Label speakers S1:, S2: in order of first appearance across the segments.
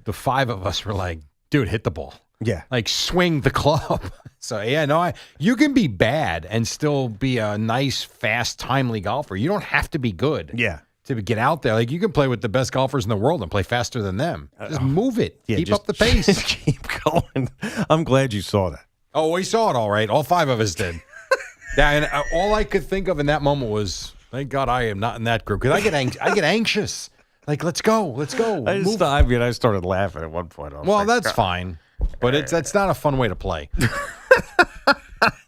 S1: the five of us were like, dude, hit the ball.
S2: Yeah.
S1: Like, swing the club. So, yeah, no, you can be bad and still be a nice, fast, timely golfer. You don't have to be good.
S2: Yeah.
S1: To get out there. Like, you can play with the best golfers in the world and play faster than them. Just move it.
S2: Yeah,
S1: keep up the pace.
S2: Just keep going. I'm glad you saw that.
S1: Oh, we saw it all right. All five of us did. Yeah, and all I could think of in that moment was, thank God I am not in that group. Because I get anxious. Like, let's go. I
S2: started laughing at one point.
S1: Well, that's fine. But that's not a fun way to play.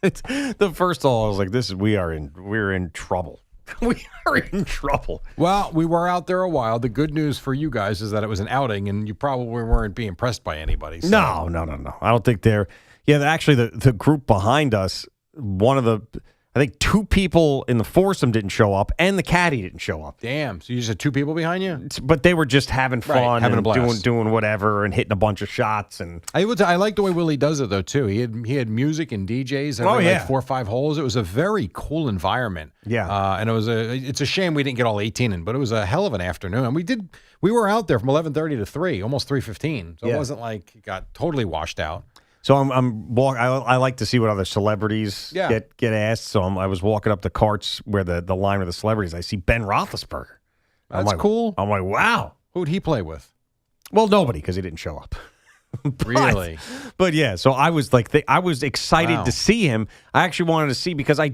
S2: It's the first hole, I was like, we're in trouble. We are in trouble.
S1: Well, we were out there a while. The good news for you guys is that it was an outing, and you probably weren't being pressed by anybody. So.
S2: No. I don't think they're. Yeah, actually, the group behind us, I think two people in the foursome didn't show up, and the caddy didn't show up.
S1: Damn. So you just had two people behind you?
S2: But they were just having fun,
S1: having
S2: and
S1: a blast.
S2: doing whatever and hitting a bunch of shots. And
S1: I like the way Willie does it, though, too. He had music and DJs every like 4 or 5 holes. It was a very cool environment.
S2: Yeah.
S1: And it's a shame we didn't get all 18 in, but it was a hell of an afternoon. And we were out there from 11:30 to 3, almost 3:15. So it wasn't like it got totally washed out.
S2: So I like to see what other celebrities get asked. So I was walking up the carts where the line with the celebrities. I see Ben Roethlisberger.
S1: That's cool.
S2: I'm like, wow.
S1: Who'd he play with?
S2: Well, nobody, because he didn't show up.
S1: Really?
S2: But yeah. So I was I was excited to see him. I actually wanted to see because I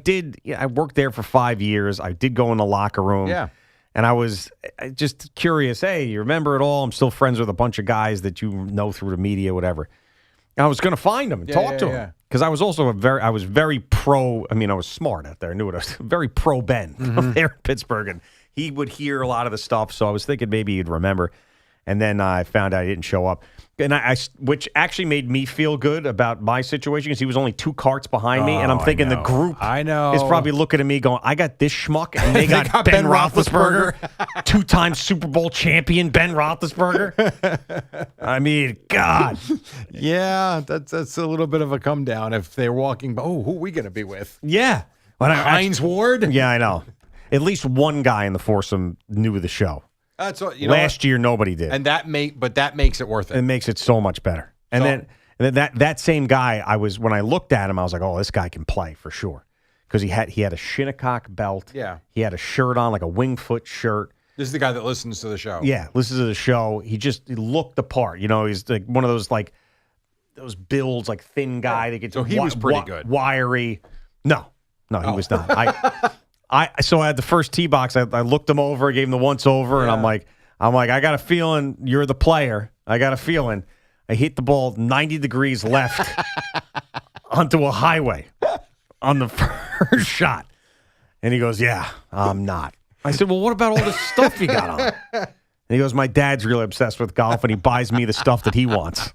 S2: worked there for 5 years. I did go in the locker room.
S1: Yeah.
S2: And I was just curious. Hey, you remember it all? I'm still friends with a bunch of guys that you know through the media, whatever. I was going to find him and talk to him because I was also very pro. I mean, I was smart out there. I knew it. I was very pro Ben up there in Pittsburgh, and he would hear a lot of the stuff. So I was thinking maybe he'd remember. And then I found out he didn't show up, and which actually made me feel good about my situation because he was only 2 carts behind me, and I'm thinking the group is probably looking at me going, "I got this schmuck, and they got Ben Roethlisberger, 2-time Super Bowl champion Ben Roethlisberger." I mean, God,
S1: yeah, that's a little bit of a come down if they're walking. Oh, who are we going to be with?
S2: Yeah,
S1: Hines Ward.
S2: Yeah, I know. At least one guy in the foursome knew the show.
S1: That's what
S2: last year nobody did,
S1: and that makes it worth it.
S2: It makes it so much better. And then that same guy, when I looked at him, I was like, oh, this guy can play for sure because he had a Shinnecock belt.
S1: Yeah,
S2: he had a shirt on, like a Wingfoot shirt.
S1: This is the guy that listens to the show.
S2: Yeah, listens to the show. He looked the part. He's like one of those like those builds, like thin guy that gets.
S1: So he was pretty good,
S2: wiry. No, he was not. So I had the first tee box. I looked him over, gave him the once over, and I'm like, I got a feeling you're the player. I got a feeling. I hit the ball 90 degrees left onto a highway on the first shot, and he goes, "Yeah, I'm not." I said, "Well, what about all this stuff you got on?" And he goes, "My dad's really obsessed with golf, and he buys me the stuff that he wants."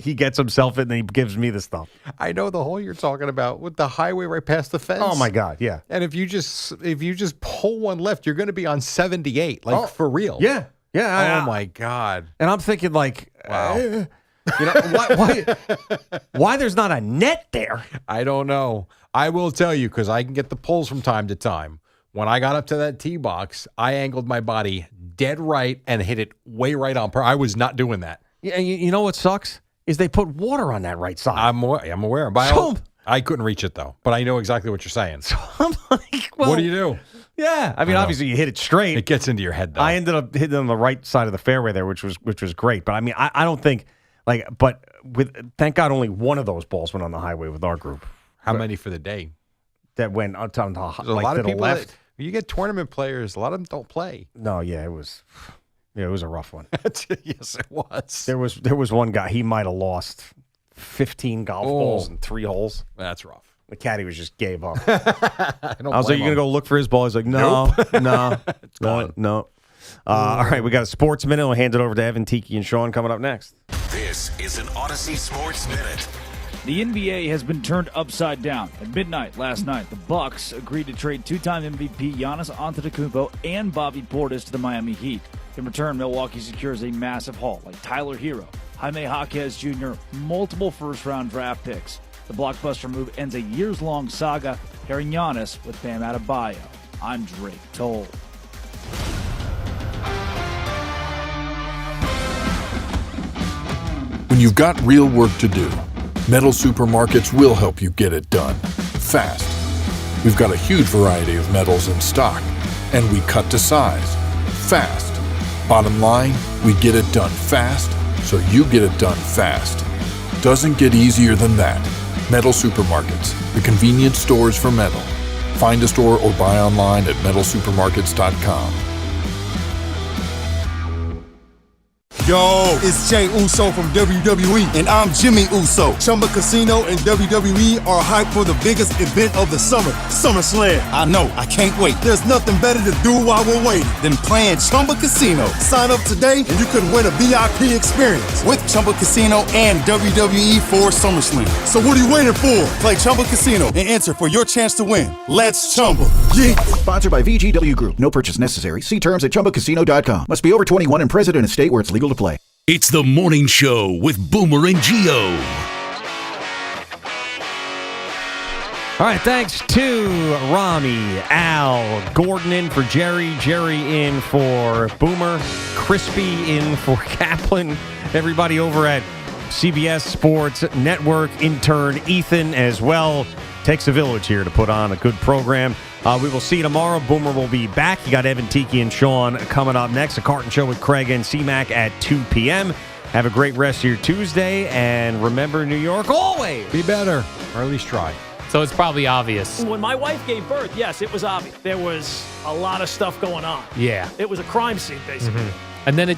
S2: He gets himself it, and then he gives me the stuff.
S1: I know the hole you're talking about with the highway right past the fence.
S2: Oh my God, yeah.
S1: And if you just pull one left, you're going to be on 78, for real.
S2: Yeah, yeah.
S1: Oh my God.
S2: And I'm thinking like,
S1: wow.
S2: Why there's not a net there?
S1: I don't know. I will tell you because I can get the pulls from time to time. When I got up to that tee box, I angled my body dead right and hit it way right on. I was not doing that.
S2: Yeah, you know what sucks? Is they put water on that right side.
S1: I'm aware. I couldn't reach it, though. But I know exactly what you're saying.
S2: So I'm like, well,
S1: what do you do?
S2: Yeah. I mean, obviously, you hit it straight.
S1: It gets into your head, though.
S2: I ended up hitting on the right side of the fairway there, which was great. But, I mean, I don't think, thank God only one of those balls went on the highway with our group.
S1: How many for the day?
S2: That went on the
S1: a lot of people
S2: left.
S1: You get tournament players, a lot of them don't play.
S2: No, yeah, it was a rough one.
S1: Yes, it was.
S2: There was one guy, he might have lost 15 golf balls in 3 holes.
S1: That's rough.
S2: The caddy gave up.
S1: I was
S2: like, you going to go look for his ball? He's like, no, no.
S1: It's gone.
S2: No. All right, we got a Sports Minute. We'll hand it over to Evan, Tiki, and Shaun coming up next.
S3: This is an Odyssey Sports Minute.
S4: The NBA has been turned upside down. At midnight last night, the Bucks agreed to trade 2-time MVP Giannis Antetokounmpo and Bobby Portis to the Miami Heat. In return, Milwaukee secures a massive haul like Tyler Hero, Jaime Jaquez Jr., multiple first-round draft picks. The blockbuster move ends a years-long saga, pairing Giannis with Bam Adebayo. I'm Drake Toll.
S5: When you've got real work to do, Metal Supermarkets will help you get it done, fast. We've got a huge variety of metals in stock, and we cut to size, fast. Bottom line, we get it done fast, so you get it done fast. Doesn't get easier than that. Metal Supermarkets, the convenience stores for metal. Find a store or buy online at metalsupermarkets.com.
S6: Yo, it's Jay Uso from WWE, and I'm Jimmy Uso. Chumba Casino and WWE are hyped for the biggest event of the summer, SummerSlam. I know, I can't wait. There's nothing better to do while we're waiting than playing Chumba Casino. Sign up today and you could win a VIP experience with Chumba Casino and WWE for SummerSlam. So what are you waiting for? Play Chumba Casino and enter for your chance to win. Let's Chumba. Yeah.
S7: Sponsored by VGW Group. No purchase necessary. See terms at ChumbaCasino.com. Must be over 21 and present in a state where it's legal to play.
S3: It's the morning show with Boomer and Gio.
S2: All right, thanks to Rami, Al, Gordon in for Jerry in for Boomer, Crispy in for Kaplan, everybody over at CBS Sports Network, intern Ethan as well. Takes a village here to put on a good program. We will see you tomorrow. Boomer will be back. You got Evan, Tiki, and Sean coming up next. A Carton Show with Craig and C-Mac at 2 p.m. Have a great rest of your Tuesday. And remember, New York, always
S1: Be better, or at least try.
S8: So it's probably obvious.
S9: When my wife gave birth, yes, it was obvious. There was a lot of stuff going on.
S8: Yeah.
S9: It was a crime scene, basically.
S8: Mm-hmm. And then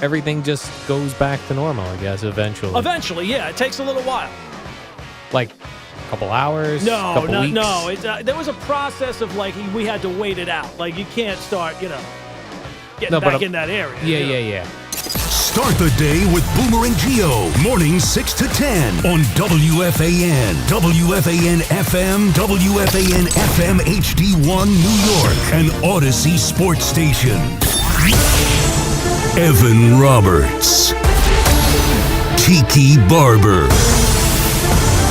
S8: everything just goes back to normal, I guess, eventually.
S9: Eventually, yeah. It takes a little while.
S8: Like a couple hours?
S9: No.
S8: Weeks?
S9: There was a process of, we had to wait it out. Like, you can't start, getting back in that area.
S8: Yeah.
S3: Start the day with Boomer and Gio. Mornings 6 to 10 on WFAN. WFAN FM, WFAN FM HD1 New York. An Odyssey sports station. Evan Roberts. Tiki Barber.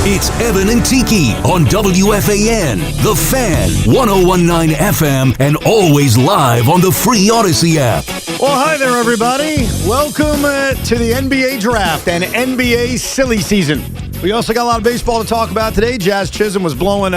S3: It's Evan and Tiki on WFAN, The Fan, 101.9 FM, and always live on the free Odyssey app.
S10: Well, hi there, everybody. Welcome to the NBA Draft and NBA silly season. We also got a lot of baseball to talk about today. Jazz Chisholm was blowing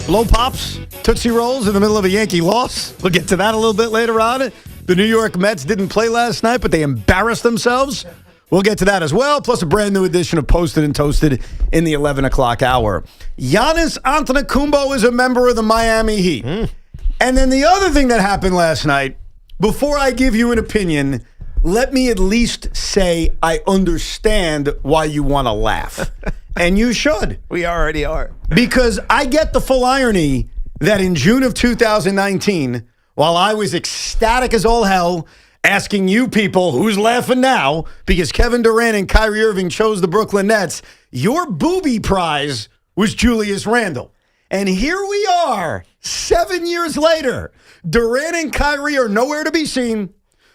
S10: blow pops, Tootsie Rolls in the middle of a Yankee loss. We'll get to that a little bit later on. The New York Mets didn't play last night, but they embarrassed themselves. We'll get to that as well, plus a brand new edition of Posted and Toasted in the 11 o'clock hour. Giannis Antetokounmpo is a member of the Miami Heat. And then the other thing that happened last night, before I give you an opinion, let me at least say I understand why you want to laugh. And you should.
S2: We already are.
S10: Because I get the full irony that in June of 2019, while I was ecstatic as all hell, asking you people who's laughing now because Kevin Durant and Kyrie Irving chose the Brooklyn Nets, your booby prize was Julius Randle. And here we are, 7 years later. Durant and Kyrie are nowhere to be seen.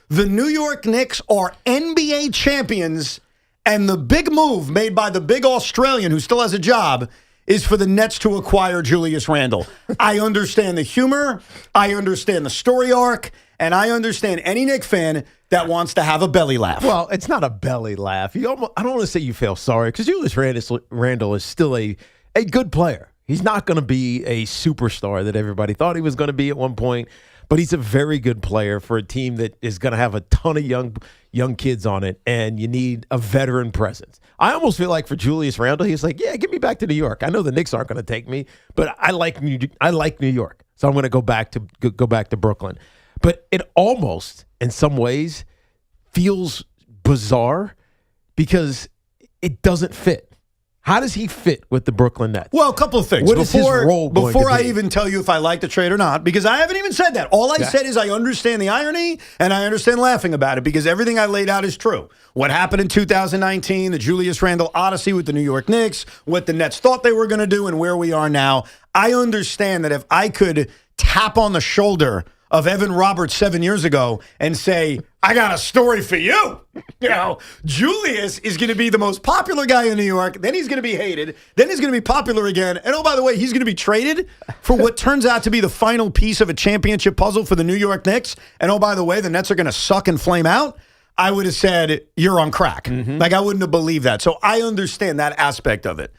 S10: The New York Knicks are NBA champions. And the big move made by the big Australian who still has a job is for the Nets to acquire Julius Randle. I understand the humor. I understand the story arc. And I understand any Knick fan that wants to have a belly laugh.
S11: Well, it's not a belly laugh. I don't want to say you feel sorry because Julius Randle is still a good player. He's not going to be a superstar that everybody thought he was going to be at one point, but he's a very good player for a team that is going to have a ton of young kids on it, and you need a veteran presence. I almost feel like for Julius Randle, he's like, yeah, get me back to New York. I know the Knicks aren't going to take me, but I like New York, so I'm going to go back to Brooklyn. But it almost, in some ways, feels bizarre because it doesn't fit. How does he fit with the Brooklyn Nets?
S10: Well, a couple of things.
S11: What is his role going to be?
S10: Before I even tell you if I like the trade or not, because I haven't even said that. All I said is I understand the irony and I understand laughing about it because everything I laid out is true. What happened in 2019, the Julius Randle odyssey with the New York Knicks, what the Nets thought they were going to do and where we are now. I understand that if I could tap on the shoulder of Evan Roberts 7 years ago and say, I got a story for you. Julius is going to be the most popular guy in New York. Then he's going to be hated. Then he's going to be popular again. And oh, by the way, he's going to be traded for what turns out to be the final piece of a championship puzzle for the New York Knicks. And oh, by the way, the Nets are going to suck and flame out. I would have said, you're on crack. Like, I wouldn't have believed that. So I understand that aspect of it.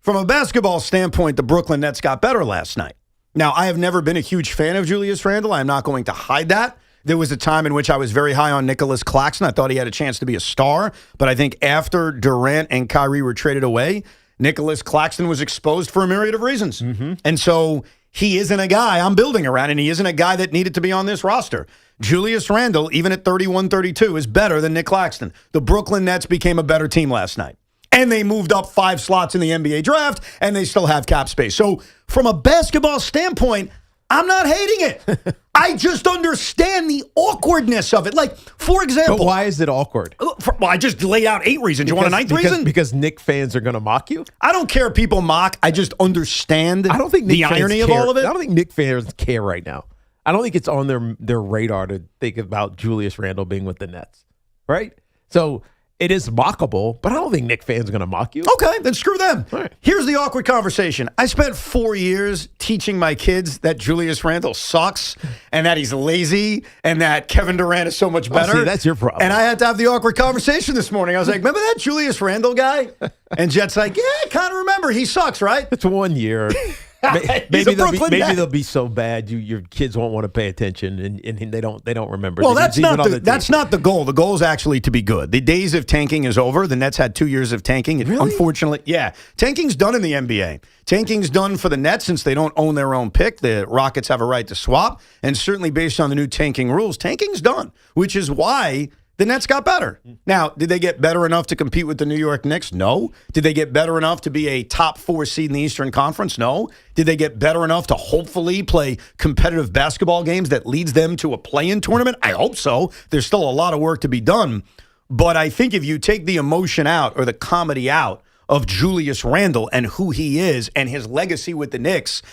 S10: From a basketball standpoint, the Brooklyn Nets got better last night. Now, I have never been a huge fan of Julius Randle. I'm not going to hide that. There was a time in which I was very high on Nicholas Claxton. I thought he had a chance to be a star. But I think after Durant and Kyrie were traded away, Nicholas Claxton was exposed for a myriad of reasons. And so he isn't a guy I'm building around, and he isn't a guy that needed to be on this roster. Julius Randle, even at 31-32, is better than Nick Claxton. The Brooklyn Nets became a better team last night. And they moved up 5 slots in the NBA draft, and they still have cap space. So from a basketball standpoint, I'm not hating it. I just understand the awkwardness of it. Like, for example.
S11: But why is it awkward?
S10: Well, I just laid out 8 reasons. You want a 9th reason?
S11: Because Knick fans are going to mock you?
S10: I don't care if people mock. I just understand
S11: I don't think
S10: the irony of all of it.
S11: I don't think Knick fans care right now. I don't think it's on their radar to think about Julius Randle being with the Nets, right? So it is mockable, but I don't think Knick fans are going to mock you.
S10: Okay, then screw them.
S11: All right.
S10: Here's the awkward conversation. I spent 4 years teaching my kids that Julius Randle sucks and that he's lazy and that Kevin Durant is so much better.
S11: See, that's your problem.
S10: And I had to have the awkward conversation this morning. I was like, remember that Julius Randle guy? And Jet's like, yeah, I kind of remember. He sucks, right?
S11: It's 1 year. Maybe they'll be so bad your kids won't want to pay attention and they don't remember.
S10: Well, that's not the goal. The goal is actually to be good. The days of tanking is over. The Nets had 2 years of tanking.
S11: Really?
S10: Unfortunately, yeah. Tanking's done in the NBA. Tanking's done for the Nets since they don't own their own pick. The Rockets have a right to swap, and certainly based on the new tanking rules, tanking's done, which is why the Nets got better. Now, did they get better enough to compete with the New York Knicks? No. Did they get better enough to be a top 4 seed in the Eastern Conference? No. Did they get better enough to hopefully play competitive basketball games that leads them to a play-in tournament? I hope so. There's still a lot of work to be done. But I think if you take the emotion out or the comedy out of Julius Randle and who he is and his legacy with the Knicks,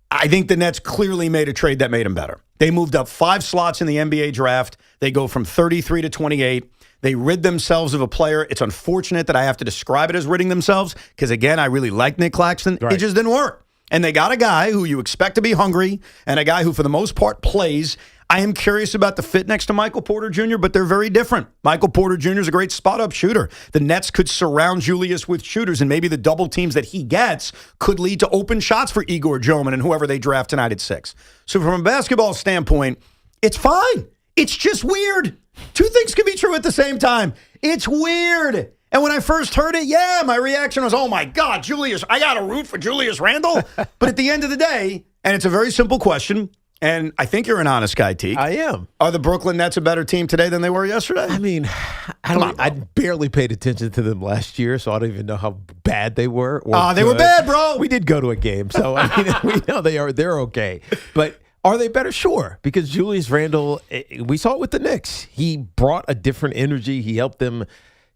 S10: I think the Nets clearly made a trade that made him better. They moved up 5 slots in the NBA draft. They go from 33 to 28. They rid themselves of a player. It's unfortunate that I have to describe it as ridding themselves because, again, I really like Nick Claxton. Right. It just didn't work. And they got a guy who you expect to be hungry and a guy who, for the most part, plays. I am curious about the fit next to Michael Porter Jr., but they're very different. Michael Porter Jr. is a great spot-up shooter. The Nets could surround Julius with shooters, and maybe the double teams that he gets could lead to open shots for Igor Joman and whoever they draft tonight at 6. So from a basketball standpoint, it's fine. It's just weird. 2 things can be true at the same time. It's weird. And when I first heard it, yeah, my reaction was, oh, my God, Julius, I got to root for Julius Randle. But at the end of the day, and it's a very simple question, and I think you're an honest guy, Teague.
S11: I am.
S10: Are the Brooklyn Nets a better team today than they were yesterday?
S11: I mean, I barely paid attention to them last year, so I don't even know how bad they were.
S10: They were bad, bro.
S11: We did go to a game, so I mean, we know they're okay. But are they better? Sure, because Julius Randle, we saw it with the Knicks. He brought a different energy. He helped them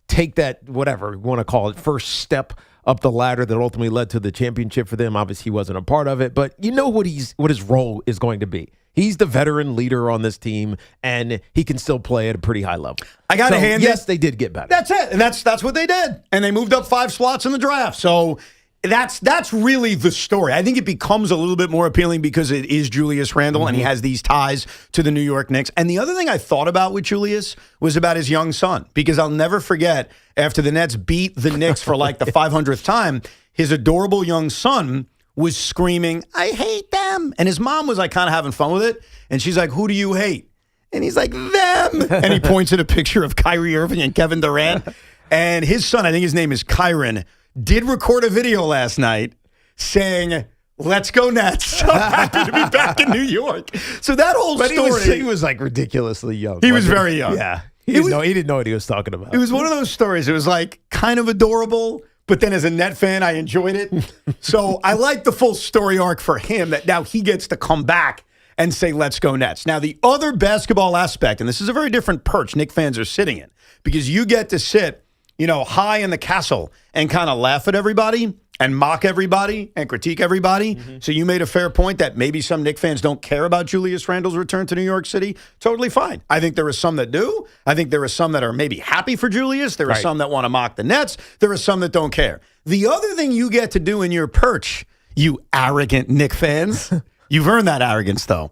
S11: take that, whatever you want to call it, first step up the ladder that ultimately led to the championship for them. Obviously, he wasn't a part of it, but you know what his role is going to be. He's the veteran leader on this team, and he can still play at a pretty high level.
S10: I got to hand it.
S11: Yes, they did get better.
S10: That's it, and that's what they did, and they moved up 5 slots in the draft. So that's really the story. I think it becomes a little bit more appealing because it is Julius Randle, and he has these ties to the New York Knicks. And the other thing I thought about with Julius was about his young son, because I'll never forget after the Nets beat the Knicks for like the 500th time, his adorable young son was screaming, I hate them. And his mom was like kind of having fun with it. And she's like, who do you hate? And he's like, them. And he points at a picture of Kyrie Irving and Kevin Durant. And his son, I think his name is Kyron, did record a video last night saying, let's go Nets. I'm happy to be back in New York. So that whole story.
S11: He was like ridiculously young.
S10: He was very young.
S11: Yeah. He didn't know what he was talking about.
S10: It was one of those stories. It was like kind of adorable, but then as a Net fan, I enjoyed it. So I like the full story arc for him that now he gets to come back and say, let's go Nets. Now, the other basketball aspect, and this is a very different perch Knicks fans are sitting in, because you get to sit, high in the castle and kind of laugh at everybody and mock everybody and critique everybody. Mm-hmm. So you made a fair point that maybe some Knicks fans don't care about Julius Randle's return to New York City. Totally fine. I think there are some that do. I think there are some that are maybe happy for Julius. There are some that want to mock the Nets. There are some that don't care. The other thing you get to do in your perch, you arrogant Knicks fans, you've earned that arrogance though,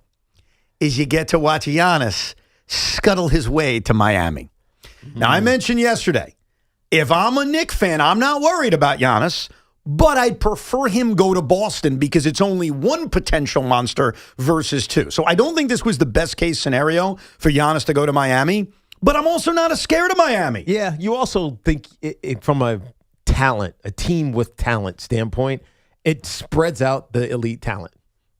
S10: is you get to watch Giannis scuttle his way to Miami. Now, I mentioned yesterday, if I'm a Knicks fan, I'm not worried about Giannis, but I'd prefer him go to Boston because it's only one potential monster versus two. So I don't think this was the best case scenario for Giannis to go to Miami, but I'm also not as scared of Miami.
S11: Yeah, you also think from a team with talent standpoint, it spreads out the elite talent.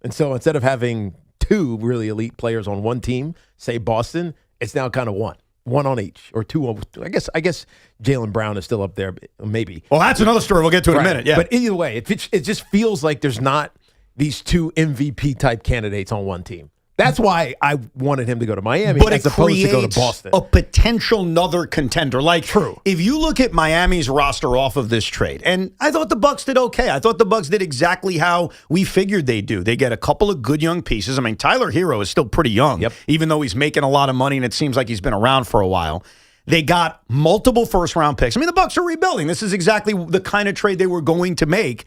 S11: And so instead of having two really elite players on one team, say Boston, it's now kind of one on each, or two. I guess Jaylen Brown is still up there, maybe.
S10: Well, that's another story we'll get to in a minute. Yeah,
S11: but either way, it just feels like there's not these two MVP type candidates on one team. That's why I wanted him to go to Miami,
S10: but
S11: as opposed to go to Boston.
S10: A potential another contender. Like,
S11: true.
S10: If you look at Miami's roster off of this trade, and I thought the Bucks did okay. I thought the Bucks did exactly how we figured they'd do. They get a couple of good young pieces. I mean, Tyler Hero is still pretty young, even though he's making a lot of money, and it seems like he's been around for a while. They got multiple first-round picks. I mean, the Bucks are rebuilding. This is exactly the kind of trade they were going to make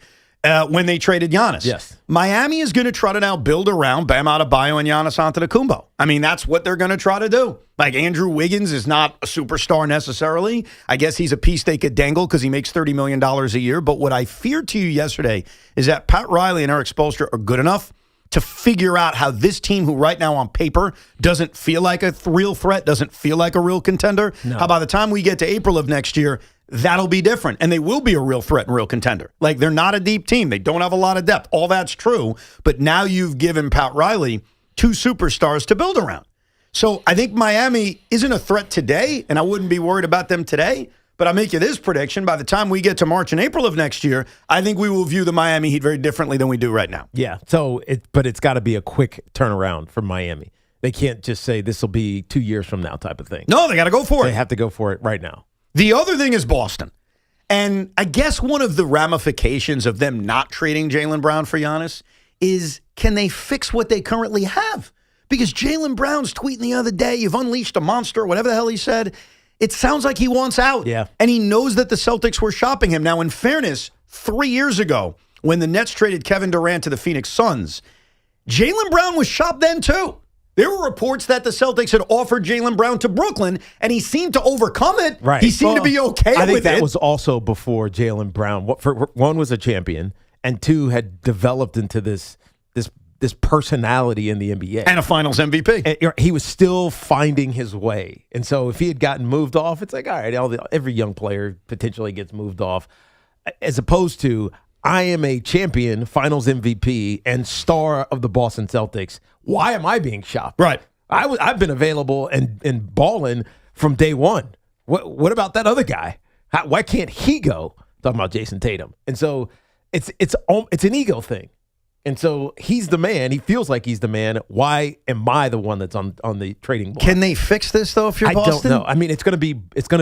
S10: when they traded Giannis.
S11: Yes.
S10: Miami is going to try to now build around Bam Adebayo and Giannis Antetokounmpo. I mean, that's what they're going to try to do. Like, Andrew Wiggins is not a superstar necessarily. I guess he's a piece they could dangle because he makes $30 million a year. But what I feared to you yesterday is that Pat Riley and Eric Spoelstra are good enough to figure out how this team, who right now on paper doesn't feel like a real threat, doesn't feel like a real contender, how by the time we get to April of next year, that'll be different. And they will be a real threat and real contender. Like, they're not a deep team. They don't have a lot of depth. All that's true. But now you've given Pat Riley two superstars to build around. So I think Miami isn't a threat today, and I wouldn't be worried about them today. But I'll make you this prediction. By the time we get to March and April of next year, I think we will view the Miami Heat very differently than we do right now.
S11: Yeah. But it's got to be a quick turnaround for Miami. They can't just say this will be 2 years from now type of thing.
S10: No, they got to go for it.
S11: They have to go for it right now.
S10: The other thing is Boston. And I guess one of the ramifications of them not trading Jaylen Brown for Giannis is, can they fix what they currently have? Because Jaylen Brown's tweeting the other day, you've unleashed a monster, whatever the hell he said. It sounds like he wants out.
S11: Yeah.
S10: And he knows that the Celtics were shopping him. Now, in fairness, 3 years ago, when the Nets traded Kevin Durant to the Phoenix Suns, Jaylen Brown was shopped then too. There were reports that the Celtics had offered Jaylen Brown to Brooklyn, and he seemed to overcome it.
S11: Right.
S10: He seemed to be okay with it.
S11: I think that was also before Jaylen Brown. One was a champion, and two had developed into this personality in the NBA.
S10: And a finals MVP.
S11: And he was still finding his way. And so if he had gotten moved off, it's like, all right, every young player potentially gets moved off. As opposed to, I am a champion, finals MVP, and star of the Boston Celtics. Why am I being shopped?
S10: Right.
S11: I've been available and balling from day one. What about that other guy? Why can't he go? Talking about Jason Tatum. And so it's an ego thing. And so he's the man. He feels like he's the man. Why am I the one that's on the trading block?
S10: Can they fix this though? If you're Boston,
S11: I don't know. I mean, it's going to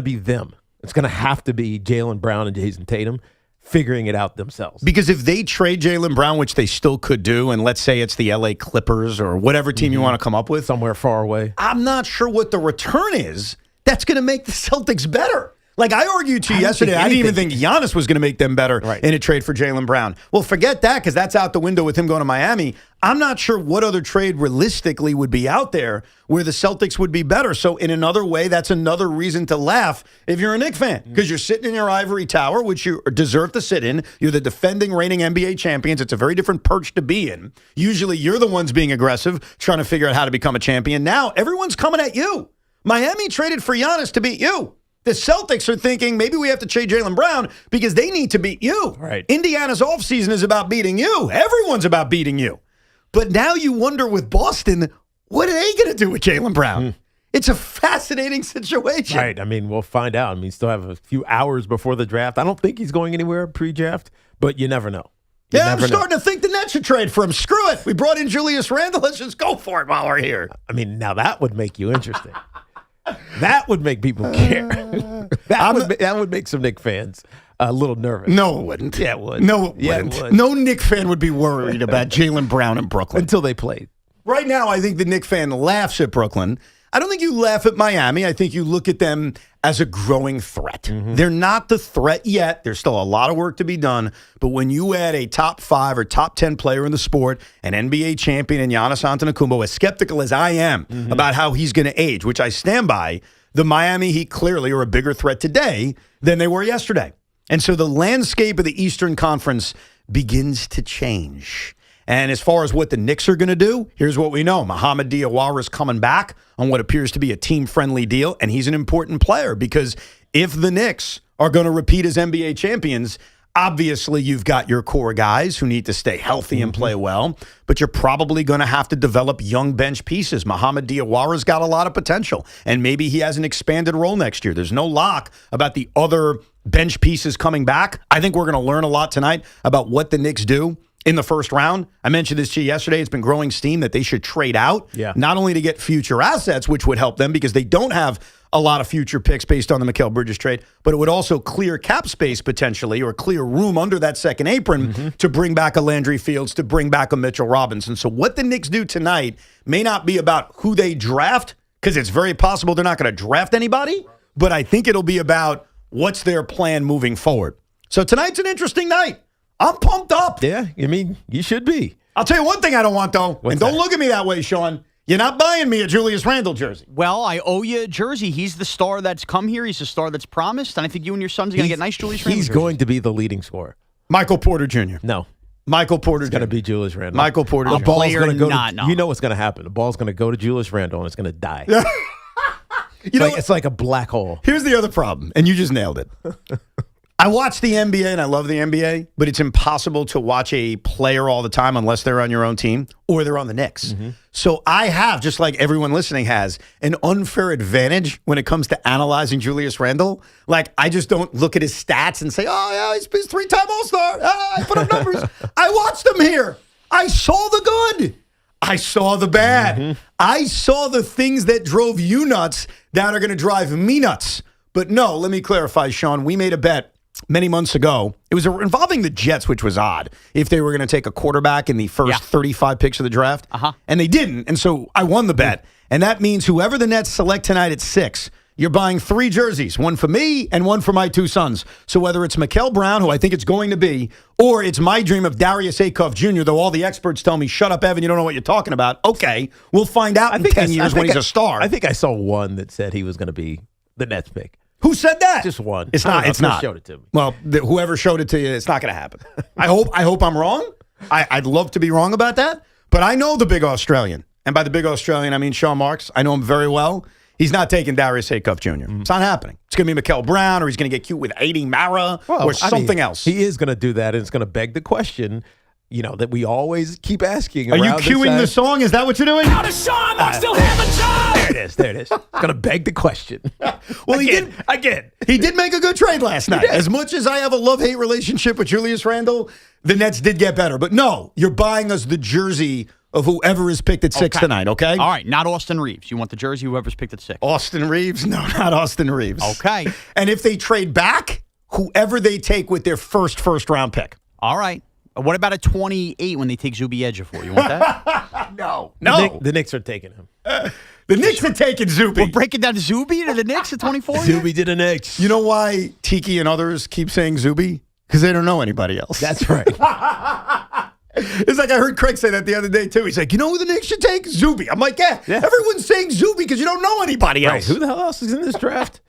S11: be them. It's going to have to be Jaylen Brown and Jason Tatum figuring it out themselves.
S10: Because if they trade Jaylen Brown, which they still could do, and let's say it's the LA Clippers or whatever team you want to come up with,
S11: somewhere far away,
S10: I'm not sure what the return is that's going to make the Celtics better. Like I argued to you yesterday, I didn't even think Giannis was going to make them better in a trade for Jaylen Brown. Well, forget that because that's out the window with him going to Miami. I'm not sure what other trade realistically would be out there where the Celtics would be better. So in another way, that's another reason to laugh if you're a Knicks fan because you're sitting in your ivory tower, which you deserve to sit in. You're the defending reigning NBA champions. It's a very different perch to be in. Usually you're the ones being aggressive, trying to figure out how to become a champion. Now everyone's coming at you. Miami traded for Giannis to beat you. The Celtics are thinking maybe we have to trade Jaylen Brown because they need to beat you.
S11: Right.
S10: Indiana's offseason is about beating you. Everyone's about beating you. But now you wonder with Boston, what are they going to do with Jaylen Brown? It's a fascinating situation.
S11: Right. I mean, we'll find out. I mean, still have a few hours before the draft. I don't think he's going anywhere pre-draft, but you never know.
S10: I'm starting to think the Nets should trade for him. Screw it. We brought in Julius Randle. Let's just go for it while we're here.
S11: I mean, now that would make you interesting. That would make people care. That would make some Knicks fans a little nervous.
S10: No, it wouldn't.
S11: Yeah, it would.
S10: No, it wouldn't.
S11: It would.
S10: No Knicks fan would be worried about Jaylen Brown in Brooklyn.
S11: Until they played.
S10: Right now, I think the Knicks fan laughs at Brooklyn. I don't think you laugh at Miami. I think you look at them as a growing threat. They're not the threat yet. There's still a lot of work to be done. But when you add a top 5 or top 10 player in the sport, an NBA champion in Giannis Antetokounmpo, as skeptical as I am about how he's going to age, which I stand by, the Miami Heat clearly are a bigger threat today than they were yesterday. And so the landscape of the Eastern Conference begins to change. And as far as what the Knicks are going to do, here's what we know. Mohamed Diawara is coming back on what appears to be a team-friendly deal, and he's an important player because if the Knicks are going to repeat as NBA champions, obviously you've got your core guys who need to stay healthy and play well, but you're probably going to have to develop young bench pieces. Mohamed Diawara's got a lot of potential, and maybe he has an expanded role next year. There's no lock about the other bench pieces coming back. I think we're going to learn a lot tonight about what the Knicks do in the first round. I mentioned this to you yesterday. It's been growing steam that they should trade out, not only to get future assets, which would help them because they don't have a lot of future picks based on the Mikal Bridges trade, but it would also clear cap space potentially or clear room under that second apron to bring back a Landry Fields, to bring back a Mitchell Robinson. So what the Knicks do tonight may not be about who they draft, because it's very possible they're not going to draft anybody, but I think it'll be about what's their plan moving forward. So tonight's an interesting night. I'm pumped up.
S11: Yeah, I mean, you should be.
S10: I'll tell you one thing I don't want, though, and don't look at me that way, Sean. You're not buying me a Julius Randle jersey.
S12: Well, I owe you a jersey. He's the star that's come here. He's the star that's promised, and I think you and your son's going to get nice Julius Randle
S11: He's
S12: jerseys.
S11: going to be the leading scorer.
S10: Michael Porter Jr.
S11: No.
S10: Michael Porter Jr.
S11: It's going to be Julius Randle.
S10: Michael Porter Jr.
S11: The ball's going to go
S12: not,
S11: to,
S12: no.
S11: You know what's going to happen. The ball's going to go to Julius Randle, and it's going to die. It's like a black hole.
S10: Here's the other problem, and you just nailed it. I watch the NBA, and I love the NBA, but it's impossible to watch a player all the time unless they're on your own team or they're on the Knicks. So I have, just like everyone listening has, an unfair advantage when it comes to analyzing Julius Randle. Like, I just don't look at his stats and say, oh, yeah, he's three-time All-Star. I put up numbers. I watched him here. I saw the good. I saw the bad. I saw the things that drove you nuts that are going to drive me nuts. But no, let me clarify, Sean. We made a bet many months ago. It was involving the Jets, which was odd, if they were going to take a quarterback in the first 35 picks of the draft. And they didn't. And so I won the bet. And that means whoever the Nets select tonight at 6, you're buying 3 jerseys, one for me and one for my 2 sons. So whether it's Mikal Brown, who I think it's going to be, or it's my dream of Darius Acuff Jr., though all the experts tell me, shut up, Evan, you don't know what you're talking about. Okay, we'll find out in 10 years when he's a star.
S11: I think I saw one that said he was going to be the Nets pick.
S10: Who said that?
S11: Just one.
S10: It's not. It's not.
S11: Showed it to me.
S10: Well, whoever showed it to you, it's not going to happen. I hope I'm wrong. I'd love to be wrong about that. But I know the big Australian. And by the big Australian, I mean Shaun Morash. I know him very well. He's not taking Darius Acuff Jr. It's not happening. It's going to be Mikal Brown, or he's going to get cute with Adi Mara, or something else.
S11: He is going to do that, and it's going to beg the question, that we always keep asking.
S10: Are you cueing the song? Is that what you're doing?
S9: How does Shaun still have a job?
S11: There it is. It's going to beg the question.
S10: Well, he did make a good trade last night. As much as I have a love-hate relationship with Julius Randle, the Nets did get better. But no, you're buying us the jersey of whoever is picked at 6 tonight, okay?
S12: All right, not Austin Reeves. You want the jersey whoever's picked at 6.
S10: Austin Reeves? No, not Austin Reeves.
S12: Okay.
S10: And if they trade back, whoever they take with their first-round pick.
S12: All right. What about a 28 when they take Zuby Ejiofor? You want that?
S10: No.
S11: The Knicks are taking him.
S10: The Knicks are taking Zuby.
S12: We're breaking down Zuby to the Knicks at 24?
S11: Zuby to the Knicks.
S10: You know why Tiki and others keep saying Zuby? Because they don't know anybody else.
S11: That's right.
S10: It's like I heard Craig say that the other day, too. He's like, you know who the Knicks should take? Zuby. I'm like, yeah. Everyone's saying Zuby because you don't know anybody else.
S11: Right. Who the hell else is in this draft?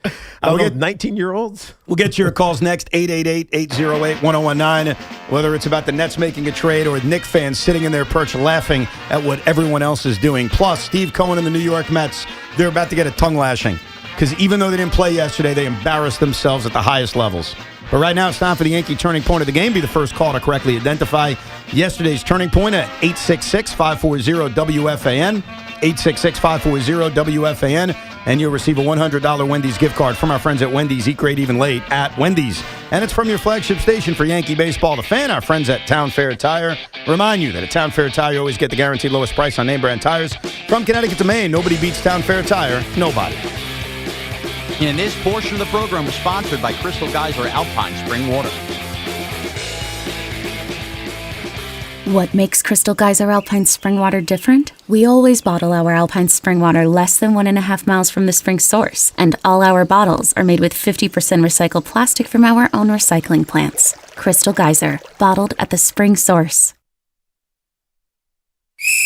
S11: We'll get 19-year-olds.
S10: We'll get your calls next, 888-808-1019, whether it's about the Nets making a trade or Knicks fans sitting in their perch laughing at what everyone else is doing. Plus, Steve Cohen and the New York Mets, they're about to get a tongue lashing because even though they didn't play yesterday, they embarrassed themselves at the highest levels. But right now, it's time for the Yankee turning point of the game. Be the first call to correctly identify yesterday's turning point at 866-540-WFAN, 866-540-WFAN, and you'll receive a $100 Wendy's gift card from our friends at Wendy's. Eat great, even late at Wendy's. And it's from your flagship station for Yankee baseball, The Fan, our friends at Town Fair Tire. Remind you that at Town Fair Tire, you always get the guaranteed lowest price on name brand tires. From Connecticut to Maine, nobody beats Town Fair Tire. Nobody.
S12: And this portion of the program was sponsored by Crystal Geyser Alpine Spring Water.
S13: What makes Crystal Geyser Alpine Spring Water different? We always bottle our Alpine Spring Water less than 1.5 miles from the spring source, and all our bottles are made with 50% recycled plastic from our own recycling plants. Crystal Geyser, bottled at the spring source.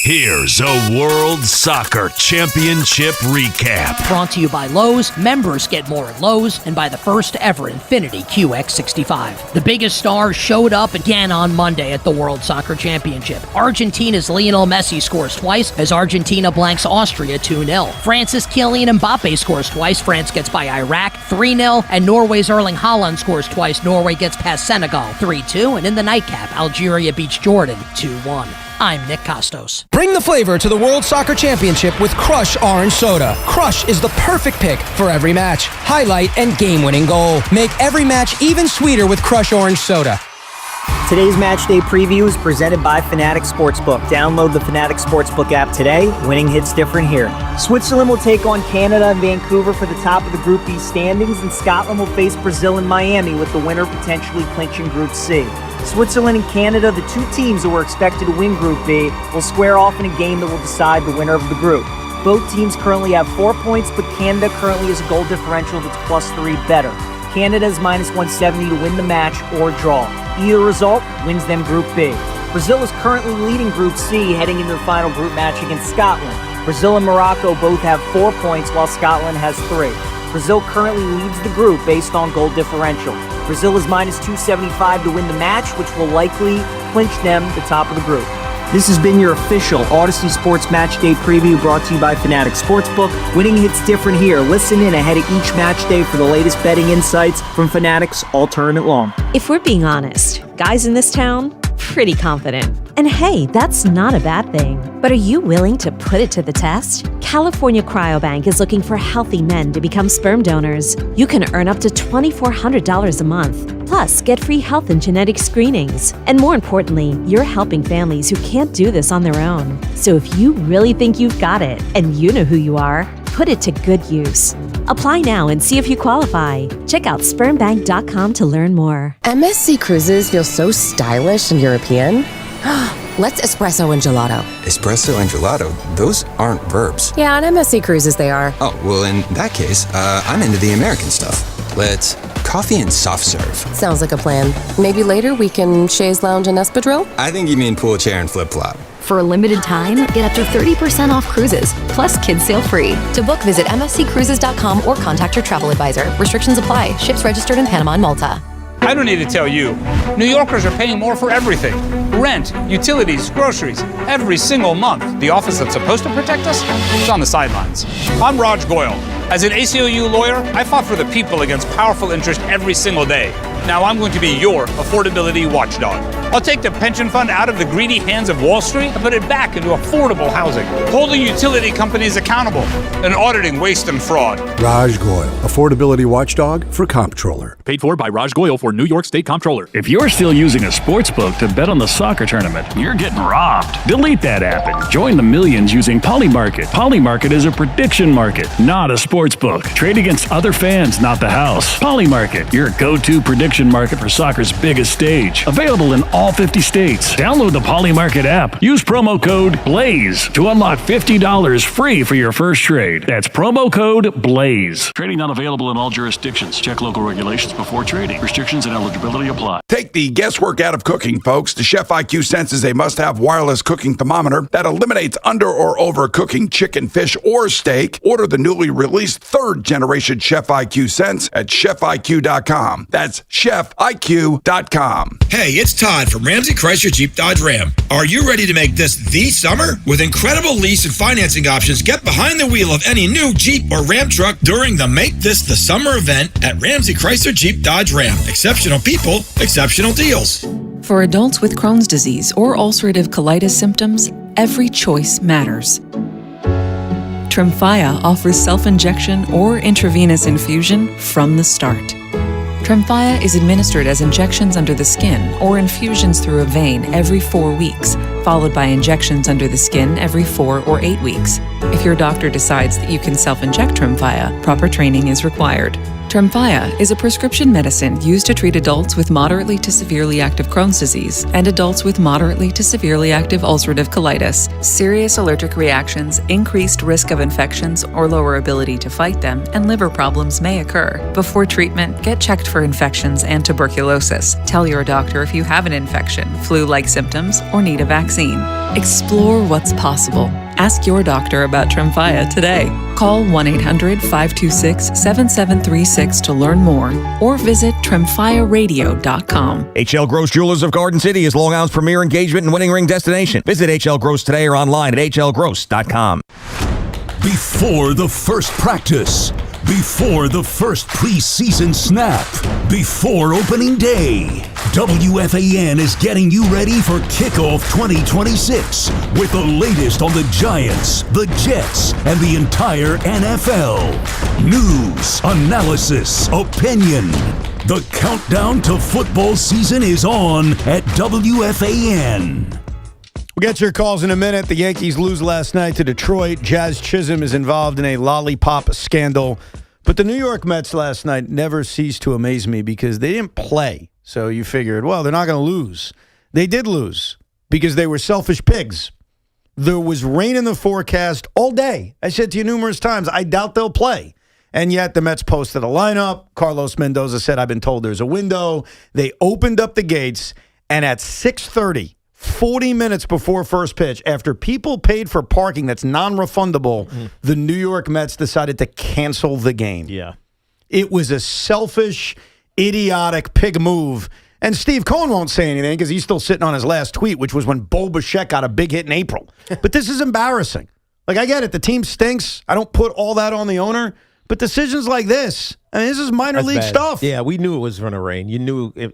S3: Here's a World Soccer Championship recap.
S14: Brought to you by Lowe's. Members get more at Lowe's, and by the first ever Infiniti QX65. The biggest stars showed up again on Monday at the World Soccer Championship. Argentina's Lionel Messi scores twice as Argentina blanks Austria 2-0. France's Kylian Mbappe scores twice. France gets by Iraq 3-0, and Norway's Erling Haaland scores twice. Norway gets past Senegal 3-2, and in the nightcap, Algeria beats Jordan 2-1. I'm Nick Costos.
S15: Bring the flavor to the World Soccer Championship with Crush Orange Soda. Crush is the perfect pick for every match, highlight, and game-winning goal. Make every match even sweeter with Crush Orange Soda.
S16: Today's match day preview is presented by Fanatics Sportsbook. Download the Fanatics Sportsbook app today. Winning hits different here. Switzerland will take on Canada and Vancouver for the top of the Group B standings, and Scotland will face Brazil and Miami, with the winner potentially clinching Group C. Switzerland and Canada, the two teams that were expected to win Group B, will square off in a game that will decide the winner of the group. Both teams currently have 4 points, but Canada currently has a goal differential that's +3 better. Canada is -170 to win the match or draw. Either result wins them Group B. Brazil is currently leading Group C heading into the final group match against Scotland. Brazil and Morocco both have 4 points while Scotland has 3. Brazil currently leads the group based on goal differential. Brazil is -275 to win the match, which will likely clinch them the top of the group. This has been your official Odyssey Sports Match Day preview, brought to you by Fanatics Sportsbook. Winning hits different here. Listen in ahead of each match day for the latest betting insights from Fanatics all tournament long.
S17: If we're being honest, guys in this town, pretty confident. And hey, that's not a bad thing. But are you willing to put it to the test? California Cryobank is looking for healthy men to become sperm donors. You can earn up to $2,400 a month. Plus, get free health and genetic screenings. And more importantly, you're helping families who can't do this on their own. So if you really think you've got it, and you know who you are, put it to good use. Apply now and see if you qualify. Check out spermbank.com to learn more.
S18: MSC Cruises feel so stylish and European. Let's espresso and gelato.
S19: Espresso and gelato? Those aren't verbs.
S18: Yeah, on MSC Cruises they are.
S19: Oh, well, in that case, I'm into the American stuff. Let's coffee and soft serve.
S18: Sounds like a plan. Maybe later we can chaise lounge and espadrille?
S19: I think you mean pool chair and flip-flop.
S20: For a limited time, get up to 30% off cruises, plus kids sail free.
S18: To book, visit msccruises.com or contact your travel advisor. Restrictions apply. Ships registered in Panama and Malta.
S21: I don't need to tell you. New Yorkers are paying more for everything. Rent, utilities, groceries, every single month. The office that's supposed to protect us is on the sidelines. I'm Raj Goyal. As an ACLU lawyer, I fought for the people against powerful interest every single day. Now I'm going to be your affordability watchdog. I'll take the pension fund out of the greedy hands of Wall Street and put it back into affordable housing, holding utility companies accountable and auditing waste and fraud.
S22: Raj Goyal, affordability watchdog for Comptroller.
S23: Paid for by Raj Goyal for New York State Comptroller. If you're still using a sports book to bet on the soccer tournament, you're getting robbed. Delete that app and join the millions using Polymarket. Polymarket is a prediction market, not a sports book. Trade against other fans, not the house. Polymarket, your go-to prediction market for soccer's biggest stage. Available in all 50 states. Download the Polymarket app. Use promo code BLAZE to unlock $50 free for your first trade. That's promo code BLAZE. Trading not available in all jurisdictions. Check local regulations before trading. Restrictions and eligibility apply.
S24: Take the guesswork out of cooking, folks. The Chef IQ Sense is a must-have wireless cooking thermometer that eliminates under or overcooking chicken, fish, or steak. Order the newly released third-generation Chef IQ Sense at chefiq.com. That's chefiq.com.
S25: Hey, it's Todd from Ramsey Chrysler Jeep Dodge Ram. Are you ready to make this the summer? With incredible lease and financing options, get behind the wheel of any new Jeep or Ram truck during the Make This the Summer event at Ramsey Chrysler Jeep Dodge Ram. Exceptional people, exceptional deals.
S26: For adults with Crohn's disease or ulcerative colitis symptoms, every choice matters. Tremfya offers self-injection or intravenous infusion from the start. Tremfya is administered as injections under the skin or infusions through a vein every 4 weeks, followed by injections under the skin every 4 or 8 weeks. If your doctor decides that you can self-inject Tremfya, proper training is required. Tremfya is a prescription medicine used to treat adults with moderately to severely active Crohn's disease and adults with moderately to severely active ulcerative colitis. Serious allergic reactions, increased risk of infections or lower ability to fight them, and liver problems may occur. Before treatment, get checked for infections and tuberculosis. Tell your doctor if you have an infection, flu-like symptoms, or need a vaccine. Explore what's possible. Ask your doctor about Tremfya today. Call 1-800-526-7736 to learn more or visit tremfyaradio.com.
S1: HL Gross Jewelers of Garden City is Long Island's premier engagement and wedding ring destination. Visit HL Gross today or online at hlgross.com.
S3: Before the first practice, before the first preseason snap, before opening day, WFAN is getting you ready for kickoff 2026 with the latest on the Giants, the Jets, and the entire NFL. News, analysis, opinion. The countdown to football season is on at WFAN.
S10: We'll get your calls in a minute. The Yankees lose last night to Detroit. Jazz Chisholm is involved in a lollipop scandal. But the New York Mets last night never ceased to amaze me because they didn't play. So you figured, well, they're not going to lose. They did lose because they were selfish pigs. There was rain in the forecast all day. I said to you numerous times, I doubt they'll play. And yet the Mets posted a lineup. Carlos Mendoza said, I've been told there's a window. They opened up the gates, and at 6:30, 40 minutes before first pitch, after people paid for parking that's non-refundable, the New York Mets decided to cancel the game.
S11: Yeah.
S10: It was a selfish, idiotic pig move. And Steve Cohen won't say anything because he's still sitting on his last tweet, which was when Bo Bichette got a big hit in April. But this is embarrassing. Like, I get it. The team stinks. I don't put all that on the owner. But decisions like this, I mean, this is minor league stuff.
S11: Yeah, we knew it was going to rain. You knew it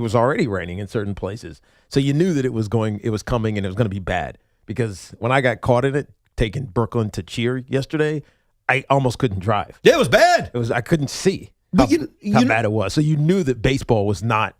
S11: was already raining in certain places. So you knew that it was coming and it was going to be bad. Because when I got caught in it, taking Brooklyn to cheer yesterday, I almost couldn't drive.
S10: Yeah, it was bad.
S11: I couldn't see how bad it was. So you knew that baseball was not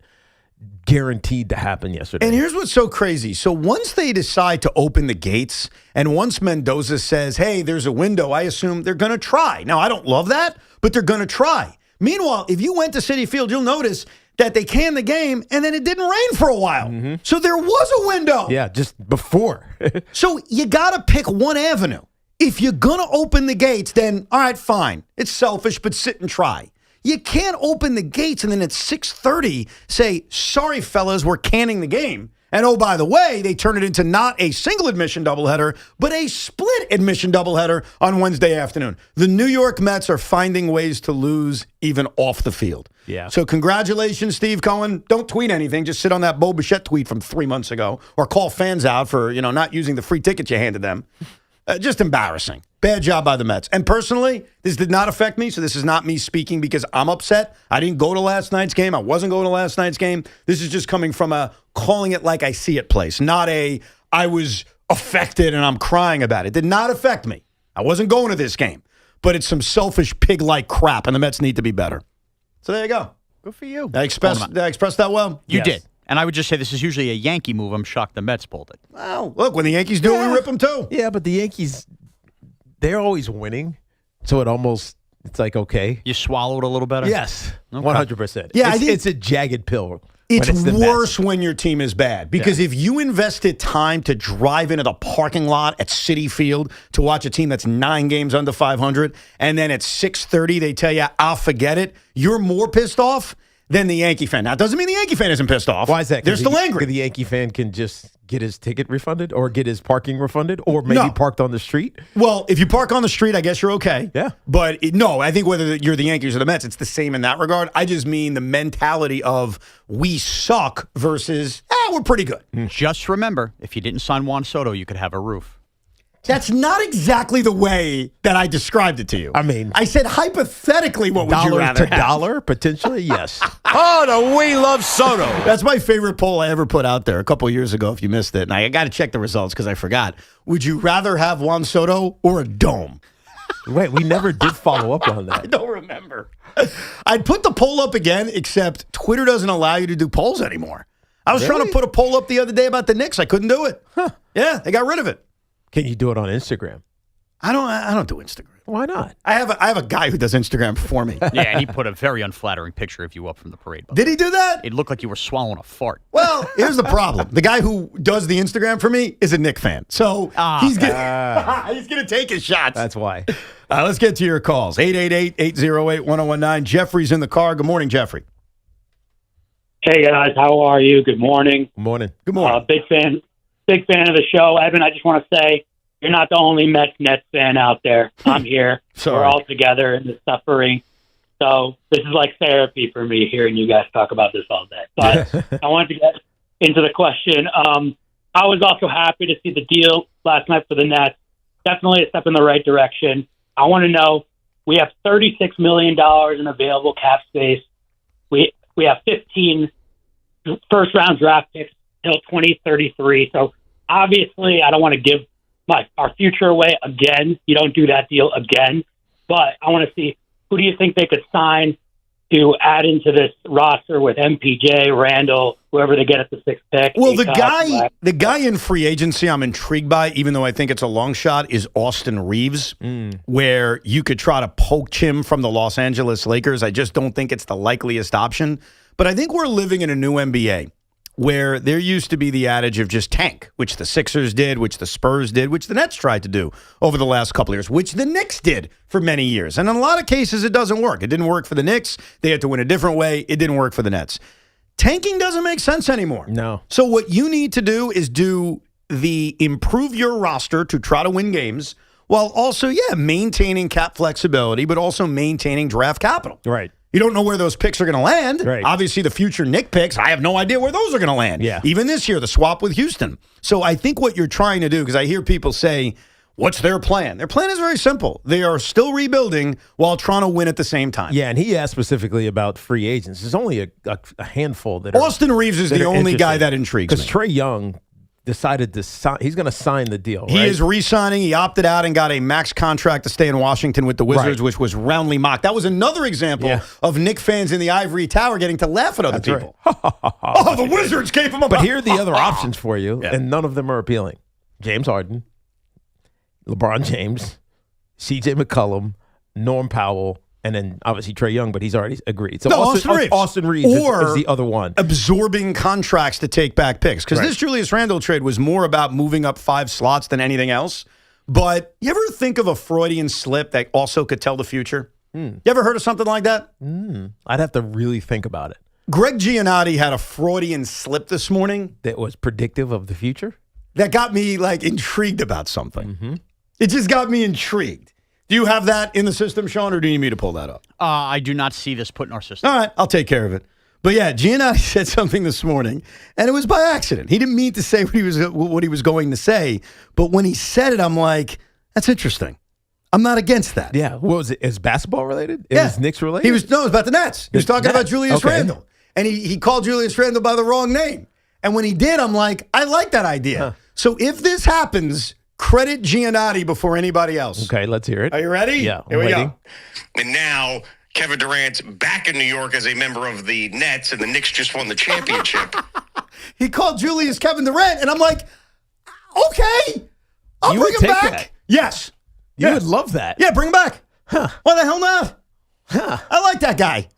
S11: guaranteed to happen yesterday.
S10: And here's what's so crazy. So once they decide to open the gates, and once Mendoza says, hey, there's a window, I assume they're going to try. Now, I don't love that, but they're going to try. Meanwhile, if you went to Citi Field, you'll notice that they canned the game, and then it didn't rain for a while. Mm-hmm. So there was a window.
S11: Yeah, just before.
S10: So you got to pick one avenue. If you're going to open the gates, then, all right, fine. It's selfish, but sit and try. You can't open the gates and then at 6:30 say, sorry, fellas, we're canning the game. And oh, by the way, they turn it into not a single admission doubleheader, but a split admission doubleheader on Wednesday afternoon. The New York Mets are finding ways to lose even off the field.
S11: Yeah.
S10: So congratulations, Steve Cohen. Don't tweet anything. Just sit on that Bo Bichette tweet from 3 months ago or call fans out for, not using the free tickets you handed them. Just embarrassing. Bad job by the Mets. And personally, this did not affect me, so this is not me speaking because I'm upset. I didn't go to last night's game. I wasn't going to last night's game. This is just coming from a calling it like I see it place, not a I was affected and I'm crying about it. It did not affect me. I wasn't going to this game. But it's some selfish pig-like crap, and the Mets need to be better. So there you go.
S12: Good for you.
S10: Did I express that well?
S12: You did. And I would just say this is usually a Yankee move. I'm shocked the Mets pulled it.
S10: Well, look, when the Yankees do it, we rip them too.
S11: Yeah, but the Yankees, they're always winning. So it's like, okay.
S12: You swallowed a little better?
S11: Yes,
S12: okay.
S11: 100%.
S10: Yeah,
S11: it's a jagged pill.
S10: It's worse when your team is bad because if you invested time to drive into the parking lot at Citi Field to watch a team that's 9 games under 500 and then at 6:30 they tell you, I'll forget it, you're more pissed off than the Yankee fan. Now, it doesn't mean the Yankee fan isn't pissed off.
S11: Why is that?
S10: They're still angry.
S11: The Yankee fan can just get his ticket refunded or get his parking refunded or maybe parked on the street?
S10: Well, if you park on the street, I guess you're okay.
S11: Yeah.
S10: But I think whether you're the Yankees or the Mets, it's the same in that regard. I just mean the mentality of we suck versus, we're pretty good.
S12: Just remember, if you didn't sign Juan Soto, you could have a roof.
S10: That's not exactly the way that I described it to you.
S11: I mean,
S10: I said hypothetically, what would you rather have?
S11: Dollar, potentially, yes.
S10: Oh, no, we love Soto. That's my favorite poll I ever put out there a couple of years ago, if you missed it. And I got to check the results because I forgot. Would you rather have Juan Soto or a dome?
S11: Wait, we never did follow up on that.
S10: I don't remember. I'd put the poll up again, except Twitter doesn't allow you to do polls anymore. I was trying to put a poll up the other day about the Knicks. I couldn't do it. Huh. Yeah, they got rid of it.
S11: Can you do it on Instagram?
S10: I don't do Instagram.
S11: Why not?
S10: I have a guy who does Instagram for me.
S12: Yeah, and he put a very unflattering picture of you up from the parade.
S10: Did he do that?
S12: It looked like you were swallowing a fart.
S10: Well, here's the problem. The guy who does the Instagram for me is a Knick fan. So he's gonna take his shots.
S11: That's why.
S10: Let's get to your calls. 888-808-1019. Jeffrey's in the car. Good morning, Jeffrey.
S2: Hey, guys. How are you? Good morning.
S11: Good morning.
S10: Good morning.
S2: Big fan of the show. Evan, I just want to say, you're not the only Nets fan out there. I'm here. We're all together in the suffering. So this is like therapy for me, hearing you guys talk about this all day. But I wanted to get into the question. I was also happy to see the deal last night for the Nets. Definitely a step in the right direction. I want to know, we have $36 million in available cap space. We have 15 first-round draft picks till 2033. So obviously, I don't want to give our future away again. You don't do that deal again. But I want to see, who do you think they could sign to add into this roster with MPJ, Randle, whoever they get at the sixth pick?
S10: Well, the guy in free agency I'm intrigued by, even though I think it's a long shot, is Austin Reeves, where you could try to poach him from the Los Angeles Lakers. I just don't think it's the likeliest option. But I think we're living in a new NBA where there used to be the adage of just tank, which the Sixers did, which the Spurs did, which the Nets tried to do over the last couple of years, which the Knicks did for many years. And in a lot of cases, it doesn't work. It didn't work for the Knicks. They had to win a different way. It didn't work for the Nets. Tanking doesn't make sense anymore.
S11: No.
S10: So what you need to do is improve your roster to try to win games while also, maintaining cap flexibility, but also maintaining draft capital.
S11: Right.
S10: You don't know where those picks are going to land.
S11: Right.
S10: Obviously, the future Knick picks, I have no idea where those are going to land.
S11: Yeah.
S10: Even this year, the swap with Houston. So I think what you're trying to do, because I hear people say, what's their plan? Their plan is very simple. They are still rebuilding while trying to win at the same time.
S11: Yeah, and he asked specifically about free agents. There's only a handful that
S10: Austin Reeves is the only guy that intrigues me.
S11: Because Trae Young decided to sign. He's going to sign the deal.
S10: He is re-signing. He opted out and got a max contract to stay in Washington with the Wizards, which was roundly mocked. That was another example of Knick fans in the ivory tower getting to laugh at other people. Right. The Wizards gave him a...
S11: But here are the other options for you, and none of them are appealing. James Harden, LeBron James, C.J. McCollum, Norm Powell, and then obviously Trae Young, but he's already agreed. So Austin Reeves is the other one.
S10: Absorbing contracts to take back picks. Because this Julius Randle trade was more about moving up 5 slots than anything else. But you ever think of a Freudian slip that also could tell the future? You ever heard of something like that?
S11: I'd have to really think about it.
S10: Greg Giannotti had a Freudian slip this morning.
S11: That was predictive of the future?
S10: That got me intrigued about something. It just got me intrigued. Do you have that in the system, Shaun, or do you need me to pull that up?
S12: I do not see this put in our system.
S10: All right, I'll take care of it. But yeah, Giannotti said something this morning, and it was by accident. He didn't mean to say what he was going to say, but when he said it, I'm like, that's interesting. I'm not against that.
S11: Yeah. What was it? Is basketball related? It was Knicks related?
S10: It was about the Nets. He was talking about Julius Randle, and he called Julius Randle by the wrong name. And when he did, I'm like, I like that idea. So if this happens, credit Giannotti before anybody else.
S11: Okay, let's hear it.
S10: Are you ready?
S11: Yeah.
S10: Here we go.
S4: And now Kevin Durant's back in New York as a member of the Nets, and the Knicks just won the championship.
S10: He called Julius Kevin Durant, and I'm like, okay, I'll bring him back.
S11: That.
S10: Yes.
S11: You would love that.
S10: Yeah, bring him back. Why the hell not? I like that guy.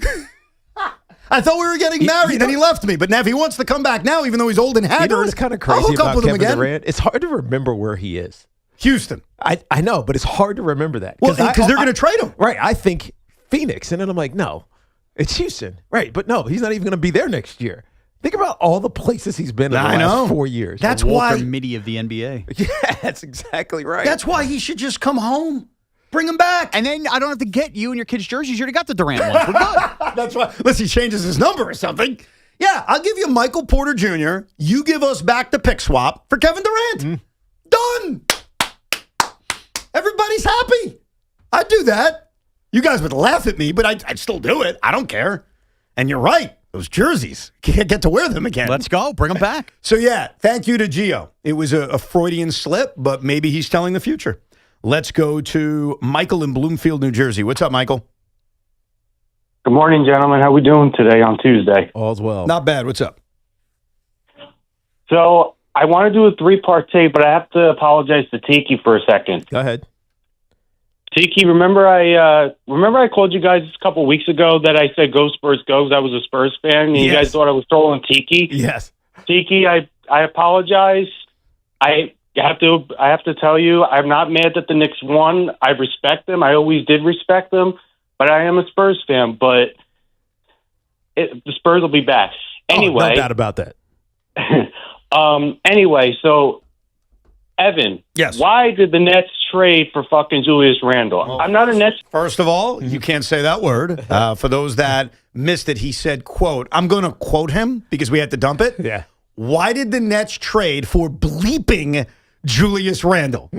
S10: I thought we were getting married, then he left me. But now if he wants to come back now, even though he's old and haggard,
S11: you know what's kind of crazy about Kevin Durant? It's hard to remember where he is.
S10: Houston.
S11: I know, but it's hard to remember that.
S10: Well, because they're going to trade him.
S11: Right. I think Phoenix. And then I'm like, no, it's Houston. Right. But no, he's not even going to be there next year. Think about all the places he's been in the last 4 years.
S10: That's
S12: Walter
S10: why.
S12: Mitty of the NBA.
S11: Yeah, that's exactly right.
S10: That's why he should just come home. Bring him back.
S12: And then I don't have to get you and your kids' jerseys. You already got the Durant ones. We're good.
S10: That's why. Unless he changes his number or something. Yeah, I'll give you Michael Porter Jr. You give us back the pick swap for Kevin Durant. Done. Everybody's happy. I'd do that. You guys would laugh at me, but I'd still do it. I don't care. And you're right. Those jerseys, can't get to wear them again.
S12: Let's go. Bring them back.
S10: So, yeah, thank you to Gio. It was a Freudian slip, but maybe he's telling the future. Let's go to Michael in Bloomfield, New Jersey. What's up, Michael?
S5: Good morning, gentlemen. How we doing today on Tuesday?
S11: All's well.
S10: Not bad. What's up?
S5: So I want to do a 3-part take, but I have to apologize to Tiki for a second.
S11: Go ahead.
S5: Tiki, remember I called you guys a couple weeks ago that I said go Spurs go because I was a Spurs fan and you guys thought I was trolling Tiki?
S11: Yes.
S5: Tiki, I apologize. I have to tell you, I'm not mad that the Knicks won. I respect them. I always did respect them, but I am a Spurs fan. But the Spurs will be back anyway.
S11: No doubt about that.
S5: Anyway, so Evan,
S10: yes.
S5: Why did the Nets trade for fucking Julius Randle? I'm not a Nets.
S10: First of all, you can't say that word. For those that missed it, he said, quote, I'm going to quote him because we had to dump it.
S11: Yeah.
S10: Why did the Nets trade for bleeping Julius Randle?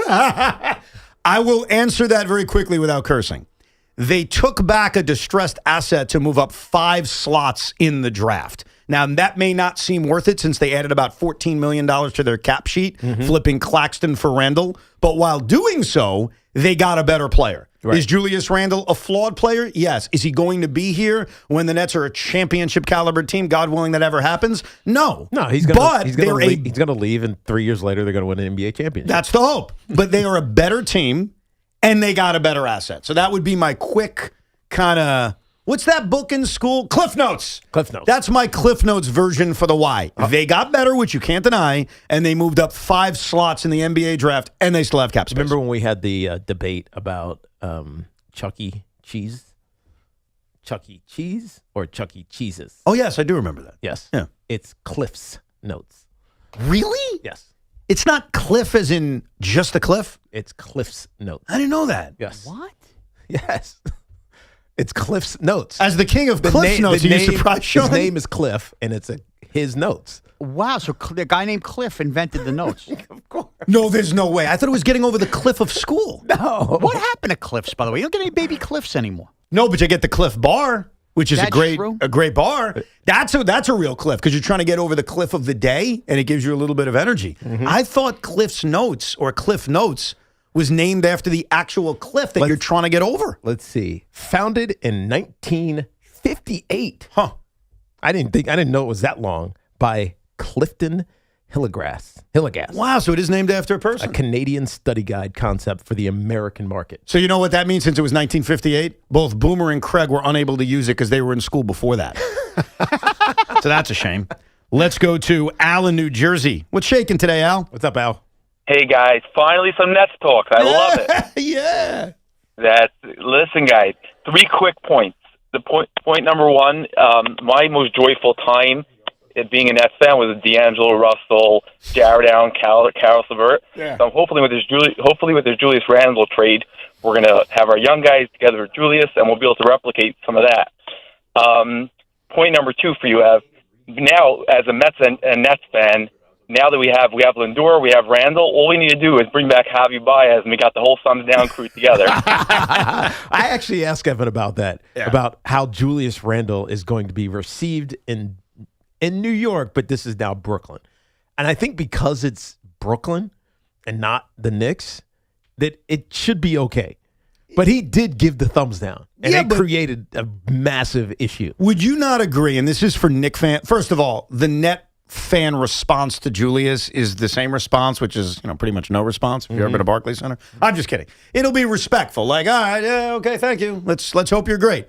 S10: I will answer that very quickly without cursing. They took back a distressed asset to move up 5 slots in the draft. Now, that may not seem worth it since they added about $14 million to their cap sheet, flipping Claxton for Randle. But while doing so, they got a better player. Right. Is Julius Randle a flawed player? Yes. Is he going to be here when the Nets are a championship caliber team? God willing that ever happens? No.
S11: No, he's going to leave, and 3 years later they're going to win an NBA championship.
S10: That's the hope. But they are a better team, and they got a better asset. So that would be my quick kind of, what's that book in school? Cliff Notes.
S11: Cliff Notes.
S10: That's my Cliff Notes version for the why. They got better, which you can't deny, and they moved up 5 slots in the NBA draft, and they still have cap space.
S11: Remember when we had the debate about Chuck E. Cheese? Chuck E. Cheese or Chuck E. Cheeses?
S10: Oh, yes, I do remember that.
S11: Yes.
S10: Yeah.
S11: It's Cliff's Notes.
S10: Really?
S11: Yes.
S10: It's not Cliff as in just a cliff?
S11: It's Cliff's Notes.
S10: I didn't know that.
S11: Yes.
S12: What?
S11: Yes. It's Cliff's Notes.
S10: As the king of Cliff's Notes, are you surprised, Sean?
S11: His name is Cliff, and it's his notes.
S12: Wow, so the guy named Cliff invented the notes.
S11: Of course.
S10: No, there's no way. I thought it was getting over the cliff of school.
S11: No.
S12: What happened to Cliffs, by the way? You don't get any baby Cliffs anymore.
S10: No, but you get the Cliff Bar, which is a great bar. That's a real cliff because you're trying to get over the cliff of the day, and it gives you a little bit of energy. I thought Cliff's Notes or Cliff Notes was named after the actual cliff that you're trying to get over.
S11: Let's see. Founded in 1958.
S10: Huh.
S11: I didn't know it was that long. By Clifton Hillegass.
S10: Wow, so it is named after a person.
S11: A Canadian study guide concept for the American market.
S10: So you know what that means since it was 1958? Both Boomer and Craig were unable to use it because they were in school before that. So that's a shame. Let's go to Al in New Jersey. What's shaking today, Al?
S11: What's up, Al?
S6: Hey, guys. Finally some Nets talk. I love it.
S10: Yeah.
S6: Listen, guys, 3 quick points. The point number 1, my most joyful time being a Nets fan was D'Angelo Russell, Jared Allen, Caris LeVert.
S10: Yeah.
S6: So hopefully with this Julius Randle trade, we're going to have our young guys together with Julius, and we'll be able to replicate some of that. Point number 2 for you, Ev. Now, as a Mets and Nets fan, now that we have Lindor, we have Randle, all we need to do is bring back Javi Baez, and we got the whole thumbs down crew together.
S11: I actually asked Evan about that, about how Julius Randle is going to be received in New York, but this is now Brooklyn. And I think because it's Brooklyn and not the Knicks, that it should be okay. But he did give the thumbs down, and it created a massive issue.
S10: Would you not agree, and this is for Knick fan, first of all, the net fan response to Julius is the same response, which is pretty much no response if you've ever been to Barclays Center. I'm just kidding. It'll be respectful, like, all right, yeah, okay, thank you. Let's hope you're great.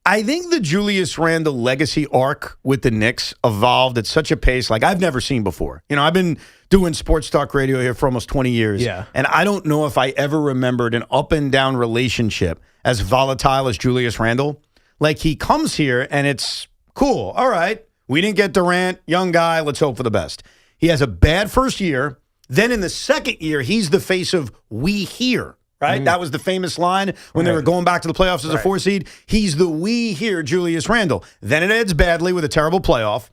S10: I think the Julius Randle legacy arc with the Knicks evolved at such a pace like I've never seen before. I've been doing sports talk radio here for almost 20 years, and I don't know if I ever remembered an up and down relationship as volatile as Julius Randle. Like, he comes here and it's cool. All right, we didn't get Durant, young guy, let's hope for the best. He has a bad first year. Then in the second year, he's the face of we here. Right? That was the famous line when they were going back to the playoffs as a 4 seed. He's the we here, Julius Randle. Then it ends badly with a terrible playoff.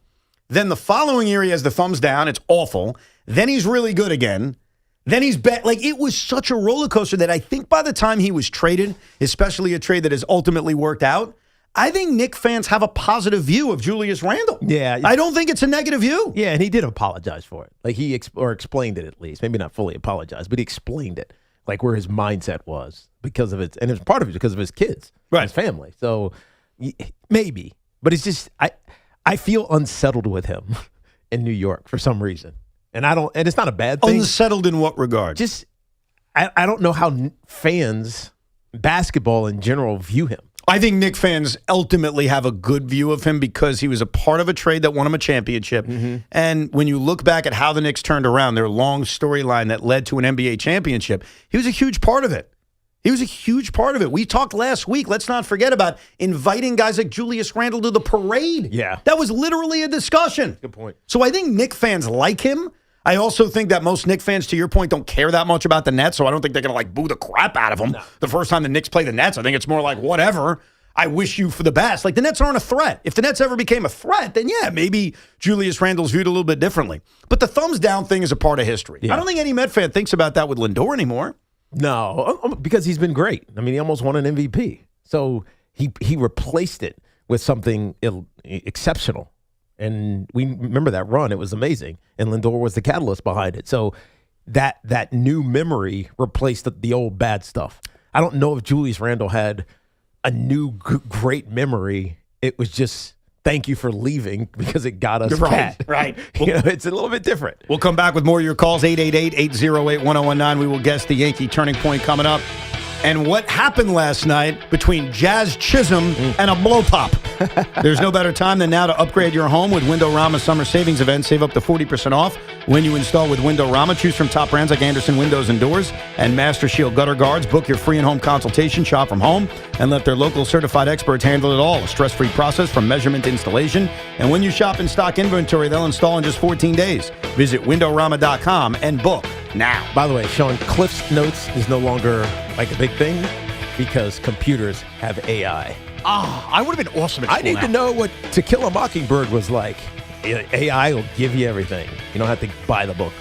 S10: Then the following year, he has the thumbs down. It's awful. Then he's really good again. Then he's bad. Like, it was such a roller coaster that I think by the time he was traded, especially a trade that has ultimately worked out, I think Knicks fans have a positive view of Julius Randle.
S11: Yeah.
S10: I don't think it's a negative view.
S11: Yeah, and he did apologize for it. Like, he explained it at least. Maybe not fully apologized, but he explained it. Like, where his mindset was because of it. And it was part of it because of his kids, his family. So maybe. But it's just, I feel unsettled with him in New York for some reason. And it's not a bad thing.
S10: Unsettled in what regard?
S11: Just, I don't know how fans basketball in general view him?
S10: I think Knicks fans ultimately have a good view of him because he was a part of a trade that won him a championship.
S11: Mm-hmm.
S10: And when you look back at how the Knicks turned around, their long storyline that led to an NBA championship, he was a huge part of it. He was a huge part of it. We talked last week, let's not forget about inviting guys like Julius Randle to the parade.
S11: Yeah.
S10: That was literally a discussion.
S11: Good point.
S10: So I think Knicks fans like him. I also think that most Knicks fans, to your point, don't care that much about the Nets, so I don't think they're going to boo the crap out of him the first time the Knicks play the Nets. I think it's more like, whatever. I wish you for the best. Like, the Nets aren't a threat. If the Nets ever became a threat, then yeah, maybe Julius Randle's viewed a little bit differently. But the thumbs down thing is a part of history. Yeah. I don't think any Met fan thinks about that with Lindor anymore.
S11: No, because he's been great. I mean, he almost won an MVP. So he replaced it with something exceptional. And we remember that run. It was amazing. And Lindor was the catalyst behind it. So that new memory replaced the old bad stuff. I don't know if Julius Randle had a new great memory. It was just thank you for leaving because it got us Cat.
S10: Right.
S11: It's a little bit different.
S10: We'll come back with more of your calls, 888-808-1019. We will guess the Yankee turning point coming up. And what happened last night between Jazz Chisholm and a blow pop. There's no better time than now to upgrade your home with Windorama Summer Savings Event. Save up to 40% off when you install with Windorama. Choose from top brands like Anderson Windows and Doors and Master Shield Gutter Guards. Book your free in-home consultation. Shop from home and let their local certified experts handle it all. A stress-free process from measurement to installation. And when you shop in stock inventory, they'll install in just 14 days. Visit Windorama.com and book now.
S11: By the way, Sean, Cliff's Notes is no longer like a big thing because computers have AI.
S12: I would have been awesome at school.
S11: I need to know what To Kill a Mockingbird was like. AI will give you everything. You don't have to buy the book.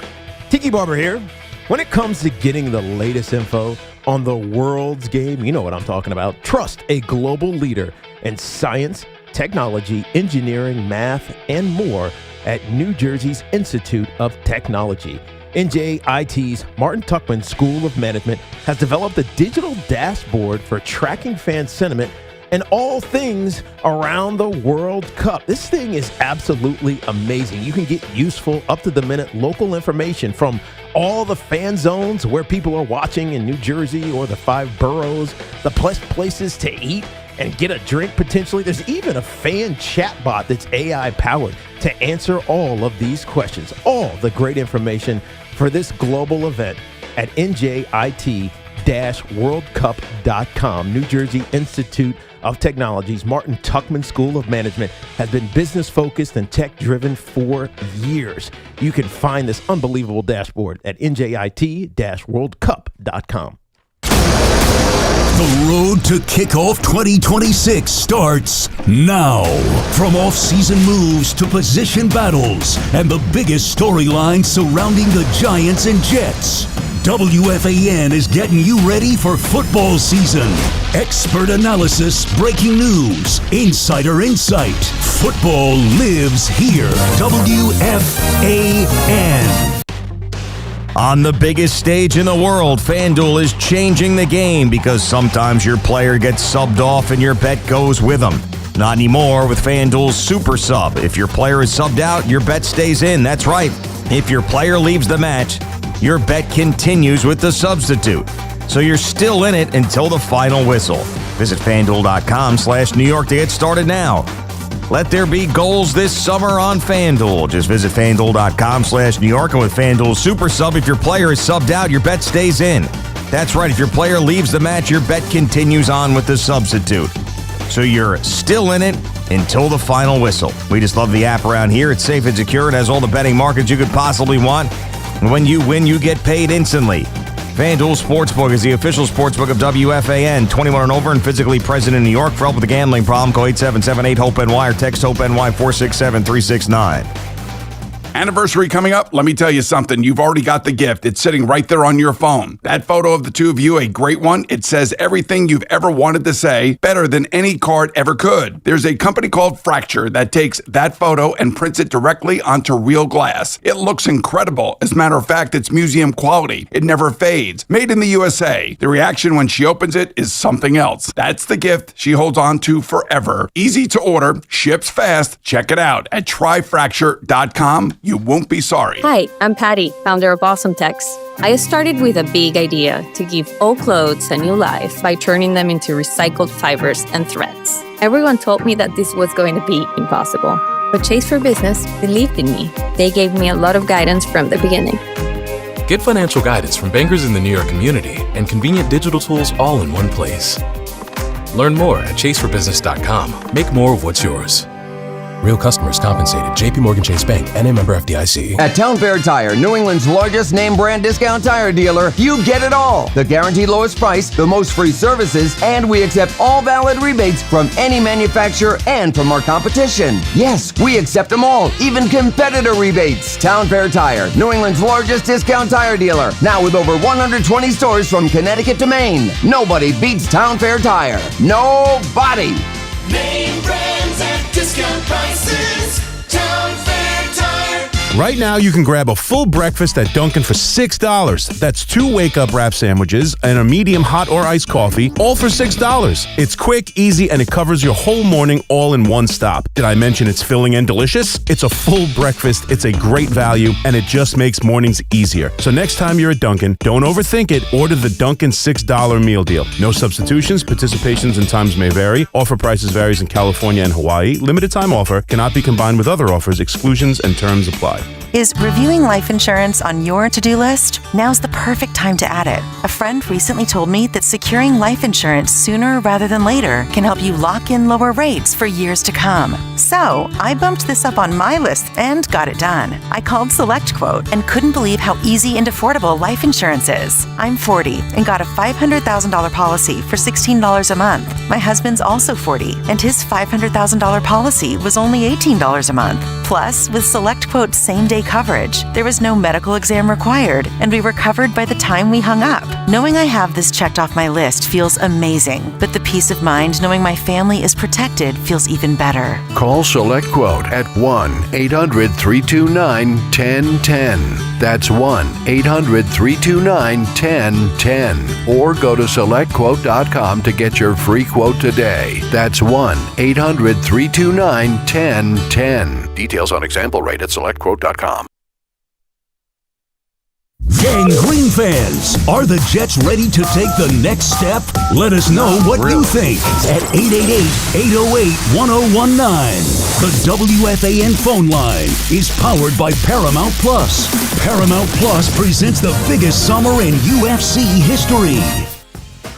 S11: Tiki Barber here. When it comes to getting the latest info on the world's game, you know what I'm talking about. Trust a global leader in science, technology, engineering, math, and more at New Jersey's Institute of Technology. NJIT's Martin Tuckman School of Management has developed a digital dashboard for tracking fan sentiment and all things around the World Cup. This thing is absolutely amazing. You can get useful, up-to-the-minute local information from all the fan zones where people are watching in New Jersey or the 5 boroughs, the places to eat and get a drink potentially. There's even a fan chatbot that's AI-powered to answer all of these questions. All the great information for this global event at njit-worldcup.com. New Jersey Institute of Technology's Martin Tuckman School of Management has been business-focused and tech-driven for years. You can find this unbelievable dashboard at njit-worldcup.com.
S3: The road to kickoff 2026 starts now. From off-season moves to position battles and the biggest storylines surrounding the Giants and Jets, WFAN is getting you ready for football season. Expert analysis, breaking news, insider insight. Football lives here. WFAN.
S1: On the biggest stage in the world, FanDuel is changing the game because sometimes your player gets subbed off and your bet goes with them. Not anymore with FanDuel's Super Sub. If your player is subbed out, your bet stays in. That's right. If your player leaves the match, your bet continues with the substitute. So you're still in it until the final whistle. Visit FanDuel.com/New York to get started now. Let there be goals this summer on FanDuel. Just visit FanDuel.com/New York, and with FanDuel Super Sub, if your player is subbed out, your bet stays in. That's right. If your player leaves the match, your bet continues on with the substitute. So you're still in it until the final whistle. We just love the app around here. It's safe and secure. It has all the betting markets you could possibly want. And when you win, you get paid instantly. FanDuel Sportsbook is the official sportsbook of WFAN. 21 and over and physically present in New York. For help with a gambling problem, call 877-8-HOPE-NY or text HOPE-NY 467-369.
S24: Anniversary coming up? Let me tell you something. You've already got the gift. It's sitting right there on your phone. That photo of the two of you, a great one. It says everything you've ever wanted to say, better than any card ever could. There's a company called Fracture that takes that photo and prints it directly onto real glass. It looks incredible. As a matter of fact, it's museum quality. It never fades. Made in the USA. The reaction when she opens it is something else. That's the gift she holds on to forever. Easy to order, ships fast. Check it out at tryfracture.com. You won't be sorry.
S7: Hi, I'm Patty, founder of Awesome Tex. I started with a big idea to give old clothes a new life by turning them into recycled fibers and threads. Everyone told me that this was going to be impossible. But Chase for Business believed in me. They gave me a lot of guidance from the beginning.
S8: Get financial guidance from bankers in the New York community and convenient digital tools all in one place. Learn more at chaseforbusiness.com. Make more of what's yours. Real customers compensated. JP Morgan Chase Bank, N.A. member FDIC.
S9: At Town Fair Tire, New England's largest name brand discount tire dealer, you get it all. The guaranteed lowest price, the most free services, and we accept all valid rebates from any manufacturer and from our competition. Yes, we accept them all, even competitor rebates. Town Fair Tire, New England's largest discount tire dealer. Now with over 120 stores from Connecticut to Maine. Nobody beats Town Fair Tire. Nobody.
S13: Name brands at discount prices. Town Fair Tire.
S14: Right now, you can grab a full breakfast at Dunkin' for $6. That's 2 wake-up wrap sandwiches and a medium hot or iced coffee, all for $6. It's quick, easy, and it covers your whole morning all in one stop. Did I mention it's filling and delicious? It's a full breakfast, it's a great value, and it just makes mornings easier. So next time you're at Dunkin', don't overthink it. Order the Dunkin' $6 meal deal. No substitutions, participations and times may vary. Offer prices varies in California and Hawaii. Limited time offer cannot be combined with other offers. Exclusions and terms apply.
S15: Is reviewing life insurance on your to-do list? Now's the perfect time to add it. A friend recently told me that securing life insurance sooner rather than later can help you lock in lower rates for years to come. So, I bumped this up on my list and got it done. I called SelectQuote and couldn't believe how easy and affordable life insurance is. I'm 40 and got a $500,000 policy for $16 a month. My husband's also 40 and his $500,000 policy was only $18 a month. Plus, with SelectQuote's same-day coverage, there was no medical exam required, and we were covered by the time we hung up. Knowing I have this checked off my list feels amazing, but the peace of mind knowing my family is protected feels even better.
S22: Call SelectQuote at 1-800-329-1010. That's 1-800-329-1010. Or go to SelectQuote.com to get your free quote today. That's 1-800-329-1010. Details on example rate at SelectQuote.com.
S3: Gang Green fans, are the Jets ready to take the next step? Let us know what you think at 888-808-1019. The WFAN phone line is powered by Paramount Plus. Paramount Plus presents the biggest summer in UFC history.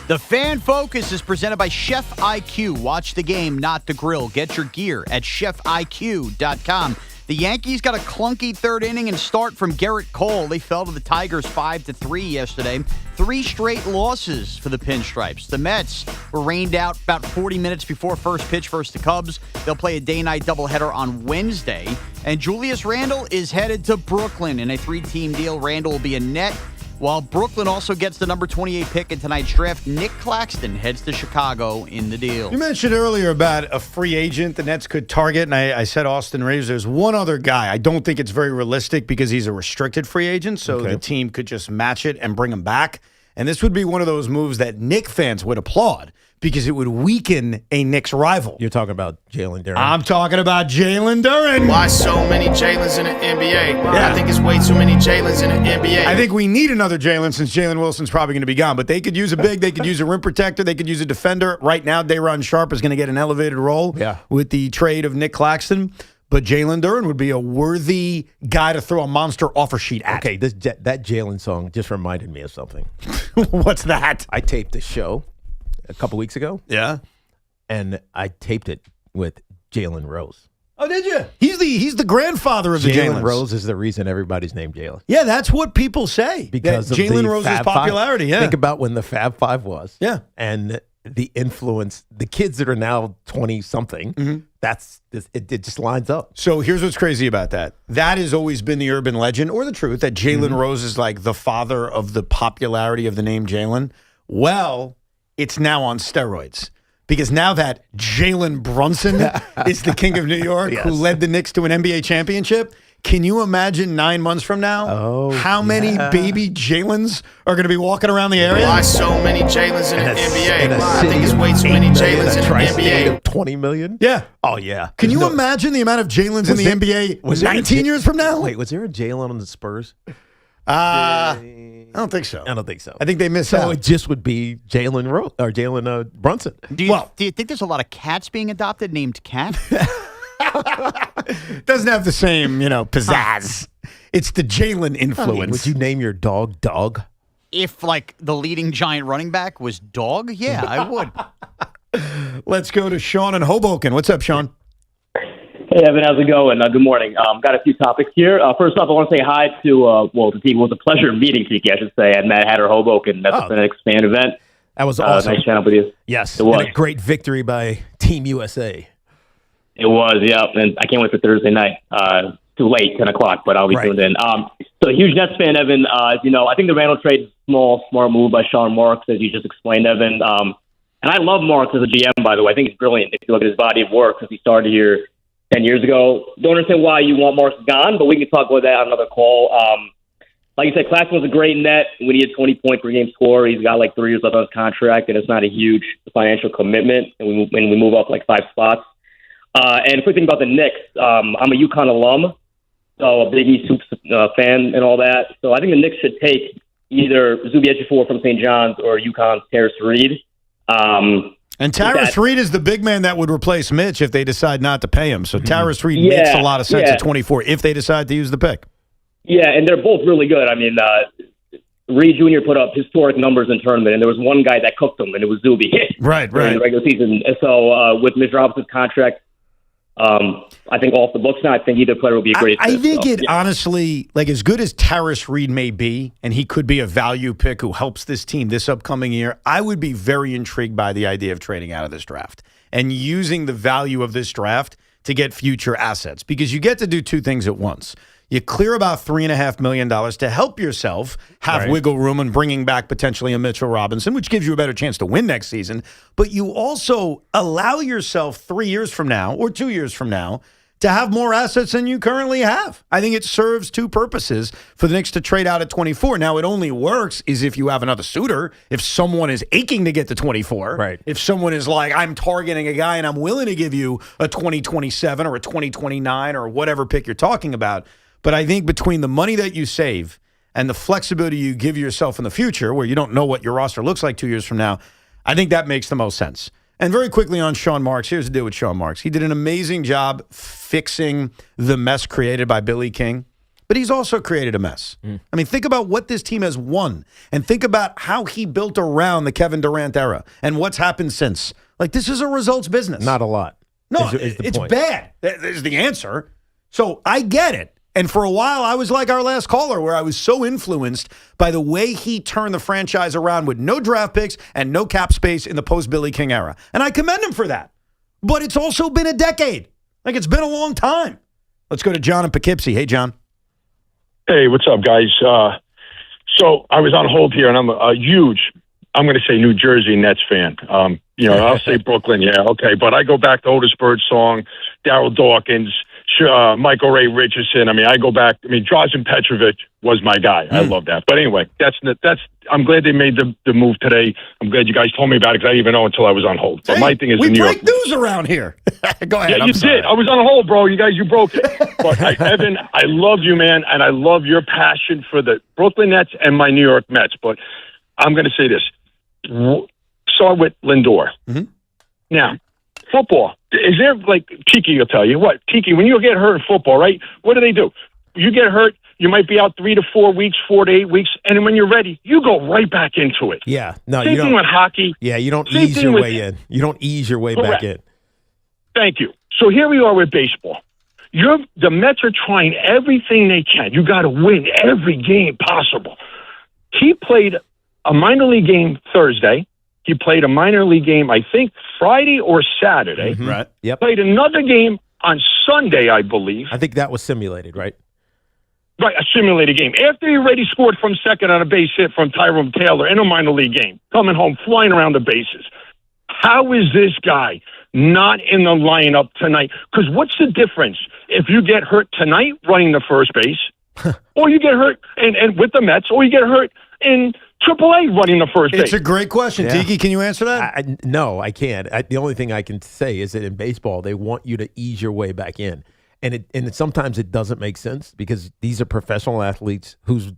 S12: The Fan Focus is presented by Chef IQ. Watch the game, not the grill. Get your gear at chefiq.com. The Yankees got a clunky third inning and start from Garrett Cole. They fell to the Tigers 5-3 yesterday. 3 straight losses for the Pinstripes. The Mets were rained out about 40 minutes before first pitch versus the Cubs. They'll play a day-night doubleheader on Wednesday. And Julius Randle is headed to Brooklyn in a 3-team deal. Randle will be a net. While Brooklyn also gets the number 28 pick in tonight's draft, Nick Claxton heads to Chicago in the deal.
S10: You mentioned earlier about a free agent the Nets could target, and I said Austin Reeves. There's one other guy. I don't think it's very realistic because he's a restricted free agent, so the team could just match it and bring him back. And this would be one of those moves that Knicks fans would applaud because it would weaken a Knicks rival.
S11: You're talking about Jalen Duren.
S10: I'm talking about Jalen Duren.
S27: Why so many Jalen's in the NBA?
S10: Yeah.
S27: I think it's way too many Jalen's in the NBA.
S10: I think we need another Jalen since Jalen Wilson's probably going to be gone. But they could use a big, they could use a rim protector, they could use a defender. Right now, Day'Ron Sharpe is going to get an elevated role with the trade of Nick Claxton. But Jalen Duren would be a worthy guy to throw a monster offer sheet at.
S11: Okay, that Jalen song just reminded me of something.
S10: What's that?
S11: I taped a show a couple weeks ago.
S10: Yeah.
S11: And I taped it with Jalen Rose.
S10: Oh, did you? He's the grandfather of the Jalen
S11: Rose is the reason everybody's named Jalen.
S10: Yeah, that's what people say.
S11: Because of
S10: Jalen Rose's popularity. Yeah.
S11: Think about when the Fab Five was.
S10: Yeah.
S11: And the influence, the kids that are now 20-something, it just lines up.
S10: So here's what's crazy about that. That has always been the urban legend or the truth that Jalen Rose is like the father of the popularity of the name Jalen. Well, it's now on steroids. Because now that Jalen Brunson is the king of New York, who led the Knicks to an NBA championship, can you imagine 9 months from now how many baby Jalens are going to be walking around the area?
S27: Why so many Jalen's in the NBA? I think it's way too many Jalen's in the NBA.
S11: $20 million?
S10: Yeah.
S11: Oh, yeah.
S10: Can you imagine the amount of Jalen's in the NBA 19 years from now?
S11: Wait, was there a Jalen on the Spurs?
S10: I don't think so.
S11: I don't think so.
S10: I think they missed
S11: So
S10: out.
S11: it just would be Jalen Brunson.
S12: Do you think there's a lot of cats being adopted named Cat?
S10: Doesn't have the same, pizzazz. It's the Jalen influence.
S11: Would you name your dog Dog?
S12: If, like, the leading giant running back was Dog, yeah, I would.
S10: Let's go to Sean in Hoboken. What's up, Sean?
S16: Hey, Evan, how's it going? Good morning. Got a few topics here. First off, I want to say hi to Tiki. It was a pleasure meeting Tiki, I should say, at Mad Hatter Hoboken. That's the next fan event.
S11: That was awesome.
S16: Nice chatting with you.
S11: Yes.
S16: It was.
S11: And a great victory by Team USA.
S16: It was, yeah. And I can't wait for Thursday night. Too late, 10 o'clock, but I'll be tuned in. So, huge Nets fan, Evan. As you know, I think the Randle trade is a smart move by Shaun Morash, as you just explained, Evan. And I love Morash as a GM, by the way. I think he's brilliant if you look at his body of work since he started here 10 years ago. Don't understand why you want Morash gone, but we can talk about that on another call. Like you said, Claxton was a great net when he had 20 points per game score. He's got like 3 years left on his contract, and it's not a huge financial commitment, and we move up like 5 spots. And a quick thing about the Knicks, I'm a UConn alum, so a Big East fan and all that. So I think the Knicks should take either Zubi Ejiofor from St. John's or UConn's Terrace Reed.
S10: And Terrace Reed is the big man that would replace Mitch if they decide not to pay him. So Terrace Reed makes a lot of sense at 24 if they decide to use the pick.
S16: Yeah, and they're both really good. I mean, Reed Jr. put up historic numbers in tournament, and there was one guy that cooked them, and it was Zubi.
S10: Right.
S16: During the regular season. So with Mitch Robinson's contract, I think off the books now, I think either player will be a great fit.
S10: I think honestly, like as good as Terrace Reed may be, and he could be a value pick who helps this team this upcoming year, I would be very intrigued by the idea of trading out of this draft and using the value of this draft to get future assets, because you get to do 2 things at once. You clear about $3.5 million to help yourself have wiggle room and bringing back potentially a Mitchell Robinson, which gives you a better chance to win next season. But you also allow yourself 3 years from now or 2 years from now to have more assets than you currently have. I think it serves 2 purposes for the Knicks to trade out at 24. Now, it only works is if you have another suitor, if someone is aching to get to 24. Right. If someone is like, I'm targeting a guy and I'm willing to give you a 2027 or a 2029 or whatever pick you're talking about. But I think between the money that you save and the flexibility you give yourself in the future, where you don't know what your roster looks like 2 years from now, I think that makes the most sense. And very quickly on Shaun Morash, here's the deal with Shaun Morash. He did an amazing job fixing the mess created by Billy King, but he's also created a mess. I mean, think about what this team has won, and think about how he built around the Kevin Durant era and what's happened since. Like, this is a results business.
S11: Not a lot.
S10: No,
S11: is the
S10: it's
S11: point.
S10: bad. That is the answer. So I get it. And for a while, I was like our last caller, where I was so influenced by the way he turned the franchise around with no draft picks and no cap space in the post-Billy King era. And I commend him for that. But it's also been a decade. Like, it's been a long time. Let's go to John in Poughkeepsie. Hey, John.
S17: Hey, what's up, guys? So I was on hold here, and I'm a huge, I'm going to say New Jersey Nets fan. I'll say Brooklyn, yeah, okay. But I go back to Otis Bird's song, Darryl Dawkins, Michael Ray Richardson. I mean, I go back. I mean, Drazen Petrovic was my guy. I love that. But anyway, that's. I'm glad they made the move today. I'm glad you guys told me about it because I didn't even know until I was on hold. But my thing is
S10: we
S17: the New York
S10: break news around here. Go ahead.
S17: Yeah,
S10: I'm
S17: you
S10: sorry.
S17: did. I was on hold, bro. You broke it. But Evan, I love you, man, and I love your passion for the Brooklyn Nets and my New York Mets. But I'm going to say this. Start with Lindor. Now, football. Is there, like, Tiki will tell you, what, Tiki, when you get hurt in football, right, what do? You get hurt, you might be out 3 to 4 weeks, 4 to 8 weeks, and then when you're ready, you go right back into it.
S11: Yeah. No,
S17: Same
S11: you don't.
S17: thing with hockey.
S11: Yeah, you don't
S17: Same
S11: ease
S17: thing
S11: your
S17: with-
S11: way in. You don't ease your way
S17: Correct.
S11: back in.
S17: Thank you. So here we are with baseball. The Mets are trying everything they can. You got to win every game possible. He played a minor league game Thursday. He played a minor league game, I think, Friday or Saturday.
S11: Right. Yep.
S17: Played another game on Sunday, I believe.
S11: I think that was simulated, right?
S17: Right, a simulated game. After he already scored from second on a base hit from Tyrone Taylor in a minor league game, coming home, flying around the bases. How is this guy not in the lineup tonight? Because what's the difference if you get hurt tonight running the first base, or you get hurt and with the Mets, or you get hurt in AAA running the first base.
S10: It's a great question.
S11: Yeah.
S10: Tiki, can you answer that?
S11: No, I can't. The only thing I can say is that in baseball, they want you to ease your way back in. And sometimes it doesn't make sense because these are professional athletes whose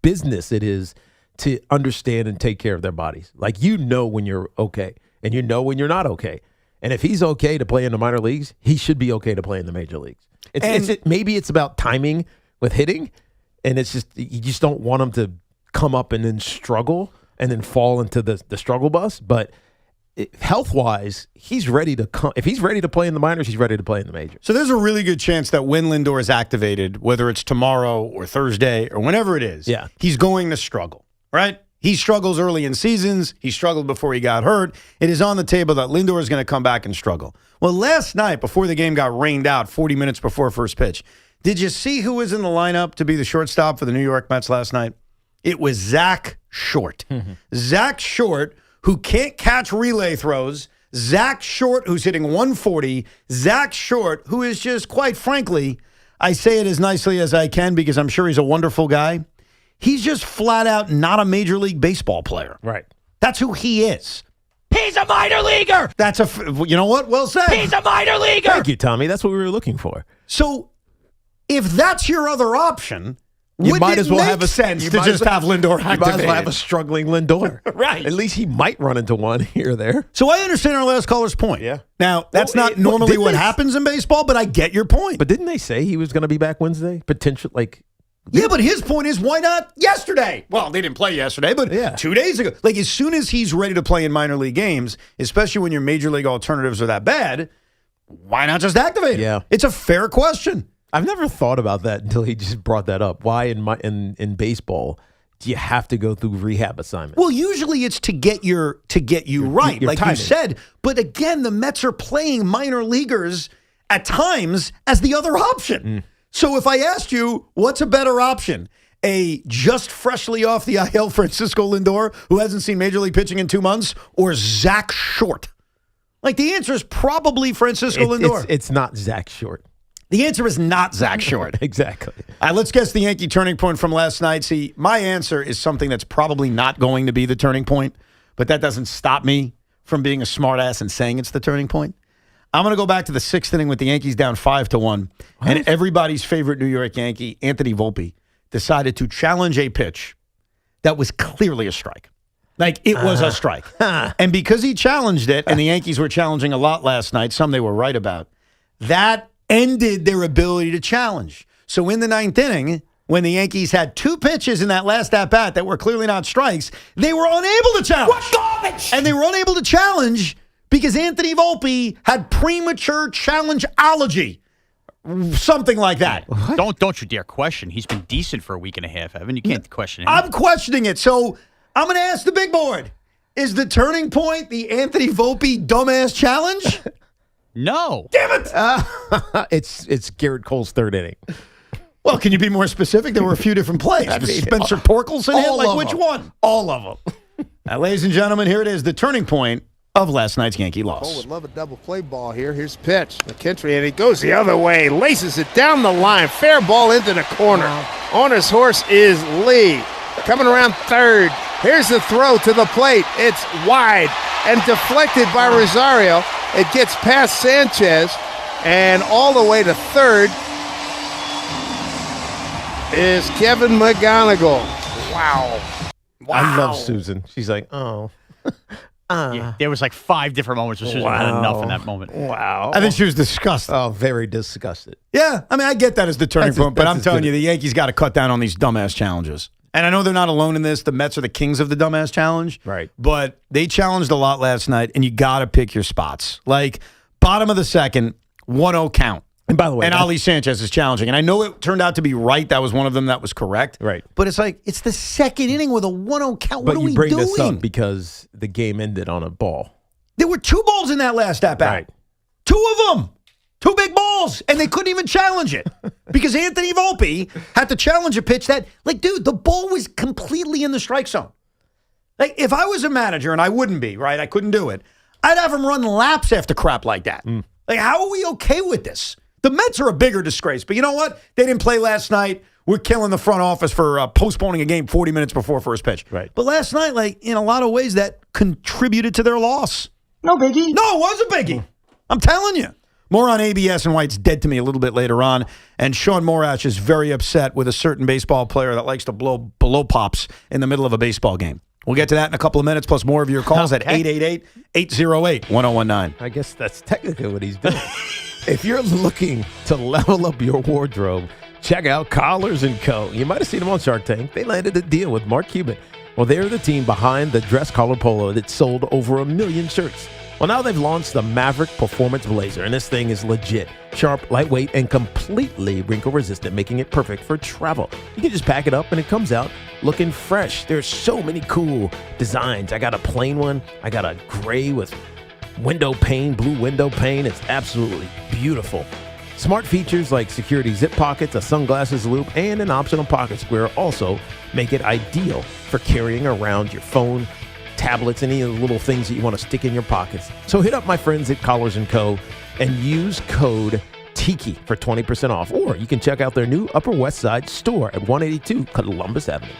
S11: business it is to understand and take care of their bodies. Like, you know when you're okay and you know when you're not okay. And if he's okay to play in the minor leagues, he should be okay to play in the major leagues. Maybe it's about timing with hitting, and it's just you just don't want him to come up and then struggle and then fall into the struggle bus. But health-wise, he's ready to come. If he's ready to play in the minors, he's ready to play in the majors.
S10: So there's a really good chance that when Lindor is activated, whether it's tomorrow or Thursday or whenever it is, he's going to struggle, right? He struggles early in seasons. He struggled before he got hurt. It is on the table that Lindor is going to come back and struggle. Well, last night, before the game got rained out, 40 minutes before first pitch, did you see who was in the lineup to be the shortstop for the New York Mets last night? It was Zach Short. Zach Short, who can't catch relay throws. Zach Short, who's hitting 140. Zach Short, who is just, quite frankly, I say it as nicely as I can because I'm sure he's a wonderful guy. He's just flat out not a Major League Baseball player.
S11: Right.
S10: That's who he is.
S18: He's a minor leaguer.
S10: That's you know what? Well said.
S18: He's a minor leaguer.
S11: Thank you, Tommy. That's what we were looking for.
S10: So if that's your other option,
S11: You might as well have a
S10: sense
S11: you
S10: to
S11: might
S10: just
S11: as well-
S10: have Lindor activated.
S11: You might as well have a struggling Lindor.
S10: Right.
S11: At least he might run into one here or there.
S10: So I understand our last caller's point.
S11: Yeah.
S10: Now, that's not normally what happens in baseball, but I get your point.
S11: But didn't they say he was going to be back Wednesday? Potential,
S10: Yeah, but his point is, why not yesterday? Well, they didn't play yesterday, but 2 days ago. Like, as soon as he's ready to play in minor league games, especially when your major league alternatives are that bad, why not just activate him?
S11: Yeah.
S10: It's a fair question.
S11: I've never thought about that until he just brought that up. Why in baseball do you have to go through rehab assignments?
S10: Well, usually it's to get you right,
S11: your
S10: like you
S11: timing.
S10: said. But again, the Mets are playing minor leaguers at times as the other option. So if I asked you, what's a better option? A just freshly off the IL Francisco Lindor, who hasn't seen Major League pitching in 2 months, or Zach Short? Like, the answer is probably Francisco Lindor.
S11: It's not Zach Short.
S10: The answer is not Zach Short.
S11: Exactly.
S10: All right, let's guess the Yankee turning point from last night. See, my answer is something that's probably not going to be the turning point, but that doesn't stop me from being a smartass and saying it's the turning point. I'm going to go back to the sixth inning with the Yankees down 5-1, and everybody's favorite New York Yankee, Anthony Volpe, decided to challenge a pitch that was clearly a strike. Like, it was a strike. And because he challenged it, and the Yankees were challenging a lot last night, some they were right about, that ended their ability to challenge. So in the ninth inning, when the Yankees had two pitches in that last at-bat that were clearly not strikes, they were unable to challenge.
S18: What garbage!
S10: And they were unable to challenge because Anthony Volpe had premature challenge-ology. Something like that.
S12: Don't you dare question. He's been decent for a week and a half, Evan. You can't question him.
S10: I'm questioning it. So I'm going to ask the big board. Is the turning point the Anthony Volpe dumbass challenge?
S12: No.
S10: Damn it!
S11: It's Garrett Cole's third inning.
S10: Well, can you be more specific? There were a few different plays. Spencer Torkelson hit? Like, which one?
S11: All of them.
S10: Now, ladies and gentlemen, here it is, the turning point of last night's Yankee
S19: Cole
S10: loss.
S19: would love a double play ball here. Here's pitch. McKinstry, and he goes the other way. Laces it down the line. Fair ball into the corner. On his horse is Lee. Coming around third. Here's the throw to the plate. It's wide and deflected by Rosario. It gets past Sanchez and all the way to third is Kevin McGonigal. Wow.
S11: I love Susan. She's like, oh.
S12: Yeah, there was like 5 different moments where Susan had enough in that moment.
S11: Wow.
S10: I think she was disgusted.
S11: Oh, very disgusted.
S10: Yeah, I mean, I get that as the turning point, but I'm telling you,
S11: good.
S10: the Yankees got to cut down on these dumbass challenges. And I know they're not alone in this. The Mets are the kings of the dumbass challenge.
S11: Right.
S10: But they challenged a lot last night, and you got to pick your spots. Like, bottom of the second, 1-0 count.
S11: And by the way,
S10: And Ali Sanchez is challenging. And I know it turned out to be right. That was one of them that was correct.
S11: Right.
S10: But it's like, it's the second inning with a 1-0 count. What
S11: But
S10: are
S11: you
S10: we
S11: bring
S10: doing?
S11: this up because the game ended on a ball.
S10: There were 2 balls in that last at-bat.
S11: Right.
S10: 2 of them. 2 big balls. And they couldn't even challenge it. Because Anthony Volpe had to challenge a pitch that, like, dude, the ball was completely in the strike zone. Like, if I was a manager, and I wouldn't be, right? I couldn't do it. I'd have him run laps after crap like that. Like, how are we okay with this? The Mets are a bigger disgrace. But you know what? They didn't play last night. we're killing the front office for postponing a game 40 minutes before first pitch.
S11: Right.
S10: But last night, like, in a lot of ways, that contributed to their loss.
S2: No biggie.
S10: No, it was a biggie. I'm telling you. More on ABS and why it's dead to me a little bit later on. And Shaun Morash is very upset with a certain baseball player that likes to blow pops in the middle of a baseball game. We'll get to that in a couple of minutes, plus more of your calls at 888-808-1019.
S11: I guess that's technically what he's doing. If you're looking to level up your wardrobe, check out Collars & Co. You might have seen them on Shark Tank. They landed a deal with Mark Cuban. Well, they're the team behind the dress collar polo that sold over 1 million shirts. Well, now they've launched the Maverick Performance Blazer, and this thing is legit. Sharp, lightweight, and completely wrinkle-resistant, making it perfect for travel. You can just pack it up, and it comes out looking fresh. There's so many cool designs. I got a plain one. I got a gray with window pane, blue window pane. It's absolutely beautiful. Smart features like security zip pockets, a sunglasses loop, and an optional pocket square also make it ideal for carrying around your phone, tablets, any of the little things that you want to stick in your pockets. So hit up my friends at Collars & Co. and use code TIKI for 20% off. Or you can check out their new Upper West Side store at 182 Columbus Avenue.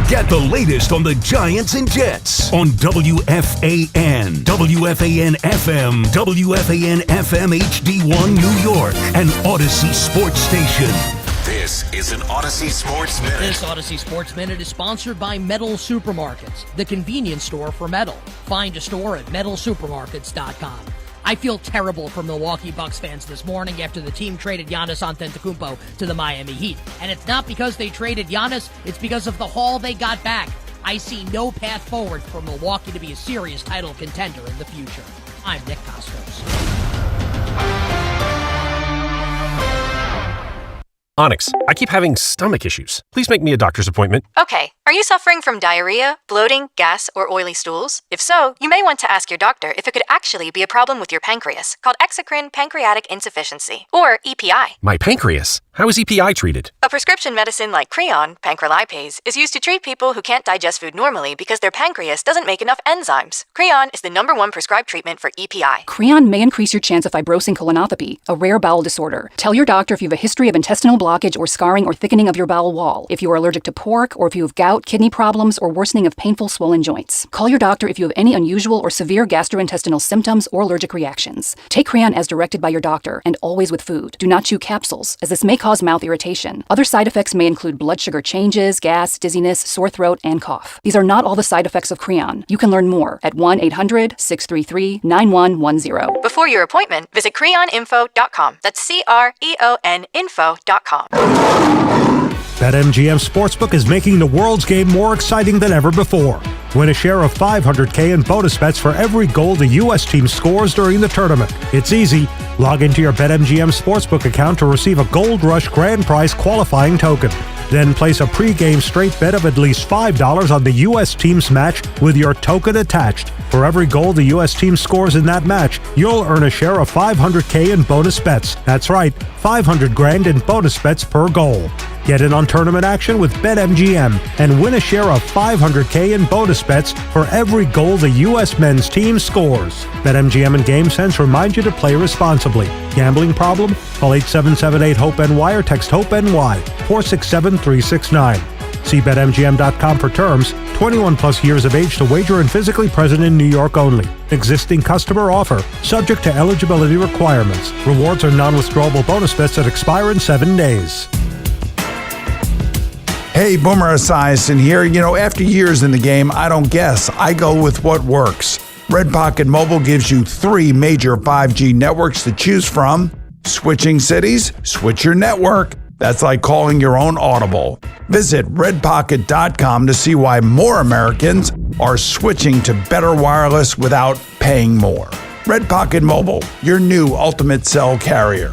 S3: Get the latest on the Giants and Jets on WFAN, WFAN FM, WFAN FM HD1 New York, and Odyssey Sports Station.
S4: This is an Odyssey Sports Minute.
S20: This Odyssey Sports Minute is sponsored by Metal Supermarkets, the convenience store for metal. Find a store at metalsupermarkets.com. I feel terrible for Milwaukee Bucks fans this morning after the team traded Giannis Antetokounmpo to the Miami Heat. And it's not because they traded Giannis, it's because of the haul they got back. I see no path forward for Milwaukee to be a serious title contender in the future. I'm Nick Kostos.
S21: Onyx, I keep having stomach issues. Please make me a doctor's appointment.
S23: Okay, are you suffering from diarrhea, bloating, gas, or oily stools? If so, you may want to ask your doctor if it could actually be a problem with your pancreas, called exocrine pancreatic insufficiency, or EPI.
S21: My pancreas? How is EPI treated?
S23: A prescription medicine like Creon, pancrelipase, is used to treat people who can't digest food normally because their pancreas doesn't make enough enzymes. Creon is the #1 prescribed treatment for EPI.
S25: Creon may increase your chance of fibrosing colonopathy, a rare bowel disorder. Tell your doctor if you have a history of intestinal blockage or scarring or thickening of your bowel wall, if you are allergic to pork, or if you have gout, kidney problems, or worsening of painful swollen joints. Call your doctor if you have any unusual or severe gastrointestinal symptoms or allergic reactions. Take Creon as directed by your doctor, and always with food. Do not chew capsules, as this may cause mouth irritation. Other side effects may include blood sugar changes, gas, dizziness, sore throat, and cough. These are not all the side effects of Creon. You can learn more at 1-800-633-9110.
S23: Before your appointment, visit creoninfo.com. That's CREON info.com.
S26: BetMGM Sportsbook is making the world's game more exciting than ever before. Win a share of $500K in bonus bets for every goal the U.S. team scores during the tournament. It's easy. Log into your BetMGM Sportsbook account to receive a Gold Rush Grand Prize qualifying token. Then place a pregame straight bet of at least $5 on the U.S. team's match with your token attached. For every goal the U.S. team scores in that match, you'll earn a share of $500K in bonus bets. That's right, $500,000 in bonus bets per goal. Get in on tournament action with BetMGM and win a share of $500K in bonus bets for every goal the U.S. men's team scores. BetMGM and GameSense remind you to play responsibly. Gambling problem? Call 877-8-HOPE-NY or text HOPE-NY 467-369. See BetMGM.com for terms. 21 plus years of age to wager and physically present in New York only. Existing customer offer. Subject to eligibility requirements. Rewards are non-withdrawable bonus bets that expire in 7 days.
S24: Hey, Boomer Esiason here. You know, after years in the game, I don't guess. I go with what works. Red Pocket Mobile gives you 3 major 5G networks to choose from. Switching cities? Switch your network. That's like calling your own Audible. Visit redpocket.com to see why more Americans are switching to better wireless without paying more. Red Pocket Mobile, your new ultimate cell carrier.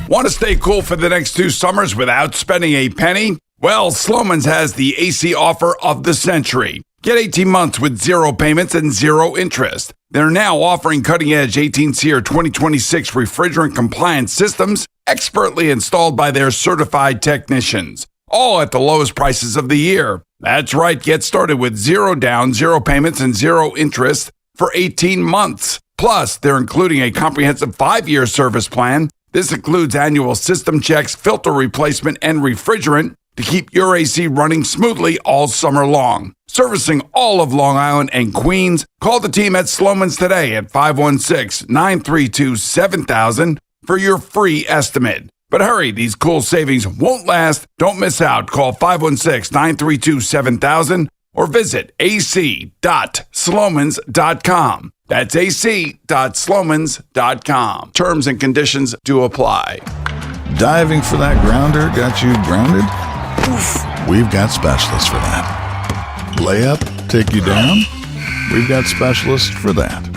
S24: Want to stay cool for the next 2 summers without spending a penny? Well, Sloman's has the AC offer of the century. Get 18 months with 0 payments and 0 interest. They're now offering cutting-edge 18-SEER 2026 refrigerant-compliant systems expertly installed by their certified technicians, all at the lowest prices of the year. That's right, get started with 0 down, 0 payments, and 0 interest for 18 months. Plus, they're including a comprehensive 5-year service plan This includes annual system checks, filter replacement, and refrigerant to keep your AC running smoothly all summer long. Servicing all of Long Island and Queens, call the team at Sloman's today at 516-932-7000 for your free estimate. But hurry, these cool savings won't last. Don't miss out. Call 516-932-7000 or visit ac.slomans.com. That's ac.slomans.com. Terms and conditions do apply.
S1: Diving for that grounder got you grounded? Oof. We've got specialists for that. Layup, take you down? We've got specialists for that.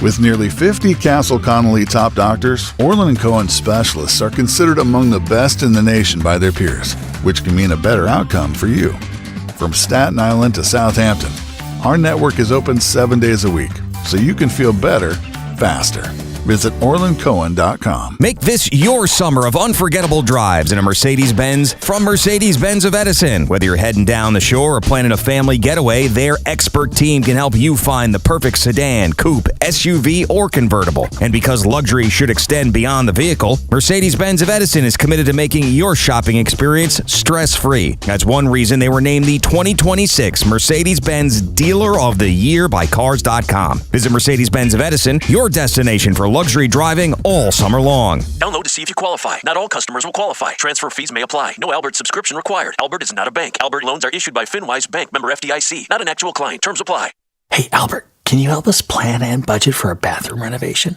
S1: With nearly 50 Castle Connolly top doctors, Orland & Cohen specialists are considered among the best in the nation by their peers, which can mean a better outcome for you. From Staten Island to Southampton, our network is open 7 days a week, so you can feel better, faster. Visit OrlandCohen.com.
S2: Make this your summer of unforgettable drives in a Mercedes-Benz from Mercedes-Benz of Edison. Whether you're heading down the shore or planning a family getaway, their expert team can help you find the perfect sedan, coupe, SUV, or convertible. And because luxury should extend beyond the vehicle, Mercedes-Benz of Edison is committed to making your shopping experience stress-free. That's one reason they were named the 2026 Mercedes-Benz Dealer of the Year by Cars.com. Visit Mercedes-Benz of Edison, your destination for luxury driving all summer long.
S5: Download to see if you qualify. Not all customers will qualify. Transfer fees may apply. No Albert subscription required. Albert is not a bank. Albert loans are issued by FinWise Bank, member FDIC. Not an actual client. Terms apply.
S6: Hey, Albert, can you help us plan and budget for a bathroom renovation?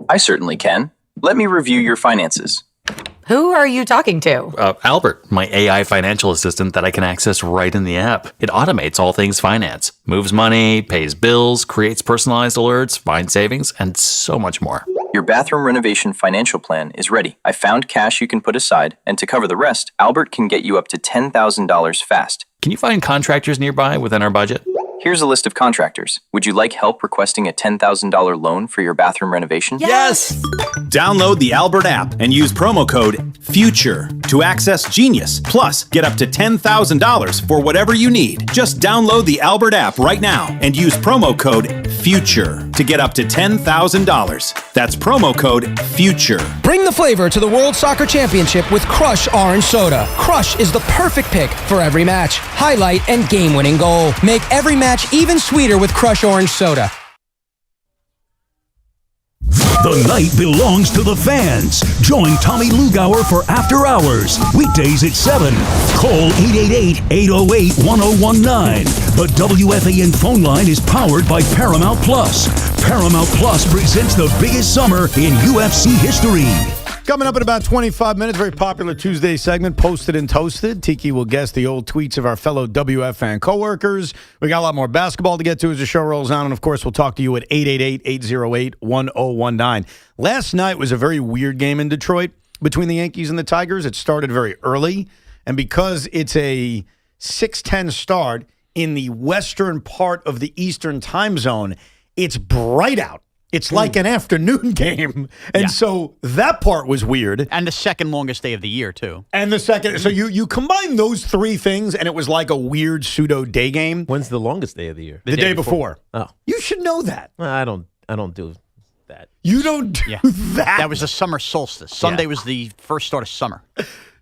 S7: I certainly can. Let me review your finances.
S8: Who are you talking to?
S6: Albert, my AI financial assistant that I can access right in the app. It automates all things finance, moves money, pays bills, creates personalized alerts, finds savings, and so much more.
S7: Your bathroom renovation financial plan is ready. I found cash you can put aside, and to cover the rest, Albert can get you up to $10,000 fast.
S6: Can you find contractors nearby within our budget?
S7: Here's a list of contractors. Would you like help requesting a $10,000 loan for your bathroom renovation?
S9: Yes! Download the Albert app and use promo code FUTURE to access Genius. Plus, get up to $10,000 for whatever you need. Just download the Albert app right now and use promo code FUTURE to get up to $10,000. That's promo code FUTURE.
S28: Bring the flavor to the World Soccer Championship with Crush Orange Soda. Crush is the perfect pick for every match, highlight, and game-winning goal. Make every match even sweeter with Crush Orange Soda.
S3: The night belongs to the fans. Join Tommy Lugauer for After Hours. Weekdays at 7. Call 888-808-1019. The WFAN phone line is powered by Paramount Plus. Paramount Plus presents the biggest summer in UFC history.
S10: Coming up in about 25 minutes, very popular Tuesday segment, Posted and Toasted. Tiki will guess the old tweets of our fellow WFAN coworkers. We got a lot more basketball to get to as the show rolls on, and of course, we'll talk to you at 888-808-1019. Last night was a very weird game in Detroit between the Yankees and the Tigers. It started very early, and because it's a 6:10 start in the western part of the Eastern time zone, it's bright out. It's like an afternoon game. And so that part was weird.
S12: And the second longest day of the year, too.
S10: And the second. So you combine those three things, and it was like a weird pseudo day game.
S11: When's the longest day of the year?
S10: The day before.
S11: Oh.
S10: You should know that.
S11: I don't do that.
S10: You don't do that?
S12: That was the summer solstice. Sunday was the first start of summer.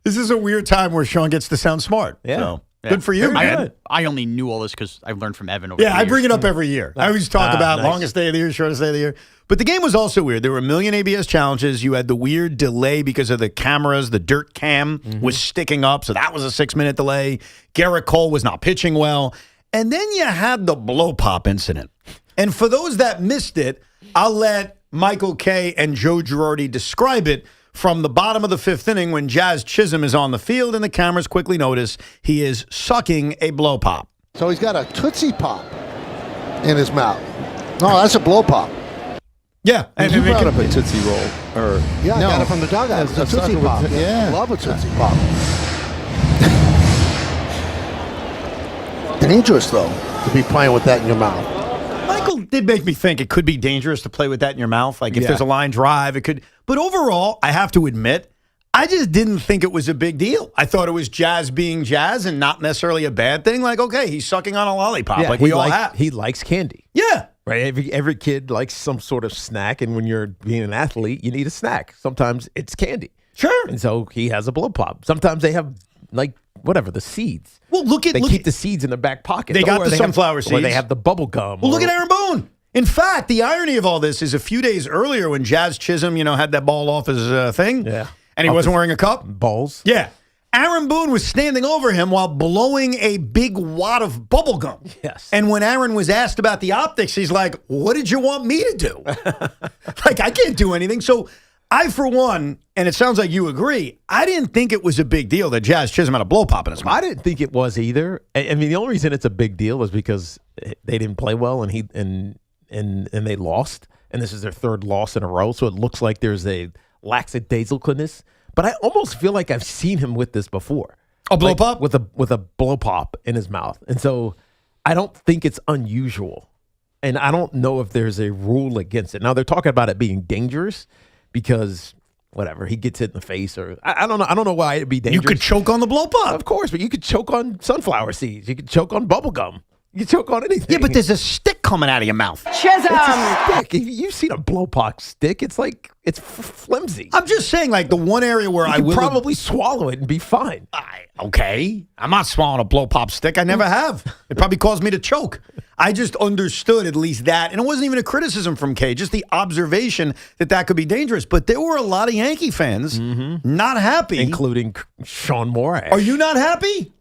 S10: This is a weird time where Sean gets to sound smart.
S11: Yeah.
S10: So. Good for you, man.
S12: I only knew all this because I've learned from Evan over
S10: the years.
S12: I
S10: bring it up every year. I always talk about longest day of the year, shortest day of the year. But the game was also weird. There were a million ABS challenges. You had the weird delay because of the cameras. The dirt cam was sticking up, so that was a 6-minute delay. Garrett Cole was not pitching well. And then you had the blow pop incident. And for those that missed it, I'll let Michael Kay and Joe Girardi describe it. From the bottom of the 5th inning when Jazz Chisholm is on the field and the cameras quickly notice he is sucking a blow pop.
S29: So he's got a Tootsie Pop in his mouth. No, that's a blow pop.
S10: Yeah.
S29: And
S11: you brought up a Tootsie Roll.
S29: I got it from the dugout. It's a Tootsie Pop. I love a Tootsie Pop. Dangerous, though, to be playing with that in your mouth.
S10: Michael did make me think it could be dangerous to play with that in your mouth. Like if there's a line drive, it could. But overall, I have to admit, I just didn't think it was a big deal. I thought it was Jazz being Jazz and not necessarily a bad thing. Like, okay, he's sucking on a lollipop like we all have.
S11: He likes candy.
S10: Yeah.
S11: Right? Every kid likes some sort of snack, and when you're being an athlete, you need a snack. Sometimes it's candy.
S10: Sure.
S11: And so he has a blow pop. Sometimes they have, like, whatever, the seeds.
S10: Well,
S11: They keep the seeds in their back pocket.
S10: They got the sunflower seeds.
S11: Or they have the bubble gum.
S10: Well, look at Aaron Boone. In fact, the irony of all this is a few days earlier when Jazz Chisholm, had that ball off his thing.
S11: Yeah.
S10: And he wasn't wearing a cup.
S11: Balls.
S10: Yeah. Aaron Boone was standing over him while blowing a big wad of bubble gum.
S11: Yes.
S10: And when Aaron was asked about the optics, he's like, what did you want me to do? Like, I can't do anything. So I, for one, and it sounds like you agree, I didn't think it was a big deal that Jazz Chisholm had a blow pop in his mouth.
S11: I didn't think it was either. I mean, the only reason it's a big deal is because they didn't play well and they lost. And this is their third loss in a row. So it looks like there's a lackadaisicalness. But I almost feel like I've seen him with this before.
S10: A blow pop?
S11: With a blow pop in his mouth. And so I don't think it's unusual. And I don't know if there's a rule against it. Now, they're talking about it being dangerous because, whatever, he gets hit in the face or I don't know. I don't know why it'd be dangerous.
S10: You could choke on the blow pop.
S11: Of course, but you could choke on sunflower seeds. You could choke on bubble gum. You can choke on anything.
S10: Yeah, but there's a stick coming out of your mouth.
S11: It's a stick. You've seen a blow pop stick. It's like, it's flimsy.
S10: I'm just saying, like, the one area where I
S11: could
S10: will
S11: probably swallow it and be fine.
S10: Okay. I'm not swallowing a blow pop stick. I never have. It probably caused me to choke. I just understood at least that. And it wasn't even a criticism from Kay, just the observation that could be dangerous. But there were a lot of Yankee fans not happy.
S11: Including Shaun Morash.
S10: Are you not happy?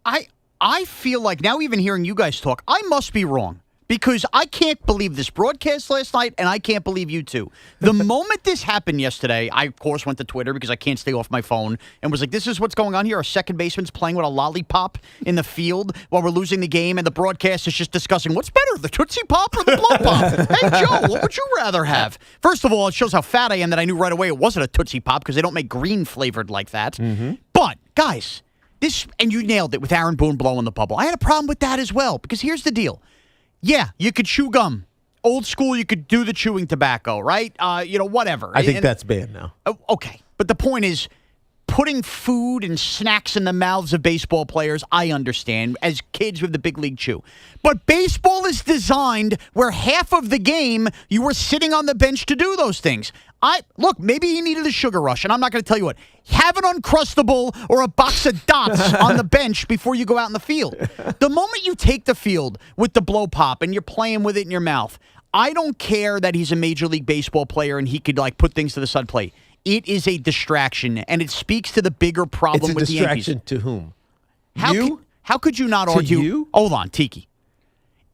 S12: I feel like now even hearing you guys talk, I must be wrong because I can't believe this broadcast last night and I can't believe you too. The moment this happened yesterday, I, of course, went to Twitter because I can't stay off my phone and was like, this is what's going on here. Our second baseman's playing with a lollipop in the field while we're losing the game and the broadcast is just discussing what's better, the Tootsie Pop or the Blow Pop? Hey, Joe, what would you rather have? First of all, it shows how fat I am that I knew right away it wasn't a Tootsie Pop because they don't make green flavored like that. But, guys... and you nailed it with Aaron Boone blowing the bubble. I had a problem with that as well because here's the deal. Yeah, you could chew gum. Old school, you could do the chewing tobacco, right? Whatever.
S11: I think that's banned now.
S12: Okay. But the point is, putting food and snacks in the mouths of baseball players, I understand, as kids with the big league chew. But baseball is designed where half of the game you were sitting on the bench to do those things. Look, maybe he needed a sugar rush, and I'm not going to tell you what. Have an Uncrustable or a box of dots on the bench before you go out in the field. The moment you take the field with the blow pop and you're playing with it in your mouth, I don't care that he's a Major League Baseball player and he could put things to the side play. It is a distraction, and it speaks to the bigger problem with the Yankees.
S11: It's a distraction to whom?
S12: How could you not argue? You? Hold on, Tiki.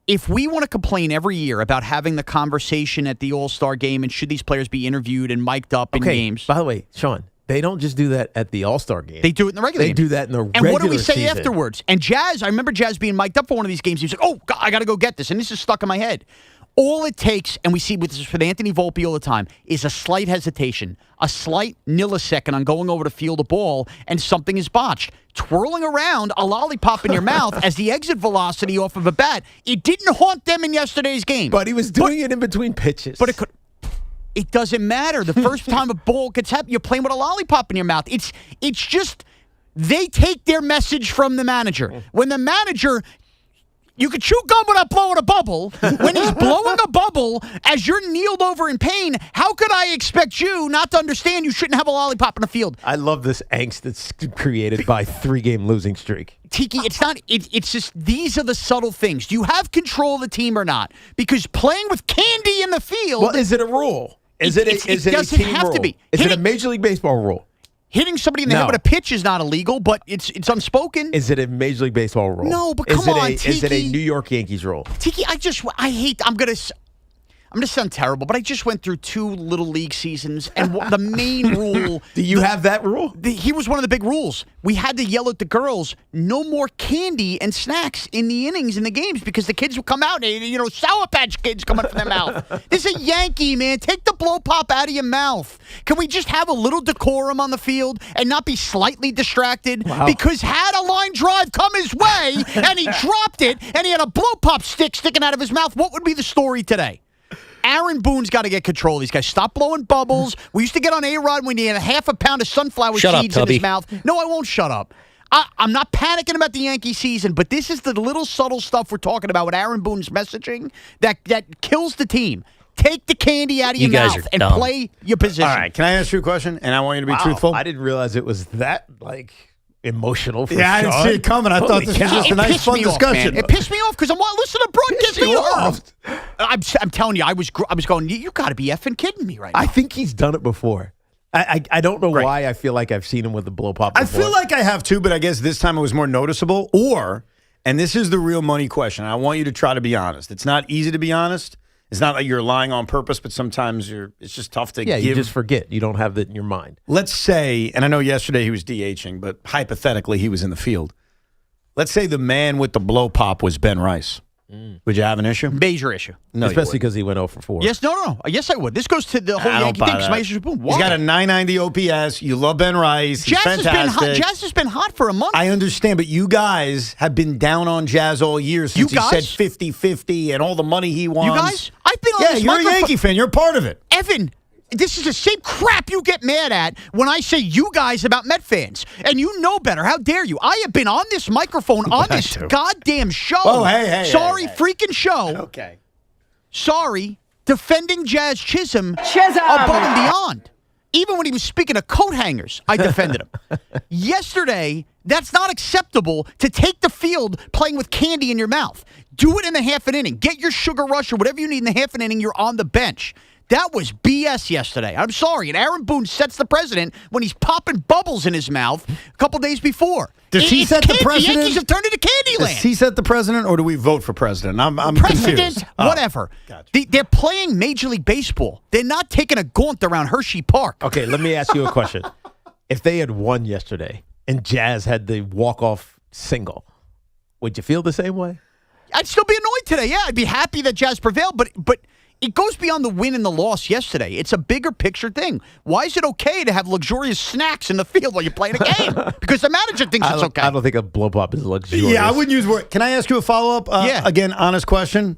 S12: If we want to complain every year about having the conversation at the All-Star game and should these players be interviewed and mic'd up in games.
S11: By the way, Sean, they don't just do that at the All-Star game.
S12: They do it in the regular game.
S11: They do that in the regular season.
S12: And what do we say afterwards? And Jazz, I remember Jazz being mic'd up for one of these games. He was like, oh, God, I got to go get this. And this is stuck in my head. All it takes, and we see with this with Anthony Volpe all the time, is a slight hesitation, a slight millisecond on going over to field a ball, and something is botched. Twirling around a lollipop in your mouth as the exit velocity off of a bat, it didn't haunt them in yesterday's game.
S11: But he was doing it in between pitches.
S12: But it doesn't matter. The first time a ball gets happened, you're playing with a lollipop in your mouth. It's just they take their message from the manager. When the manager... You could chew gum without blowing a bubble. When he's blowing a bubble as you're kneeled over in pain, how could I expect you not to understand you shouldn't have a lollipop in the field?
S11: I love this angst that's created by 3-game losing streak.
S12: Tiki, it's not. It's just these are the subtle things. Do you have control of the team or not? Because playing with candy in the field.
S11: Well, is it a rule? Is it a team
S12: have
S11: rule?
S12: To be.
S11: Is it a Major League Baseball rule?
S12: Hitting somebody in the head with a pitch is not illegal, but it's unspoken.
S11: Is it a Major League Baseball rule?
S12: No, but come on, Tiki.
S11: Is it a New York Yankees rule?
S12: Tiki, I'm going to sound terrible, but I just went through 2 Little League seasons, and the main rule...
S11: Do you have that rule?
S12: Here was one of the big rules. We had to yell at the girls, no more candy and snacks in the innings in the games because the kids would come out and, Sour Patch Kids coming from their mouth. This is a Yankee, man. Take the blow pop out of your mouth. Can we just have a little decorum on the field and not be slightly distracted?
S11: Wow.
S12: Because had a line drive come his way and he dropped it and he had a blow pop stick sticking out of his mouth, what would be the story today? Aaron Boone's got to get control of these guys. Stop blowing bubbles. We used to get on A-Rod when he had a half a pound of sunflower seeds in his mouth. No, I won't shut up. I'm not panicking about the Yankee season, but this is the little subtle stuff we're talking about with Aaron Boone's messaging that kills the team. Take the candy out of your mouth and play your position.
S10: All right, can I ask you a question? And I want you to be truthful.
S11: I didn't realize it was that, emotional for
S10: I didn't see it coming. I thought this was just a nice, fun discussion.
S12: It pissed me off because I'm listening to broadcast. I'm telling you, I was going, you got to be effing kidding me right now.
S11: I think he's done it before. I don't know why I feel like I've seen him with the blow pop before.
S10: I feel like I have too, but I guess this time it was more noticeable. And this is the real money question. I want you to try to be honest. It's not easy to be honest. It's not like you're lying on purpose, but sometimes it's just tough to give.
S11: You just forget. You don't have that in your mind.
S10: Let's say, and I know yesterday he was DHing, but hypothetically he was in the field. Let's say the man with the blow pop was Ben Rice. Would you have an issue?
S12: Major issue.
S10: No,
S11: especially because he went 0 for 4.
S12: Yes, no. Yes, I would. This goes to the whole Yankee thing.
S10: He's got a 990 OPS. You love Ben Rice. He's fantastic.
S12: Jazz has been hot for a month.
S10: I understand, but you guys have been down on Jazz all year since he said 50-50 and all the money he wants.
S12: You guys? I've been on this
S10: you're a Yankee fan. You're part of it.
S12: Evan, this is the same crap you get mad at when I say you guys about Met fans. And you know better. How dare you? I have been on this microphone on this goddamn show.
S10: Oh, hey.
S12: Sorry, freaking show.
S10: Okay.
S12: Sorry, defending Jazz Chisholm above and beyond. Even when he was speaking of coat hangers, I defended him. Yesterday, that's not acceptable to take the field playing with candy in your mouth. Do it in the half an inning. Get your sugar rush or whatever you need in the half an inning. You're on the bench. That was BS yesterday. I'm sorry. And Aaron Boone sets the precedent when he's popping bubbles in his mouth a couple days before.
S10: Does he set the precedent?
S12: The Yankees have turned into Candyland.
S10: Does he set the precedent, or do we vote for president? I'm
S12: President,
S10: confused.
S12: Whatever.
S10: Gotcha.
S12: They're playing Major League Baseball. They're not taking a gaunt around Hershey Park.
S11: Okay, let me ask you a question. If they had won yesterday and Jazz had the walk-off single, would you feel the same way?
S12: I'd still be annoyed today. Yeah, I'd be happy that Jazz prevailed, but it goes beyond the win and the loss yesterday. It's a bigger picture thing. Why is it okay to have luxurious snacks in the field while you're playing a game? Because the manager thinks it's okay.
S11: I don't think a blow pop is luxurious.
S10: Yeah, I wouldn't use word. Can I ask you a follow-up? Again, honest question.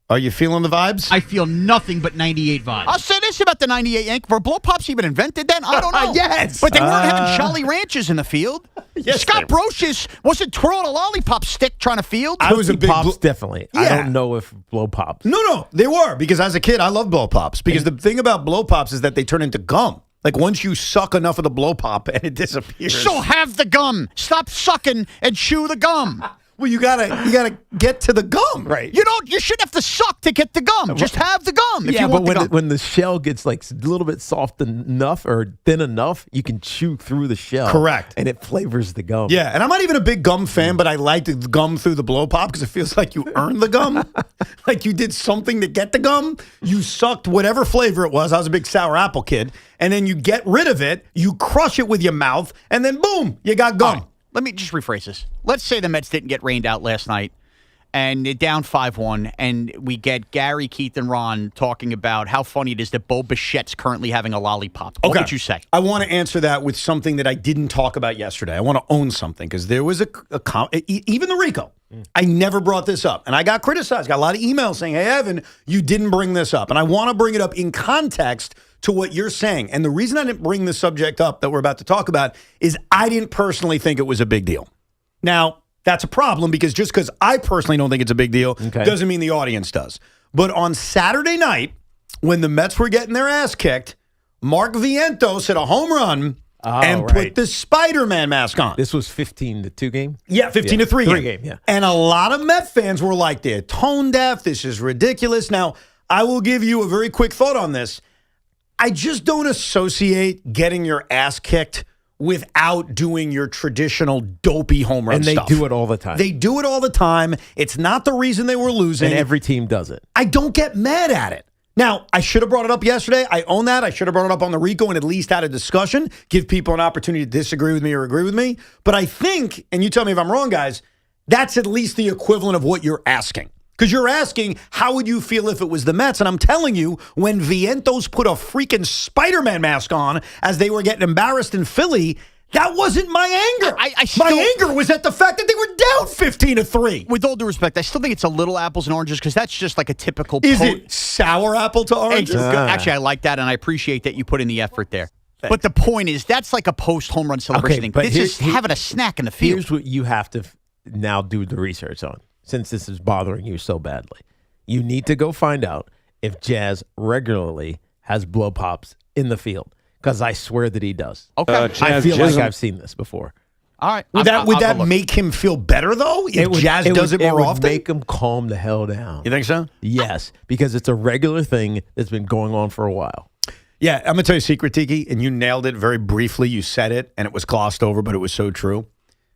S10: Are you feeling the vibes?
S12: I feel nothing but 98 vibes. I'll say this about the 98 Yankees. Were blow pops even invented then? I don't know.
S10: Yes.
S12: But they weren't having Jolly Ranchers in the field.
S10: Yes,
S12: Scott Brocious wasn't twirling a lollipop stick trying to field.
S10: I was a big
S11: pops, definitely.
S10: Yeah.
S11: I don't know if blow pops.
S10: No, they were. Because as a kid, I loved blow pops. Because the thing about blow pops is that they turn into gum. Like once you suck enough of the blow pop and it disappears.
S12: So have the gum. Stop sucking and chew the gum.
S10: Well, you gotta get to the gum,
S11: right?
S12: You shouldn't have to suck to get the gum. Just have the gum. If you want
S11: but when the shell gets like a little bit soft enough or thin enough, you can chew through the shell.
S10: Correct,
S11: and it flavors the gum.
S10: Yeah, and I'm not even a big gum fan, but I like the gum through the blow pop because it feels like you earned the gum, like you did something to get the gum. You sucked whatever flavor it was. I was a big sour apple kid, and then you get rid of it. You crush it with your mouth, and then boom, you got gum.
S12: Let me just rephrase this. Let's say the Mets didn't get rained out last night and they're down 5-1, and we get Gary, Keith, and Ron talking about how funny it is that Bo Bichette's currently having a lollipop. What would you say?
S10: I want to answer that with something that I didn't talk about yesterday. I want to own something because there was even the Rico. I never brought this up, and I got criticized. Got a lot of emails saying, hey, Evan, you didn't bring this up. And I want to bring it up in context to what you're saying. And the reason I didn't bring the subject up that we're about to talk about is I didn't personally think it was a big deal. Now, that's a problem because just because I personally don't think it's a big deal doesn't mean the audience does. But on Saturday night, when the Mets were getting their ass kicked, Mark Vientos hit a home run and put the Spider-Man mask on.
S11: This was 15-2 game?
S10: Yeah, 15-3
S11: game. Yeah.
S10: And a lot of Met fans were like, they're tone deaf. This is ridiculous. Now, I will give you a very quick thought on this. I just don't associate getting your ass kicked without doing your traditional dopey home run stuff.
S11: And they do it all the time.
S10: They do it all the time. It's not the reason they were losing.
S11: And every team does it.
S10: I don't get mad at it. Now, I should have brought it up yesterday. I own that. I should have brought it up on the Rico and at least had a discussion, give people an opportunity to disagree with me or agree with me. But I think, and you tell me if I'm wrong, guys, that's at least the equivalent of what you're asking. Because you're asking, how would you feel if it was the Mets? And I'm telling you, when Vientos put a freaking Spider-Man mask on as they were getting embarrassed in Philly, That wasn't my anger.
S12: My
S10: anger was at the fact that they were down 15-3.
S12: With all due respect, I still think it's a little apples and oranges because that's just like a typical.
S10: Is it sour apple to oranges?
S12: Actually, I like that, and I appreciate that you put in the effort there. Thanks. But the point is, that's like a post-home run celebration thing. This is having a snack in the field.
S11: Here's what you have to now do the research on, since this is bothering you so badly. You need to go find out if Jazz regularly has blow pops in the field, because I swear that he does.
S12: Okay.
S11: I feel like I've seen this before.
S12: All right.
S10: Would that make him feel better, though, if Jazz does it more often?
S11: It would make him calm the hell down.
S10: You think so?
S11: Yes, because it's a regular thing that's been going on for a while.
S10: Yeah, I'm going to tell you a secret, Tiki, and you nailed it very briefly. You said it, and it was glossed over, but it was so true.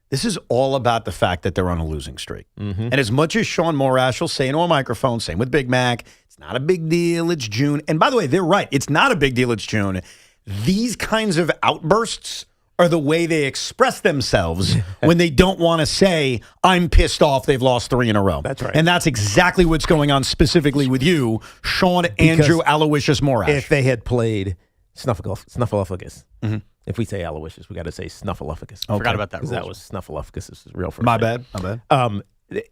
S10: This is all about the fact that they're on a losing streak. Mm-hmm. And as much as Shaun Morash will say into a microphone, same with Big Mac, it's not a big deal, it's June. And by the way, they're right. It's not a big deal, it's June. These kinds of outbursts are the way they express themselves when they don't want to say, I'm pissed off, they've lost 3 in a row.
S11: That's right.
S10: And that's exactly what's going on specifically with you, Shaun Andrew Aloysius Morash.
S11: If they had played Snuffleupagus. Mm-hmm. If we say Aloysius, we got to say Snuffleupagus.
S12: Okay. Forgot about that.
S11: That was Snuffleupagus. This is real first
S10: My
S11: name.
S10: bad.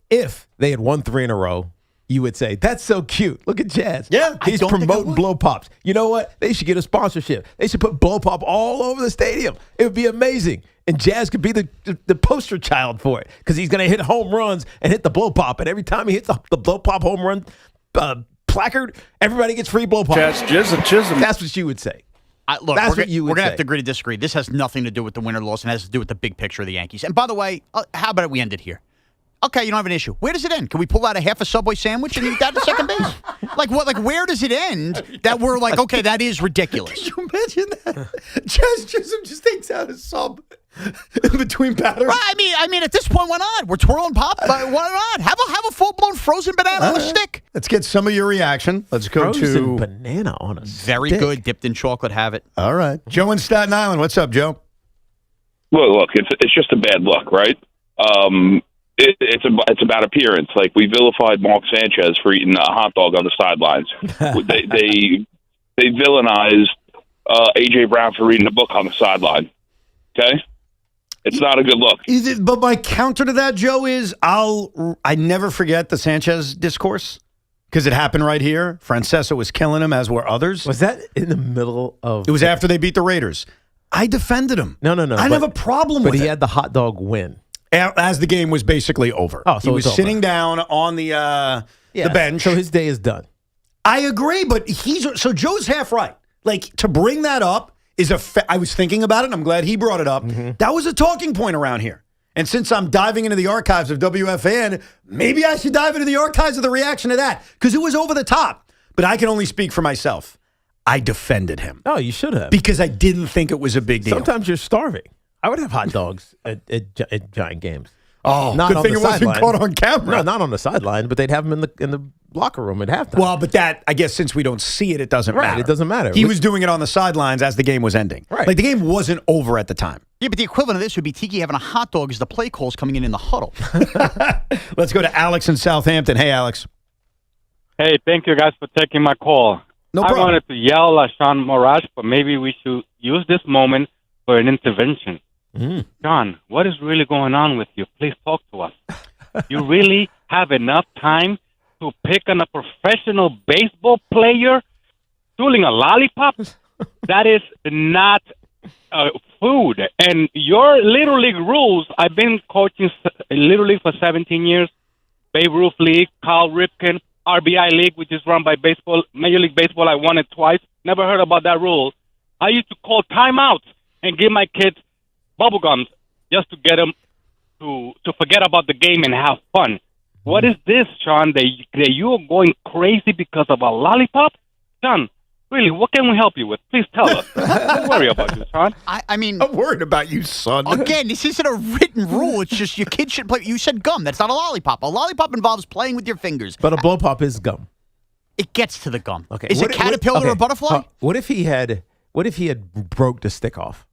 S11: If they had won 3 in a row, you would say, that's so cute. Look at Jazz.
S10: Yeah.
S11: He's promoting blow pops. You know what? They should get a sponsorship. They should put blow pop all over the stadium. It would be amazing. And Jazz could be the poster child for it because he's going to hit home runs and hit the blow pop. And every time he hits the blow pop home run placard, everybody gets free blow pop.
S13: Jazz, Chisholm.
S11: That's what you would say.
S12: Look,
S11: That's
S12: we're
S11: what you would
S12: going to
S11: say.
S12: have to agree to disagree. This has nothing to do with the win or loss and has to do with the big picture of the Yankees. And by the way, how about we end it here? Okay, you don't have an issue. Where does it end? Can we pull out a half a Subway sandwich and eat that at second base? Like what? Like where does it end that we're like, okay, that is ridiculous?
S10: Can you imagine that? Jazz Chisholm just takes out a sub in between batters.
S12: Right, I mean, at this point, why not? We're twirling pop. Why not? Have a full blown frozen banana on a stick.
S10: Let's get some of your reaction. Let's go
S11: Frozen
S10: to
S11: banana on a
S12: very
S11: stick.
S12: good, dipped in chocolate. Have it.
S10: All right, Joe in Staten Island. What's up, Joe?
S13: Well, look, it's just a bad look, right? It's about appearance. Like we vilified Mark Sanchez for eating a hot dog on the sidelines. they villainized AJ Brown for reading a book on the sideline. Okay, it's not a good look.
S10: But my counter to that, Joe, is I never forget the Sanchez discourse because it happened right here. Francesa was killing him, as were others.
S11: Was that in the middle of?
S10: It was after they beat the Raiders. I defended him.
S11: No.
S10: I didn't have a problem with it.
S11: But he had the hot dog win.
S10: As the game was basically over.
S11: Oh, so
S10: he was sitting down on the bench.
S11: So his day is done.
S10: I agree, but so Joe's half right. Like, to bring that up is I was thinking about it, and I'm glad he brought it up. Mm-hmm. That was a talking point around here. And since I'm diving into the archives of WFAN, maybe I should dive into the archives of the reaction to that, because it was over the top. But I can only speak for myself. I defended him.
S11: Oh, you should have.
S10: Because I didn't think it was a big deal.
S11: Sometimes you're starving. I would have hot dogs at Giant games.
S10: Oh,
S11: not
S10: good thing it wasn't caught on camera.
S11: No, not on the sideline, but they'd have them in the locker room at halftime.
S10: Well, but that, I guess since we don't see it, it doesn't matter.
S11: It doesn't matter.
S10: He was doing it on the sidelines as the game was ending.
S11: Right.
S10: Like the game wasn't over at the time.
S12: Yeah, but the equivalent of this would be Tiki having a hot dog as the play calls coming in the huddle.
S10: Let's go to Alex in Southampton. Hey, Alex.
S14: Hey, thank you guys for taking my call.
S10: No problem.
S14: I wanted to yell at Shaun Morash, but maybe we should use this moment for an intervention. Shaun, what is really going on with you? Please talk to us. You really have enough time to pick on a professional baseball player stealing a lollipop? That is not food. And your Little League rules, I've been coaching Little League for 17 years, Babe Ruth League, Cal Ripken, RBI League, which is run by baseball, Major League Baseball. I won it twice. Never heard about that rule. I used to call timeouts and give my kids bubblegums just to get them to forget about the game and have fun. What is this, Shaun, that you are going crazy because of a lollipop? Shaun, really, what can we help you with? Please tell us. Don't worry about you, Shaun.
S12: I mean,
S10: I'm worried about you, son.
S12: Again, this isn't a written rule. It's just your kid should play. You said gum. That's not a lollipop. A lollipop involves playing with your fingers.
S11: But a blow pop is gum.
S12: It gets to the gum.
S11: Okay.
S12: Is it caterpillar or butterfly?
S11: What if he had broke the stick off?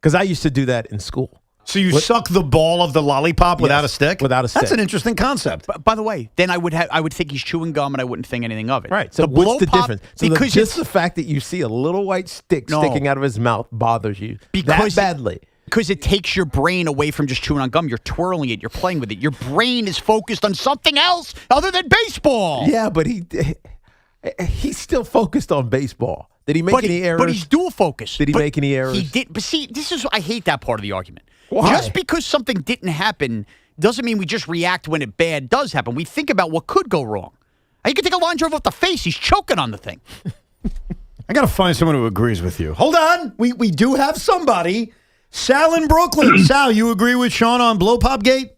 S11: Because I used to do that in school.
S10: So you suck the ball of the lollipop without a stick?
S11: Without a stick.
S10: That's an interesting concept.
S12: By the way, then I would think he's chewing gum and I wouldn't think anything of it.
S11: Right. So
S12: the
S11: what's
S12: blow
S11: the
S12: pop,
S11: difference? So just the fact that you see a little white stick sticking out of his mouth bothers you that badly.
S12: Because it takes your brain away from just chewing on gum. You're twirling it. You're playing with it. Your brain is focused on something else other than baseball.
S11: Yeah, but he's still focused on baseball. Did he make any errors?
S12: But he's dual focused.
S11: Did he make any errors?
S12: He did. But see, I hate that part of the argument.
S11: Why?
S12: Just because something didn't happen doesn't mean we just react when it bad does happen. We think about what could go wrong. You can take a line drive off the face. He's choking on the thing.
S10: I got to find someone who agrees with you. Hold on. We do have somebody. Sal in Brooklyn. Sal, you agree with Shaun on Blow Pop Gate?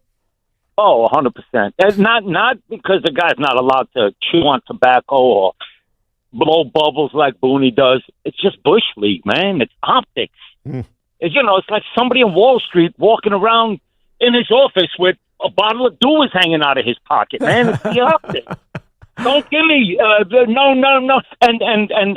S4: Oh, 100%. It's not because the guy's not allowed to chew on tobacco or blow bubbles like Booney does. It's just Bush League, man. It's optics. It's like somebody on Wall Street walking around in his office with a bottle of Dew is hanging out of his pocket, man. It's the optics. Don't give me no. And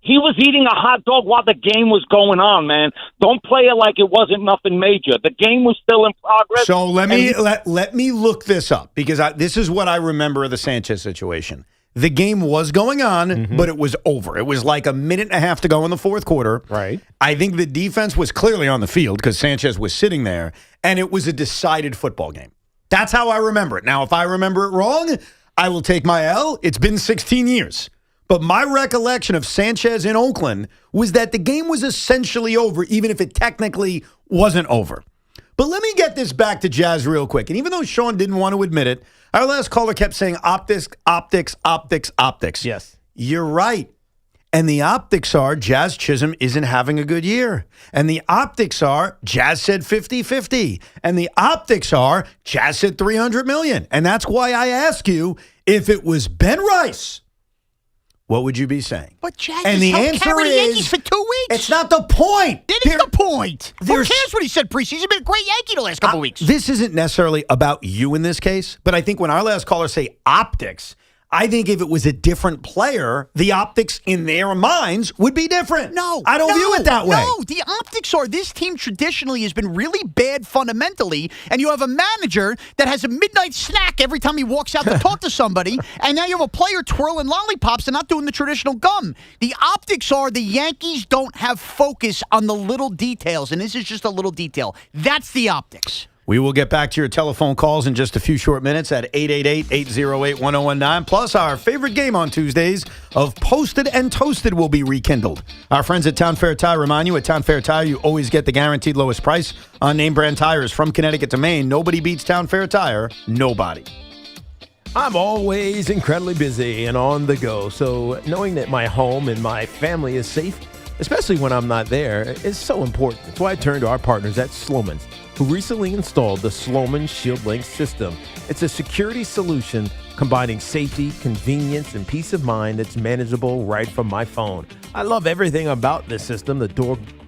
S4: he was eating a hot dog while the game was going on, man. Don't play it like it wasn't nothing major. The game was still in progress.
S10: So let me look this up because this is what I remember of the Sanchez situation. The game was going on, but it was over. It was like a minute and a half to go in the fourth quarter.
S11: Right.
S10: I think the defense was clearly on the field because Sanchez was sitting there, and it was a decided football game. That's how I remember it. Now, if I remember it wrong, I will take my L. It's been 16 years. But my recollection of Sanchez in Oakland was that the game was essentially over, even if it technically wasn't over. But let me get this back to Jazz real quick. And even though Shaun didn't want to admit it, our last caller kept saying optics.
S11: Yes.
S10: You're right. And the optics are Jazz Chisholm isn't having a good year. And the optics are Jazz said 50-50. And the optics are Jazz said $300 million. And that's why I ask you, if it was Ben Rice, what would you be saying?
S12: But Jazz
S10: and the answer
S12: carry the
S10: is
S12: Yankees for 2 weeks.
S10: It's not the point.
S12: It is the point. Who cares what he said preseason? He's been a great Yankee the last couple weeks.
S10: This isn't necessarily about you in this case, but I think when our last caller say optics, I think if it was a different player, the optics in their minds would be different. I don't view it that way.
S12: No, the optics are this team traditionally has been really bad fundamentally, and you have a manager that has a midnight snack every time he walks out to talk to somebody, and now you have a player twirling lollipops and not doing the traditional gum. The optics are the Yankees don't have focus on the little details, and this is just a little detail. That's the optics.
S10: We will get back to your telephone calls in just a few short minutes at 888-808-1019. Plus, our favorite game on Tuesdays of Posted and Toasted will be rekindled. Our friends at Town Fair Tire remind you, at Town Fair Tire, you always get the guaranteed lowest price on name brand tires. From Connecticut to Maine, nobody beats Town Fair Tire. Nobody.
S11: I'm always incredibly busy and on the go, so knowing that my home and my family is safe, especially when I'm not there, is so important. That's why I turn to our partners at Sloman's, who recently installed the Sloman Shield Link system. It's a security solution combining safety, convenience, and peace of mind that's manageable right from my phone. I love everything about this system, the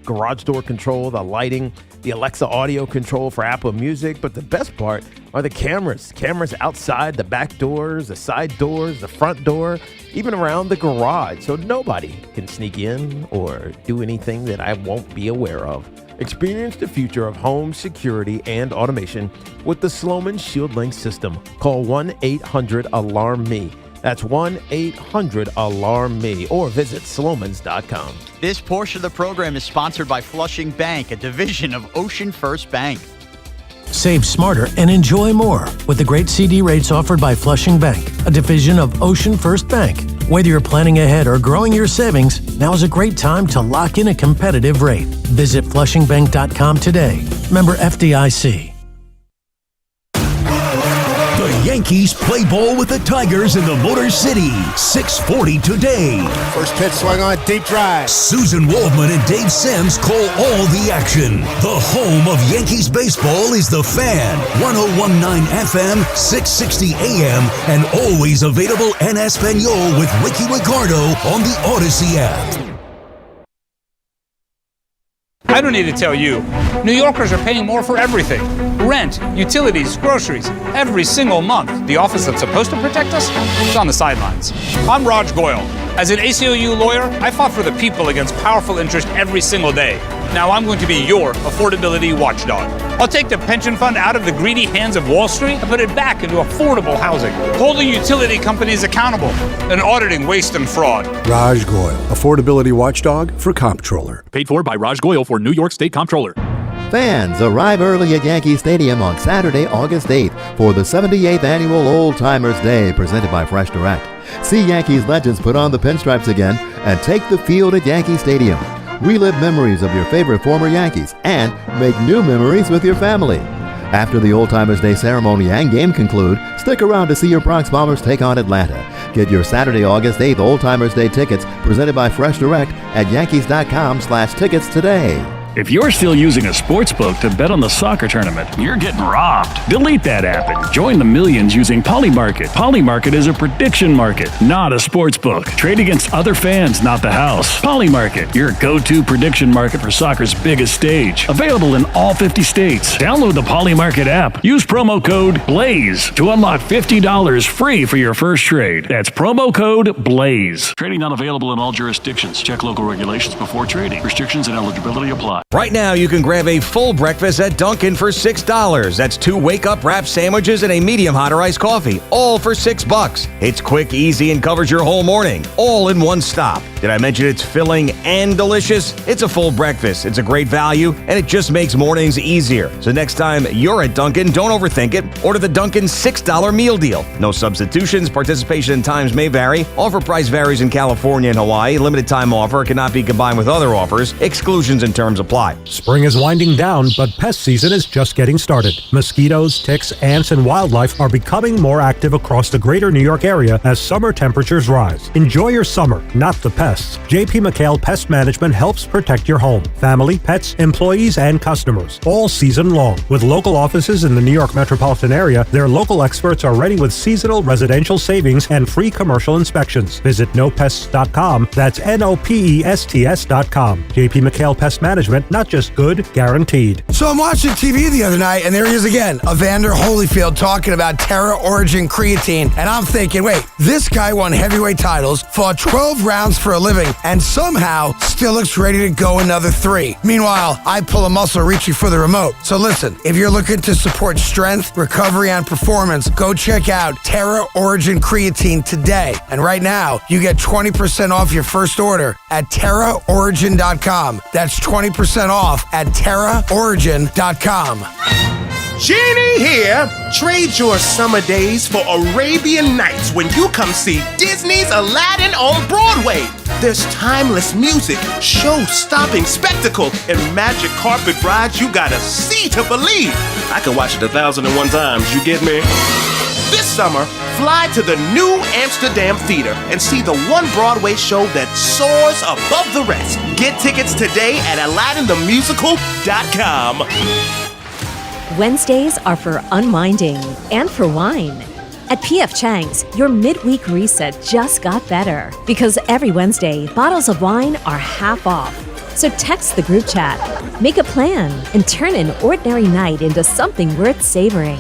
S11: garage door control, the lighting, the Alexa audio control for Apple Music, but the best part are the cameras. Cameras outside, the back doors, the side doors, the front door, even around the garage, so nobody can sneak in or do anything that I won't be aware of. Experience the future of home security and automation with the Sloman Shield Link system. Call 1-800-ALARM-ME. That's 1-800-ALARM-ME or visit slomans.com.
S12: This portion of the program is sponsored by Flushing Bank, a division of Ocean First Bank.
S15: Save smarter and enjoy more with the great CD rates offered by Flushing Bank, a division of Ocean First Bank. Whether you're planning ahead or growing your savings, now is a great time to lock in a competitive rate. Visit flushingbank.com today. Member FDIC.
S3: The Yankees play ball with the Tigers in the Motor City. 6:40 today.
S29: First pitch swung on, deep drive.
S3: Susan Waldman and Dave Sims call all the action. The home of Yankees baseball is The Fan. 101.9 FM, 660 AM, and always available en Espanol with Ricky Ricardo on the Odyssey app.
S16: I don't need to tell you. New Yorkers are paying more for everything. Rent, utilities, groceries, every single month. The office that's supposed to protect us is on the sidelines. I'm Raj Goyal. As an ACLU lawyer, I fought for the people against powerful interest every single day. Now I'm going to be your affordability watchdog. I'll take the pension fund out of the greedy hands of Wall Street and put it back into affordable housing, holding utility companies accountable and auditing waste and fraud.
S17: Raj Goyal, affordability watchdog for comptroller.
S18: Paid for by Raj Goyal for New York State Comptroller.
S17: Fans, arrive early at Yankee Stadium on Saturday, August 8th for the 78th Annual Old Timers Day presented by Fresh Direct. See Yankees legends put on the pinstripes again and take the field at Yankee Stadium. Relive memories of your favorite former Yankees and make new memories with your family. After the Old Timers Day ceremony and game conclude, stick around to see your Bronx Bombers take on Atlanta. Get your Saturday, August 8th Old Timers Day tickets presented by Fresh Direct at Yankees.com/tickets today.
S18: If you're still using a sportsbook to bet on the soccer tournament, you're getting robbed. Delete that app and join the millions using Polymarket. Polymarket is a prediction market, not a sportsbook. Trade against other fans, not the house. Polymarket, your go-to prediction market for soccer's biggest stage. Available in all 50 states. Download the Polymarket app. Use promo code BLAZE to unlock $50 free for your first trade. That's promo code BLAZE. Trading not available in all jurisdictions. Check local regulations before trading. Restrictions and eligibility apply.
S2: Right now, you can grab a full breakfast at Dunkin' for $6. That's 2 wake-up wrap sandwiches and a medium hot or iced coffee, all for $6. It's quick, easy, and covers your whole morning, all in one stop. Did I mention it's filling and delicious? It's a full breakfast. It's a great value, and it just makes mornings easier. So next time you're at Dunkin', don't overthink it. Order the Dunkin' $6 meal deal. No substitutions. Participation and times may vary. Offer price varies in California and Hawaii. Limited time offer cannot be combined with other offers. Exclusions and terms apply.
S26: Spring is winding down, but pest season is just getting started. Mosquitoes, ticks, ants, and wildlife are becoming more active across the greater New York area as summer temperatures rise. Enjoy your summer, not the pests. J.P. McHale Pest Management helps protect your home, family, pets, employees, and customers all season long. With local offices in the New York metropolitan area, their local experts are ready with seasonal residential savings and free commercial inspections. Visit nopests.com. That's NOPESTS.com. J.P. McHale Pest Management, not just good, guaranteed.
S19: So I'm watching TV the other night, and there he is again, Evander Holyfield talking about Terra Origin creatine, and I'm thinking, wait, this guy won heavyweight titles, fought 12 rounds for a living, and somehow still looks ready to go another 3. Meanwhile, I pull a muscle reaching for the remote. So listen, if you're looking to support strength, recovery, and performance, go check out Terra Origin creatine today. And right now, you get 20% off your first order at TerraOrigin.com. That's 20% off at TerraOrigin.com.
S20: Genie here! Trade your summer days for Arabian Nights when you come see Disney's Aladdin on Broadway. There's timeless music, show-stopping spectacle, and magic carpet rides you gotta see to believe. I can watch it 1,001 times, you get me? This summer, fly to the New Amsterdam Theater and see the one Broadway show that soars above the rest. Get tickets today at AladdinTheMusical.com.
S21: Wednesdays are for unwinding and for wine. At P.F. Chang's, your midweek reset just got better because every Wednesday, bottles of wine are half off. So text the group chat, make a plan, and turn an ordinary night into something worth savoring.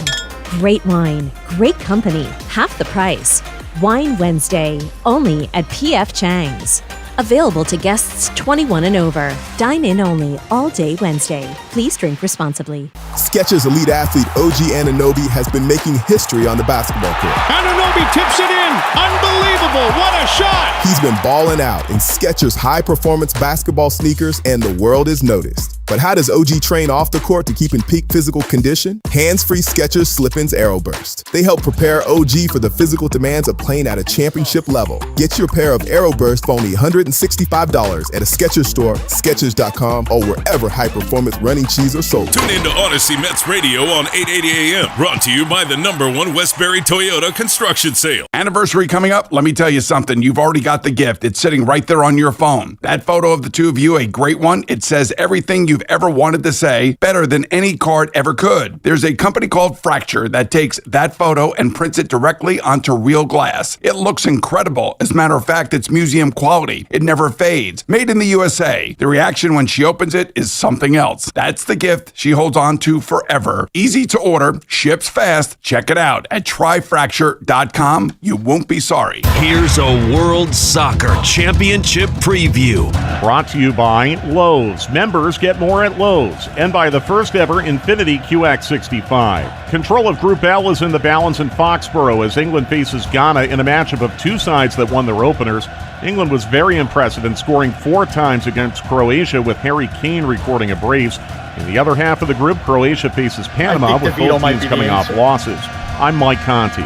S21: Great wine, great company, half the price. Wine Wednesday, only at P.F. Chang's. Available to guests 21 and over. Dine in only all day Wednesday. Please drink responsibly.
S28: Skechers elite athlete OG Anunoby has been making history on the basketball court.
S29: Anunoby tips it in. Unbelievable. What a shot.
S28: He's been balling out in Skechers high-performance basketball sneakers, and the world is noticed. But how does OG train off the court to keep in peak physical condition? Hands-free Skechers Slip-ins Aeroburst. They help prepare OG for the physical demands of playing at a championship level. Get your pair of Aeroburst for only $165 at a Skechers store, Skechers.com, or wherever high-performance running shoes are sold.
S22: Tune in to Odyssey Mets Radio on 880 AM. Brought to you by the #1 Westbury Toyota Construction Sale.
S24: Anniversary coming up? Let me tell you something. You've already got the gift. It's sitting right there on your phone. That photo of the two of you, a great one. It says everything you've ever wanted to say, better than any card ever could. There's a company called Fracture that takes that photo and prints it directly onto real glass. It looks incredible. As a matter of fact, it's museum quality. It never fades. Made in the USA. The reaction when she opens it is something else. That's the gift she holds on to forever. Easy to order, ships fast. Check it out at tryfracture.com. You won't be sorry.
S23: Here's a World Soccer Championship preview.
S26: Brought to you by Lowe's. Members get
S1: more at Lowe's and by the first ever Infiniti QX65. Control of Group L is in the balance in Foxborough as England faces Ghana in a matchup of two sides that won their openers. England was very impressive in scoring 4 times against Croatia, with Harry Kane recording a brace. In the other half of the group, Croatia faces Panama, with both teams coming off losses. I'm Mike Conti.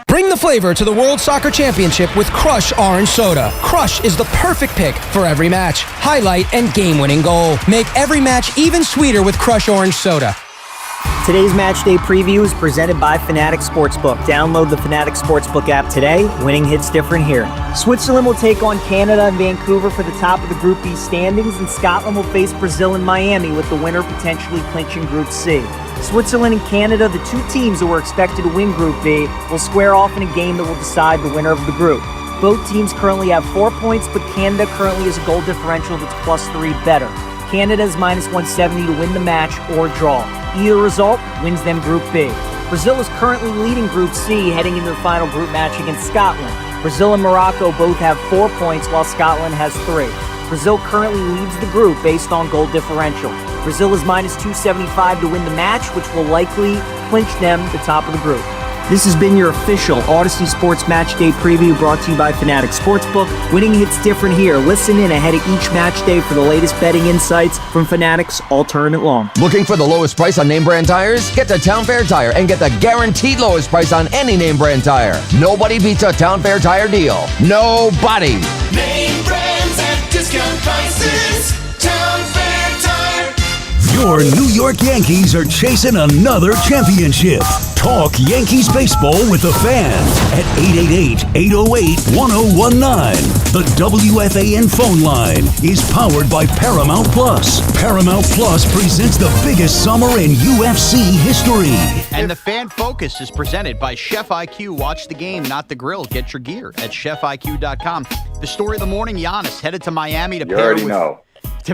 S5: Bring the flavor to the World Soccer Championship with Crush Orange Soda. Crush is the perfect pick for every match, highlight, and game-winning goal. Make every match even sweeter with Crush Orange Soda.
S6: Today's match day preview is presented by Fanatic Sportsbook. Download the Fanatic Sportsbook app today. Winning hits different here. Switzerland will take on Canada and Vancouver for the top of the Group B standings, and Scotland will face Brazil and Miami, with the winner potentially clinching Group C. Switzerland and Canada, the two teams who are expected to win Group B, will square off in a game that will decide the winner of the group. Both teams currently have 4 points, but Canada currently has a goal differential that's +3 better. Canada is -170 to win the match or draw. Either result wins them Group B. Brazil is currently leading Group C heading into the final group match against Scotland. Brazil and Morocco both have 4 points while Scotland has 3. Brazil currently leads the group based on goal differential. Brazil is -275 to win the match, which will likely clinch them the top of the group. This has been your official Odyssey Sports Match Day preview, brought to you by Fanatic Sportsbook. Winning hits different here. Listen in ahead of each match day for the latest betting insights from Fanatic's All Tournament Long.
S7: Looking for the lowest price on name brand tires? Get to Town Fair Tire and get the guaranteed lowest price on any name brand tire. Nobody beats a Town Fair Tire deal. Nobody.
S8: Name brands at discount prices. Town Fair Tire.
S3: Your New York Yankees are chasing another championship. Talk Yankees baseball with the Fan at 888-808-1019. The WFAN phone line is powered by Paramount Plus. Paramount Plus presents the biggest summer in UFC history.
S12: And the Fan Focus is presented by Chef IQ. Watch the game, not the grill. Get your gear at chefiq.com. The story of the morning, Giannis headed to Miami to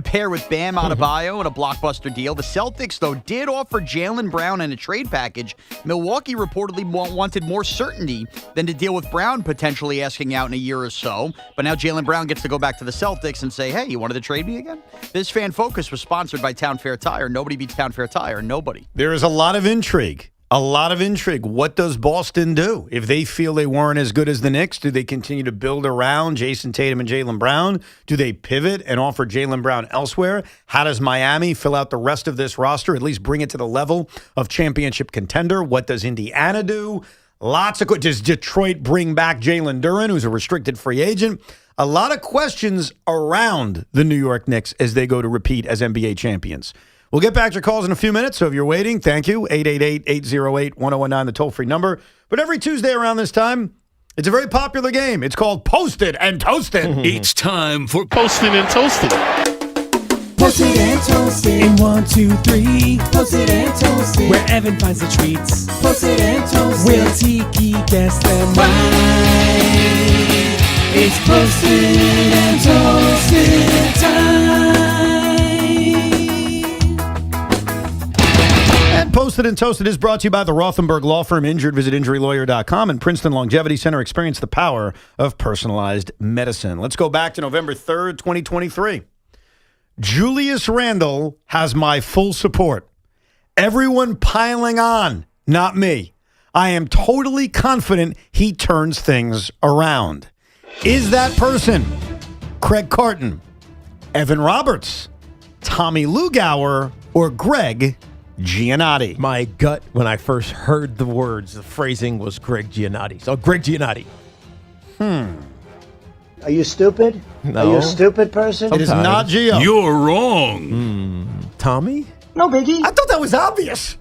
S12: pair with Bam Adebayo in a blockbuster deal. The Celtics, though, did offer Jaylen Brown in a trade package. Milwaukee reportedly wanted more certainty than to deal with Brown potentially asking out in a year or so. But now Jaylen Brown gets to go back to the Celtics and say, hey, you wanted to trade me again? This Fan Focus was sponsored by Town Fair Tire. Nobody beats Town Fair Tire. Nobody.
S10: There is a lot of intrigue. A lot of intrigue. What does Boston do? If they feel they weren't as good as the Knicks, do they continue to build around Jason Tatum and Jaylen Brown? Do they pivot and offer Jaylen Brown elsewhere? How does Miami fill out the rest of this roster, at least bring it to the level of championship contender? What does Indiana do? Lots of Does Detroit bring back Jalen Duren, who's a restricted free agent? A lot of questions around the New York Knicks as they go to repeat as NBA champions. We'll get back to your calls in a few minutes, so if you're waiting, thank you. 888-808-1019, the toll-free number. But every Tuesday around this time, it's a very popular game. It's called Posted and Toasted.
S22: It's time for Posted and Toasted.
S9: Posted and Toasted in 1, 2, 3. Posted and Toasted where Evan finds the treats. Posted and Toasted will Tiki guess them right. It's Posted and Toasted time.
S10: And Posted and Toasted is brought to you by the Rothenberg Law Firm. Injured, visit injurylawyer.com, and Princeton Longevity Center. Experience the power of personalized medicine. Let's go back to November 3rd, 2023. Julius Randle has my full support. Everyone piling on, not me. I am totally confident he turns things around. Is that person Craig Carton, Evan Roberts, Tommy Lugauer, or Greg Giannotti?
S11: My gut, when I first heard the words, the phrasing was Greg Giannotti. So Greg Giannotti.
S23: Are you stupid?
S11: No.
S23: Are you a stupid person?
S10: It is not Gio.
S22: You're wrong.
S11: Tommy?
S23: No biggie.
S10: I thought that was obvious.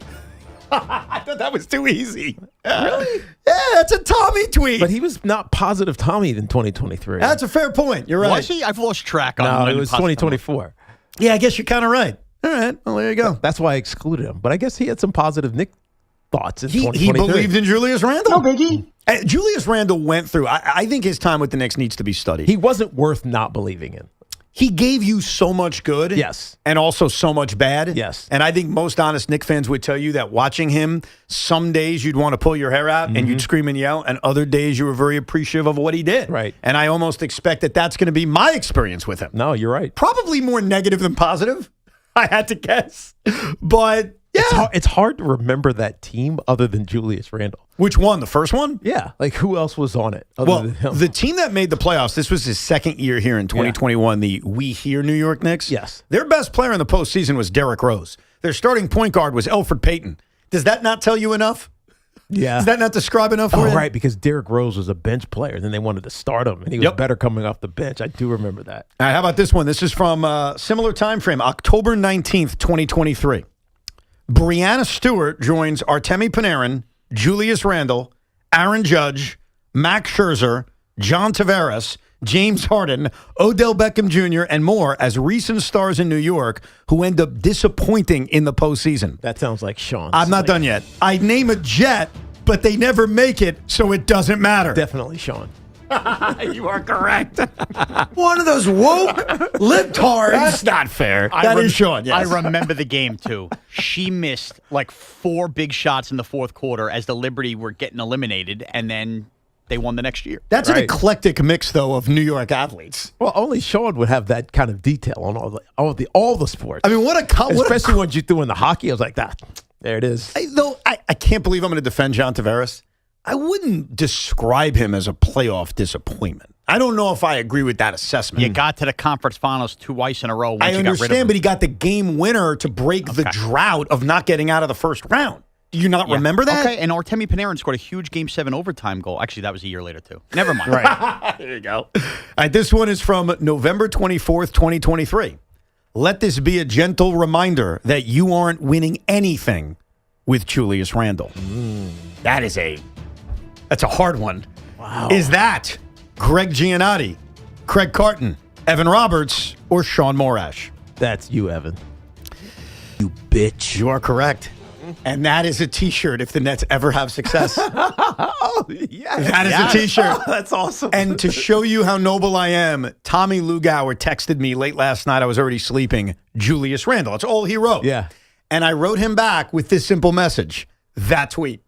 S10: I thought that was too easy. Really? Yeah, that's a Tommy tweet.
S11: But he was not positive Tommy in 2023.
S10: That's a fair point. You're right.
S12: Was he? I've lost track on
S11: No,
S12: when
S11: it was 2024.
S10: Yeah, I guess you're kind of right. All right. Well, there you go.
S11: That's why I excluded him. But I guess he had some positive Nick thoughts in
S10: He
S11: 2023.
S10: believed in Julius Randle.
S23: No biggie.
S10: Julius Randle went through. I think his time with the Knicks needs to be studied.
S11: He wasn't worth not believing in.
S10: he gave you so much good.
S11: Yes.
S10: And also so much bad.
S11: Yes.
S10: And I think most honest Knicks fans would tell you that watching him, some days you'd want to pull your hair out and you'd scream and yell, and other days you were very appreciative of what he did.
S11: Right.
S10: And I almost expect that that's going to be my experience with him.
S11: No, you're right.
S10: Probably more negative than positive, I had to guess. But yeah.
S11: It's hard to remember that team other than Julius Randle.
S10: Which one? The first one?
S11: Yeah. Like, who else was on it other than him?
S10: The team that made the playoffs, this was his second year here in 2021, the We Here New York Knicks.
S11: Yes.
S10: Their best player in the postseason was Derrick Rose. Their starting point guard was Elfrid Payton. Does that not tell you enough?
S11: Yeah.
S10: Does that not describe enough for you?
S11: Right, because Derrick Rose was a bench player. Then they wanted to start him, and he was better coming off the bench. I do remember that.
S10: All right, how about this one? This is from a similar time frame, October 19th, 2023. Breanna Stewart joins Artemi Panarin, Julius Randle, Aaron Judge, Max Scherzer, John Tavares, James Harden, Odell Beckham Jr., and more as recent stars in New York who end up disappointing in the postseason.
S11: That sounds like Shaun.
S10: I'm not done yet. I name a Jet, but they never make it, so it doesn't matter.
S11: Definitely Shaun.
S10: You are correct.
S19: One of those woke libtards.
S10: That's not fair. That is Shaun, yes.
S12: I remember the game, too. She missed like 4 big shots in the fourth quarter as the Liberty were getting eliminated, and then they won the next year.
S10: That's an eclectic mix, though, of New York athletes.
S11: Well, only Shaun would have that kind of detail on all the sports.
S10: I mean,
S11: especially when you threw in the hockey. I was like, there it is.
S10: I can't believe I'm going to defend John Tavares. I wouldn't describe him as a playoff disappointment. I don't know if I agree with that assessment.
S12: You got to the conference finals twice in a row.
S10: I understand, but he got the game winner to break the drought of not getting out of the first round. Do you not remember that?
S12: Okay, and Artemi Panarin scored a huge Game 7 overtime goal. Actually, that was a year later, too. Never mind.
S10: There you go. All right, this one is from November 24th, 2023. Let this be a gentle reminder that you aren't winning anything with Julius Randle. That's a hard one.
S11: Wow.
S10: Is that Greg Giannotti, Craig Carton, Evan Roberts, or Shaun Morash?
S11: That's you, Evan. You bitch.
S10: You are correct. And that is a T-shirt if the Nets ever have success.
S11: Oh, yes.
S10: That is a T-shirt.
S11: That's awesome.
S10: And to show you how noble I am, Tommy Lugauer texted me late last night. I was already sleeping. Julius Randle. That's all he wrote.
S11: Yeah.
S10: And I wrote him back with this simple message. That tweet.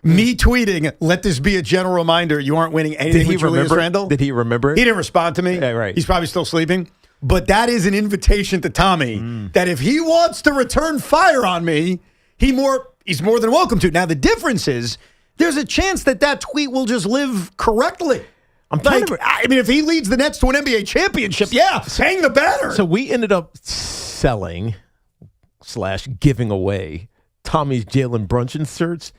S10: Me tweeting, let this be a general reminder you aren't winning anything with Julius Randle.
S11: Did he remember it?
S10: He didn't respond to me.
S11: Yeah, right.
S10: He's probably still sleeping. But that is an invitation to Tommy that if he wants to return fire on me, he's more than welcome to. Now, the difference is there's a chance that tweet will just live correctly. I mean, if he leads the Nets to an NBA championship, hang the banner.
S11: So we ended up selling / giving away Tommy's Jalen Brunson shirts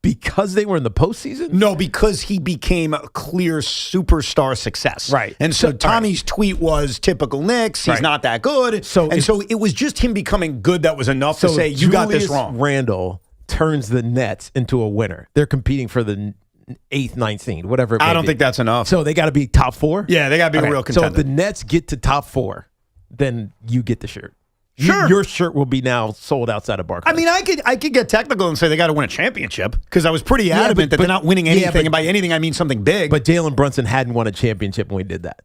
S11: because they were in the postseason?
S10: No, because he became a clear superstar success.
S11: Right.
S10: And so Tommy's tweet was typical Knicks. He's not that good. So it was just him becoming good that was enough to say, you got this wrong.
S11: Randle turns the Nets into a winner. They're competing for the 8th, 9th seed, whatever it may
S10: I don't
S11: be.
S10: think that's enough.
S11: So they got to be top 4?
S10: Yeah, they got to be a real contender.
S11: So if the Nets get to top 4, then you get the shirt.
S10: Sure.
S11: Your shirt will be now sold outside of Barclays.
S10: I mean, I could get technical and say they got to win a championship because I was pretty adamant that they're not winning anything. And by anything, I mean something big.
S11: But Jalen Brunson hadn't won a championship when we did that.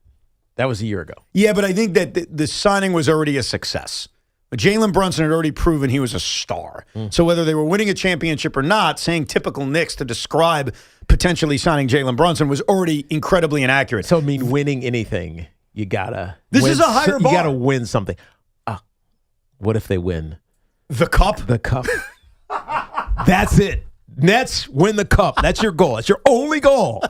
S11: That was a year ago.
S10: Yeah, but I think that the signing was already a success. Jalen Brunson had already proven he was a star. So whether they were winning a championship or not, saying typical Knicks to describe potentially signing Jalen Brunson was already incredibly inaccurate.
S11: So, I mean, winning anything, you got to
S10: This is a higher bar.
S11: You got to win something. What if they win?
S10: The cup?
S11: The cup. That's it. Nets win the cup. That's your goal. That's your only goal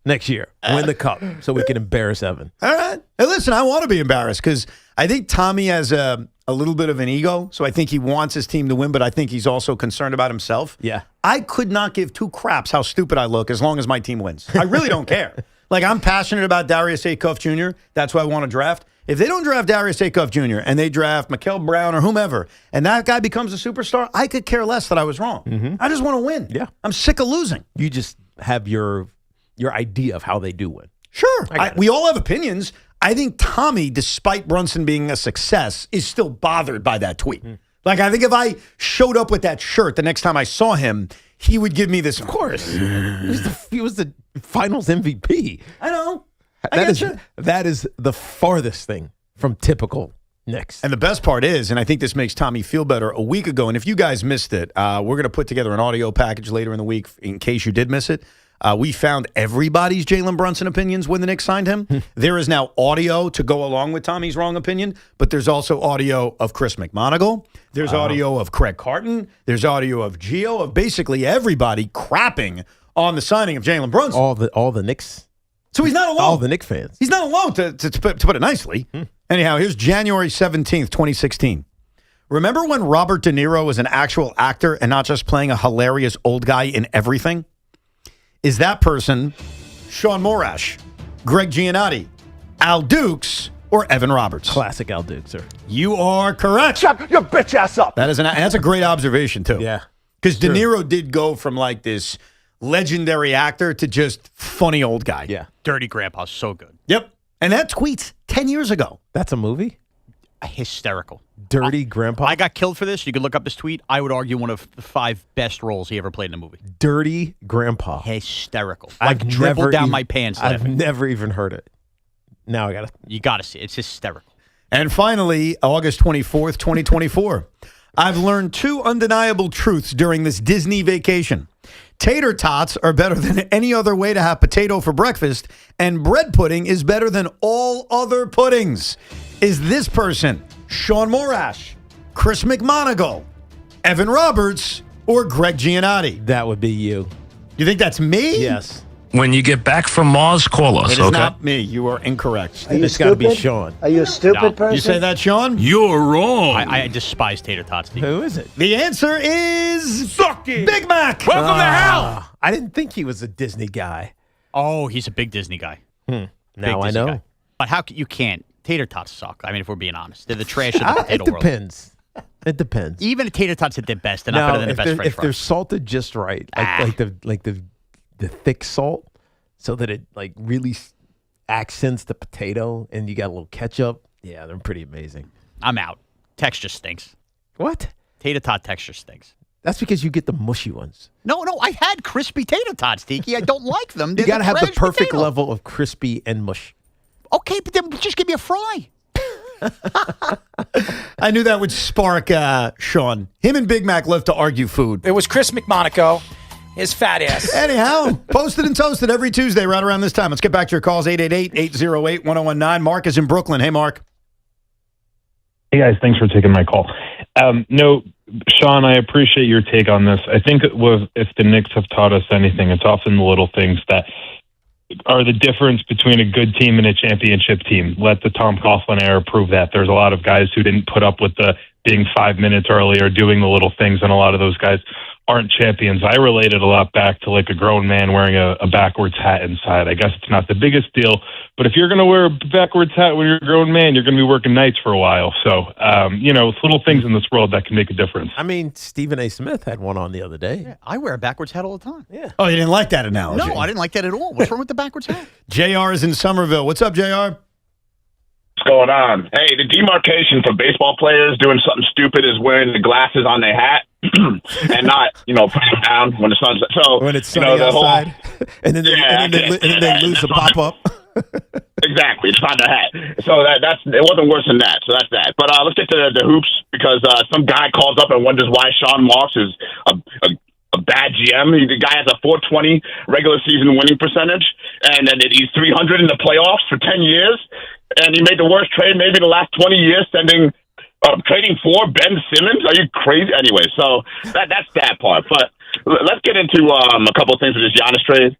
S11: next year. Win the cup so we can embarrass Evan.
S10: All right. Hey, listen, I want to be embarrassed because I think Tommy has a little bit of an ego. So I think he wants his team to win, but I think he's also concerned about himself.
S11: Yeah.
S10: I could not give 2 craps how stupid I look as long as my team wins. I really don't care. Like, I'm passionate about Darius Acuff Jr. That's why I want to draft. If they don't draft Darius Acuff Jr. and they draft Mikael Brown or whomever, and that guy becomes a superstar, I could care less that I was wrong. I just want to win.
S11: Yeah.
S10: I'm sick of losing.
S11: You just have your idea of how they do win.
S10: Sure. We all have opinions. I think Tommy, despite Brunson being a success, is still bothered by that tweet. Like, I think if I showed up with that shirt the next time I saw him, he would give me this.
S11: Of course. He was the finals MVP.
S10: I know.
S11: That is the farthest thing from typical Knicks.
S10: And the best part is, and I think this makes Tommy feel better, a week ago, and if you guys missed it, we're going to put together an audio package later in the week in case you did miss it. We found everybody's Jalen Brunson opinions when the Knicks signed him. There is now audio to go along with Tommy's wrong opinion, but there's also audio of Chris McMonagle. There's audio of Craig Carton. There's audio of Gio, of basically everybody crapping on the signing of Jalen Brunson.
S11: All the Knicks.
S10: So he's not alone.
S11: All the Knicks fans.
S10: He's not alone, to put it nicely. Anyhow, here's January 17th, 2016. Remember when Robert De Niro was an actual actor and not just playing a hilarious old guy in everything? Is that person Shaun Morash, Greg Giannotti, Al Dukes, or Evan Roberts?
S11: Classic Al Dukes, sir.
S10: You are correct.
S29: Shut your bitch ass up.
S10: That's a great observation, too.
S11: Yeah.
S10: Because De Niro did go from like this legendary actor to just funny old guy.
S11: Yeah.
S12: Dirty Grandpa's so good.
S10: Yep. And that tweet's 10 years ago.
S11: That's a movie?
S12: Hysterical.
S11: Dirty Grandpa?
S12: I got killed for this. You could look up this tweet. I would argue one of the 5 best roles he ever played in a movie.
S11: Dirty Grandpa.
S12: Hysterical.
S11: I've
S12: Like dribbled
S11: never
S12: down
S11: even-
S12: my pants.
S11: I've
S12: laughing.
S11: never even heard it. Now I got to.
S12: You got to see it. It's hysterical.
S10: And finally, August 24th, 2024. I've learned 2 undeniable truths during this Disney vacation. Tater tots are better than any other way to have potato for breakfast, and bread pudding is better than all other puddings. Is this person Shaun Morash, Chris McMonagle, Evan Roberts, or Greg Giannotti?
S11: That would be you.
S10: You think that's me?
S11: Yes.
S4: When you get back from Mars, call us,
S10: It is
S4: okay?
S10: not me. You are incorrect.
S23: Are you
S11: It's got to be
S23: stupid?
S11: Sean.
S23: Are you a stupid person?
S10: You say that, Sean?
S4: You're wrong.
S12: I despise tater tots. Steve.
S11: Who is it?
S10: The answer is Big Mac.
S4: Welcome to hell.
S11: I didn't think he was a Disney guy.
S12: Oh, he's a big Disney guy.
S11: Now
S12: Big
S11: I
S12: Disney
S11: know.
S12: guy. But you can't. Tater tots suck. I mean, if we're being honest, they're the trash of the potato
S11: It
S12: world.
S11: depends. It depends.
S12: Even tater tots at their best, they're not better than the best French
S11: if they're
S12: fries.
S11: salted just right, like the thick salt, so that it like really accents the potato, and you got a little ketchup. Yeah, they're pretty amazing.
S12: I'm out. Texture stinks.
S11: What?
S12: Tater tot texture stinks.
S11: That's because you get the mushy ones.
S12: No, I had crispy tater tots, Tiki. I don't like them.
S11: You got to have the
S12: trash
S11: perfect
S12: potato.
S11: level of crispy and mush.
S12: Okay, but then just give me a fry.
S10: I knew that would spark Sean. Him and Big Mac love to argue food.
S5: It was Chris McMonagle, his fat ass.
S10: Anyhow, posted and toasted every Tuesday right around this time. Let's get back to your calls, 888-808-1019. Mark is in Brooklyn. Hey, Mark.
S13: Hey, guys. Thanks for taking my call. No, Sean, I appreciate your take on this. I think if the Knicks have taught us anything, it's often the little things that are the difference between a good team and a championship team. Let the Tom Coughlin era prove that. There's a lot of guys who didn't put up with the being 5 minutes early or doing the little things, and a lot of those guys aren't champions. I related a lot back to like a grown man wearing a backwards hat inside. I guess it's not the biggest deal, but if you're going to wear a backwards hat when you're a grown man, you're going to be working nights for a while. So, it's little things in this world that can make a difference.
S11: I mean, Stephen A. Smith had one on the other day.
S12: Yeah, I wear a backwards hat all the time.
S11: Yeah.
S10: Oh, you didn't like that analogy?
S12: No, I didn't like that at all. What's wrong with the backwards hat?
S10: JR is in Somerville. What's up, JR?
S14: What's going on? Hey, the demarcation for baseball players doing something stupid is wearing the glasses on their hat and not, putting them down when the sun's so
S11: when it's sunny outside, and then they lose the pop up.
S14: Exactly, it's on the hat. So it wasn't worse than that. So that's that. But let's get to the hoops because some guy calls up and wonders why Shaun Morash is a bad GM. The guy has a 420 regular season winning percentage, and then he's 300 in the playoffs for 10 years. And he made the worst trade maybe in the last 20 years, trading for Ben Simmons. Are you crazy? Anyway, so that's that part. But let's get into a couple of things with this Giannis trade.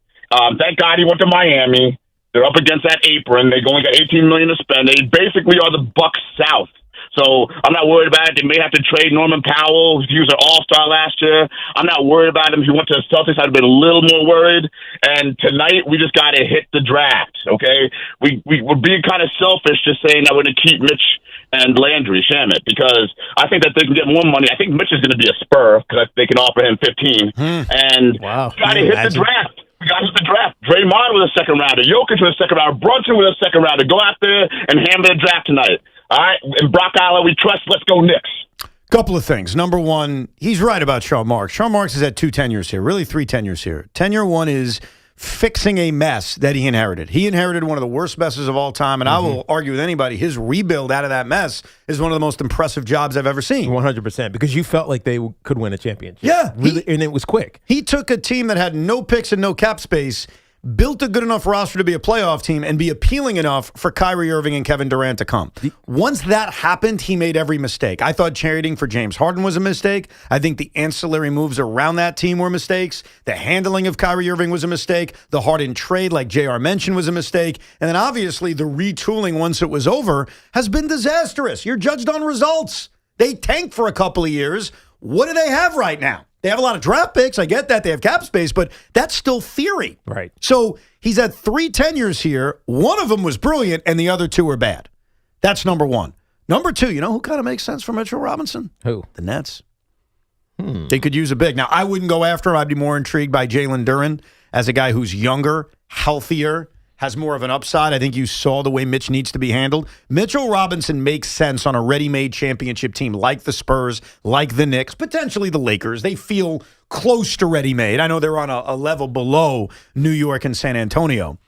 S14: Thank God he went to Miami. They're up against that apron. They only got $18 million to spend. They basically are the Bucks South. So I'm not worried about it. They may have to trade Norman Powell. He was an all-star last year. I'm not worried about him. If he went to the Celtics, I'd have been a little more worried. And tonight, we just got to hit the draft, okay? We're being kind of selfish just saying that we're going to keep Mitch and Landry Shamet because I think that they can get more money. I think Mitch is going to be a Spur because they can offer him 15. And got to hit the draft. We got to hit the draft. Draymond with a second rounder. Jokic with a second rounder. Brunson with a second rounder. Go out there and hammer the draft tonight. All right? And Brock Aller, we trust. Let's go Knicks.
S10: Couple of things. Number one, he's right about Shaun Morash. Shaun Morash has had 2 tenures here, really 3 tenures here. Tenure 1 is fixing a mess that he inherited. He inherited one of the worst messes of all time, and I will argue with anybody, his rebuild out of that mess is one of the most impressive jobs I've ever seen.
S11: 100%, because you felt like they could win a championship.
S10: Yeah.
S11: Really, and it was quick.
S10: He took a team that had no picks and no cap space, built a good enough roster to be a playoff team and be appealing enough for Kyrie Irving and Kevin Durant to come. Once that happened, he made every mistake. I thought trading for James Harden was a mistake. I think the ancillary moves around that team were mistakes. The handling of Kyrie Irving was a mistake. The Harden trade, like JR mentioned, was a mistake. And then obviously the retooling once it was over has been disastrous. You're judged on results. They tanked for a couple of years. What do they have right now? They have a lot of draft picks. I get that. They have cap space, but that's still theory.
S11: Right.
S10: So he's had 3 tenures here. One of them was brilliant, and the other 2 were bad. That's number one. Number 2, you know who kind of makes sense for Mitchell Robinson?
S11: Who?
S10: The Nets. They could use a big. Now, I wouldn't go after him. I'd be more intrigued by Jalen Duren as a guy who's younger, healthier, has more of an upside. I think you saw the way Mitch needs to be handled. Mitchell Robinson makes sense on a ready-made championship team like the Spurs, like the Knicks, potentially the Lakers. They feel close to ready-made. I know they're on a level below New York and San Antonio.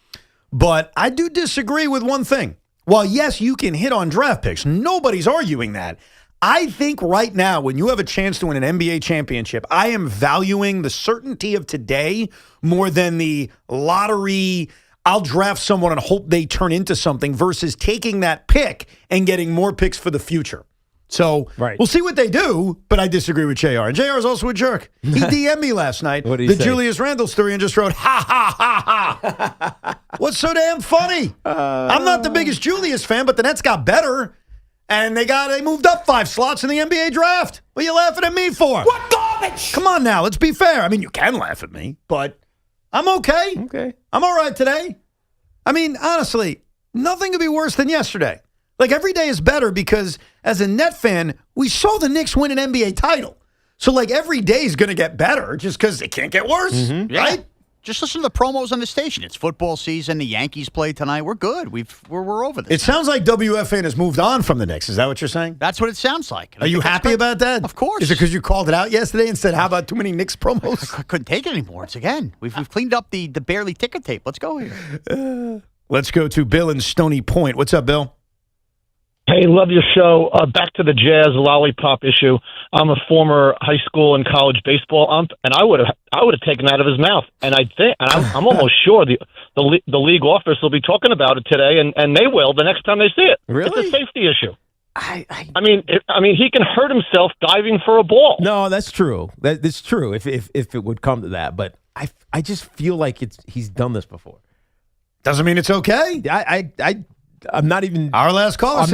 S10: But I do disagree with one thing. While, yes, you can hit on draft picks, nobody's arguing that. I think right now, when you have a chance to win an NBA championship, I am valuing the certainty of today more than the lottery, I'll draft someone and hope they turn into something versus taking that pick and getting more picks for the future. So we'll see what they do, but I disagree with JR. And JR is also a jerk. He DM'd me last night,
S11: What did he
S10: the
S11: say?
S10: Julius Randle story, and just wrote, ha, ha, ha, ha. What's so damn funny? I'm not the biggest Julius fan, but the Nets got better, and they moved up 5 slots in the NBA draft. What are you laughing at me for?
S23: What garbage?
S10: Come on now, let's be fair. I mean, you can laugh at me, but I'm okay.
S11: Okay.
S10: I'm all right today. I mean, honestly, nothing could be worse than yesterday. Like, every day is better because, as a Net fan, we saw the Knicks win an NBA title. So, like, every day is going to get better just because it can't get worse, right?
S12: Just listen to the promos on the station. It's football season. The Yankees play tonight. We're good. We're over this.
S10: It sounds like WFAN has moved on from the Knicks. Is that what you're saying?
S12: That's what it sounds like.
S10: Are you happy about that?
S12: Of course.
S10: Is it because you called it out yesterday and said, how about too many Knicks promos?
S12: I couldn't take it anymore. It's again. We've cleaned up the barely ticker tape. Let's go here.
S10: Let's go to Bill in Stony Point. What's up, Bill?
S2: Hey, love your show. Back to the Jazz lollipop issue. I'm a former high school and college baseball ump, and I would have taken that out of his mouth. And I'm almost sure the league office will be talking about it today, and they will the next time they see it.
S11: Really?
S2: It's a safety issue. I mean, he can hurt himself diving for a ball.
S11: No, that's true. That's true. If it would come to that, but I just feel like he's done this before.
S10: Doesn't mean it's okay.
S11: I'm not even.
S10: Our last caller.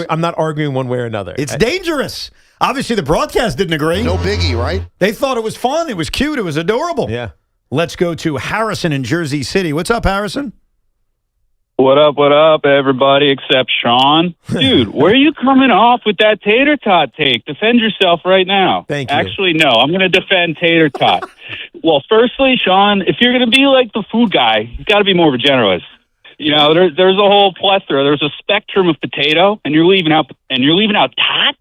S11: I'm not arguing one way or another.
S10: It's dangerous. Obviously, the broadcast didn't agree.
S29: No biggie, right?
S10: They thought it was fun. It was cute. It was adorable.
S11: Yeah.
S10: Let's go to Harrison in Jersey City. What's up, Harrison?
S15: What up, everybody except Sean? Dude, where are you coming off with that tater tot take? Defend yourself right now.
S11: Thank you.
S15: Actually, no, I'm going to defend tater tot. Well, firstly, Sean, if you're going to be like the food guy, you've got to be more of a generalist. You know, there's a whole plethora. There's a spectrum of potato, and you're leaving out tots.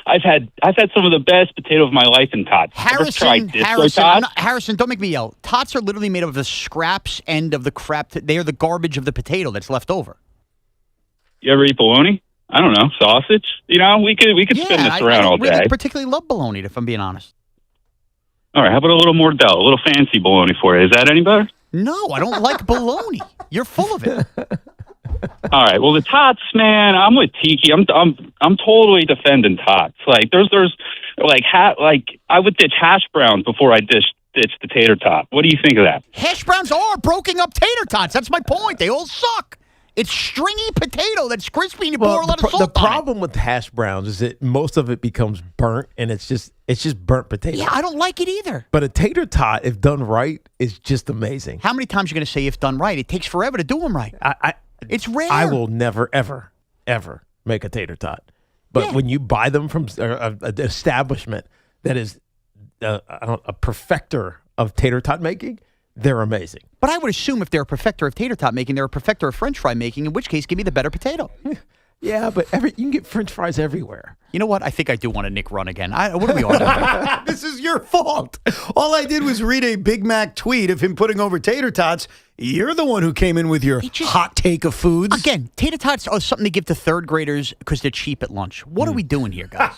S15: I've had some of the best potato of my life in tots.
S12: Harrison, don't make me yell. Tots are literally made of the scraps end of the crap. They are the garbage of the potato that's left over.
S15: You ever eat bologna? I don't know, sausage. You know, we could spin this around all day.
S12: I really particularly love bologna, if I'm being honest.
S15: All right, how about a little more dough, a little fancy bologna for you? Is that any better?
S12: No, I don't like bologna. You're full of it.
S15: All right. Well, the tots, man, I'm with Tiki. I'm totally defending tots. Like there's like I would ditch hash browns before I ditch the tater tot. What do you think of that?
S12: Hash browns are broken up tater tots. That's my point. They all suck. It's stringy potato that's crispy and you pour a lot of salt on it.
S11: The problem with hash browns is that most of it becomes burnt, and it's just burnt potato.
S12: Yeah, I don't like it either.
S11: But a tater tot, if done right, is just amazing.
S12: How many times are you going to say if done right? It takes forever to do them right. It's rare.
S11: I will never, ever, ever make a tater tot. But when you buy them from an establishment that is a perfecter of tater tot making, they're amazing.
S12: But I would assume if they're a perfecter of tater tot making, they're a perfecter of French fry making, in which case, give me the better potato.
S11: Yeah, but you can get French fries everywhere.
S12: You know what? I think I do want a Nick run again. What are we on here?
S10: This is your fault. All I did was read a Big Mac tweet of him putting over tater tots. You're the one who came in with your hot take of foods.
S12: Again, tater tots are something they give to third graders because they're cheap at lunch. What are we doing here, guys?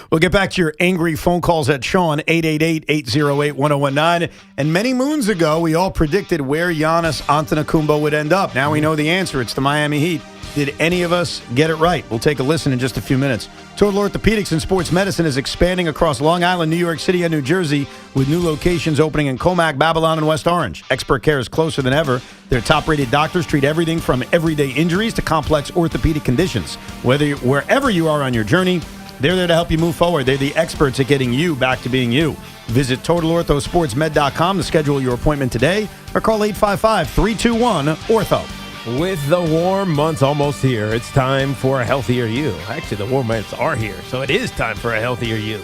S10: We'll get back to your angry phone calls at Shaun, 888-808-1019. And many moons ago, we all predicted where Giannis Antetokounmpo would end up. Now we know the answer. It's the Miami Heat. Did any of us get it right? We'll take a listen in just a few minutes. Total Orthopedics and Sports Medicine is expanding across Long Island, New York City, and New Jersey with new locations opening in Comac, Babylon, and West Orange. Expert care is closer than ever. Their top-rated doctors treat everything from everyday injuries to complex orthopedic conditions. Wherever you are on your journey, they're there to help you move forward. They're the experts at getting you back to being you. Visit TotalOrthoSportsMed.com to schedule your appointment today or call 855-321-ORTHO.
S11: With the warm months almost here, it's time for a healthier you. Actually, the warm months are here, so it is time for a healthier you.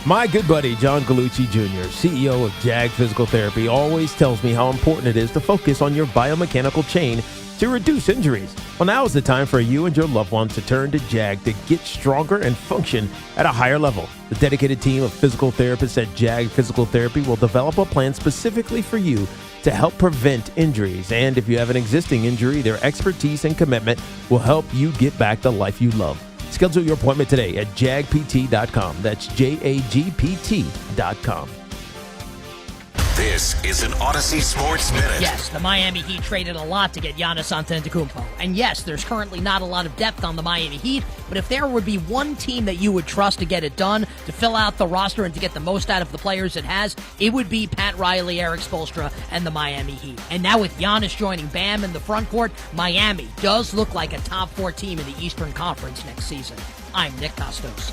S11: My good buddy, John Gallucci Jr., CEO of JAG Physical Therapy, always tells me how important it is to focus on your biomechanical chain to reduce injuries. Well, now is the time for you and your loved ones to turn to JAG to get stronger and function at a higher level. The dedicated team of physical therapists at JAG Physical Therapy will develop a plan specifically for you to help prevent injuries. And if you have an existing injury, their expertise and commitment will help you get back the life you love. Schedule your appointment today at jagpt.com. That's JAGPT.com.
S16: This is an Odyssey Sports Minute.
S17: Yes, the Miami Heat traded a lot to get Giannis Antetokounmpo. And yes, there's currently not a lot of depth on the Miami Heat, but if there would be one team that you would trust to get it done, to fill out the roster and to get the most out of the players it has, it would be Pat Riley, Eric Spoelstra, and the Miami Heat. And now with Giannis joining Bam in the front court, Miami does look like a top 4 team in the Eastern Conference next season. I'm Nick Costos.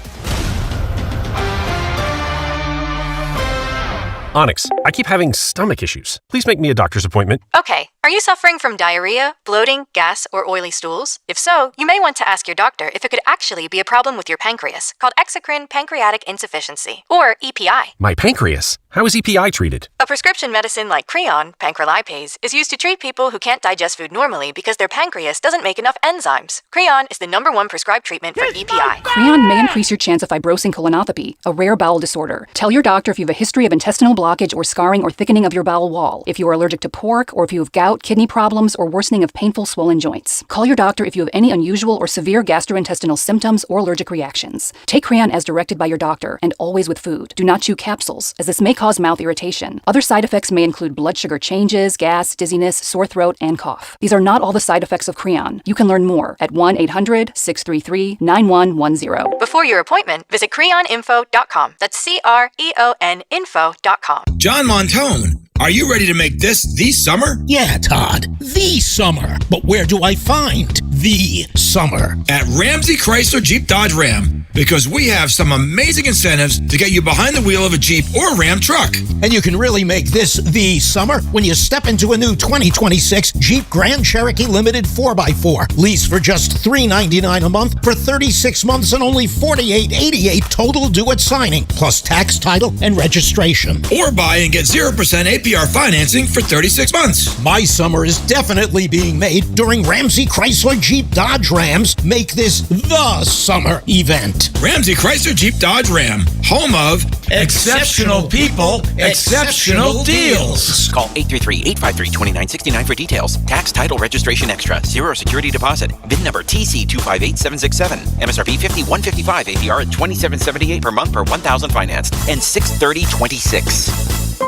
S18: Onyx, I keep having stomach issues. Please make me a doctor's appointment.
S20: Okay, are you suffering from diarrhea, bloating, gas, or oily stools? If so, you may want to ask your doctor if it could actually be a problem with your pancreas, called exocrine pancreatic insufficiency, or EPI.
S18: My pancreas? How is EPI treated?
S20: A prescription medicine like Creon, pancrelipase, is used to treat people who can't digest food normally because their pancreas doesn't make enough enzymes. Creon is the #1 prescribed treatment for EPI.
S21: Creon may increase your chance of fibrosing colonopathy, a rare bowel disorder. Tell your doctor if you have a history of intestinal blockage or scarring or thickening of your bowel wall, if you are allergic to pork, or if you have gout, kidney problems, or worsening of painful swollen joints. Call your doctor if you have any unusual or severe gastrointestinal symptoms or allergic reactions. Take Creon as directed by your doctor, and always with food. Do not chew capsules, as this may cause mouth irritation. Other side effects may include blood sugar changes, gas, dizziness, sore throat, and cough. These are not all the side effects of Creon. You can learn more at 1-800-633-9110.
S20: Before your appointment, visit creoninfo.com. That's CREON info.com.
S21: John Montone, are you ready to make this the summer?
S24: Yeah, Todd, the summer. But where do I find the summer?
S21: At Ramsey Chrysler Jeep Dodge Ram, because we have some amazing incentives to get you behind the wheel of a Jeep or Ram truck.
S24: And you can really make this the summer when you step into a new 2026 Jeep Grand Cherokee Limited 4x4. Lease for just $399 a month for 36 months and only $48.88 total due at signing, plus tax, title, and registration.
S21: Or buy and get 0% APR financing for 36 months.
S24: My summer is definitely being made during Ramsey Chrysler Jeep Dodge Ram's Make This the Summer event.
S21: Ramsey Chrysler Jeep Dodge Ram, home of exceptional people, exceptional deals.
S25: Call 833-853-2969 for details. Tax, title, registration extra. 0 security deposit. VIN number TC258767. MSRP $51.55. APR at $27.78 per month per $1,000 financed. And $630.26.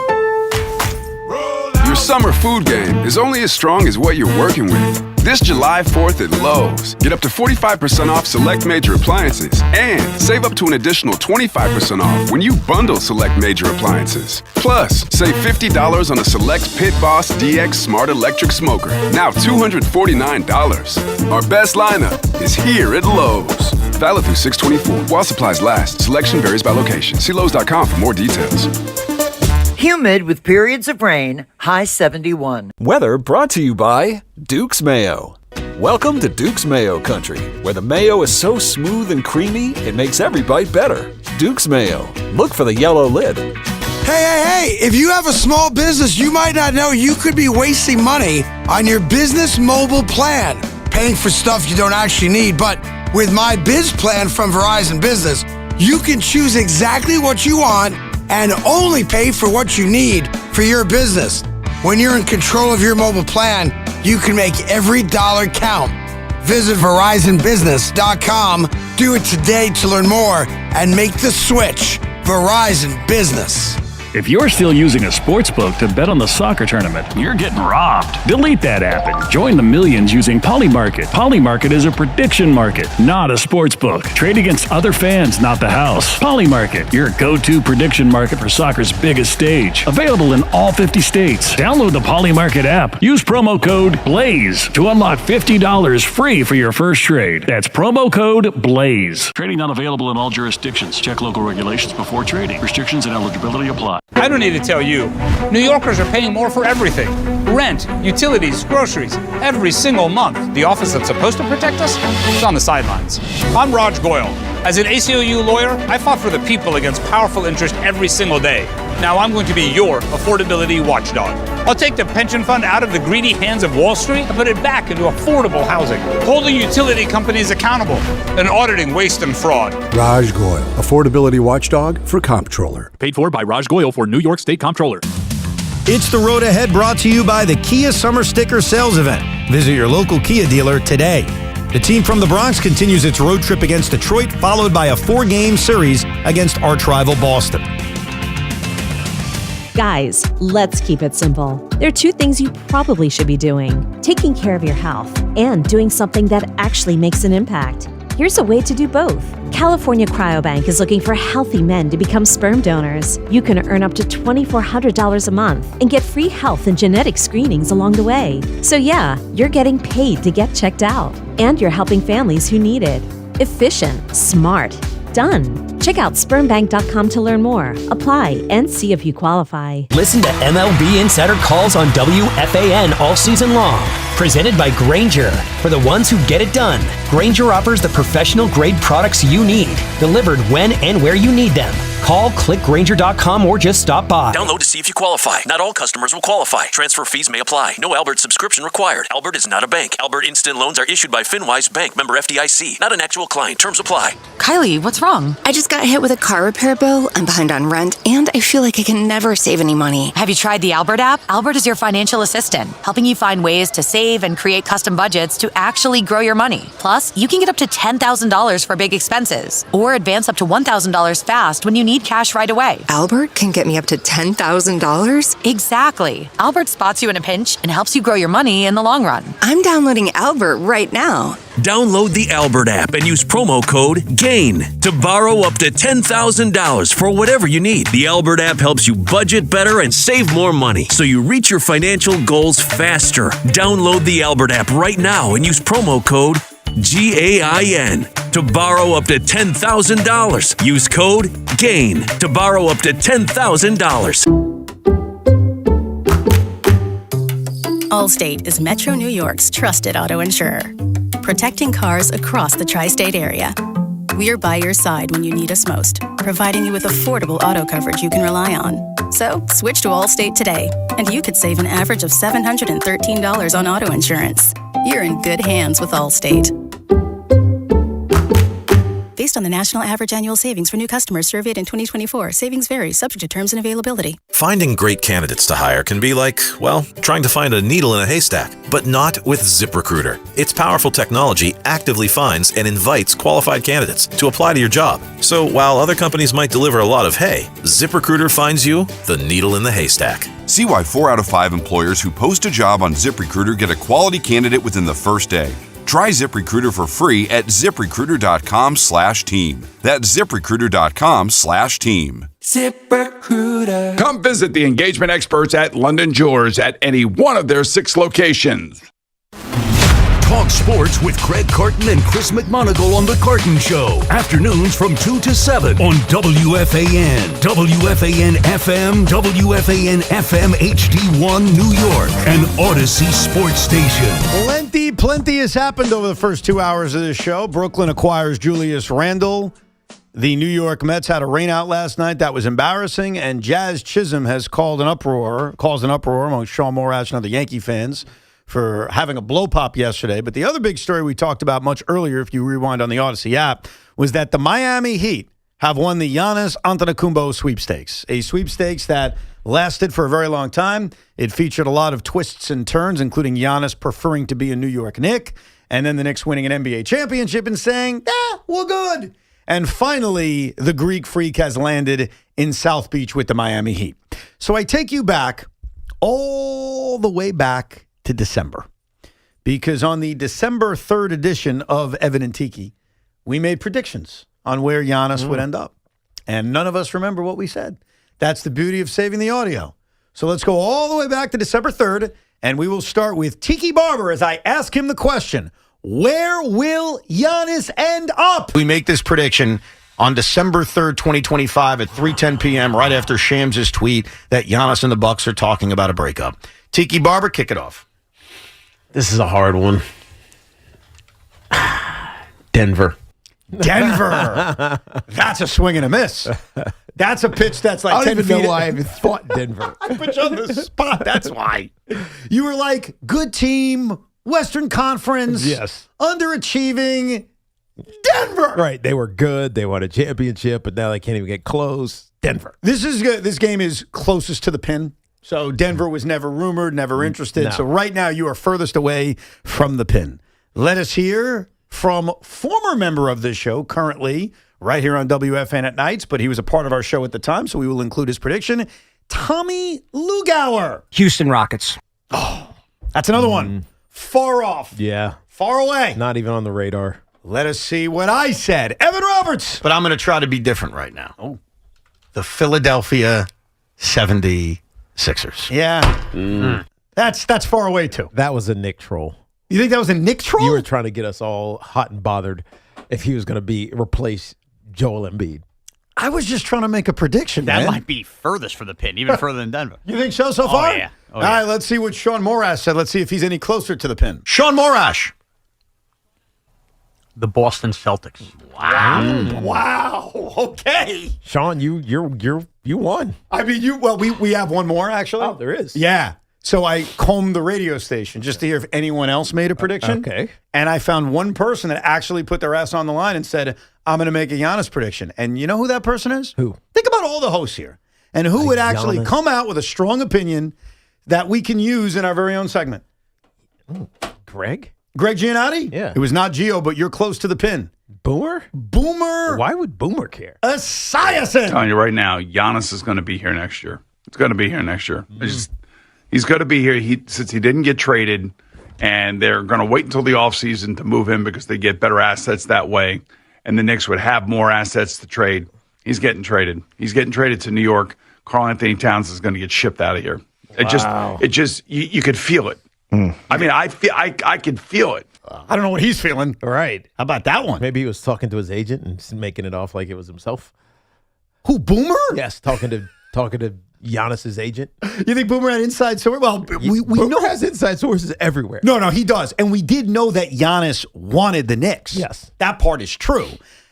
S27: Your summer food game is only as strong as what you're working with. This July 4th at Lowe's, get up to 45% off select major appliances and save up to an additional 25% off when you bundle select major appliances. Plus, save $50 on a select Pit Boss DX Smart Electric Smoker, now $249. Our best lineup is here at Lowe's. Valid through 6/24. While supplies last, selection varies by location. See Lowe's.com for more details.
S28: Humid with periods of rain, high 71.
S29: Weather brought to you by Duke's Mayo. Welcome to Duke's Mayo Country, where the mayo is so smooth and creamy, it makes every bite better. Duke's Mayo. Look for the yellow lid.
S19: Hey, if you have a small business, you might not know you could be wasting money on your business mobile plan. paying for stuff you don't actually need. But with my Biz Plan from Verizon Business, you can choose exactly what you want and only pay for what you need for your business. When you're in control of your mobile plan, you can make every dollar count. Visit VerizonBusiness.com. Do it today to learn more and make the switch. Verizon Business.
S1: If you're still using a sportsbook to bet on the soccer tournament, you're getting robbed. Delete that app and join the millions using Polymarket. Polymarket is a prediction market, not a sportsbook. Trade against other fans, not the house. Polymarket, your go-to prediction market for soccer's biggest stage. Available in all 50 states. Download the Polymarket app. Use promo code BLAZE to unlock $50 free for your first trade. That's promo code BLAZE. Trading not available in all jurisdictions. Check local regulations before trading. Restrictions and eligibility apply.
S3: I don't need to tell you. New Yorkers are paying more for everything. Rent, utilities, groceries, every single month. The office that's supposed to protect us is on the sidelines. I'm Raj Goyal. As an ACLU lawyer, I fought for the people against powerful interest every single day. Now I'm going to be your affordability watchdog. I'll take the pension fund out of the greedy hands of Wall Street and put it back into affordable housing, holding utility companies accountable and auditing waste and fraud.
S4: Raj Goyal, affordability watchdog for Comptroller.
S6: Paid for by Raj Goyal for New York State Comptroller.
S7: It's the road ahead, brought to you by the Kia Summer Sticker Sales Event. Visit your local Kia dealer today. The team from the Bronx continues its road trip against Detroit, followed by a 4-game series against arch rival Boston.
S8: Guys, let's keep it simple. There are 2 things you probably should be doing: taking care of your health and doing something that actually makes an impact. Here's a way to do both. California Cryobank is looking for healthy men to become sperm donors. You can earn up to $2,400 a month and get free health and genetic screenings along the way. So yeah, you're getting paid to get checked out, and you're helping families who need it. Efficient, smart, done. Check out spermbank.com to learn more. Apply and see if you qualify.
S9: Listen to MLB Insider Calls on WFAN all season long. Presented by Grainger. For the ones who get it done, Grainger offers the professional-grade products you need, delivered when and where you need them. Call, click Grainger.com, or just stop by.
S18: Download to see if you qualify. Not all customers will qualify. Transfer fees may apply. No Albert subscription required. Albert is not a bank. Albert Instant Loans are issued by FinWise Bank, member FDIC. Not an actual client. Terms apply.
S22: Kylie, what's wrong? I just got hit with a car repair bill. I'm behind on rent, and I feel like I can never save any money.
S26: Have you tried the Albert app? Albert is your financial assistant, helping you find ways to save and create custom budgets to actually grow your money. Plus, you can get up to $10,000 for big expenses, or advance up to $1,000 fast when you need cash right away.
S22: Albert can get me up to $10,000?
S26: Exactly. Albert spots you in a pinch and helps you grow your money in the long run.
S22: I'm downloading Albert right now.
S18: Download the Albert app and use promo code GAIN to borrow up to $10,000 for whatever you need. The Albert app helps you budget better and save more money, so you reach your financial goals faster. Download the Albert app right now and use promo code GAIN to borrow up to $10,000. Use code GAIN to borrow up to $10,000.
S30: Allstate is Metro New York's trusted auto insurer, protecting cars across the tri-state area. We're by your side when you need us most, providing you with affordable auto coverage you can rely on. So, switch to Allstate today, and you could save an average of $713 on auto insurance. You're in good hands with Allstate. Based on the national average annual savings for new customers surveyed in 2024, savings vary, subject to terms and availability.
S31: Finding great candidates to hire can be like, well, trying to find a needle in a haystack, but not with ZipRecruiter. Its powerful technology actively finds and invites qualified candidates to apply to your job. So while other companies might deliver a lot of hay, ZipRecruiter finds you the needle in the haystack.
S32: See why 4 out of 5 employers who post a job on ZipRecruiter get a quality candidate within the first day. Try ZipRecruiter for free at ZipRecruiter.com/team. That's ZipRecruiter.com/team.
S33: ZipRecruiter. Come visit the engagement experts at London Jewelers at any one of their 6 locations.
S34: Talk sports with Craig Carton and Chris McMonagle on The Carton Show. Afternoons from 2 to 7 on WFAN, WFAN FM, WFAN FM HD1 New York, and Odyssey Sports Station.
S10: Plenty has happened over the first 2 hours of this show. Brooklyn acquires Julius Randle. The New York Mets had a rainout last night. That was embarrassing. And Jazz Chisholm has calls an uproar among Shaun Morash and other Yankee fans for having a blow pop yesterday. But the other big story we talked about much earlier, if you rewind on the Odyssey app, was that the Miami Heat have won the Giannis Antetokounmpo sweepstakes, a sweepstakes that lasted for a very long time. It featured a lot of twists and turns, including Giannis preferring to be a New York Knick, and then the Knicks winning an NBA championship and saying, we're good. And finally, the Greek Freak has landed in South Beach with the Miami Heat. So I take you back, all the way back to December, because on the December 3rd edition of Evan and Tiki, we made predictions on where Giannis would end up. And none of us remember what we said. That's the beauty of saving the audio. So let's go all the way back to December 3rd, and we will start with Tiki Barber as I ask him the question, where will Giannis end up? We make this prediction on December 3rd, 2025 at 3:10 p.m., right after Shams' tweet that Giannis and the Bucks are talking about a breakup. Tiki Barber, kick it off.
S2: This is a hard one. Denver.
S10: That's a swing and a miss. That's a pitch that's like 10 feet.
S2: I don't even know why I even thought Denver.
S10: I put you on the spot. That's why. You were like, good team, Western Conference.
S2: Yes.
S10: Underachieving. Denver.
S2: Right. They were good. They won a championship, but now they can't even get close. Denver.
S10: This is good. This game is closest to the pin. So Denver was never rumored, never interested.
S2: No.
S10: So right now you are furthest away from the pin. Let us hear from former member of this show, currently right here on WFAN at nights, but he was a part of our show at the time, so we will include his prediction. Tommy Lugauer.
S5: Houston Rockets.
S10: Oh, that's another one. Far off.
S2: Yeah.
S10: Far away.
S2: Not even on the radar.
S10: Let us see what I said. Evan Roberts. But I'm going to try to be different right now. Oh. The Philadelphia 76ers. Yeah. That's far away, too.
S2: That was a Nick troll.
S10: You think that was a Nick troll?
S2: You were trying to get us all hot and bothered if he was going to replace Joel Embiid.
S10: I was just trying to make a prediction,
S11: That
S10: man.
S11: might be furthest for the pin, even further than Denver.
S10: You think so far?
S11: Oh, yeah.
S10: All right, let's see what Shaun Morash said. Let's see if he's any closer to the pin. Shaun Morash.
S11: The Boston Celtics.
S10: Wow. Okay.
S2: Shaun, you won.
S10: I mean, we have one more, actually.
S2: Oh, there is.
S10: Yeah. So I combed the radio station just to hear if anyone else made a prediction.
S2: Okay.
S10: And I found one person that actually put their ass on the line and said, I'm going to make a Giannis prediction. And you know who that person is?
S2: Who?
S10: Think about all the hosts here. And who would actually
S2: Giannis.
S10: come out with a strong opinion that we can use in our very own segment.
S2: Greg?
S10: Greg Giannotti?
S2: Yeah.
S10: It was not Gio, but you're close to the pin.
S2: Boomer?
S10: Why
S2: would Boomer care?
S10: Esiason.
S33: I'm telling you right now, Giannis is going to be here next year. It's going to be here next year. He's going to be here since he didn't get traded, and they're going to wait until the offseason to move him because they get better assets that way, and the Knicks would have more assets to trade. He's getting traded. He's getting traded to New York. Karl Anthony Towns is going to get shipped out of here. It just you could feel it. I mean, I could feel it.
S10: I don't know what he's feeling.
S2: Right.
S10: How about that one?
S2: Maybe he was talking to his agent and making it off like it was himself.
S10: Who, Boomer?
S2: Yes, talking to Giannis's agent.
S10: You think Boomer had inside sources? Well, we
S2: Boomer
S10: know
S2: has inside sources everywhere.
S10: No, he does. And we did know that Giannis wanted the Knicks.
S2: Yes.
S10: That part is true.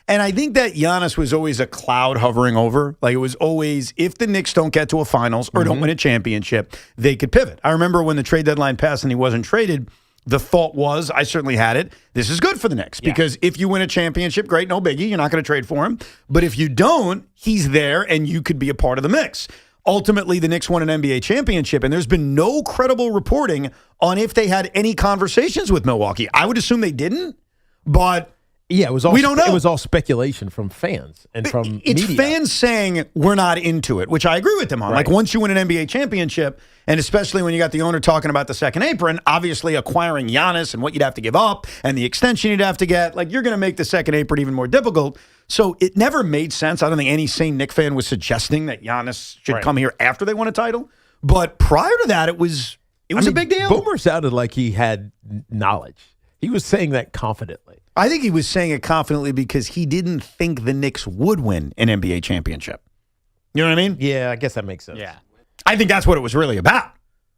S10: And I think that Giannis was always a cloud hovering over. Like, it was always, if the Knicks don't get to a finals or don't win a championship, they could pivot. I remember when the trade deadline passed and he wasn't traded, the thought was, I certainly had it, this is good for the Knicks. Because if you win a championship, great, no biggie. You're not going to trade for him. But if you don't, he's there and you could be a part of the mix. Ultimately, the Knicks won an NBA championship, and there's been no credible reporting on if they had any conversations with Milwaukee. I would assume they didn't, but
S2: yeah, it was all
S10: we don't know.
S2: It was all speculation from fans and from
S10: it's
S2: media.
S10: fans saying we're not into it, which I agree with them on.
S2: Right.
S10: Like, once you win an NBA championship, and especially when you got the owner talking about the second apron, obviously acquiring Giannis and what you'd have to give up and the extension you'd have to get, like, you're going to make the second apron even more difficult. So it never made sense. I don't think any sane Knicks fan was suggesting that Giannis should come here after they won a title. But prior to that, it was a big deal.
S2: Boomer sounded like he had knowledge. He was saying that confidently.
S10: I think he was saying it confidently because he didn't think the Knicks would win an NBA championship. You know what I mean?
S2: Yeah, I guess that makes sense.
S10: Yeah. I think that's what it was really about.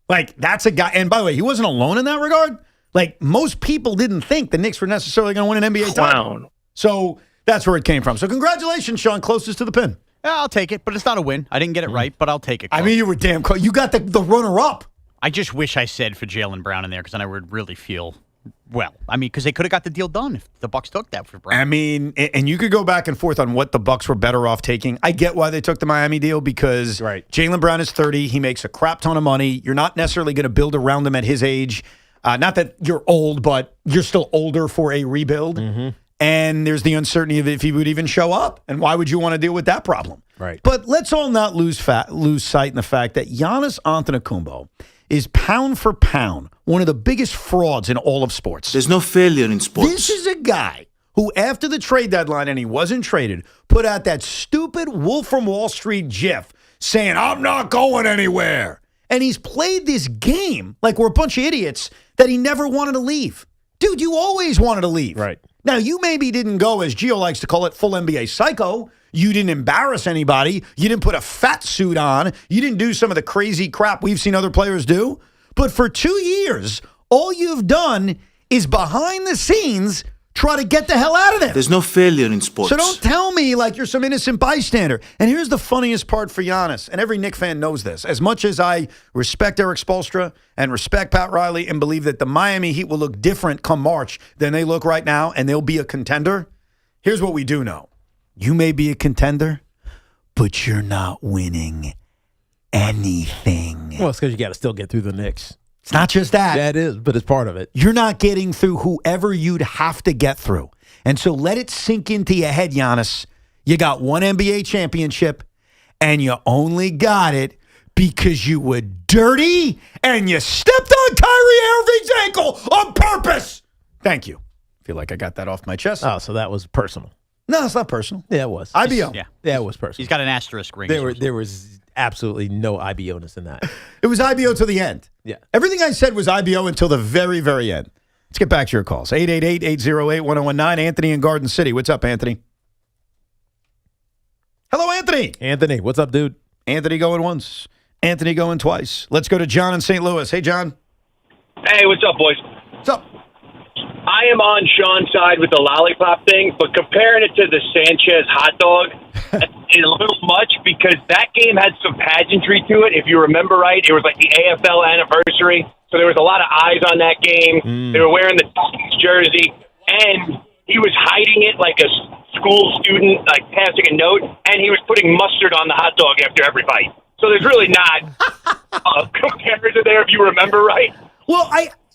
S10: Like, that's a guy, and by the way, he wasn't alone in that regard. Like, most people didn't think the Knicks were necessarily going to win an NBA title. So that's where it came from. So congratulations, Shaun, closest to the pin.
S11: Yeah, I'll take it, but it's not a win. I didn't get it right, but I'll take it.
S10: I mean, you were damn close. You got the runner-up.
S11: I just wish I said for Jaylen Brown in there because then I would really feel well. I mean, because they could have got the deal done if the Bucks took that for Brown.
S10: I mean, and you could go back and forth on what the Bucks were better off taking. I get why they took the Miami deal because Jaylen Brown is 30. He makes a crap ton of money. You're not necessarily going to build around him at his age. Not that you're old, but you're still older for a rebuild. And there's the uncertainty of if he would even show up. And why would you want to deal with that problem?
S2: Right.
S10: But let's all not lose sight in the fact that Giannis Antetokounmpo is pound for pound one of the biggest frauds in all of sports.
S5: There's no failure in sports.
S10: This is a guy who, after the trade deadline and he wasn't traded, put out that stupid Wolf from Wall Street gif saying, I'm not going anywhere. And he's played this game like we're a bunch of idiots that he never wanted to leave. Dude, you always wanted to leave.
S2: Right.
S10: Now, you maybe didn't go, as Gio likes to call it, full NBA psycho. You didn't embarrass anybody. You didn't put a fat suit on. You didn't do some of the crazy crap we've seen other players do. But for 2 years, all you've done is behind the scenes try to get the hell out of there.
S5: There's no failure in sports.
S10: So don't tell me like you're some innocent bystander. And here's the funniest part for Giannis, and every Knicks fan knows this. As much as I respect Eric Spoelstra and respect Pat Riley and believe that the Miami Heat will look different come March than they look right now and they'll be a contender, here's what we do know. You may be a contender, but you're not winning anything.
S2: Well, it's because you got to still get through the Knicks.
S10: It's not just that.
S2: Yeah, it is, but it's part of it.
S10: You're not getting through whoever you'd have to get through. And so let it sink into your head, Giannis. You got one NBA championship, and you only got it because you were dirty and you stepped on Kyrie Irving's ankle on purpose. Thank you. I feel like I got that off my chest.
S2: Oh, so that was personal.
S10: No, it's not personal.
S2: Yeah, it was.
S10: IBO.
S2: Yeah, it was personal.
S11: He's got an asterisk ring.
S2: There was absolutely no IBO-ness in that.
S10: It was IBO to the end.
S2: Yeah.
S10: Everything I said was IBO until the very, very end. Let's get back to your calls. 888-808-1019. Anthony in Garden City. What's up, Anthony? Hello, Anthony.
S2: Anthony, what's up, dude?
S10: Anthony going once. Anthony going twice. Let's go to John in St. Louis. Hey, John.
S12: Hey, what's up, boys?
S10: What's up?
S12: I am on Sean's side with the lollipop thing, but comparing it to the Sanchez hot dog is a little much because that game had some pageantry to it. If you remember right, it was like the AFL anniversary, so there was a lot of eyes on that game. They were wearing the Yankees jersey, and he was hiding it like a school student, like passing a note, and he was putting mustard on the hot dog after every bite. So there's really not a comparison there if you remember right.
S10: Well,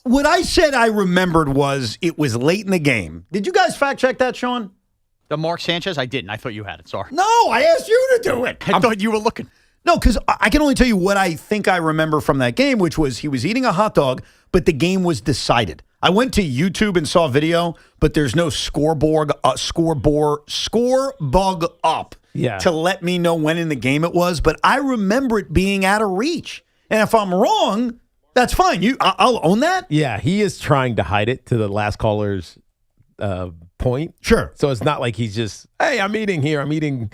S10: what I said I remembered was it was late in the game. Did you guys fact check that, Sean?
S11: The Mark Sanchez? I didn't. I thought you had it. Sorry.
S10: No, I asked you to do it.
S11: I thought you were looking.
S10: No, because I can only tell you what I think I remember from that game, which was he was eating a hot dog, but the game was decided. I went to YouTube and saw video, but there's no scorebug up to let me know when in the game it was. But I remember it being out of reach. And if I'm wrong, that's fine. I'll own that.
S2: Yeah, he is trying to hide it to the last caller's point.
S10: Sure.
S2: So it's not like he's just, hey, I'm eating here. I'm eating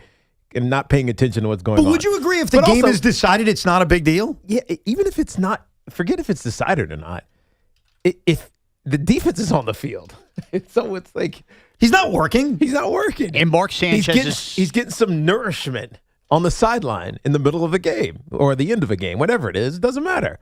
S2: and not paying attention to what's going on.
S10: But would you agree if the game is decided, it's not a big deal?
S2: Yeah, even if it's not, forget if it's decided or not. If the defense is on the field, so it's like
S10: he's not working.
S2: He's not working.
S11: And Mark Sanchez
S2: he's getting some nourishment on the sideline in the middle of a game or the end of a game, whatever it is. It doesn't matter.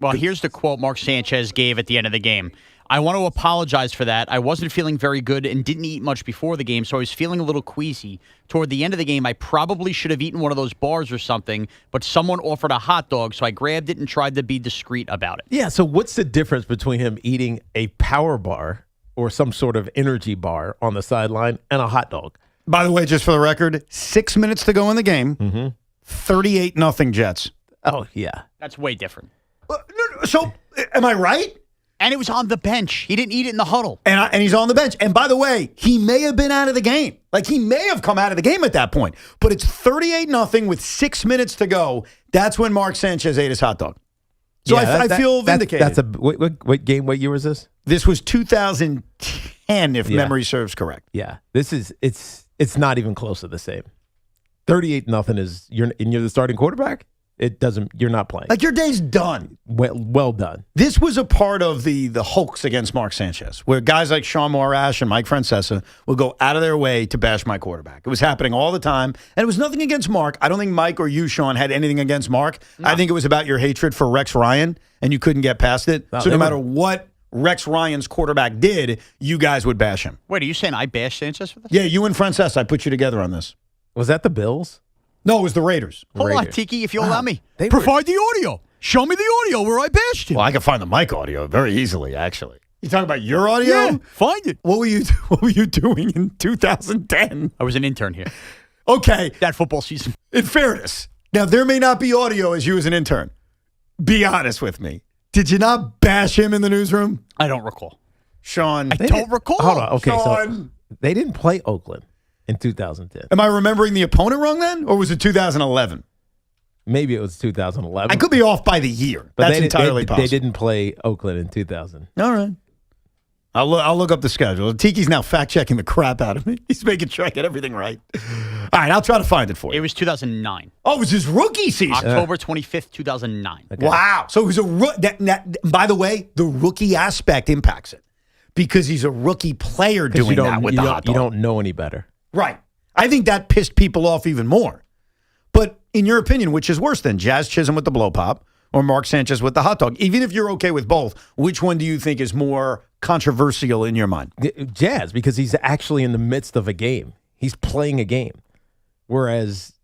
S11: Well, here's the quote Mark Sanchez gave at the end of the game. I want to apologize for that. I wasn't feeling very good and didn't eat much before the game, so I was feeling a little queasy. Toward the end of the game, I probably should have eaten one of those bars or something, but someone offered a hot dog, so I grabbed it and tried to be discreet about it.
S2: Yeah, so what's the difference between him eating a power bar or some sort of energy bar on the sideline and a hot dog?
S10: By the way, just for the record, 6 minutes to go in the game, 38-0 Jets.
S2: Oh, yeah.
S11: That's way different.
S10: So, am I right?
S11: And it was on the bench. He didn't eat it in the huddle.
S10: And he's on the bench. And by the way, he may have been out of the game. Like, he may have come out of the game at that point. But it's 38-0 with 6 minutes to go. That's when Mark Sanchez ate his hot dog. So I feel vindicated.
S2: What game, what year was this?
S10: This was 2010, if memory serves correct.
S2: Yeah. It's not even close to the same. 38-0 is, you're the starting quarterback? it doesn't. You're not playing.
S10: Like, your day's done.
S2: Well done.
S10: This was a part of the hoax against Mark Sanchez, where guys like Shaun Morash and Mike Francesa will go out of their way to bash my quarterback. It was happening all the time, and it was nothing against Mark. I don't think Mike or you, Sean, had anything against Mark. No. I think it was about your hatred for Rex Ryan, and you couldn't get past it. So no matter what Rex Ryan's quarterback did, you guys would bash him.
S11: Wait, are you saying I bashed Sanchez for this?
S10: Yeah, you and Francesa, I put you together on this.
S2: Was that the Bills?
S10: No, it was the Raiders.
S11: Hold on, Tiki, if you'll allow me.
S10: Provide the audio. Show me the audio where I bashed him. Well, I can find the mic audio very easily, actually. You talking about your audio?
S11: Yeah, find it.
S10: What were you doing in 2010?
S11: I was an intern here.
S10: Okay.
S11: That football season.
S10: In fairness, now there may not be audio as you as an intern. Be honest with me. Did you not bash him in the newsroom?
S11: I don't recall.
S10: Sean.
S11: I don't recall.
S2: Hold on. Okay,
S10: Sean.
S2: so they didn't play Oakland in 2010.
S10: Am I remembering the opponent wrong then? Or was it 2011?
S2: Maybe it was 2011.
S10: I could be off by the year.
S2: But
S10: That's entirely possible.
S2: They didn't play Oakland in 2000.
S10: All right. I'll look up the schedule. Tiki's now fact-checking the crap out of me. He's making sure I get everything right. All right, I'll try to find it for you.
S11: It was 2009.
S10: Oh, it was his rookie season.
S11: October 25th, 2009.
S10: Okay. Wow. So it was by the way, the rookie aspect impacts it because he's a rookie player doing that with the hot dog.
S2: You don't know any better.
S10: Right. I think that pissed people off even more. But in your opinion, which is worse than Jazz Chisholm with the blow pop or Mark Sanchez with the hot dog? Even if you're okay with both, which one do you think is more controversial in your mind?
S2: Jazz, because he's actually in the midst of a game. He's playing a game. Whereas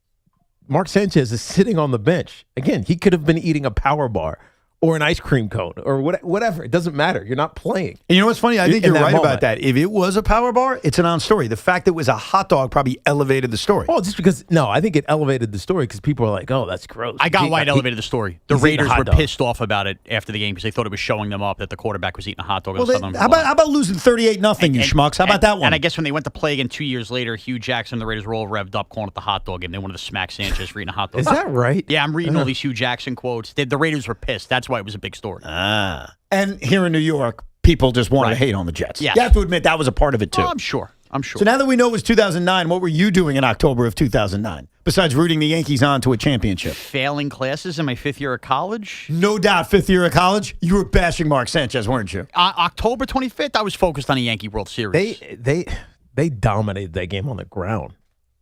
S2: Mark Sanchez is sitting on the bench. Again, he could have been eating a power bar or an ice cream cone or whatever. It doesn't matter. You're not playing.
S10: And you know what's funny? I think you're right about that. If it was a power bar, it's a non-story. The fact that it was a hot dog probably elevated the story.
S2: Well, just because, I think it elevated the story because people are like, oh, that's gross.
S11: I got why it elevated the story. The Raiders were pissed off about it after the game because they thought it was showing them up that the quarterback was eating a hot dog.
S10: Well, how about losing 38-0, you schmucks? How about that one?
S11: And I guess when they went to play again 2 years later, Hugh Jackson and the Raiders were all revved up calling it the hot dog game. They wanted to smack Sanchez for eating a hot dog.
S2: Is that right?
S11: Yeah, I'm reading all these Hugh Jackson quotes. The Raiders were pissed. That's why it was a big story.
S10: And here in New York, people just wanted to hate on the Jets.
S11: Yes.
S10: You have to admit that was a part of it, too.
S11: Oh, I'm sure.
S10: So now that we know it was 2009, what were you doing in October of 2009, besides rooting the Yankees on to a championship?
S11: Failing classes in my 5th year of college.
S10: No doubt, 5th year of college, you were bashing Mark Sanchez, weren't you?
S11: October 25th, I was focused on a Yankee World Series.
S2: They dominated that game on the ground.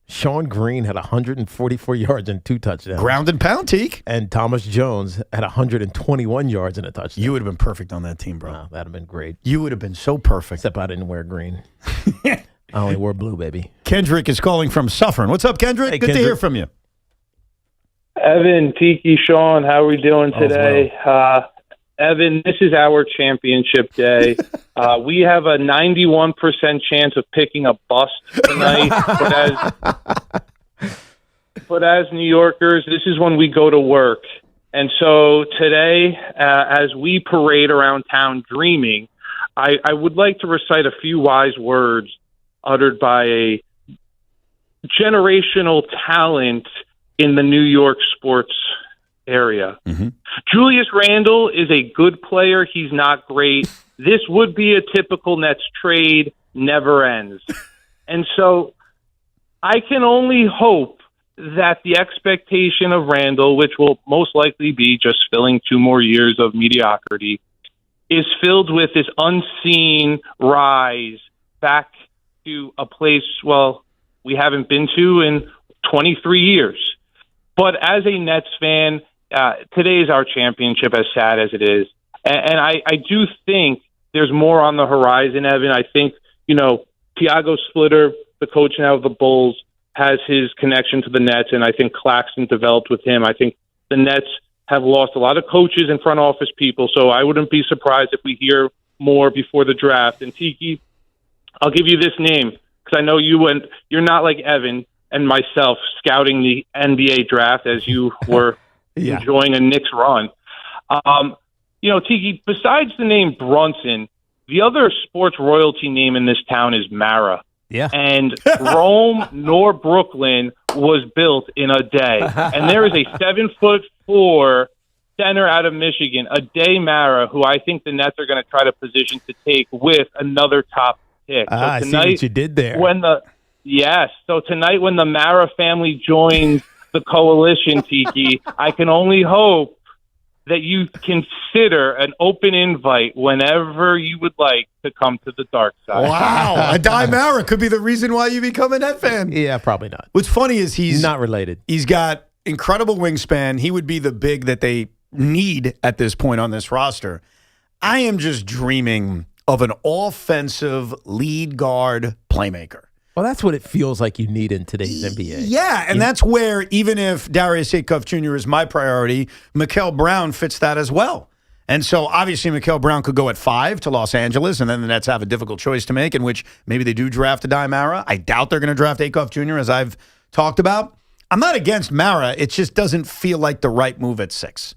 S2: Sean Green had 144 yards and 2 touchdowns.
S10: Ground and pound, Teak.
S2: And Thomas Jones had 121 yards and a touchdown.
S10: You would have been perfect on that team, bro.
S2: Wow, that'd have been great.
S10: You would have been so perfect.
S2: Except I didn't wear green. I only wore blue, baby.
S10: Kendrick is calling from Suffern. What's up, Kendrick?
S2: Hey,
S10: Good to hear from you.
S13: Evan, Tiki, Sean, how are we doing today? Evan, this is our championship day. We have a 91% chance of picking a bust tonight. But as New Yorkers, this is when we go to work. And so today, as we parade around town dreaming, I would like to recite a few wise words uttered by a generational talent in the New York sports area.
S10: Mm-hmm.
S13: Julius Randle is a good player. He's not great. This would be a typical Nets trade, never ends. And so I can only hope that the expectation of Randle, which will most likely be just filling 2 more years of mediocrity, is filled with this unseen rise back to a place, we haven't been to in 23 years. But as a Nets fan, today is our championship, as sad as it is. And I do think there's more on the horizon, Evan. I think, Tiago Splitter, the coach now of the Bulls, has his connection to the Nets, and I think Claxton developed with him. I think the Nets have lost a lot of coaches and front office people, so I wouldn't be surprised if we hear more before the draft. And Tiki, I'll give you this name, because I know you're not like Evan and myself scouting the NBA draft as you were enjoying a Knicks run. Tiki, besides the name Brunson, the other sports royalty name in this town is Mara.
S2: Yeah.
S13: And Rome nor Brooklyn was built in a day. And there is a 7'4" center out of Michigan, Ade Mara, who I think the Nets are going to try to position to take with another top pick. So
S2: I see what you did there.
S13: So tonight when the Mara family joins the coalition, Tiki. I can only hope that you consider an open invite whenever you would like to come to the dark side.
S10: Wow. A Dimara could be the reason why you become a Net fan.
S2: Yeah, probably not.
S10: What's funny is he's
S2: not related.
S10: He's got incredible wingspan. He would be the big that they need at this point on this roster. I am just dreaming of an offensive lead guard playmaker.
S2: Well, that's what it feels like you need in today's NBA.
S10: Yeah, and that's where even if Darius Acuff Jr. is my priority, Mikal Brown fits that as well. And so obviously Mikal Brown could go at 5 to Los Angeles, and then the Nets have a difficult choice to make in which maybe they do draft a Mara. I doubt they're going to draft Acuff Jr., as I've talked about. I'm not against Mara. It just doesn't feel like the right move at 6.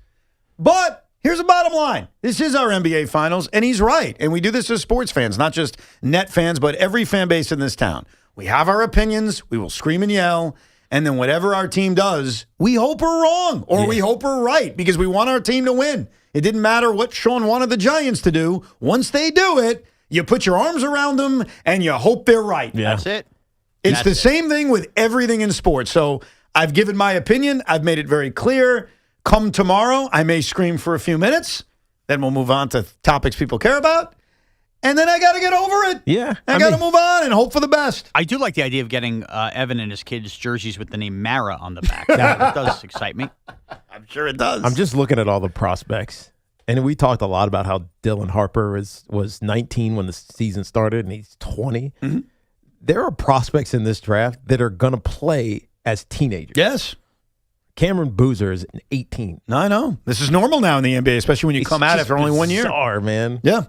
S10: But here's the bottom line. This is our NBA Finals, and he's right. And we do this as sports fans, not just Net fans, but every fan base in this town. We have our opinions. We will scream and yell. And then whatever our team does, we hope we're wrong or we hope we're right because we want our team to win. It didn't matter what Shaun wanted the Giants to do. Once they do it, you put your arms around them and you hope they're right.
S11: Yeah. That's it.
S10: It's the same thing with everything in sports. So I've given my opinion. I've made it very clear. Come tomorrow, I may scream for a few minutes. Then we'll move on to topics people care about. And then I got to get over it.
S2: Yeah.
S10: I got to move on and hope for the best.
S11: I do like the idea of getting Evan and his kids' jerseys with the name Mara on the back. That does excite me.
S10: I'm sure it does.
S2: I'm just looking at all the prospects. And we talked a lot about how Dylan Harper was 19 when the season started, and he's 20.
S10: Mm-hmm.
S2: There are prospects in this draft that are going to play as teenagers.
S10: Yes.
S2: Cameron Boozer is 18.
S10: No, I know. This is normal now in the NBA, especially when you come out after only 1 year.
S2: Bizarre, man.
S10: Yeah.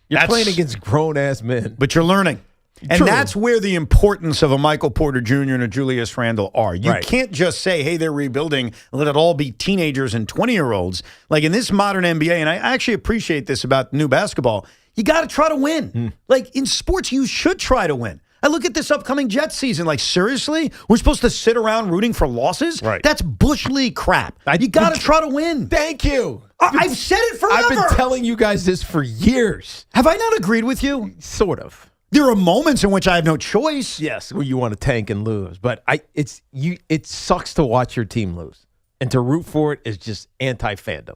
S2: You're playing against grown-ass men.
S10: But you're learning. And
S2: True.
S10: that's where the importance of a Michael Porter Jr. and a Julius Randle are. You
S2: Right.
S10: can't just say, hey, they're rebuilding, let it all be teenagers and 20-year-olds. Like in this modern NBA, and I actually appreciate this about new basketball, you got to try to win. Like in sports, you should try to win. I look at this upcoming Jets season, like seriously? We're supposed to sit around rooting for losses?
S2: Right.
S10: That's Bush League crap. You got to try to win.
S2: Thank you.
S10: I've said it forever.
S2: I've been telling you guys this for years.
S10: Have I not agreed with you?
S2: Sort of.
S10: There are moments in which I have no choice.
S2: Yes, where you want to tank and lose, but it sucks to watch your team lose, and to root for it is just anti-fandom.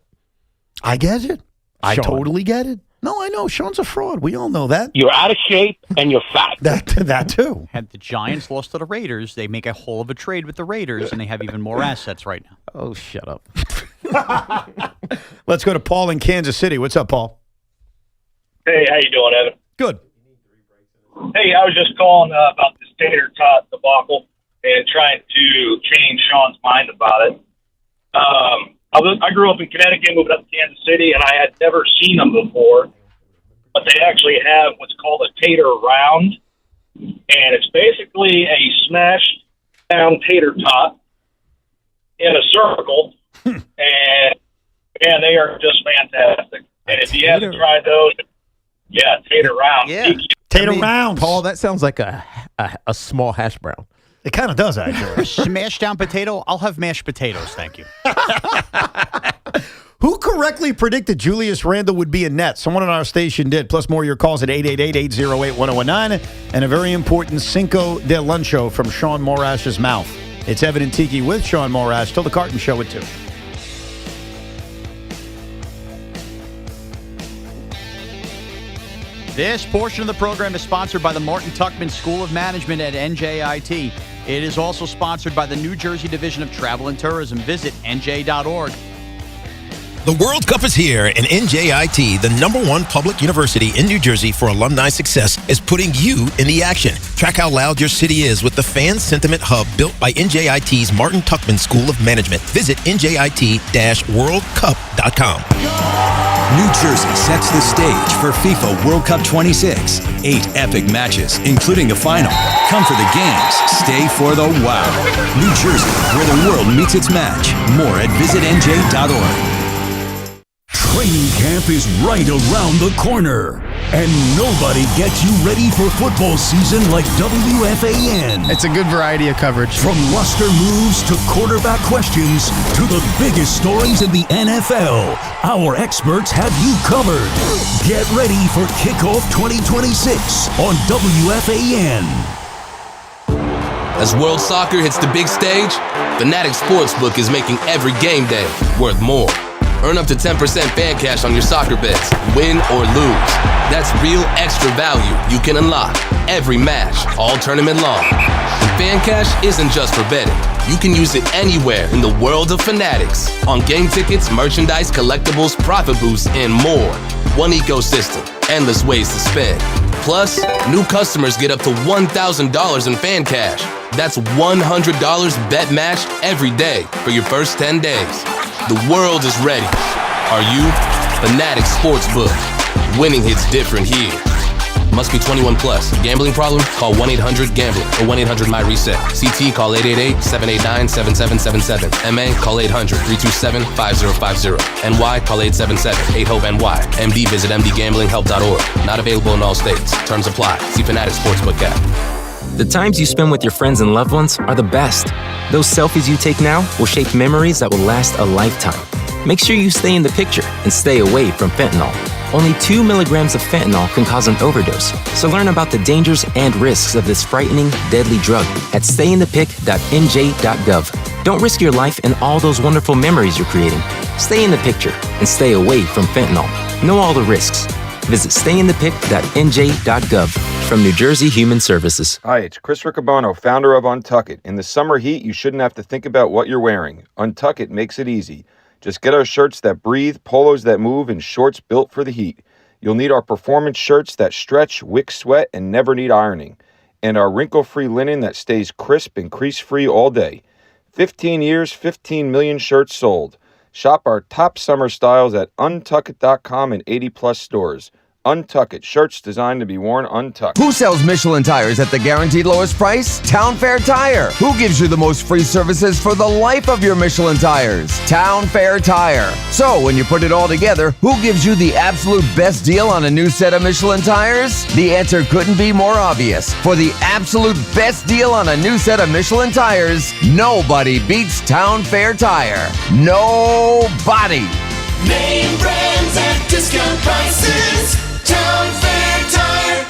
S10: I get it. I
S2: Shaun.
S10: totally get it. No, I know. Shaun's a fraud. We all know that.
S12: You're out of shape and you're fat.
S10: That too.
S11: Had the Giants lost to the Raiders, they make a whole of a trade with the Raiders, and they have even more assets right now.
S2: Oh, shut up.
S10: Let's go to Paul in Kansas City. What's up, Paul?
S12: Hey, how you doing, Evan?
S10: Good.
S12: Hey, I was just calling about this tater tot debacle and trying to change Shaun's mind about it. I grew up in Connecticut, moved up to Kansas City, and I had never seen them before. But they actually have what's called a tater round, and it's basically a smashed down tater tot in a circle, and they are just fantastic. And if you haven't tried those, tater round.
S11: Yeah.
S10: Tater rounds.
S2: Paul, that sounds like a small hash brown.
S10: It kind of does, actually.
S11: Smashed down potato? I'll have mashed potatoes, thank you.
S10: Who correctly predicted Julius Randle would be a Net? Someone on our station did. Plus more your calls at 888-808-1019. And a very important Cinco de Luncho from Shaun Morash's mouth. It's Evan and Tiki with Shaun Morash till the Carton Show at 2.
S11: This portion of the program is sponsored by the Martin Tuckman School of Management at NJIT. It is also sponsored by the New Jersey Division of Travel and Tourism. Visit nj.org.
S1: The World Cup is here, and NJIT, the #1 public university in New Jersey for alumni success, is putting you in the action. Track how loud your city is with the Fan Sentiment Hub built by NJIT's Martin Tuckman School of Management. Visit njit-worldcup.com.
S14: New Jersey sets the stage for FIFA World Cup 26. 8 epic matches, including a final. Come for the games, stay for the wow. New Jersey, where the world meets its match. More at visitnj.org.
S34: Training camp is right around the corner, and nobody gets you ready for football season like WFAN.
S15: It's a good variety of coverage.
S34: From luster moves to quarterback questions to the biggest stories in the NFL, our experts have you covered. Get ready for Kickoff 2026 on WFAN.
S3: As World Soccer hits the big stage, Fanatics Sportsbook is making every game day worth more. Earn up to 10% fan cash on your soccer bets, win or lose. That's real extra value you can unlock every match, all tournament long. And fan cash isn't just for betting. You can use it anywhere in the world of Fanatics. On game tickets, merchandise, collectibles, profit boosts, and more. One ecosystem, endless ways to spend. Plus, new customers get up to $1,000 in fan cash. That's $100 bet matched every day for your first 10 days. The world is ready. Are you? Fanatics Sportsbook. Winning hits different here. Must be 21 plus. Gambling problem? Call 1-800-GAMBLER or 1-800-MY-RESET. CT, call 888-789-7777. MA, call 800-327-5050. NY, call 877-8-HOPE-NY. MD, visit mdgamblinghelp.org. Not available in all states. Terms apply. See Fanatics Sportsbook app.
S4: The times you spend with your friends and loved ones are the best. Those selfies you take now will shape memories that will last a lifetime. Make sure you stay in the picture and stay away from fentanyl. Only 2 milligrams of fentanyl can cause an overdose. So learn about the dangers and risks of this frightening, deadly drug at stayinthepic.nj.gov. Don't risk your life and all those wonderful memories you're creating. Stay in the picture and stay away from fentanyl. Know all the risks. Visit stayinthepic.nj.gov. From New Jersey Human Services.
S15: Hi, it's Chris Riccobono, founder of Untuck It. In the summer heat, you shouldn't have to think about what you're wearing. Untuck It makes it easy. Just get our shirts that breathe, polos that move, and shorts built for the heat. You'll need our performance shirts that stretch, wick sweat, and never need ironing. And our wrinkle-free linen that stays crisp and crease-free all day. 15 years, 15 million shirts sold. Shop our top summer styles at untuckit.com and 80-plus stores. Untuck It, shirts designed to be worn untucked.
S16: Who sells Michelin tires at the guaranteed lowest price? Town Fair Tire. Who gives you the most free services for the life of your Michelin tires? Town Fair Tire. So, when you put it all together, who gives you the absolute best deal on a new set of Michelin tires? The answer couldn't be more obvious. For the absolute best deal on a new set of Michelin tires, nobody beats Town Fair Tire. Nobody.
S17: Name brands at discount prices. Town Fair Tire.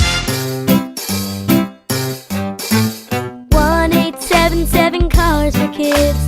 S19: 1-877 Cars for Kids.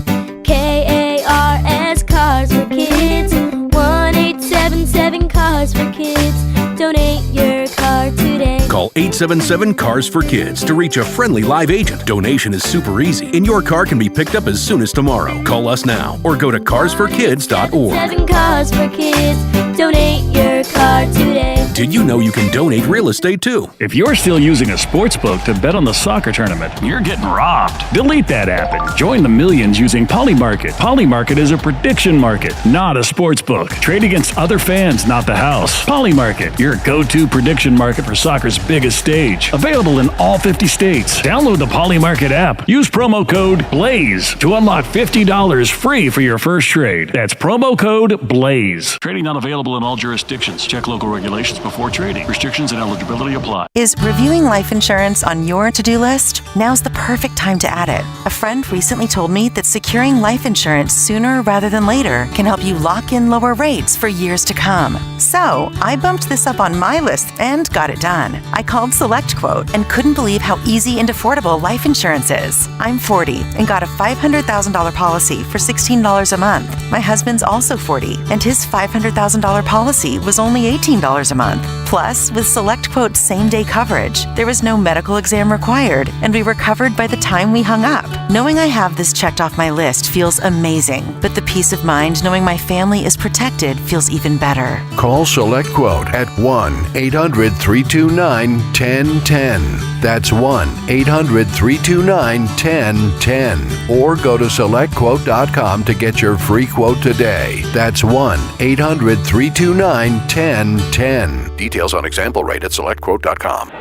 S19: KARS Cars for Kids. 1-877 Cars for Kids. Donate your car today.
S34: Call 877-CARS-FOR-KIDS to reach a friendly live agent. Donation is super easy, and your car can be picked up as soon as tomorrow. Call us now or go to carsforkids.org.
S19: 7 Cars for Kids. Donate your car today.
S34: Did you know you can donate real estate too?
S6: If you're still using a sports book to bet on the soccer tournament, you're getting robbed. Delete that app and join the millions using Polymarket. Polymarket is a prediction market, not a sports book. Trade against other fans, not the house. Polymarket, your go-to prediction market for soccer's biggest stage. Available in all 50 states. Download the Polymarket app. Use promo code BLAZE to unlock $50 free for your first trade. That's promo code BLAZE. Trading not available in all jurisdictions. Check local regulations before trading. Restrictions and eligibility apply.
S26: Is reviewing life insurance on your to-do list? Now's the perfect time to add it. A friend recently told me that securing life insurance sooner rather than later can help you lock in lower rates for years to come. So, I bumped this up on my list and got it done. I called SelectQuote and couldn't believe how easy and affordable life insurance is. I'm 40 and got a $500,000 policy for $16 a month. My husband's also 40 and his $500,000 policy was only $18 a month. Plus, with SelectQuote's same-day coverage, there was no medical exam required, and we were covered by the time we hung up. Knowing I have this checked off my list feels amazing, but the peace of mind knowing my family is protected feels even better.
S20: Call SelectQuote at 1-800-329-1010. That's 1-800-329-1010. Or go to SelectQuote.com to get your free quote today. That's 1-800-329-1010. Details on example rate at SelectQuote.com.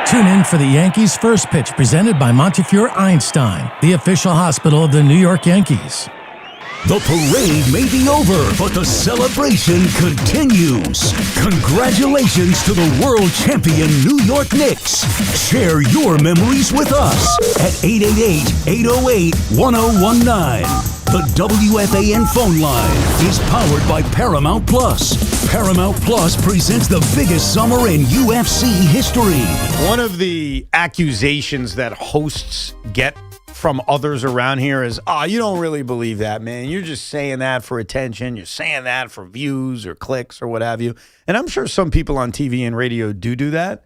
S21: Tune in for the Yankees' first pitch presented by Montefiore Einstein, the official hospital of the New York Yankees.
S34: The parade may be over, but the celebration continues. Congratulations to the world champion New York Knicks. Share your memories with us at 888-808-1019. The WFAN phone line is powered by Paramount Plus. Paramount Plus presents the biggest summer in UFC history.
S10: One of the accusations that hosts get from others around here is, you don't really believe that, man. You're just saying that for attention. You're saying that for views or clicks or what have you. And I'm sure some people on TV and radio do that.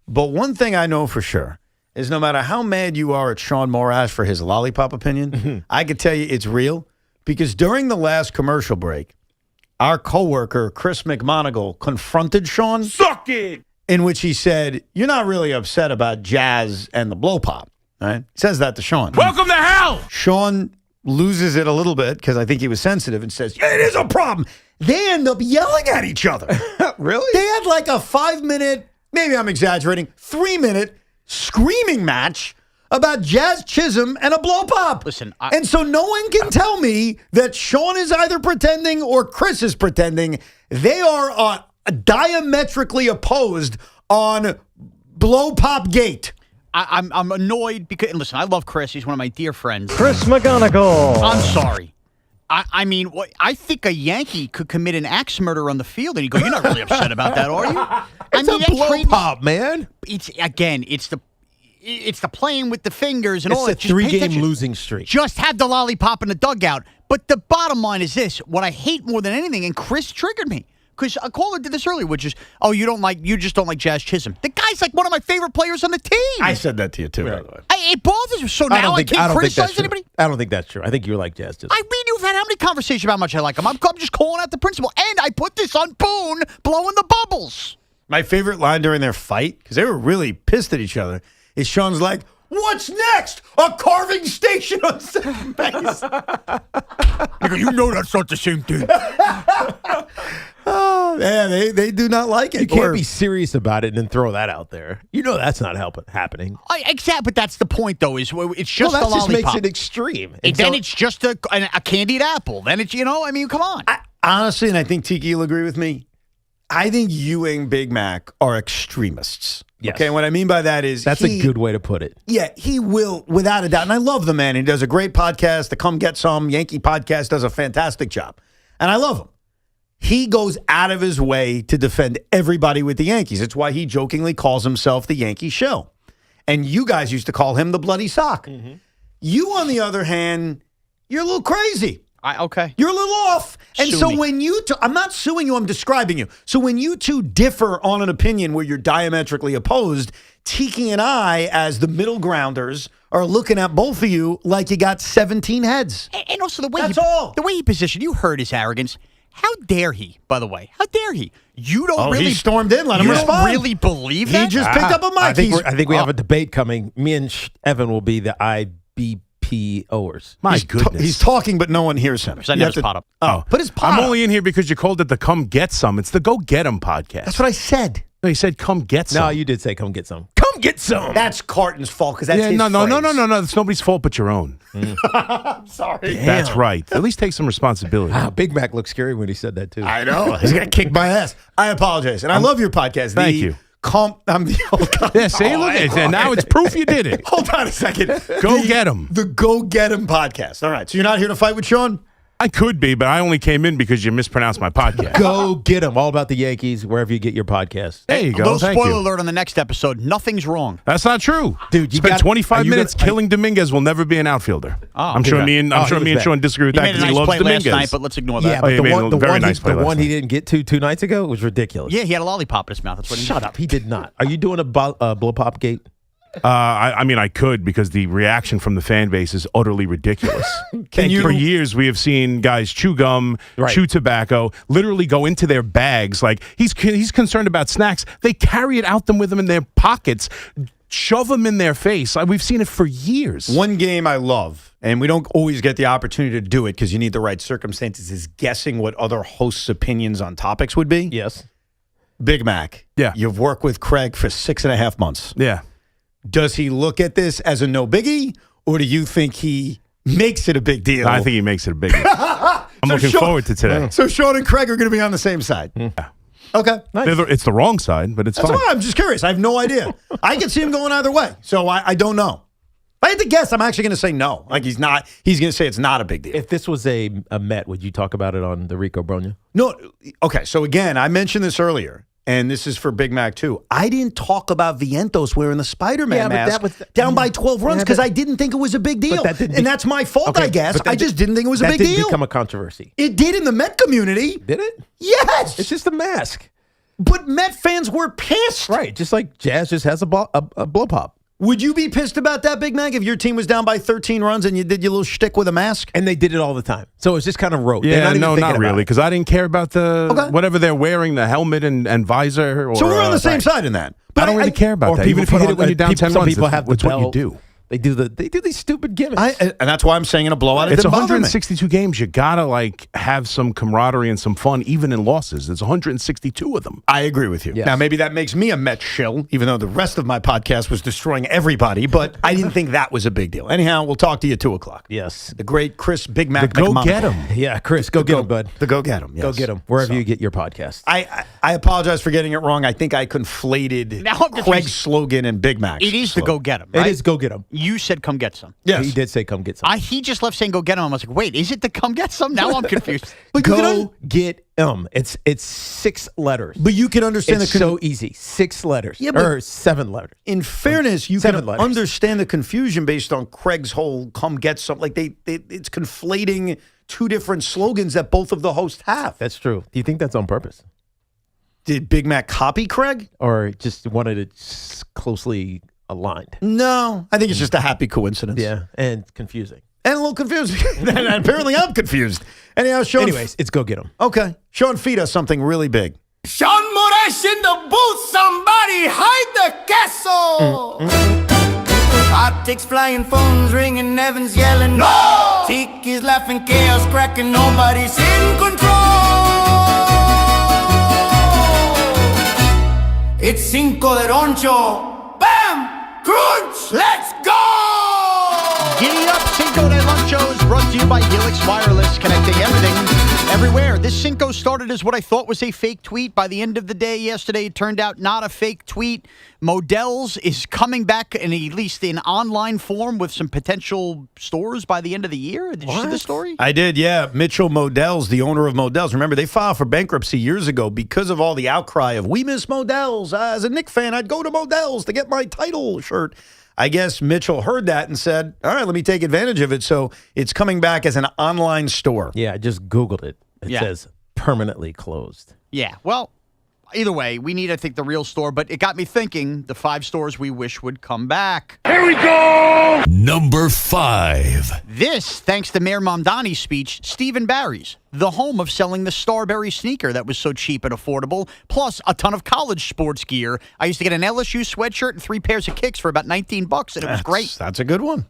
S10: But one thing I know for sure is no matter how mad you are at Shaun Morash for his lollipop opinion, I can tell you it's real. Because during the last commercial break, our coworker, Chris McMonagle, confronted Shaun.
S33: Suck it!
S10: In which he said, you're not really upset about Jazz and the blow pop. Right? He says that to Shaun.
S33: Welcome to hell!
S10: Shaun loses it a little bit because I think he was sensitive and says, yeah, it is a problem. They end up yelling at each other.
S2: Really?
S10: They had like a 5-minute, maybe I'm exaggerating, 3-minute screaming match about Jazz Chisholm and a blow pop.
S11: Listen,
S10: and so no one can tell me that Shaun is either pretending or Chris is pretending. They are diametrically opposed on blow pop gate.
S11: I'm annoyed because, and listen, I love Chris. He's one of my dear friends.
S7: Chris McGonigal.
S11: I'm sorry. I mean, I think a Yankee could commit an axe murder on the field, and you go, you're not really upset about that, are you?
S2: It's a blow pop, man.
S11: It's the playing with the fingers and all that.
S2: It's a 3-game losing streak.
S11: Just have the lollipop in the dugout. But the bottom line is this: what I hate more than anything, and Chris triggered me. Because a caller did this earlier, which is, you just don't like Jazz Chisholm. The guy's like one of my favorite players on the team.
S10: I said that to you too, by the way.
S11: It bothers me. So now I can't criticize anybody?
S2: I don't think that's true. I think you like Jazz Chisholm.
S11: I mean, you've had how many conversations about how much I like him? I'm just calling out the principle. And I put this on Boone blowing the bubbles.
S10: My favorite line during their fight, because they were really pissed at each other, is Shaun's like, what's next? A carving station on second base.
S11: You know that's not the same thing.
S10: Oh, man, they do not like it.
S2: You can't be serious about it and then throw that out there. You know that's not happening.
S11: Exactly, but that's the point, though, is it's just a lollipop.
S2: That just makes it extreme.
S11: And then it's just a candied apple. Then it's, I mean, come on.
S10: Honestly, and I think Tiki will agree with me, I think you and Big Mac are extremists.
S2: Yes.
S10: Okay, and what I mean by that is
S2: that's a good way to put it.
S10: Yeah, he will, without a doubt. And I love the man. He does a great podcast. The Come Get Some Yankee podcast does a fantastic job. And I love him. He goes out of his way to defend everybody with the Yankees. It's why he jokingly calls himself the Yankee Show. And you guys used to call him the Bloody Sock. Mm-hmm. You, on the other hand, you're a little crazy.
S11: Okay.
S10: You're a little off. And
S11: Sue
S10: so
S11: me.
S10: when you two, I'm not suing you, I'm describing you. So when you two differ on an opinion where you're diametrically opposed, Tiki and I, as the middle grounders, are looking at both of you like you got 17 heads.
S11: And also the way
S10: the
S11: way he positioned, you heard his arrogance. How dare he, by the way? How dare he? You don't really...
S10: he stormed in. Let him
S11: you
S10: respond.
S11: don't really believe that?
S10: He just picked up a mic.
S2: I think we have a debate coming. Me and Evan will be the IBPOers.
S10: My goodness. He's talking, but no one hears him.
S11: I never pot up.
S10: Oh, put his pot
S8: I'm
S10: up.
S8: only in here because you called it the Come Get Some. It's the Go Get 'Em podcast.
S10: That's what I said.
S8: No, you said Come Get Some.
S2: No, you did say Come Get Some. Come Get Some.
S10: That's Carton's fault because that's his
S8: no.
S10: phrase.
S8: It's nobody's fault but your own.
S10: I'm sorry.
S8: That's right. At least take some responsibility.
S2: Wow, Big Mac looked scary when he said that, too.
S10: I know. He's going to kick my ass. I apologize. And I love your podcast.
S8: Thank you.
S10: I'm the old guy.
S8: Yeah, see, look at it. And now it's proof you did it.
S10: Hold on a second.
S8: Go Get 'Em.
S10: The Go Get 'Em podcast. All right. So you're not here to fight with Shaun?
S8: I could be, but I only came in because you mispronounced my podcast.
S2: Go Get 'Em. All about the Yankees, wherever you get your podcast.
S8: There you
S11: A
S8: go.
S11: little
S8: Thank
S11: spoiler
S8: you.
S11: alert on the next episode. Nothing's wrong.
S8: That's not true.
S2: Dude, you
S8: spent
S2: got
S8: 25 minutes killing Dominguez will never be an outfielder. I'm sure me and Sean disagree with
S11: He
S8: that
S11: made a
S8: because he
S11: nice
S8: loves
S11: play
S8: Dominguez.
S11: last night, but let's ignore that.
S2: Yeah, but the one
S8: night.
S2: he didn't get to 2 nights ago was ridiculous.
S11: Yeah, he had a lollipop in his mouth. That's what he
S2: Shut up. He did not. Are you doing a blow pop gate?
S8: I mean, I could because the reaction from the fan base is utterly ridiculous. For years, we have seen guys chew gum, chew tobacco, literally go into their bags. Like he's concerned about snacks. They carry it out with them in their pockets, shove them in their face. We've seen it for years.
S10: One game I love, and we don't always get the opportunity to do it because you need the right circumstances, is guessing what other hosts' opinions on topics would be.
S2: Yes.
S10: Big Mac.
S8: Yeah.
S10: You've worked with Craig for 6.5 months.
S8: Yeah.
S10: Does he look at this as a no biggie, or do you think he makes it a big deal?
S8: I think he makes it a biggie. I'm looking forward to today.
S10: So Shaun and Craig are going to be on the same side.
S8: Yeah.
S10: Okay. Nice.
S8: It's the wrong side, but it's
S10: That's
S8: fine.
S10: why I'm just curious. I have no idea. I can see him going either way, so I don't know. If I had to guess, I'm actually going to say no. Like he's not. He's going to say it's not a big deal.
S2: If this was a Met, would you talk about it on the Rico Bronya?
S10: No. Okay. So again, I mentioned this earlier, and this is for Big Mac too. I didn't talk about Vientos wearing the Spider-Man mask down by 12 runs because I didn't think it was a big deal, and that's my fault, I guess. I just didn't think it was a big deal.
S2: That didn't become a controversy.
S10: It did in the Met community.
S2: Did it?
S10: Yes.
S2: It's just a mask.
S10: But Met fans were pissed.
S2: Right. Just like Jazz just has a blow pop.
S10: Would you be pissed about that, Big Mac, if your team was down by 13 runs and you did your little shtick with a mask?
S2: And they did it all the time. So it's just kind of rote.
S8: Yeah, not really, because I didn't care about whatever they're wearing, the helmet and visor. Or,
S10: so we're on the same side in that.
S8: But I don't really care about that. Even if you hit it when you're down 10 runs,
S2: some people have
S8: that's what you do.
S2: They do these stupid gimmicks.
S10: And that's why I'm saying in a blowout,
S8: it's 162 games. You gotta have some camaraderie and some fun, even in losses. There's 162 of them.
S10: I agree with you. Yes. Now maybe that makes me a Met shill, even though the rest of my podcast was destroying everybody. But I didn't think that was a big deal. Anyhow, we'll talk to you at 2:00.
S2: Yes,
S10: the great Chris Big Mac.
S2: Go get him. Yeah, Chris, go get him, bud.
S10: The go get him. Yes.
S2: Go get him wherever you get your podcast.
S10: I apologize for getting it wrong. I think I conflated Craig's slogan and Big Mac's.
S11: It is the go get him. Right?
S2: It is go get him.
S11: You said come get some.
S10: Yes.
S2: He did say come get some.
S11: He just left saying go get him. I was like, wait, is it the come get some? Now I'm confused.
S2: But go get him. It's 6 letters.
S10: But you can understand
S2: it's so easy. 6 letters.
S10: Yeah,
S2: or 7 letters.
S10: In fairness, you can understand the confusion based on Craig's whole come get some. Like it's conflating two different slogans that both of the hosts have.
S2: That's true. Do you think that's on purpose?
S10: Did Big Mac copy Craig?
S2: Or just wanted it closely aligned?
S10: No, I think it's just a happy coincidence.
S2: Yeah, and confusing.
S10: And a little confusing. And apparently I'm confused. Anyhow, Shaun.
S2: Anyways, it's go get him.
S10: Okay. Shaun, feed us something really big.
S17: Shaun Morash in the booth. Somebody hide the castle. Optics flying, phones ringing, Evans yelling. No! Tiki's laughing, chaos cracking, nobody's in control. It's Cinco de Roncho. Bam! Crunch! Let's go!
S11: Giddy up, Cinco de Luncho is brought to you by Helix Wireless, connecting everything, everywhere. This Cinco started as what I thought was a fake tweet. By the end of the day yesterday, it turned out not a fake tweet. Modell's is coming back, at least in online form, with some potential stores by the end of the year. Did you see the story?
S10: I did, yeah. Mitchell Modell's, the owner of Modell's. Remember, they filed for bankruptcy years ago because of all the outcry of, we miss Modell's. As a Knicks fan, I'd go to Modell's to get my title shirt. I guess Mitchell heard that and said, all right, let me take advantage of it. So it's coming back as an online store.
S2: Yeah, I just Googled it. It says permanently closed.
S11: Yeah, well, either way, we need, I think, the real store. But it got me thinking, the 5 stores we wish would come back.
S34: Here we go! Number 5.
S11: This, thanks to Mayor Mamdani's speech, Stephen Barry's, the home of selling the Starberry sneaker that was so cheap and affordable, plus a ton of college sports gear. I used to get an LSU sweatshirt and 3 pairs of kicks for about $19, and it was great.
S10: That's a good one.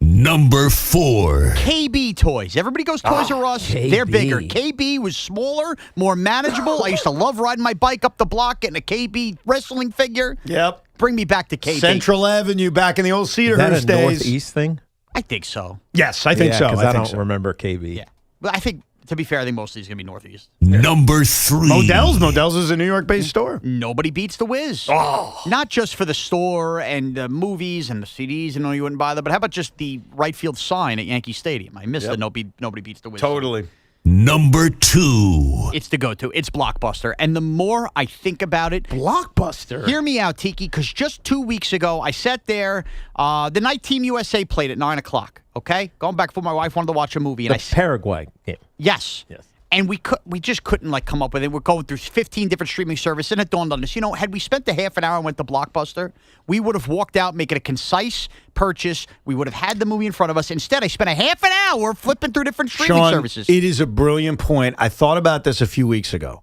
S34: Number 4.
S11: KB Toys. Everybody goes Toys R Us.
S2: KB.
S11: They're bigger. KB was smaller, more manageable. I used to love riding my bike up the block, getting a KB wrestling figure.
S10: Yep.
S11: Bring me back to KB.
S10: Central Avenue back in the old Cedarhurst
S2: Is that a
S10: days.
S2: Northeast thing?
S11: I think so.
S10: Yes, I think so.
S2: Because I don't remember KB.
S11: Yeah. But I think, to be fair, I think most of these are going to be Northeast.
S34: Number 3.
S10: Modell's is a New York-based store.
S11: Nobody beats the Wiz.
S10: Oh.
S11: Not just for the store and the movies and the CDs, and you wouldn't buy them, but how about just the right field sign at Yankee Stadium? I miss the nobody beats the Wiz.
S10: Totally.
S34: Number 2.
S11: It's the go-to. It's Blockbuster. And the more I think about it...
S2: Blockbuster?
S11: Hear me out, Tiki, because just 2 weeks ago, I sat there. The night Team USA played at 9 o'clock, okay? Going back before my wife wanted to watch a movie. And
S2: Paraguay game.
S11: Yes. And we just couldn't come up with it. We're going through 15 different streaming services, and it dawned on us, had we spent a half an hour and went to Blockbuster, we would have walked out, making a concise purchase. We would have had the movie in front of us. Instead, I spent a half an hour flipping through different streaming services.
S10: It is a brilliant point. I thought about this a few weeks ago.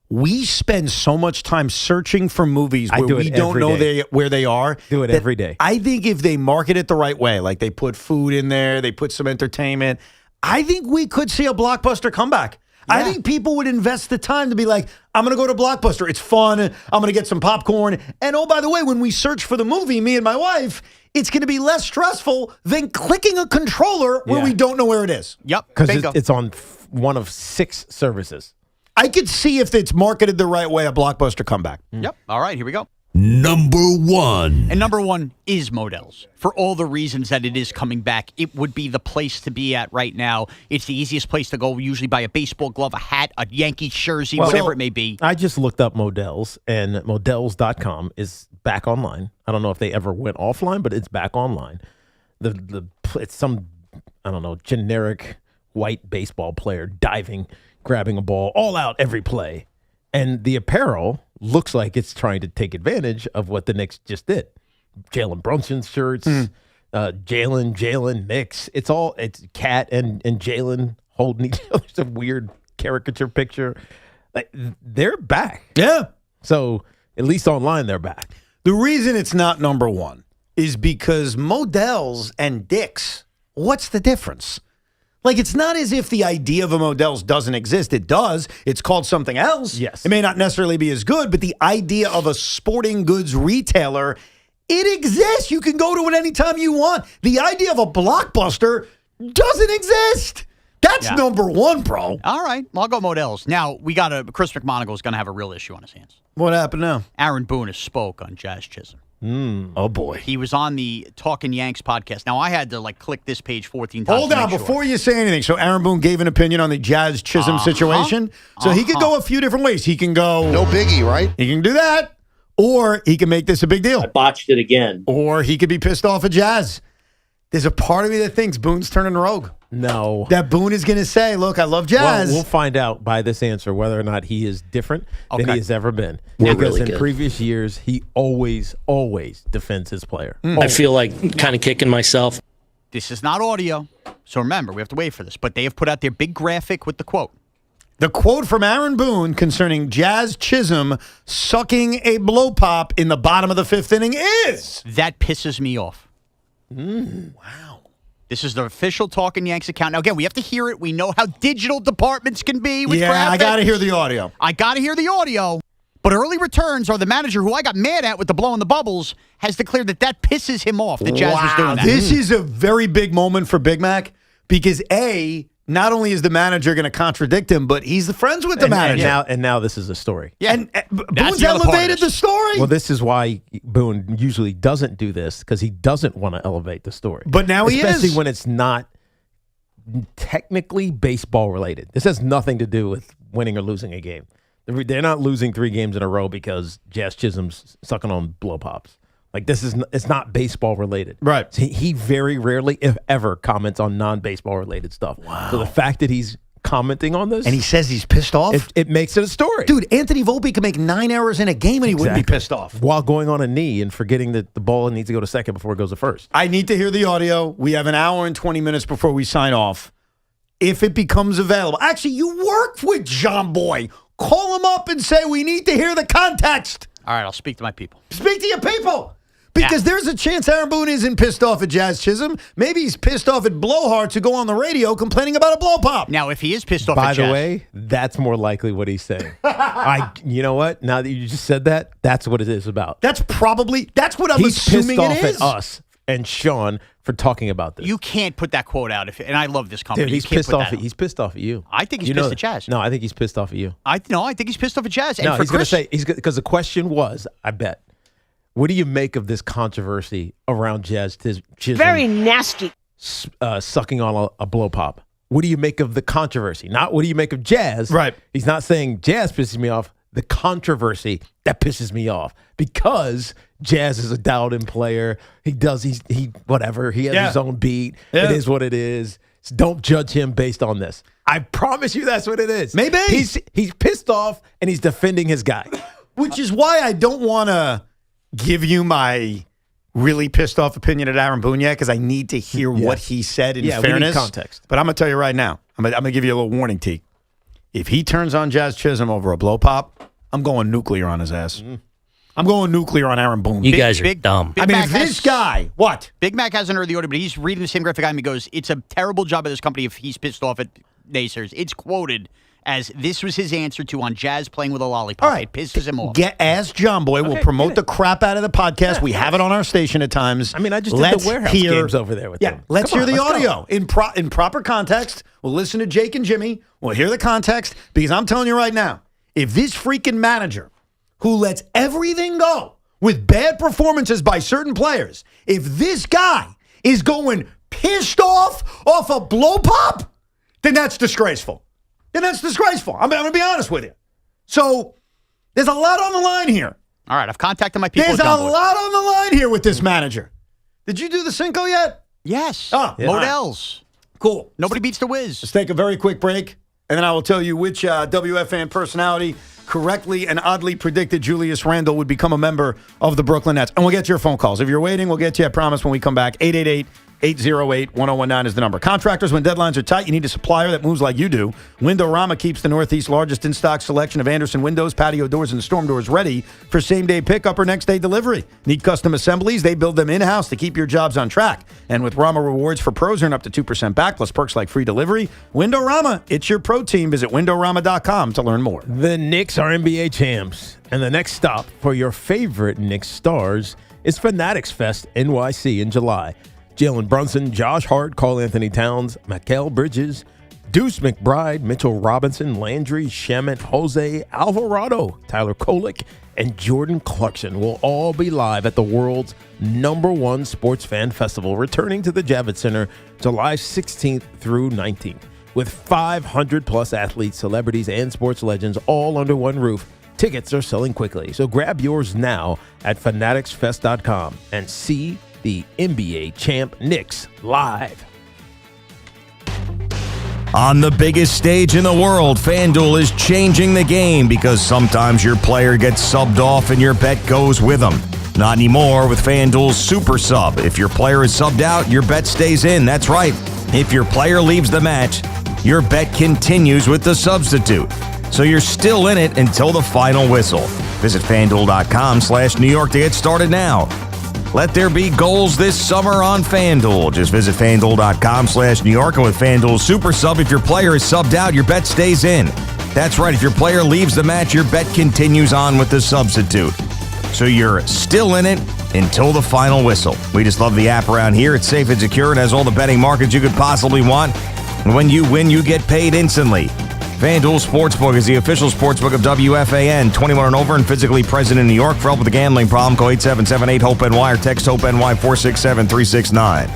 S10: We spend so much time searching for movies where we don't know where they are.
S2: Do it every day.
S10: I think if they market it the right way, like they put food in there, they put some entertainment, I think we could see a Blockbuster comeback. I think people would invest the time to be like, I'm going to go to Blockbuster. It's fun. I'm going to get some popcorn. And oh, by the way, when we search for the movie, me and my wife, it's going to be less stressful than clicking a controller where we don't know where it is.
S11: Yep.
S2: Because it's on one of 6 services.
S10: I could see if it's marketed the right way, a Blockbuster comeback.
S11: Yep. All right, here we go.
S34: Number 1.
S11: And number 1 is Modell's. For all the reasons that it is coming back, it would be the place to be at right now. It's the easiest place to go, usually buy a baseball glove, a hat, a Yankees jersey, whatever it may be.
S2: I just looked up Modell's, and Modell's.com is back online. I don't know if they ever went offline, but it's back online. It's some, I don't know, generic white baseball player diving, grabbing a ball, all out every play. And the apparel looks like it's trying to take advantage of what the Knicks just did. Jalen Brunson's shirts, Jalen, Knicks. It's Cat and Jalen holding each other. It's a weird caricature picture. Like, they're back.
S10: Yeah.
S2: So at least online, they're back.
S10: The reason it's not number 1 is because Modell's and Dick's, what's the difference? Like, it's not as if the idea of a Modell's doesn't exist. It does. It's called something else.
S2: Yes.
S10: It may not necessarily be as good, but the idea of a sporting goods retailer, it exists. You can go to it anytime you want. The idea of a Blockbuster doesn't exist. That's number 1, bro.
S11: All right. Well, I'll go Modell's. Now, Chris McMonagle is going to have a real issue on his hands.
S10: What happened now?
S11: Aaron Boone has spoke on Jazz Chisholm.
S10: Oh, boy.
S11: He was on the Talkin' Yanks podcast. Now, I had to, click this page 14 times.
S10: Hold on, before you say anything. So, Aaron Boone gave an opinion on the Jazz Chisholm situation. So, he could go a few different ways. He can go...
S5: No biggie, right?
S10: He can do that. Or he can make this a big deal.
S5: I botched it again.
S10: Or he could be pissed off at Jazz. There's a part of me that thinks Boone's turning rogue.
S2: No.
S10: That Boone is going to say, look, I love Jazz.
S2: Well, we'll find out by this answer whether or not he is different than he has ever been.
S5: We're
S2: because
S5: really
S2: in
S5: good.
S2: previous years, he always defends his player.
S5: I feel like kind of kicking myself.
S11: This is not audio. So remember, we have to wait for this. But they have put out their big graphic with the quote.
S10: The quote from Aaron Boone concerning Jazz Chisholm sucking a blow pop in the bottom of the 5th inning is...
S11: That pisses me off.
S10: Wow.
S11: This is the official Talkin' Yanks account. Now, again, we have to hear it. We know how digital departments can be with graphics.
S10: I got to hear the audio.
S11: But early returns are the manager who I got mad at with the blowing the bubbles has declared that pisses him off that Jazz was doing that.
S10: This is a very big moment for Big Mac because, A, not only is the manager going to contradict him, but he's the friends with the manager.
S2: And now this is a story.
S10: Yeah. And Boone's elevated the story.
S2: Well, this is why Boone usually doesn't do this, because he doesn't want to elevate the story.
S10: But now he is.
S2: Especially when it's not technically baseball related. This has nothing to do with winning or losing a game. They're not losing 3 games in a row because Jazz Chisholm's sucking on blow pops. Like, it's not baseball related.
S10: Right.
S2: He very rarely, if ever, comments on non-baseball related stuff. Wow. So the fact that he's commenting on this.
S10: And he says he's pissed off?
S2: It makes it a story.
S10: Dude, Anthony Volpe can make 9 errors in a game and he wouldn't be pissed off.
S2: While going on a knee and forgetting that the ball needs to go to second before it goes to first.
S10: I need to hear the audio. We have an hour and 20 minutes before we sign off. If it becomes available. Actually, you work with John Boy. Call him up and say we need to hear the context.
S11: All right, I'll speak to my people.
S10: Speak to your people. Because there's a chance Aaron Boone isn't pissed off at Jazz Chisholm. Maybe he's pissed off at blowhards who go on the radio complaining about a blow pop.
S11: Now, if he is pissed off
S2: By
S11: at Jazz.
S2: the way, that's more likely what he's saying. You know what? Now that you just said that, that's what it is about.
S10: That's what I'm
S2: he's
S10: assuming
S2: pissed
S10: it
S2: off
S10: is.
S2: at us and Shaun for talking about this.
S11: You can't put that quote out. And I love this company.
S2: Dude, he's pissed off. He's pissed off at you.
S11: I think he's pissed at Jazz.
S2: No, I think he's pissed off at you.
S11: I think he's pissed off at Jazz.
S2: No,
S11: and for
S2: he's going to say because the question was, I bet, what do you make of this controversy around Jazz Chisholm?
S7: Very nasty.
S2: Sucking on a blow pop. What do you make of the controversy? Not what do you make of Jazz?
S10: Right.
S2: He's not saying Jazz pisses me off. The controversy that pisses me off because Jazz is a dialed-in player. He whatever. He has his own beat.
S10: Yeah.
S2: It is what it is. So don't judge him based on this. I promise you that's what it is.
S10: Maybe.
S2: He's pissed off and he's defending his guy.
S10: Which is why I don't want to give you my really pissed off opinion at Aaron Boone yet, because I need to hear what he said in fairness.
S2: We need context.
S10: But I'm going to tell you right now, I'm going to give you a little warning, T. If he turns on Jazz Chisholm over a blow pop, I'm going nuclear on his ass. I'm going nuclear on Aaron Boone.
S5: You guys are dumb.
S11: Big
S10: I mean,
S11: Mac
S10: if this guy, what?
S11: Big Mac hasn't heard the audio, but he's reading the same graphic I am. He goes, it's a terrible job of this company if he's pissed off at naysayers. It's quoted as this was his answer to on Jazz playing with a lollipop.
S10: All right.
S11: It pisses him off.
S10: Ask John Boy. We'll promote the crap out of the podcast. We have it on our station at times.
S2: I mean, I just did the warehouse games over there with them.
S10: Let's
S2: Come
S10: hear
S2: on,
S10: the
S2: let's
S10: audio in proper context. We'll listen to Jake and Jimmy. We'll hear the context because I'm telling you right now, if this freaking manager who lets everything go with bad performances by certain players, if this guy is going pissed off a blow pop, then that's disgraceful. I'm going to be honest with you. So there's a lot on the line here.
S11: All right, I've contacted my people.
S10: There's a lot on the line here with this manager. Did you do the Cinco yet?
S11: Yes.
S10: Oh, yeah.
S11: Models.
S10: Cool.
S11: Nobody beats the Wiz.
S10: Let's take a very quick break, and then I will tell you which WFAN personality correctly and oddly predicted Julius Randle would become a member of the Brooklyn Nets. And we'll get to your phone calls. If you're waiting, we'll get to you, I promise, when we come back. 888-808-1019 is the number. Contractors, when deadlines are tight, you need a supplier that moves like you do. Windorama keeps the Northeast's largest in-stock selection of Anderson windows, patio doors, and storm doors ready for same-day pickup or next-day delivery. Need custom assemblies? They build them in-house to keep your jobs on track. And with Rama rewards for pros, earn up to 2% back, plus perks like free delivery. Windorama, it's your pro team. Visit windorama.com to learn more.
S2: The Knicks are NBA champs, and the next stop for your favorite Knicks stars is Fanatics Fest NYC in July. Jalen Brunson, Josh Hart, Karl Anthony Towns, Mikal Bridges, Deuce McBride, Mitchell Robinson, Landry Shamet, Jose Alvarado, Tyler Kolek, and Jordan Clarkson will all be live at the world's #1 sports fan festival, returning to the Javits Center July 16th through 19th. With 500-plus athletes, celebrities, and sports legends all under one roof, tickets are selling quickly. So grab yours now at fanaticsfest.com and see the NBA champ Knicks live.
S7: On the biggest stage in the world, FanDuel is changing the game because sometimes your player gets subbed off and your bet goes with them. Not anymore with FanDuel's Super Sub. If your player is subbed out, your bet stays in. That's right. If your player leaves the match, your bet continues with the substitute. So you're still in it until the final whistle. Visit FanDuel.com/New York to get started now. Let there be goals this summer on FanDuel. Just visit FanDuel.com/New York, and with FanDuel Super Sub, if your player is subbed out, your bet stays in. That's right. If your player leaves the match, your bet continues on with the substitute. So you're still in it until the final whistle. We just love the app around here. It's safe and secure and has all the betting markets you could possibly want. And when you win, you get paid instantly. FanDuel Sportsbook is the official sportsbook of WFAN. 21 and over and physically present in New York. For help with a gambling problem, call 877-8-HOPE-NY or text HOPE-NY 467-369.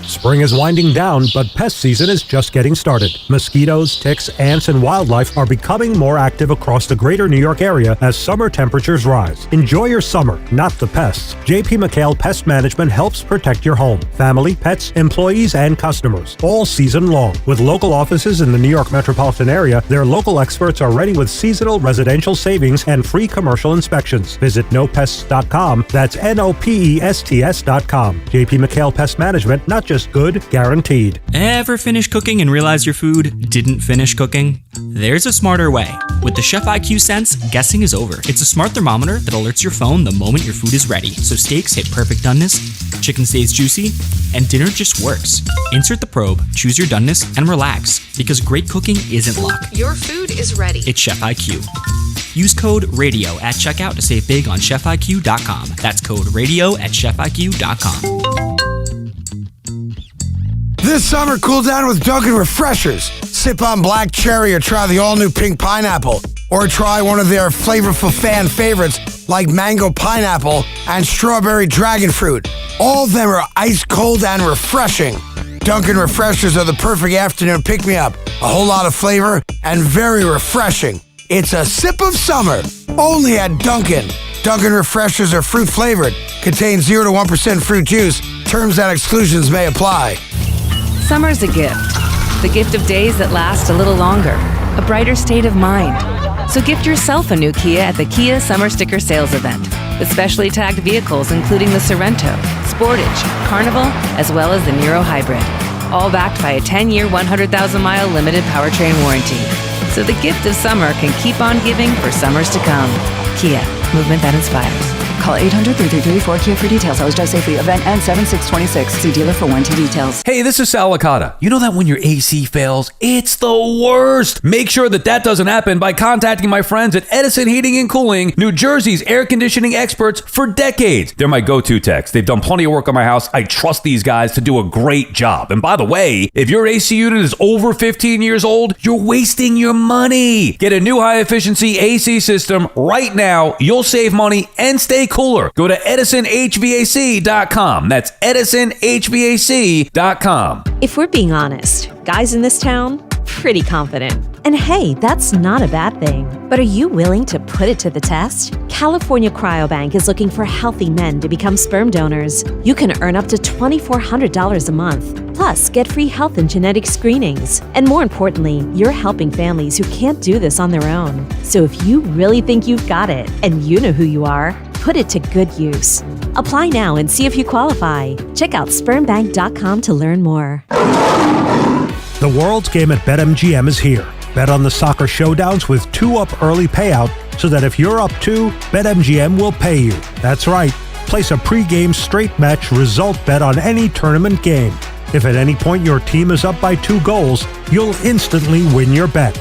S9: Spring is winding down, but pest season is just getting started. Mosquitoes, ticks, ants, and wildlife are becoming more active across the greater New York area as summer temperatures rise. Enjoy your summer, not the pests. J.P. McHale Pest Management helps protect your home, family, pets, employees, and customers all season long. With local offices in the New York metropolitan area, their local experts are ready with seasonal residential savings and free commercial inspections. Visit nopests.com. That's NOPESTS.com. J.P. McHale Pest Management, not just good, guaranteed.
S13: Ever finish cooking and realize your food didn't finish cooking? There's a smarter way. With the Chef IQ Sense, guessing is over. It's a smart thermometer that alerts your phone the moment your food is ready. So steaks hit perfect doneness, chicken stays juicy, and dinner just works. Insert the probe, choose your doneness, and relax. Because great cooking isn't luck.
S18: Your food is ready.
S13: It's Chef IQ. Use code RADIO at checkout to save big on ChefIQ.com. That's code RADIO at ChefIQ.com.
S22: This summer, cool down with Dunkin' Refreshers. Sip on black cherry or try the all-new pink pineapple. Or try one of their flavorful fan favorites like mango pineapple and strawberry dragon fruit. All of them are ice cold and refreshing. Dunkin' Refreshers are the perfect afternoon pick-me-up. A whole lot of flavor and very refreshing. It's a sip of summer, only at Dunkin'. Dunkin' Refreshers are fruit-flavored, contain 0 to 1% fruit juice. Terms and exclusions may apply.
S23: Summer's a gift. The gift of days that last a little longer. A brighter state of mind. So gift yourself a new Kia at the Kia Summer Sticker Sales Event. With specially tagged vehicles including the Sorrento, Sportage, Carnival, as well as the Niro Hybrid. All backed by a 10-year, 100,000-mile limited powertrain warranty. So the gift of summer can keep on giving for summers to come. Kia, movement that inspires.
S24: Call 800-333-4KIA for details. Always drive safely. Event ends 7/6/26. See dealer for warranty details.
S25: Hey, this is Sal Licata. You know that when your AC fails, it's the worst. Make sure that doesn't happen by contacting my friends at Edison Heating and Cooling, New Jersey's air conditioning experts for decades. They're my go-to techs. They've done plenty of work on my house. I trust these guys to do a great job. And by the way, if your AC unit is over 15 years old, you're wasting your money. Get a new high-efficiency AC system right now. You'll save money and stay cooler. Go to EdisonHVAC.com. That's EdisonHVAC.com.
S1: If we're being honest, guys in this town, pretty confident. And hey, that's not a bad thing. But are you willing to put it to the test? California Cryobank is looking for healthy men to become sperm donors. You can earn up to $2,400 a month. Plus, get free health and genetic screenings. And more importantly, you're helping families who can't do this on their own. So if you really think you've got it, and you know who you are, put it to good use. Apply now and see if you qualify. Check out spermbank.com to learn more.
S9: The World's Game at BetMGM is here. Bet on the soccer showdowns with 2-up early payout so that if you're up 2, BetMGM will pay you. That's right. Place a pre-game straight match result bet on any tournament game. If at any point your team is up by 2 goals, you'll instantly win your bet.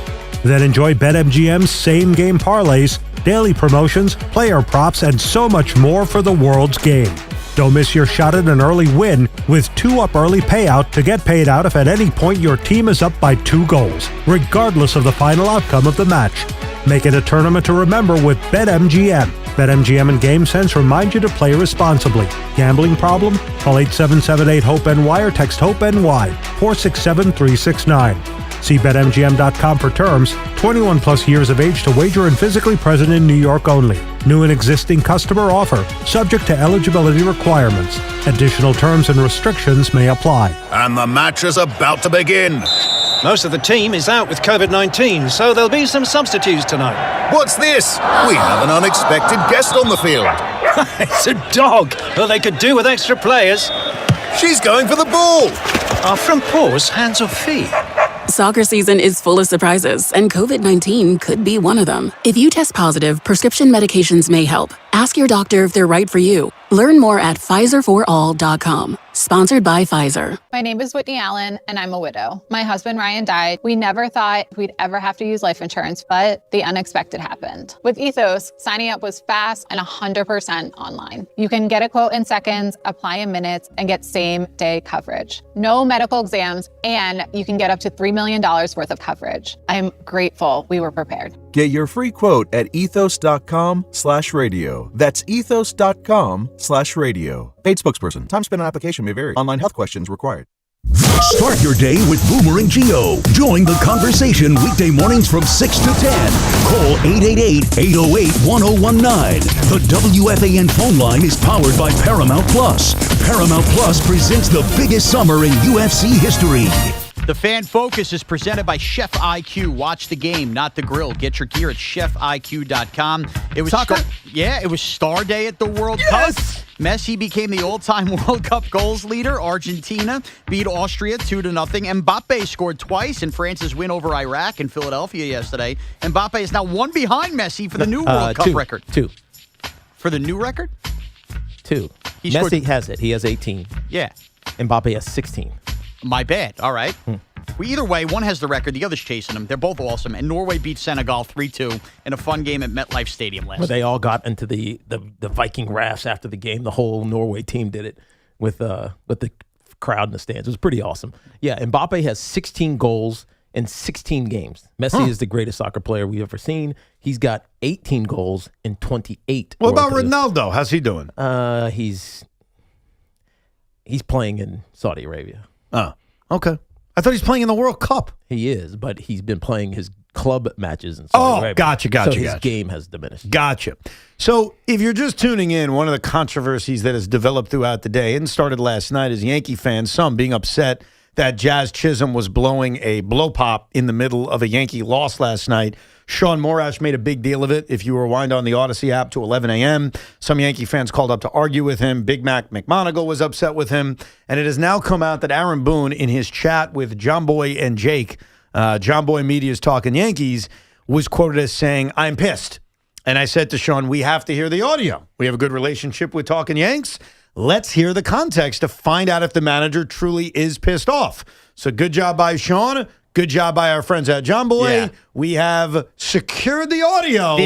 S9: Then enjoy BetMGM's same-game parlays, daily promotions, player props, and so much more for the World's Game. Don't miss your shot at an early win with 2-up early payout to get paid out if at any point your team is up by 2 goals, regardless of the final outcome of the match. Make it a tournament to remember with BetMGM. BetMGM and GameSense remind you to play responsibly. Gambling problem? Call 877-8-HOPE-NY or text HOPE-NY 467-369. See BetMGM.com for terms. 21 plus years of age to wager and physically present in New York only. New and existing customer offer. Subject to eligibility requirements. Additional terms and restrictions may apply.
S3: And the match is about to begin.
S4: Most of the team is out with COVID-19, so there'll be some substitutes tonight.
S3: What's this? We have an unexpected guest on the field.
S4: It's a dog. Well, they could do with extra players.
S3: She's going for the ball.
S4: Are front paws hands or feet?
S12: Soccer season is full of surprises, and COVID-19 could be one of them. If you test positive, prescription medications may help. Ask your doctor if they're right for you. Learn more at PfizerForAll.com. Sponsored by Pfizer.
S14: My name is Whitney Allen, and I'm a widow. My husband, Ryan, died. We never thought we'd ever have to use life insurance, but the unexpected happened. With Ethos, signing up was fast and 100% online. You can get a quote in seconds, apply in minutes, and get same-day coverage. No medical exams, and you can get up to $3 million worth of coverage. I'm grateful we were prepared.
S15: Get your free quote at ethos.com/radio. That's ethos.com/radio. Paid spokesperson. Time spent on application may vary. Online health questions required.
S34: Start your day with Boomer and Geo. Join the conversation weekday mornings from 6 to 10. Call 888-808-1019. The WFAN phone line is powered by Paramount Plus. Paramount Plus presents the biggest summer in UFC history.
S11: The Fan Focus is presented by Chef IQ. Watch the game, not the grill. Get your gear at chefiq.com. It was it was Star Day at the World Cup. Messi became the all-time World Cup goals leader. Argentina beat Austria 2-0. Mbappe scored twice in France's win over Iraq in Philadelphia yesterday. Mbappe is now 1 behind Messi for the new World Cup record.
S2: 2.
S11: For the new record?
S2: 2. Messi has it. He has 18.
S11: Yeah.
S2: Mbappe has 16.
S11: My bad. All right. Well, either way, one has the record. The other's chasing him. They're both awesome. And Norway beat Senegal 3-2 in a fun game at MetLife Stadium last night.
S2: They all got into the Viking rafts after the game. The whole Norway team did it with the crowd in the stands. It was pretty awesome. Yeah, Mbappe has 16 goals in 16 games. Messi is the greatest soccer player we've ever seen. He's got 18 goals in 28.
S10: What about Ronaldo? How's he doing?
S2: He's playing in Saudi Arabia.
S10: Oh, okay. I thought he's playing in the World Cup.
S2: He is, but he's been playing his club matches in Saudi Arabia.
S10: Gotcha.
S2: So his game has diminished.
S10: Gotcha. So if you're just tuning in, one of the controversies that has developed throughout the day and started last night is Yankee fans, some being upset that Jazz Chisholm was blowing a blow pop in the middle of a Yankee loss last night. Shaun Morash made a big deal of it. If you rewind on the Odyssey app to 11 a.m., some Yankee fans called up to argue with him. Big Mac McMonagle was upset with him. And it has now come out that Aaron Boone, in his chat with John Boy and Jake, John Boy Media's Talking Yankees, was quoted as saying, "I'm pissed." And I said to Shaun, we have to hear the audio. We have a good relationship with Talking Yanks. Let's hear the context to find out if the manager truly is pissed off. So good job by Shaun. Good job by our friends at John Boy. Yeah. We have secured the audio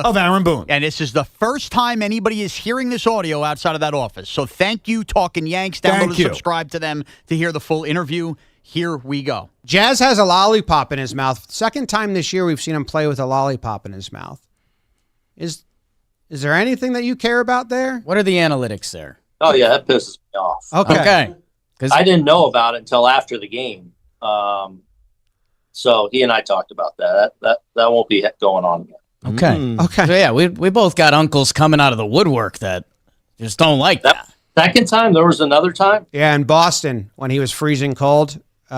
S10: of Aaron Boone.
S11: And this is the first time anybody is hearing this audio outside of that office. So thank you, Talking Yanks. Download and subscribe to them to hear the full interview. Here we go.
S16: Jazz has a lollipop in his mouth. Second time this year we've seen him play with a lollipop in his mouth. Is Is there anything that you care about there?
S6: What are the analytics there?
S8: Oh, yeah, that pisses me off.
S6: Okay.
S8: I didn't know about it until after the game. So he and I talked about that. That won't be going on again.
S6: Okay. So, yeah, we both got uncles coming out of the woodwork that just don't like that.
S8: Second time, there was another time?
S16: Yeah, in Boston, when he was freezing cold, he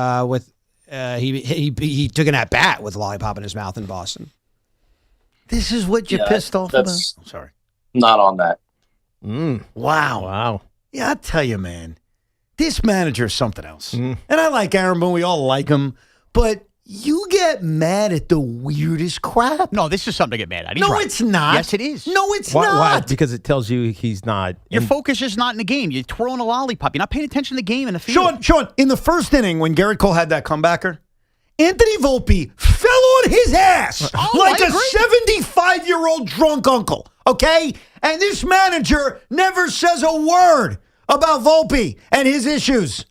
S16: took an at-bat with a lollipop in his mouth in Boston.
S10: This is what you're pissed off about? I'm sorry.
S8: Not on that.
S10: Wow. Yeah, I tell you, man, this manager is something else. And I like Aaron Boone. We all like him. But you get mad at the weirdest crap.
S11: No, this is something to get mad at. He's
S10: No,
S11: right.
S10: it's not.
S11: Yes, it is.
S10: No, it's
S2: Why?
S10: not.
S2: Because it tells you he's not.
S11: Your focus is not in the game. You're twirling a lollipop. You're not paying attention to the game in the field.
S10: Sean, in the first inning when Garrett Cole had that comebacker, Anthony Volpe fell on his ass like a 75-year-old drunk uncle, okay? And this manager never says a word about Volpe and his issues.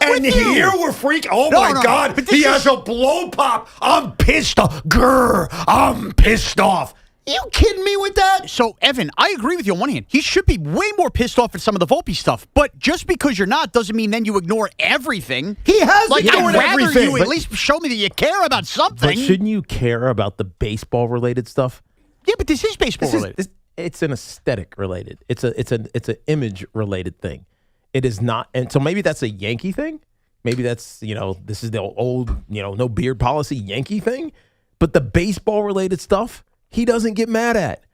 S10: And here we're freaking. Oh, my God. He has a blow pop. I'm pissed off. I'm pissed off. You kidding me with that?
S11: So, Evan, I agree with you on one hand. He should be way more pissed off at some of the Volpe stuff. But just because you're not doesn't mean then you ignore everything.
S10: He has ignored
S11: I'd rather
S10: everything.
S11: you at least show me that you care about something.
S2: But shouldn't you care about the baseball-related stuff?
S11: Yeah, but this is baseball-related.
S2: It's an aesthetic-related. It's an image-related thing. It is not, and so maybe that's a Yankee thing. Maybe that's, this is the old, no beard policy Yankee thing. But the baseball-related stuff, he doesn't get mad at.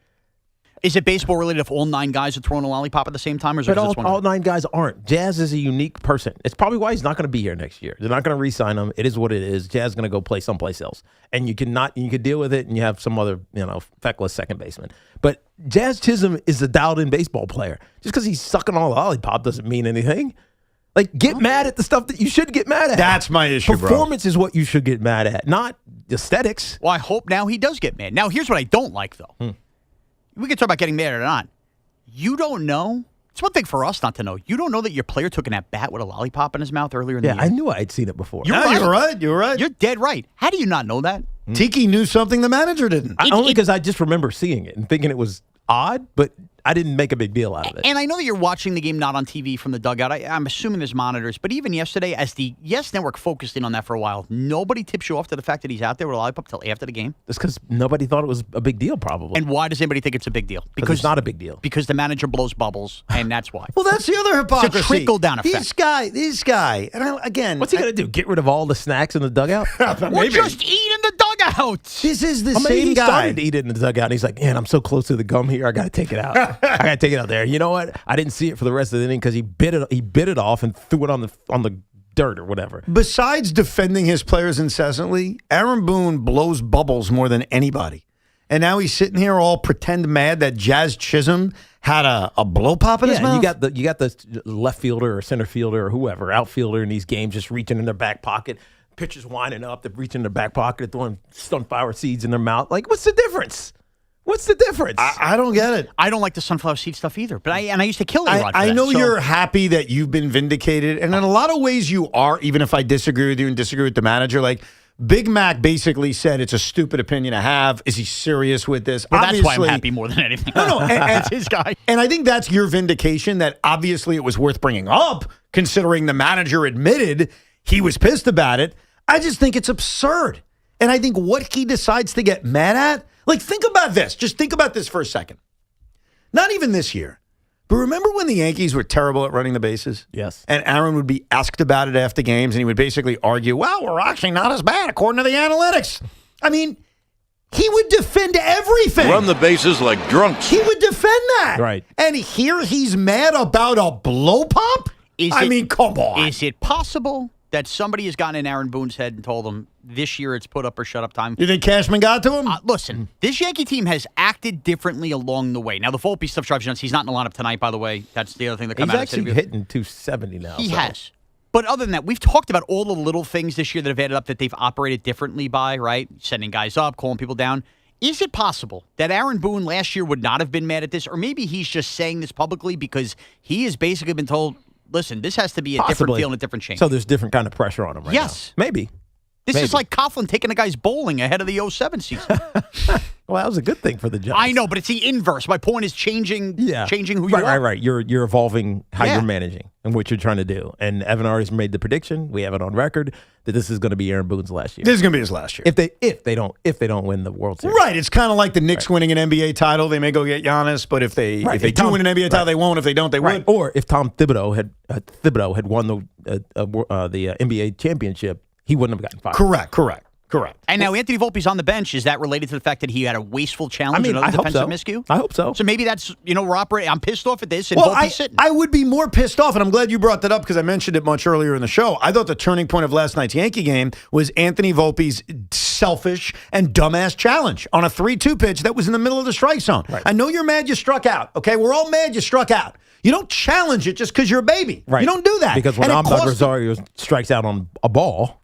S11: Is it baseball-related if all 9 guys are throwing a lollipop at the same time? Or is it just one?
S2: All 9 guys aren't. Jazz is a unique person. It's probably why he's not going to be here next year. They're not going to re-sign him. It is what it is. Jazz is going to go play someplace else. And you could deal with it, and you have some other, feckless second baseman. But Jazz Chisholm is a dialed-in baseball player. Just because he's sucking on a lollipop doesn't mean anything. Like, get mad at the stuff that you should get mad at.
S10: That's my issue,
S2: Performance is what you should get mad at, not aesthetics.
S11: Well, I hope now he does get mad. Now, here's what I don't like, though. We can talk about getting mad or not. You don't know. It's one thing for us not to know. You don't know that your player took an at-bat with a lollipop in his mouth earlier in the year.
S2: Yeah, I knew I'd seen it before.
S10: You're right.
S11: You're dead right. How do you not know that?
S10: Tiki knew something the manager didn't.
S2: Only because I just remember seeing it and thinking it was odd, but I didn't make a big deal out of it.
S11: And I know that you're watching the game not on TV from the dugout. I'm assuming there's monitors. But even yesterday, as the Yes Network focused in on that for a while, nobody tips you off to the fact that he's out there with a lollipop till after the game?
S2: That's because nobody thought it was a big deal, probably.
S11: And why does anybody think it's a big deal?
S2: Because it's not a big deal.
S11: Because the manager blows bubbles, and that's why.
S10: Well, that's the other hypocrisy.
S11: It's a trickle-down effect.
S10: This guy. And again.
S2: What's he going to do? Get rid of all the snacks in the dugout?
S11: Or just eat in the dugout.
S10: This is the
S2: Maybe
S10: same
S2: he
S10: guy.
S2: started to eat it in the dugout, and he's like, man, I'm so close to the gum here. I got to take it out. I got to take it out there. You know what? I didn't see it for the rest of the inning because he bit it off and threw it on the dirt or whatever.
S10: Besides defending his players incessantly, Aaron Boone blows bubbles more than anybody. And now he's sitting here all pretend mad that Jazz Chisholm had a blow pop in his mouth.
S2: You got the left fielder or center fielder or whoever, outfielder in these games just reaching in their back pocket. Pitchers winding up, they're reaching in their back pocket, throwing sunflower seeds in their mouth. Like, what's the difference? What's the difference?
S10: I don't get it.
S11: I don't like the sunflower seed stuff either. But I used to kill A-Rod for
S10: I
S11: that,
S10: know
S11: so.
S10: you're happy that you've been vindicated, and in a lot of ways you are, even if I disagree with you and disagree with the manager. Like, Big Mac basically said it's a stupid opinion to have. Is he serious with this?
S11: Well, that's why I'm happy more than anything.
S10: No, and
S11: that's his guy.
S10: And I think that's your vindication that obviously it was worth bringing up, considering the manager admitted he was pissed about it. I just think it's absurd. And I think what he decides to get mad at, like, think about this. Just think about this for a second. Not even this year. But remember when the Yankees were terrible at running the bases?
S2: Yes.
S10: And Aaron would be asked about it after games, and he would basically argue, well, we're actually not as bad according to the analytics. I mean, he would defend everything.
S18: Run the bases like drunks.
S10: He would defend that.
S2: Right.
S10: And here he's mad about a blow pop? I mean, come on.
S11: Is it possible that somebody has gotten in Aaron Boone's head and told him this year it's put up or shut up time?
S10: You think Cashman got to him?
S11: Listen, this Yankee team has acted differently along the way. Now, the Volpe stuff drives you nuts. He's not in the lineup tonight, by the way. That's the other thing that comes out.
S2: He's actually hitting 270 now.
S11: He has. But other than that, we've talked about all the little things this year that have added up that they've operated differently by, right? Sending guys up, calling people down. Is it possible that Aaron Boone last year would not have been mad at this? Or maybe he's just saying this publicly because he has basically been told, listen, this has to be a different feel and a different change.
S2: So there's different kind of pressure on him right now.
S11: Yes.
S2: Maybe.
S11: This is like Coughlin taking the guys bowling ahead of the 07 season.
S2: Well, that was a good thing for the Giants.
S11: I know, but it's the inverse. My point is changing who you are.
S2: Right. You're evolving how you're managing and what you're trying to do. And Evan already made the prediction. We have it on record that this is going to be Aaron Boone's last year.
S10: This is going to be his last year.
S2: If they don't win the World Series.
S10: Right. It's kind of like the Knicks winning an NBA title. They may go get Giannis, but if they do win an NBA title, they won't. If they don't, they would.
S2: Or if Tom Thibodeau had won the NBA championship, he wouldn't have gotten fired.
S10: Correct.
S11: And now Anthony Volpe's on the bench. Is that related to the fact that he had a wasteful challenge,
S2: I
S11: another
S2: hope
S11: defensive
S2: so.
S11: miscue?
S2: I hope so.
S11: So maybe that's, we're operating. I'm pissed off at this, and Volpe's sitting.
S10: I would be more pissed off, and I'm glad you brought that up because I mentioned it much earlier in the show. I thought the turning point of last night's Yankee game was Anthony Volpe's selfish and dumbass challenge on a 3-2 pitch that was in the middle of the strike zone. Right. I know you're mad you struck out, okay? We're all mad you struck out. You don't challenge it just because you're a baby.
S2: Right.
S10: You don't do that.
S2: Because when Amed Rosario strikes out on a ball,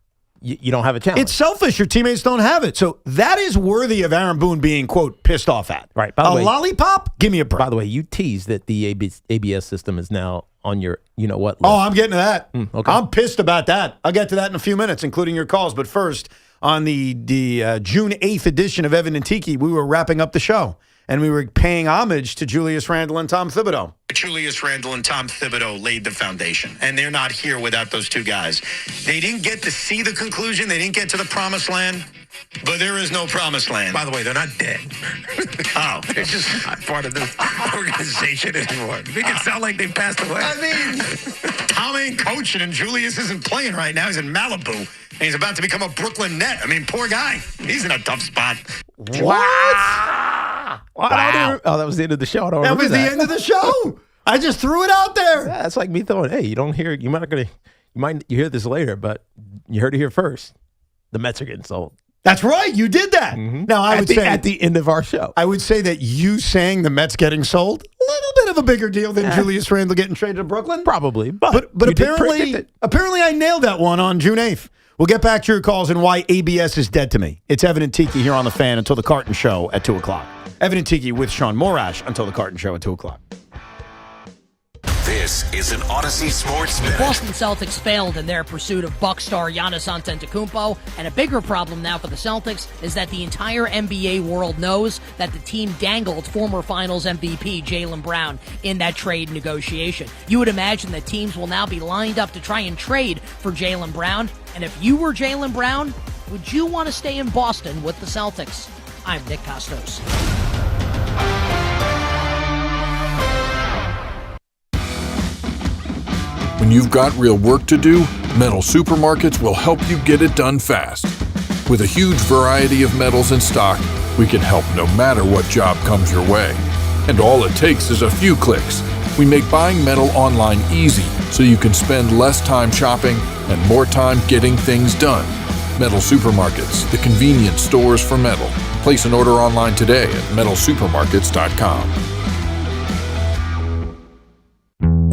S2: you don't have a challenge.
S10: It's selfish. Your teammates don't have it. So that is worthy of Aaron Boone being, quote, pissed off at.
S2: Right. By the way,
S10: lollipop? Give me a break.
S2: By the way, you teased that the ABS system is now on your you-know-what list.
S10: Oh, I'm getting to that.
S2: Okay.
S10: I'm pissed about that. I'll get to that in a few minutes, including your calls. But first, on the June 8th edition of Evan and Tiki, we were wrapping up the show, and we were paying homage to Julius Randle and Tom Thibodeau.
S5: Julius Randle and Tom Thibodeau laid the foundation, and they're not here without those two guys. They didn't get to see the conclusion. They didn't get to the promised land, but there is no promised land.
S17: By the way, they're not dead.
S5: Oh.
S17: They're just not part of this organization anymore. Make it sound like they passed away.
S5: I mean, Tom ain't coaching, and Julius isn't playing right now. He's in Malibu, and he's about to become a Brooklyn Net. I mean, poor guy. He's in a tough spot.
S10: Wow.
S2: Oh, that was the end of the show. I don't remember
S10: the end of the show. I just threw it out there.
S2: Yeah, that's like me throwing, hey, you hear this later, but you heard it here first. The Mets are getting sold.
S10: That's right. You did that.
S2: Mm-hmm.
S10: Now, I would say
S2: at the end of our show,
S10: I would say that you saying the Mets getting sold, a little bit of a bigger deal than Julius Randle getting traded to Brooklyn.
S2: Probably.
S10: But apparently I nailed that one on June 8th. We'll get back to your calls and why ABS is dead to me. It's Evan and Tiki here on The Fan until the Carton Show at 2 o'clock. Evan and Tiki with Shaun Morash until the Carton Show at 2 o'clock.
S34: This is an Odyssey Sports Minute.
S18: Boston Celtics failed in their pursuit of Buck star Giannis Antetokounmpo, and a bigger problem now for the Celtics is that the entire NBA world knows that the team dangled former Finals MVP Jaylen Brown in that trade negotiation. You would imagine that teams will now be lined up to try and trade for Jaylen Brown, and if you were Jaylen Brown, would you want to stay in Boston with the Celtics? I'm Nick Costos.
S19: When you've got real work to do, Metal Supermarkets will help you get it done fast. With a huge variety of metals in stock, we can help no matter what job comes your way. And all it takes is a few clicks. We make buying metal online easy so you can spend less time shopping and more time getting things done. Metal Supermarkets, the convenience stores for metal. Place an order online today at metalsupermarkets.com.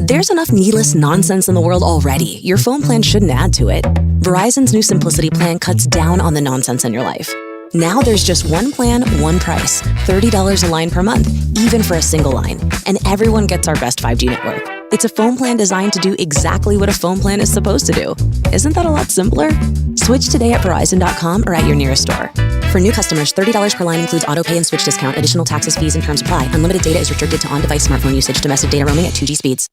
S20: There's enough needless nonsense in the world already. Your phone plan shouldn't add to it. Verizon's new Simplicity plan cuts down on the nonsense in your life. Now there's just one plan, one price. $30 a line per month, even for a single line. And everyone gets our best 5G network. It's a phone plan designed to do exactly what a phone plan is supposed to do. Isn't that a lot simpler? Switch today at Verizon.com or at your nearest store. For new customers, $30 per line includes auto pay and switch discount. Additional taxes, fees, and terms apply. Unlimited data is restricted to on-device smartphone usage. Domestic data roaming at 2G speeds.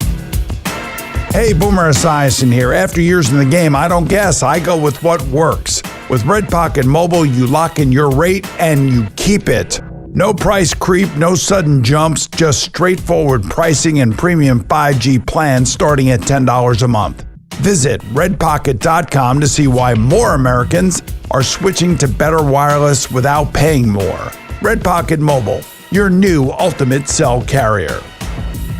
S21: Hey, Boomer Esiason here. After years in the game, I don't guess. I go with what works. With Red Pocket Mobile, you lock in your rate and you keep it. No price creep, no sudden jumps, just straightforward pricing and premium 5G plans starting at $10 a month. Visit redpocket.com to see why more Americans are switching to better wireless without paying more. Red Pocket Mobile, your new ultimate cell carrier.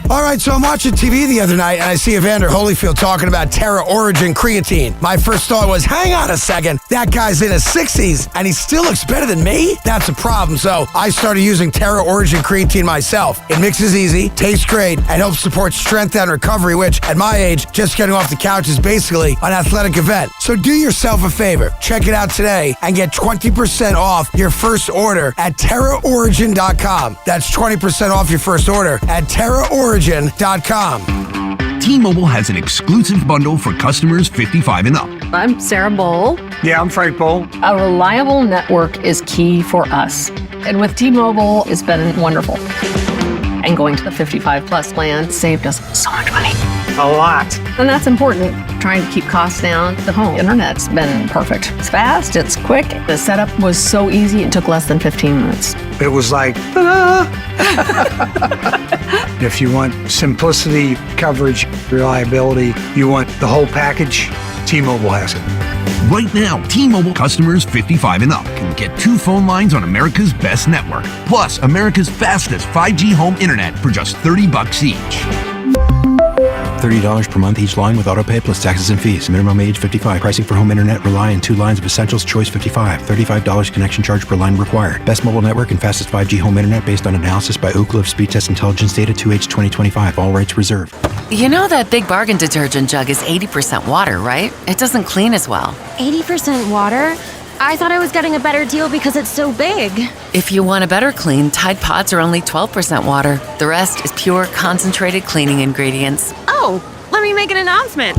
S22: All right, so I'm watching TV the other night, and I see Evander Holyfield talking about Terra Origin creatine. My first thought was, hang on a second, that guy's in his 60s, and he still looks better than me? That's a problem, so I started using Terra Origin creatine myself. It mixes easy, tastes great, and helps support strength and recovery, which, at my age, just getting off the couch is basically an athletic event. So do yourself a favor, check it out today, and get 20% off your first order at TerraOrigin.com. That's 20% off your first order at TerraOrigin.com. T-Mobile has an exclusive bundle for customers 55 and up.
S1: I'm Sarah Bowl.
S7: Yeah, I'm Frank Bowl.
S1: A reliable network is key for us. And with T-Mobile, it's been wonderful. And going to the 55-plus plan saved us so much money.
S7: A lot.
S1: And that's important. Trying to keep costs down. The home internet's been perfect. It's fast, it's quick. The setup was so easy, it took less than 15 minutes.
S7: It was like, ta-da! If you want simplicity, coverage, reliability, you want the whole package, T-Mobile has it.
S34: Right now, T-Mobile customers 55 and up can get 2 phone lines on America's best network, plus America's fastest 5G home internet for just $30 each.
S13: $30 per month each line with autopay plus taxes and fees. Minimum age 55. Pricing for home internet rely on 2 lines of Essentials Choice 55. $35 connection charge per line required. Best mobile network and fastest 5G home internet based on analysis by Ookla of Speed Test Intelligence data 2H 2025. All rights reserved.
S23: You know that Big Bargain detergent jug is 80% water, right? It doesn't clean as well.
S24: 80% water? I thought I was getting a better deal because it's so big.
S23: If you want a better clean, Tide Pods are only 12% water. The rest is pure, concentrated cleaning ingredients.
S24: Oh, let me make an announcement.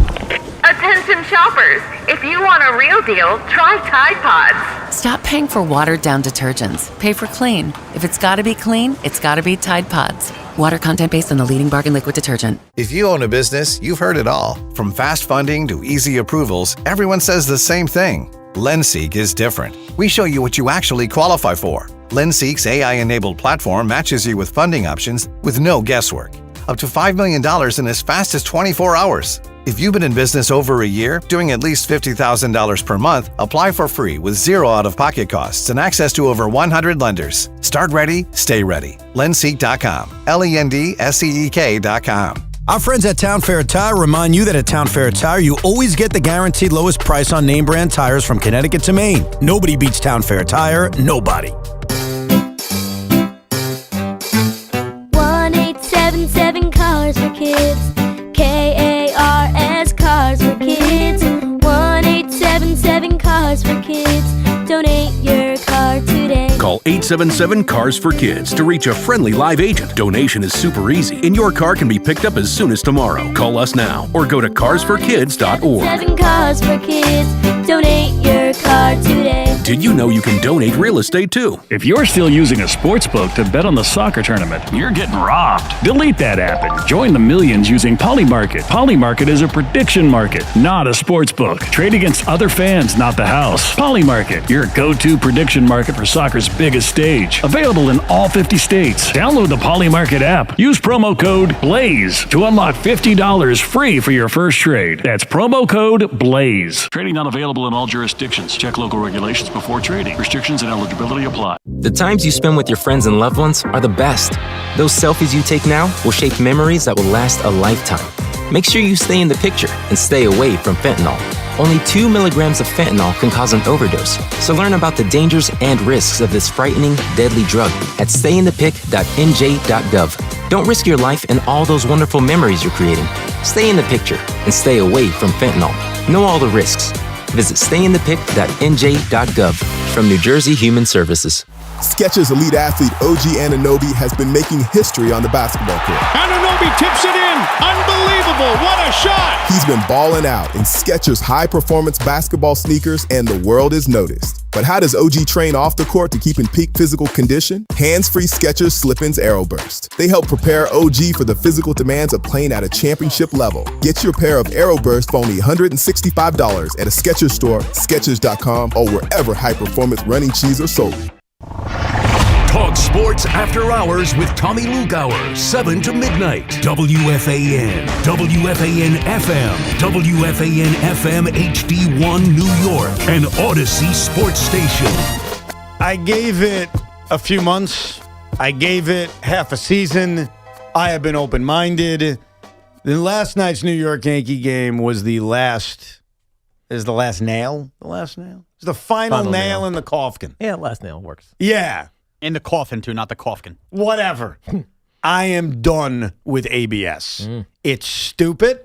S25: Attention shoppers, if you want a real deal, try Tide Pods.
S23: Stop paying for watered-down detergents. Pay for clean. If it's gotta be clean, it's gotta be Tide Pods. Water content based on the leading bargain liquid detergent.
S26: If you own a business, you've heard it all. From fast funding to easy approvals, everyone says the same thing. LendSeek is different. We show you what you actually qualify for. LendSeek's AI-enabled platform matches you with funding options with no guesswork. Up to $5 million in as fast as 24 hours. If you've been in business over a year, doing at least $50,000 per month, apply for free with 0 out-of-pocket costs and access to over 100 lenders. Start ready, stay ready. LendSeek.com. LendSeek.com.
S27: Our friends at Town Fair Tire remind you that at Town Fair Tire, you always get the guaranteed lowest price on name brand tires from Connecticut to Maine. Nobody beats Town Fair Tire. Nobody.
S28: 1-877 Cars for Kids. KARS Cars for Kids. 1-877 Cars for Kids. Donate your car today.
S34: Call 877-CARS-FOR-KIDS to reach a friendly live agent. Donation is super easy, and your car can be picked up as soon as tomorrow. Call us now or go to carsforkids.org.
S28: 7 Cars for Kids. Donate your car today.
S34: Did you know you can donate real estate too? If you're still using a sports book to bet on the soccer tournament, you're getting robbed. Delete that app and join the millions using Polymarket. Polymarket is a prediction market, not a sports book. Trade against other fans, not the house. Polymarket, your go-to prediction market for soccer's biggest stage. Available in all 50 states. Download the Polymarket app. Use promo code BLAZE to unlock $50 free for your first trade. That's promo code BLAZE. Trading not available in all jurisdictions. Check local regulations before trading. Restrictions and eligibility apply.
S29: The times you spend with your friends and loved ones are the best. Those selfies you take now will shape memories that will last a lifetime. Make sure you stay in the picture and stay away from fentanyl. Only 2 milligrams of fentanyl can cause an overdose, so learn about the dangers and risks of this frightening, deadly drug at stayinthepic.nj.gov. Don't risk your life and all those wonderful memories you're creating. Stay in the picture and stay away from fentanyl. Know all the risks. Visit stayinthepic.nj.gov from New Jersey Human Services.
S30: Skechers elite athlete OG Anunoby has been making history on the basketball court.
S31: Anunoby tips it in. Unbelievable. What a shot.
S30: He's been balling out in Skechers high-performance basketball sneakers, and the world is noticed. But how does OG train off the court to keep in peak physical condition? Hands-free Skechers Slip-ins Aeroburst. They help prepare OG for the physical demands of playing at a championship level. Get your pair of Aeroburst for only $165 at a Skechers store, Skechers.com, or wherever high-performance running shoes are sold.
S34: Talk sports after hours with Tommy Lugauer, 7 to midnight. WFAN, WFAN FM, WFAN FM HD1 New York, and Odyssey Sports Station.
S10: I gave it a few months. I gave it half a season. I have been open-minded. Last night's New York Yankee game was the last nail? The last nail? It's the final nail in the coffin.
S2: Yeah, last nail works.
S10: Yeah.
S11: In the coffin, too, not the coffin.
S10: Whatever. I am done with ABS. It's stupid.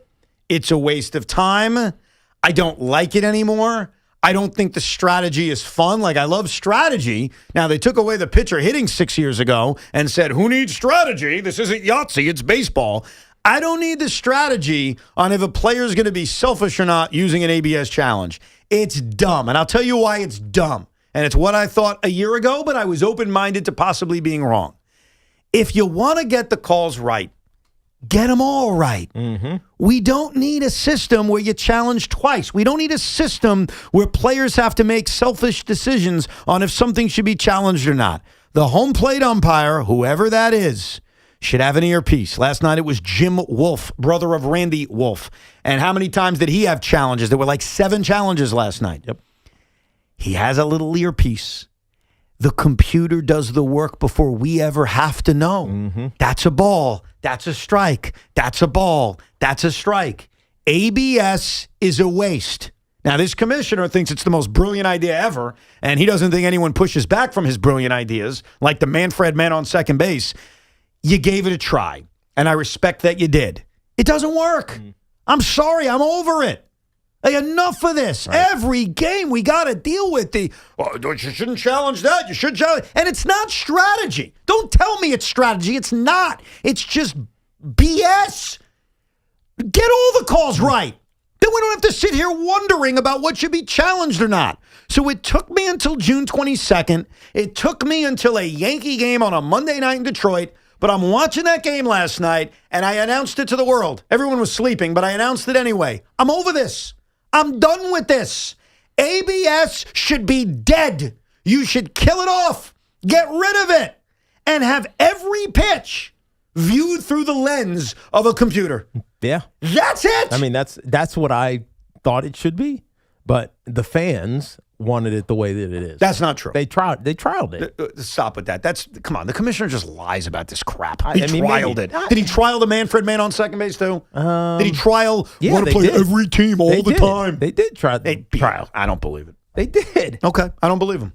S10: It's a waste of time. I don't like it anymore. I don't think the strategy is fun. Like, I love strategy. Now, they took away the pitcher hitting 6 years ago and said, who needs strategy? This isn't Yahtzee, it's baseball. I don't need the strategy on if a player is going to be selfish or not using an ABS challenge. It's dumb, and I'll tell you why it's dumb. And it's what I thought a year ago, but I was open-minded to possibly being wrong. If you want to get the calls right, get them all right.
S2: Mm-hmm.
S10: We don't need a system where you challenge twice. We don't need a system where players have to make selfish decisions on if something should be challenged or not. The home plate umpire, whoever that is, should have an earpiece. Last night it was Jim Wolf, brother of Randy Wolf. And how many times did he have challenges? There were like 7 challenges last night.
S2: Yep.
S10: He has a little earpiece. The computer does the work before we ever have to know.
S2: Mm-hmm.
S10: That's a ball. That's a strike. That's a ball. That's a strike. ABS is a waste. Now, this commissioner thinks it's the most brilliant idea ever, and he doesn't think anyone pushes back from his brilliant ideas, like the Manfred man on second base. You gave it a try, and I respect that you did. It doesn't work. I'm sorry. I'm over it. Like, enough of this. Right. Every game we got to deal with you shouldn't challenge that. You should challenge. And it's not strategy. Don't tell me it's strategy. It's not. It's just BS. Get all the calls right. Then we don't have to sit here wondering about what should be challenged or not. So it took me until June 22nd. It took me until a Yankee game on a Monday night in Detroit. But I'm watching that game last night, and I announced it to the world. Everyone was sleeping, but I announced it anyway. I'm over this. I'm done with this. ABS should be dead. You should kill it off. Get rid of it. And have every pitch viewed through the lens of a computer.
S2: Yeah.
S10: That's it.
S2: I mean, that's what I thought it should be. But the fans wanted it the way that it is.
S10: That's not true.
S2: They trialed it.
S10: Stop with that. Come on. The commissioner just lies about this crap. He
S2: I mean,
S10: trialed
S2: maybe.
S10: it. Did he trial the Manfred man on second base too? Did he trial?
S2: Yeah,
S10: want to play every team all the time?
S2: They did try.
S10: Trial. I don't believe it.
S2: They did.
S10: Okay, I don't believe him.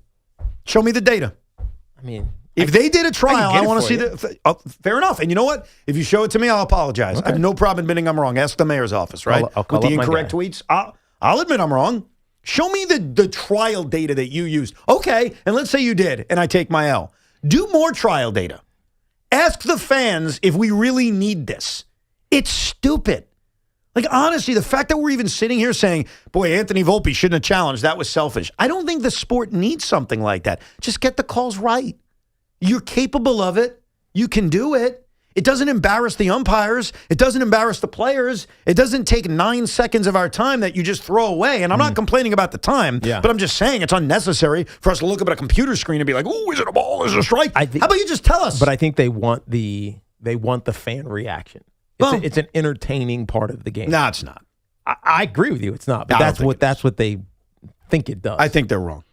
S10: Show me the data.
S2: I mean,
S10: if they did a trial, I want to see the. Fair enough. And you know what? If you show it to me, I'll apologize.
S2: Okay.
S10: I have no problem admitting I'm wrong. Ask the mayor's office, right?
S2: I'll call
S10: with the
S2: up my
S10: incorrect
S2: guy.
S10: tweets. I'll admit I'm wrong. Show me the trial data that you used. Okay, and let's say you did, and I take my L. Do more trial data. Ask the fans if we really need this. It's stupid. Like, honestly, the fact that we're even sitting here saying, boy, Anthony Volpe shouldn't have challenged, that was selfish. I don't think the sport needs something like that. Just get the calls right. You're capable of it. You can do it. It doesn't embarrass the umpires. It doesn't embarrass the players. It doesn't take 9 seconds of our time that you just throw away. And I'm not complaining about the time, but I'm just saying it's unnecessary for us to look up at a computer screen and be like, "Ooh, is it a ball? Is it a strike?" How about you just tell us?
S2: But I think they want the fan reaction. It's an entertaining part of the game.
S10: No, it's not.
S2: I agree with you. It's not. But that's what they think it does.
S10: I think they're wrong.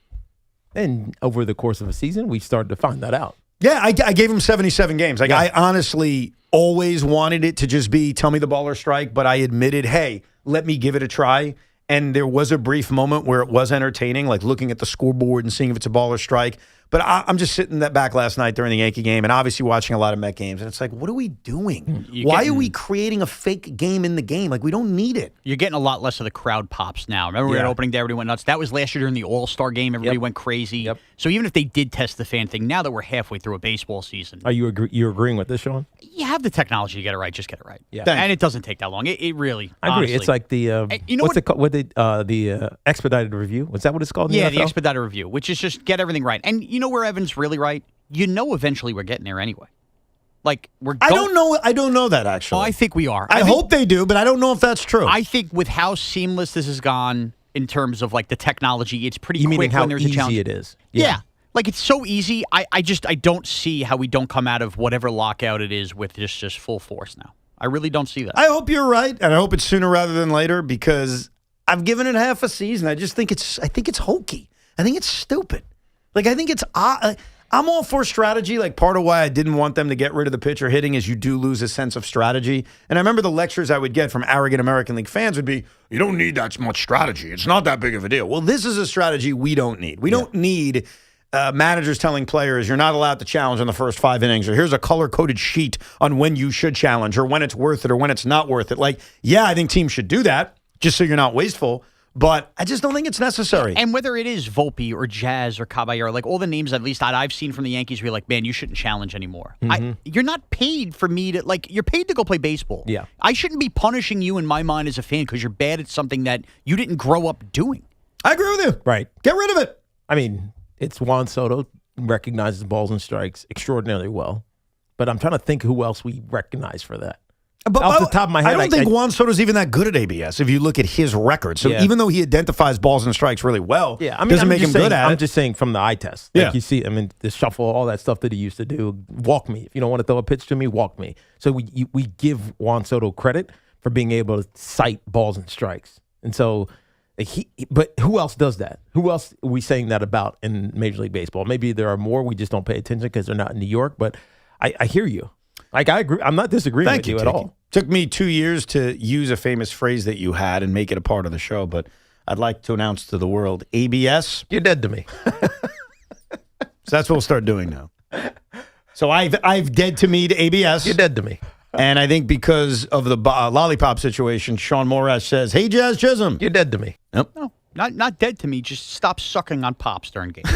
S2: And over the course of a season, we started to find that out.
S10: Yeah, I gave him 77 games. Like, I honestly always wanted it to just be tell me the ball or strike, but I admitted, hey, let me give it a try. And there was a brief moment where it was entertaining, like looking at the scoreboard and seeing if it's a ball or strike. But I'm just sitting back last night during the Yankee game and obviously watching a lot of Met games. And it's like, what are we doing? Why are we creating a fake game in the game? Like, we don't need it.
S11: You're getting a lot less of the crowd pops now. Remember we had opening day, everybody went nuts. That was last year during the All-Star game. Everybody went crazy. Yep. So even if they did test the fan thing, now that we're halfway through a baseball season.
S2: Are you you're agreeing with this, Sean?
S11: You have the technology to get it right. Just get it right.
S2: Yeah.
S11: And it doesn't take that long. It really,
S2: I agree.
S11: honestly.
S2: It's like the,
S11: you know
S2: what's it called? The expedited review? Was that what it's called in
S11: Yeah,
S2: the
S11: the
S2: NFL?
S11: expedited review, which is just get everything right. And you know where Evan's really right? You know eventually we're getting there anyway. Like,
S10: I don't know that, actually.
S11: Oh, I think we are.
S10: I hope they do, but I don't know if that's true.
S11: I think with how seamless this has gone in terms of, like, the technology, it's pretty
S2: You
S11: quick
S2: mean how
S11: when there's a challenge.
S2: easy it is.
S11: Yeah. Like, it's so easy. I don't see how we don't come out of whatever lockout it is with just full force now. I really don't see that.
S10: I hope you're right, and I hope it's sooner rather than later because I've given it half a season. I think it's hokey. I think it's stupid. Like, I think it's I'm all for strategy. Like, part of why I didn't want them to get rid of the pitcher hitting is you do lose a sense of strategy. And I remember the lectures I would get from arrogant American League fans would be, you don't need that much strategy. It's not that big of a deal. Well, this is a strategy we don't need. We don't need managers telling players you're not allowed to challenge in the first 5 innings, or here's a color-coded sheet on when you should challenge or when it's worth it or when it's not worth it. Like, yeah, I think teams should do that just so you're not wasteful. but I just don't think it's necessary.
S11: And whether it is Volpe or Jazz or Caballero, like all the names at least that I've seen from the Yankees, where you're like, man, you shouldn't challenge anymore. You're not paid for me to, like, you're paid to go play baseball.
S2: Yeah.
S11: I shouldn't be punishing you in my mind as a fan because you're bad at something that you didn't grow up doing.
S10: I agree with you.
S2: Right.
S10: Get rid of it.
S2: I mean, it's Juan Soto recognizes balls and strikes extraordinarily well. But I'm trying to think who else we recognize for that.
S10: But
S2: off the top of my head,
S10: I don't think Juan Soto's even that good at ABS if you look at his record. So even though he identifies balls and strikes really well, doesn't make him good at it.
S2: I'm just saying from the eye test. Like you see, I mean, the shuffle, all that stuff that he used to do. Walk me. If you don't want to throw a pitch to me, walk me. So we give Juan Soto credit for being able to cite balls and strikes. And so but who else does that? Who else are we saying that about in Major League Baseball? Maybe there are more. We just don't pay attention because they're not in New York. But I hear you. Like, I agree. I'm not disagreeing with you at all.
S10: Took me 2 years to use a famous phrase that you had and make it a part of the show, but I'd like to announce to the world, ABS.
S2: You're dead to me.
S10: So that's what we'll start doing now. So I've dead to me to ABS.
S2: You're dead to me.
S10: And I think because of the lollipop situation, Shaun Morash says, hey, Jazz Chisholm.
S2: You're dead to me.
S10: Nope.
S11: No, not dead to me. Just stop sucking on pops during games.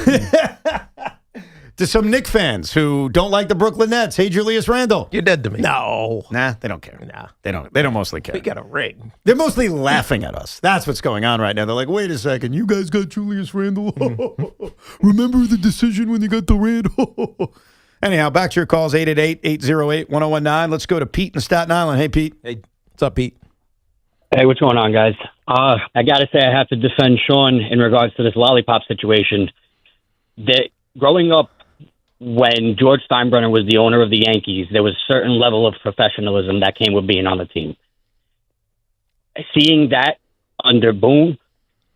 S10: To some Knicks fans who don't like the Brooklyn Nets, hey, Julius Randle.
S2: You're dead to me.
S10: No. Nah, they don't care.
S2: Nah.
S10: They don't mostly care.
S2: We got a ring.
S10: They're mostly laughing at us. That's what's going on right now. They're like, wait a second, you guys got Julius Randle? Remember the decision when you got the Randle? Anyhow, back to your calls, 888-808-1019. Let's go to Pete in Staten Island. Hey, Pete.
S2: Hey, what's up, Pete?
S3: Hey, what's going on, guys? I got to say I have to defend Shaun in regards to this lollipop situation. That growing up, when George Steinbrenner was the owner of the Yankees, there was a certain level of professionalism that came with being on the team. Seeing that under Boone,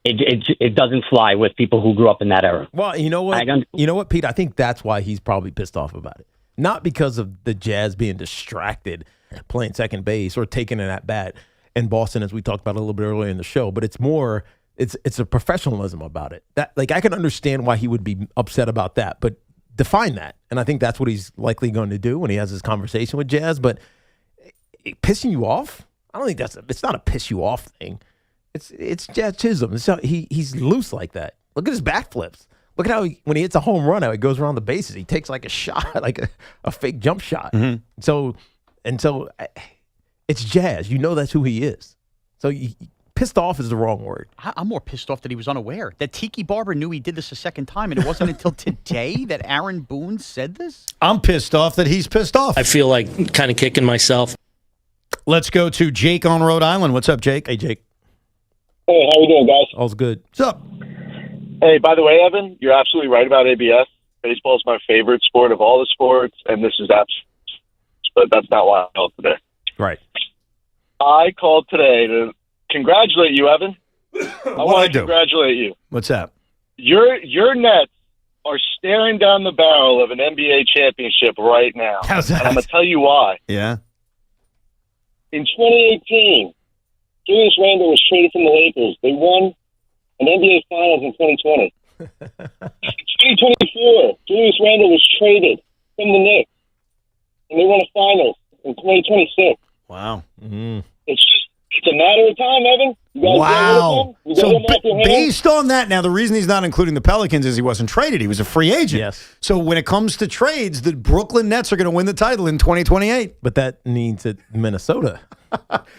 S3: it doesn't fly with people who grew up in that era.
S2: Well, you know what, Pete? I think that's why he's probably pissed off about it. Not because of the Jazz being distracted playing second base or taking an at bat in Boston, as we talked about a little bit earlier in the show, but it's more it's a professionalism about it. That, like, I can understand why he would be upset about that, but define that. And I think that's what he's likely going to do when he has his conversation with Jazz. But pissing you off? I don't think it's not a piss you off thing. It's Jazz Chisholm. He's loose like that. Look at his backflips. Look at how when he hits a home run, how he goes around the bases. He takes like a shot, like a fake jump shot. Mm-hmm. So it's Jazz. You know that's who he is. So pissed off is the wrong word.
S11: I'm more pissed off that he was unaware. That Tiki Barber knew he did this a second time, and it wasn't until today that Aaron Boone said this?
S10: I'm pissed off that he's pissed off.
S4: I feel like kind of kicking myself.
S10: Let's go to Jake on Rhode Island. What's up, Jake?
S2: Hey, Jake.
S5: Hey, how you doing, guys?
S2: All's good.
S10: What's up?
S5: Hey, by the way, Evan, you're absolutely right about ABS. Baseball is my favorite sport of all the sports, and this is but that's not why I called today.
S2: Right.
S5: I called today to congratulate you, Evan. I want to congratulate you.
S10: What's that?
S5: Your Nets are staring down the barrel of an NBA championship right now.
S10: How's that?
S5: And I'm going to tell you why.
S10: Yeah.
S5: In 2018, Julius Randle was traded from the Lakers. They won an NBA Finals in 2020. In 2024, Julius Randle was traded from the Knicks, and they won a Finals in 2026.
S10: Wow.
S2: Mm-hmm.
S5: It's a matter of time, Evan.
S10: Wow. So based on that, now the reason he's not including the Pelicans is he wasn't traded. He was a free agent.
S2: Yes.
S10: So when it comes to trades, the Brooklyn Nets are going to win the title in 2028.
S2: But that means that Minnesota.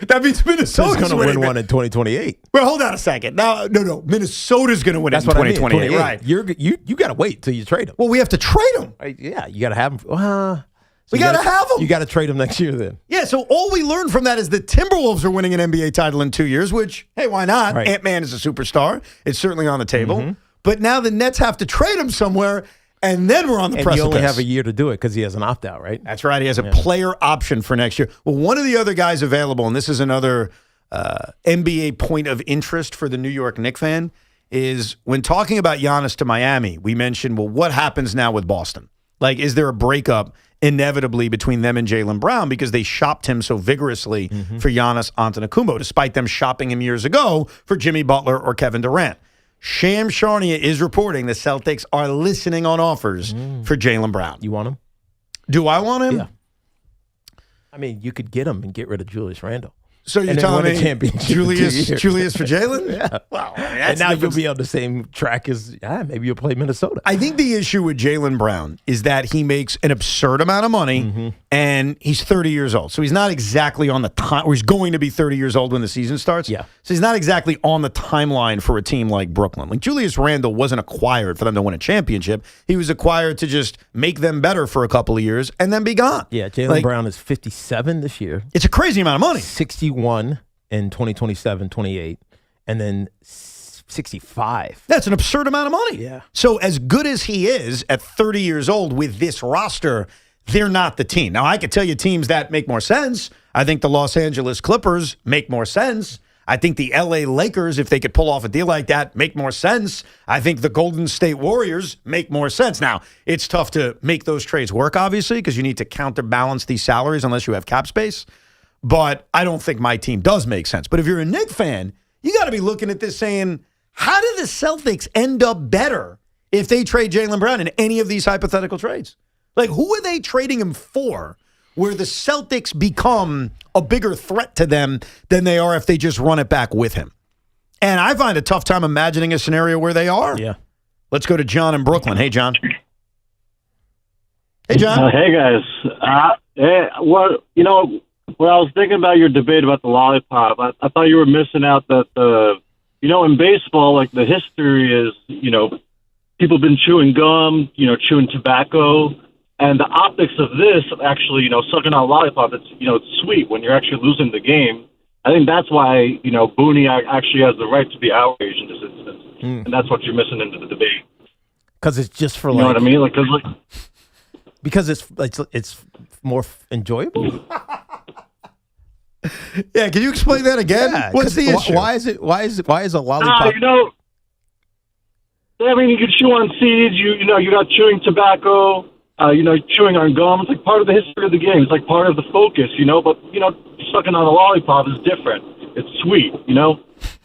S10: That means Minnesota's
S2: going to win one in 2028.
S10: Well, hold on a second. No. Minnesota's going to win it in 2028. Right.
S2: You got to wait till you trade him.
S10: Well, we have to trade him.
S2: Yeah, you got to have him.
S10: We got to have him.
S2: You got to trade him next year then.
S10: Yeah, so all we learned from that is the Timberwolves are winning an NBA title in 2 years, which, hey, why not? Right. Ant-Man is a superstar. It's certainly on the table. Mm-hmm. But now the Nets have to trade him somewhere, and then we're on the precipice.
S2: And you only have a year to do it because he has an opt-out, right?
S10: That's right. He has a player option for next year. Well, one of the other guys available, and this is another NBA point of interest for the New York Knicks fan, is when talking about Giannis to Miami, we mentioned, well, what happens now with Boston? Like, is there a breakup inevitably between them and Jaylen Brown because they shopped him so vigorously for Giannis Antetokounmpo, despite them shopping him years ago for Jimmy Butler or Kevin Durant? Sham Charania is reporting the Celtics are listening on offers for Jaylen Brown.
S2: You want him?
S10: Do I want him?
S2: Yeah. I mean, you could get him and get rid of Julius Randle.
S10: So you're
S2: and then
S10: telling
S2: win a
S10: me
S2: championship in 2
S10: Julius
S2: years.
S10: for Jalen?
S2: Yeah.
S10: Well,
S2: And now you'll be on the same track as maybe you'll play Minnesota.
S10: I think the issue with Jaylen Brown is that he makes an absurd amount of money, and he's 30 years old. So he's not exactly on the time, or he's going to be 30 years old when the season starts.
S2: Yeah.
S10: So he's not exactly on the timeline for a team like Brooklyn. Like Julius Randle wasn't acquired for them to win a championship. He was acquired to just make them better for a couple of years and then be gone.
S2: Yeah, Jaylen Brown is 57 this year.
S10: It's a crazy amount of money.
S2: 61 in 2027, 28, and then 65.
S10: That's an absurd amount of money.
S2: Yeah.
S10: So as good as he is at 30 years old with this roster, they're not the team. Now, I could tell you teams that make more sense. I think the Los Angeles Clippers make more sense. I think the LA Lakers, if they could pull off a deal like that, make more sense. I think the Golden State Warriors make more sense. Now, it's tough to make those trades work, obviously, because you need to counterbalance these salaries unless you have cap space. But I don't think my team does make sense. But if you're a Knicks fan, you got to be looking at this saying, how did the Celtics end up better if they trade Jaylen Brown in any of these hypothetical trades? Like, who are they trading him for where the Celtics become a bigger threat to them than they are if they just run it back with him? And I find a tough time imagining a scenario where they are.
S2: Yeah.
S10: Let's go to John in Brooklyn. Hey, John. Hey, John.
S6: Hey, guys. When I was thinking about your debate about the lollipop, I thought you were missing out that in baseball, like the history is, people have been chewing gum, chewing tobacco, and the optics of this, actually, sucking on a lollipop, it's sweet when you're actually losing the game. I think that's why, Booney actually has the right to be outraged in this instance, and that's what you're missing into the debate.
S2: Because it's just for
S6: you know what I mean?
S2: Because it's more enjoyable.
S10: Yeah, can you explain that again?
S2: Yeah,
S10: what's the issue?
S2: Why is a lollipop?
S6: I mean, you can chew on seeds. You're not chewing tobacco. Chewing on gum. It's like part of the history of the game. It's like part of the focus. But sucking on a lollipop is different. It's sweet.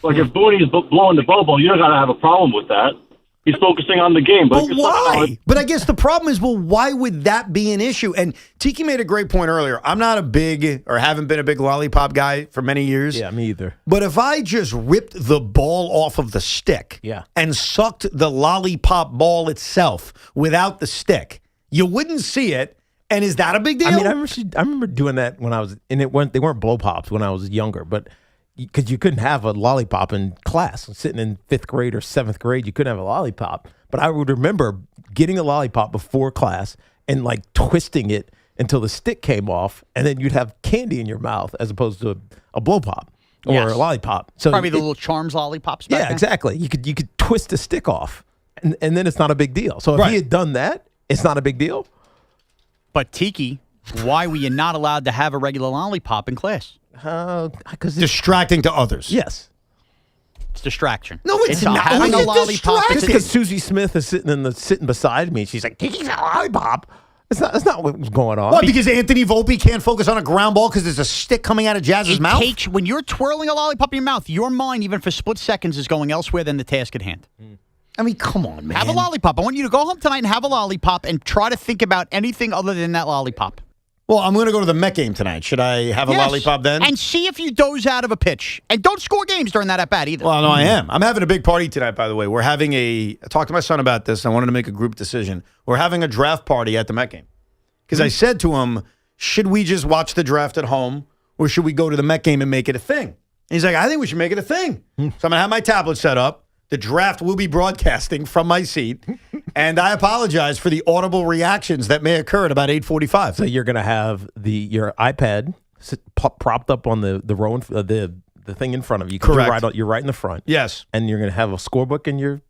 S6: Like if Booney's blowing the bubble, you're not gonna have a problem with that. He's focusing on the game. But
S10: why? But I guess the problem is, why would that be an issue? And Tiki made a great point earlier. I'm not a big, or haven't been a big lollipop guy for many years.
S2: Yeah, me either.
S10: But if I just ripped the ball off of the stick and sucked the lollipop ball itself without the stick, you wouldn't see it. And is that a big deal?
S2: I mean, I remember doing that when I was, and they weren't blow pops when I was younger, but because you couldn't have a lollipop in class. Sitting in 5th grade or 7th grade, you couldn't have a lollipop. But I would remember getting a lollipop before class and like twisting it until the stick came off, and then you'd have candy in your mouth as opposed to a blow pop or a lollipop. So
S11: probably the little Charms lollipops back then.
S2: Exactly. You could twist the stick off, and then it's not a big deal. So if he had done that, it's not a big deal.
S11: But Tiki, why were you not allowed to have a regular lollipop in class?
S2: Because
S10: distracting to others.
S2: Yes.
S11: It's distraction.
S10: No, it's not.
S11: Having a lollipop.
S2: Just because Susie Smith is sitting beside me, she's like, Tiki's a lollipop. That's not what was going on.
S10: What, because Anthony Volpe can't focus on a ground ball because there's a stick coming out of Jazz's mouth?
S11: When you're twirling a lollipop in your mouth, your mind, even for split seconds, is going elsewhere than the task at hand.
S10: I mean, come on, man.
S11: Have a lollipop. I want you to go home tonight and have a lollipop and try to think about anything other than that lollipop.
S10: Well, I'm going to go to the Met game tonight. Should I have a lollipop then?
S11: And see if you doze out of a pitch. And don't score games during that at-bat either.
S10: Well, no, I am. I'm having a big party tonight, by the way. We're having I talked to my son about this, and I wanted to make a group decision. We're having a draft party at the Met game. Because I said to him, should we just watch the draft at home, or should we go to the Met game and make it a thing? And he's like, I think we should make it a thing. So I'm going to have my tablet set up. The draft will be broadcasting from my seat, and I apologize for the audible reactions that may occur at about 8:45.
S2: So you're going to have your iPad propped up on the row, the thing in front of you.
S10: Correct.
S2: You're right in the front.
S10: Yes.
S2: And you're going to have a scorebook in your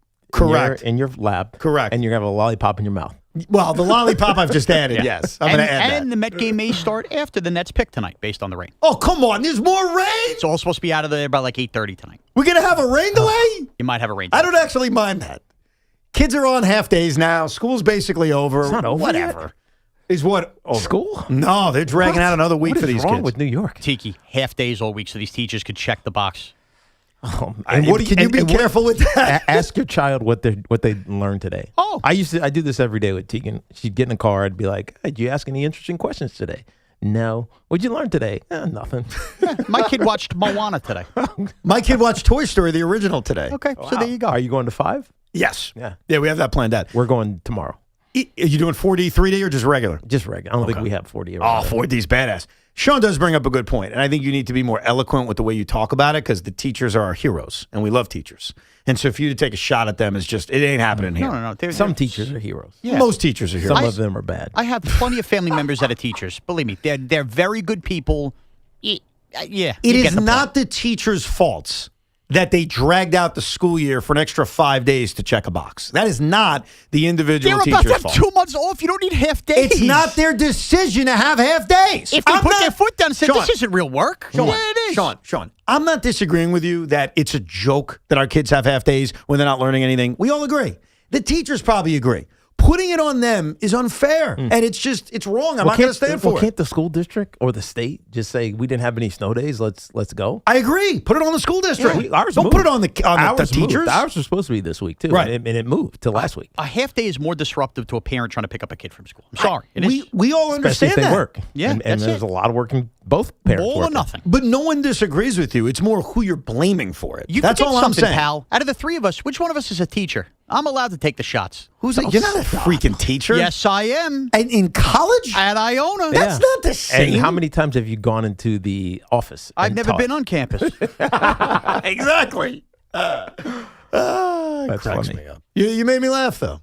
S2: in your lap.
S10: Correct.
S2: And you're going to have a lollipop in your mouth.
S10: Well, the lollipop I've just added, yes. I'm going to add that.
S11: And the Met game may start after the Nets pick tonight based on the rain.
S10: Oh, come on. There's more rain.
S11: It's all supposed to be out of there by like 8:30 tonight.
S10: We're going to have a rain delay?
S11: You might have a rain delay.
S10: I don't actually mind that. Kids are on half days now. School's basically over.
S2: It's not over
S10: Whatever.
S2: yet.
S10: Is what? Over.
S2: School?
S10: No, they're dragging out another week for these kids.
S2: What's wrong with New York?
S11: Tiki, half days all week so these teachers could check the box.
S10: Can you be careful with that?
S2: Ask your child what they learned today.
S11: Oh,
S2: I do this every day with Tegan. She'd get in the car. I'd be like, "Hey, did you ask any interesting questions today? No. What'd you learn today? Nothing.
S11: My kid watched Moana today.
S10: My kid watched Toy Story, the original, today.
S11: Okay, so there you go.
S2: Are you going to 5?
S10: Yes.
S2: Yeah.
S10: Yeah, we have that planned out.
S2: We're going tomorrow.
S10: Are you doing 4D, 3D, or just regular?
S2: Just regular. I don't think we have 4D.
S10: Oh, 4D's badass. Sean does bring up a good point, and I think you need to be more eloquent with the way you talk about it because the teachers are our heroes, and we love teachers. And so for you to take a shot at them is just, it ain't happening here.
S11: No.
S2: Some teachers are heroes.
S11: Yeah.
S10: Most teachers are heroes.
S2: Some of them are bad.
S11: I have plenty of family members that are teachers. Believe me, they're very good people. Yeah.
S10: It is not the teacher's faults that they dragged out the school year for an extra 5 days to check a box. That is not the individual
S11: They're
S10: teacher's
S11: about to have
S10: fault.
S11: 2 months off. You don't need half days.
S10: It's not their decision to have half days.
S11: If they put their foot down and say, this isn't real work.
S10: Sean,
S11: Yeah, it is.
S10: Sean, I'm not disagreeing with you that it's a joke that our kids have half days when they're not learning anything. We all agree. The teachers probably agree. Putting it on them is unfair, and it's wrong. I'm not going to stand for it.
S2: Can't the school district or the state just say we didn't have any snow days? Let's go.
S10: I agree. Put it on the school district.
S2: Yeah, ours
S10: Don't
S2: moved.
S10: put it on the teachers.
S2: Moved. Ours was supposed to be this week too,
S10: Right.
S2: And it moved to last week.
S11: A half day is more disruptive to a parent trying to pick up a kid from school. I'm sorry.
S10: We all
S2: Especially
S10: understand
S2: if they
S10: that.
S2: work.
S11: Yeah,
S2: and
S11: that's
S2: there's
S11: it.
S2: a lot of work in both parents.
S11: All or
S2: working.
S11: nothing.
S10: But no one disagrees with you. It's more who you're blaming for it.
S11: You
S10: That's
S11: forget
S10: all I'm
S11: something,
S10: saying.
S11: pal. Out of the three of us, which one of us is a teacher? I'm allowed to take the shots.
S10: Who's that? You're not a freaking teacher.
S11: Yes, I am.
S10: And in college?
S11: At Iona.
S10: That's not the same.
S2: And how many times have you gone into the office?
S11: I've
S2: and
S11: never
S2: taught?
S11: been on campus.
S10: Exactly.
S2: That's
S10: cracks
S2: funny.
S10: me up. You made me laugh, though.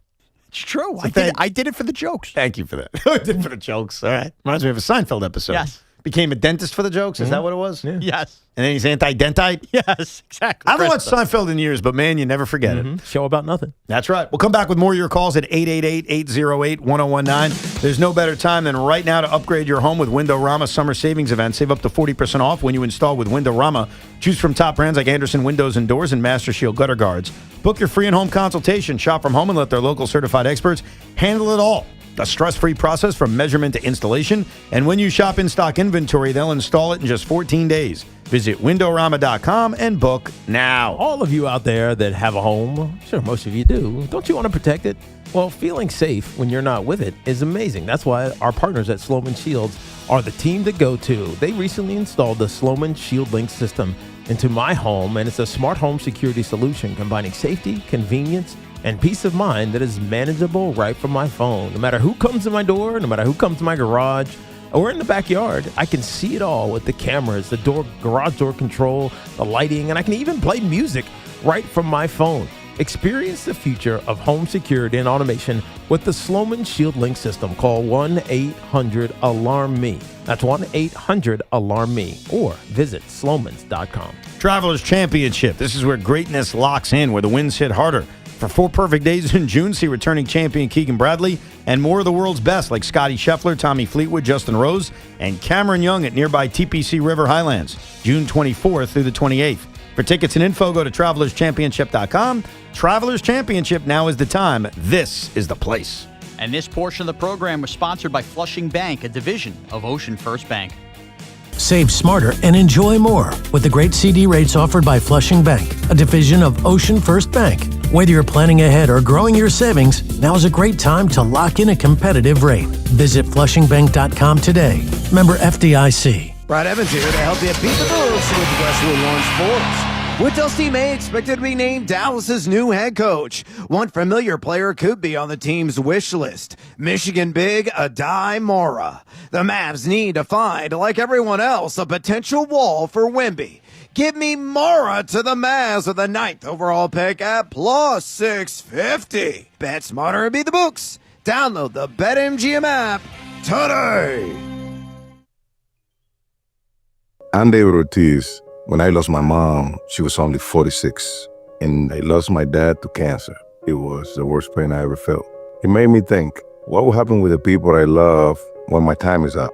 S11: It's true.
S10: So
S11: I did it for the jokes.
S10: Thank you for that. I did it for the jokes. All right. Reminds me of a Seinfeld episode.
S11: Yes.
S10: Became a dentist for the jokes. Is that what it was?
S2: Yeah.
S11: Yes.
S10: And then he's anti-dentite?
S11: Yes, exactly.
S10: I haven't watched Seinfeld in years, but man, you never forget it.
S2: Show about nothing.
S10: That's right. We'll come back with more of your calls at 888-808-1019. There's no better time than right now to upgrade your home with Windorama Summer Savings Event. Save up to 40% off when you install with Windorama. Choose from top brands like Anderson Windows and Doors and Master Shield Gutter Guards. Book your free in-home consultation. Shop from home and let their local certified experts handle it all. A stress-free process from measurement to installation. And when you shop in-stock inventory, they'll install it in just 14 days. Visit Windorama.com and book now.
S2: All of you out there that have a home, sure, most of you do, don't you want to protect it? Well, feeling safe when you're not with it is amazing. That's why our partners at Sloman Shields are the team to go to. They recently installed the Sloman Shield Link system into my home, and it's a smart home security solution combining safety, convenience, and peace of mind that is manageable right from my phone. No matter who comes to my door, no matter who comes to my garage, or in the backyard, I can see it all with the cameras, the garage door control, the lighting, and I can even play music right from my phone. Experience the future of home security and automation with the Sloman Shield Link system. Call 1-800-ALARM-ME. That's 1-800-ALARM-ME, or visit slomans.com.
S10: Travelers Championship. This is where greatness locks in, where the winds hit harder. For 4 perfect days in June, see returning champion Keegan Bradley and more of the world's best like Scotty Scheffler, Tommy Fleetwood, Justin Rose, and Cameron Young at nearby TPC River Highlands, June 24th through the 28th. For tickets and info, go to TravelersChampionship.com. Travelers Championship, now is the time. This is the place.
S11: And this portion of the program was sponsored by Flushing Bank, a division of Ocean First Bank.
S8: Save smarter and enjoy more with the great CD rates offered by Flushing Bank, a division of Ocean First Bank. Whether you're planning ahead or growing your savings, now is a great time to lock in a competitive rate. Visit FlushingBank.com today. Member FDIC.
S9: Brad Evans here to help you beat the books with Westwood Lawn Sports. Woodell's team A expected to be named Dallas's new head coach. One familiar player could be on the team's wish list. Michigan big Adai Mora. The Mavs need to find, like everyone else, a potential wall for Wemby. Give me Mora to the Mavs with the 9th overall pick at plus 650. Bet smarter and beat the books. Download the BetMGM app today.
S12: I'm David Ortiz. When I lost my mom, she was only 46, and I lost my dad to cancer. It was the worst pain I ever felt. It made me think, what will happen with the people I love when my time is up?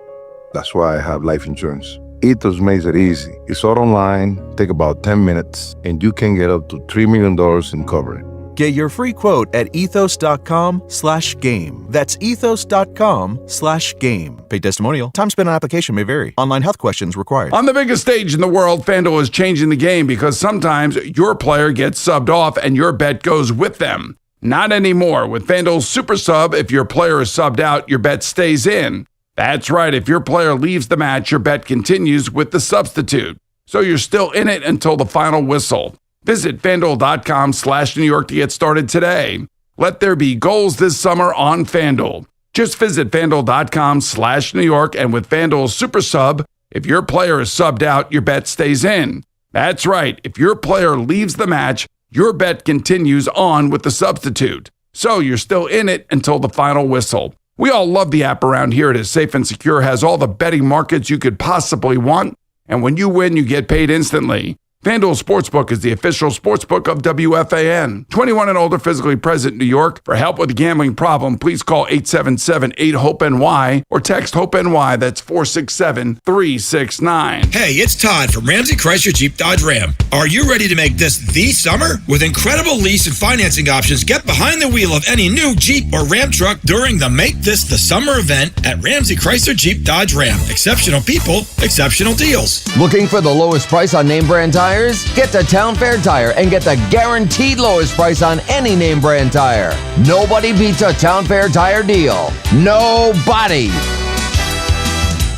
S12: That's why I have life insurance. Ethos makes it easy. It's all online, take about 10 minutes, and you can get up to $3 million in coverage.
S14: Get your free quote at ethos.com/game. That's ethos.com/game. Paid testimonial. Time spent on application may vary. Online health questions required.
S15: On the biggest stage in the world, FanDuel is changing the game because sometimes your player gets subbed off and your bet goes with them. Not anymore. With FanDuel's Super Sub, if your player is subbed out, your bet stays in. That's right. If your player leaves the match, your bet continues with the substitute. So you're still in it until the final whistle. Visit FanDuel.com/New York to get started today. Let there be goals this summer on FanDuel. Just visit FanDuel.com/New York, and with FanDuel Super Sub, if your player is subbed out, your bet stays in. That's right. If your player leaves the match, your bet continues on with the substitute. So you're still in it until the final whistle. We all love the app around here. It is safe and secure, has all the betting markets you could possibly want, and when you win, you get paid instantly. FanDuel Sportsbook is the official sportsbook of WFAN. 21 and older, physically present in New York. For help with a gambling problem, please call 877-8-HOPE-NY or text HOPE-NY. That's 467-369.
S1: Hey, it's Todd from Ramsey Chrysler Jeep Dodge Ram. Are you ready to make this the summer? With incredible lease and financing options, get behind the wheel of any new Jeep or Ram truck during the Make This the Summer event at Ramsey Chrysler Jeep Dodge Ram. Exceptional people, exceptional deals.
S7: Looking for the lowest price on name brand tires? Get to Town Fair Tire and get the guaranteed lowest price on any name brand tire. Nobody beats a Town Fair Tire deal. Nobody.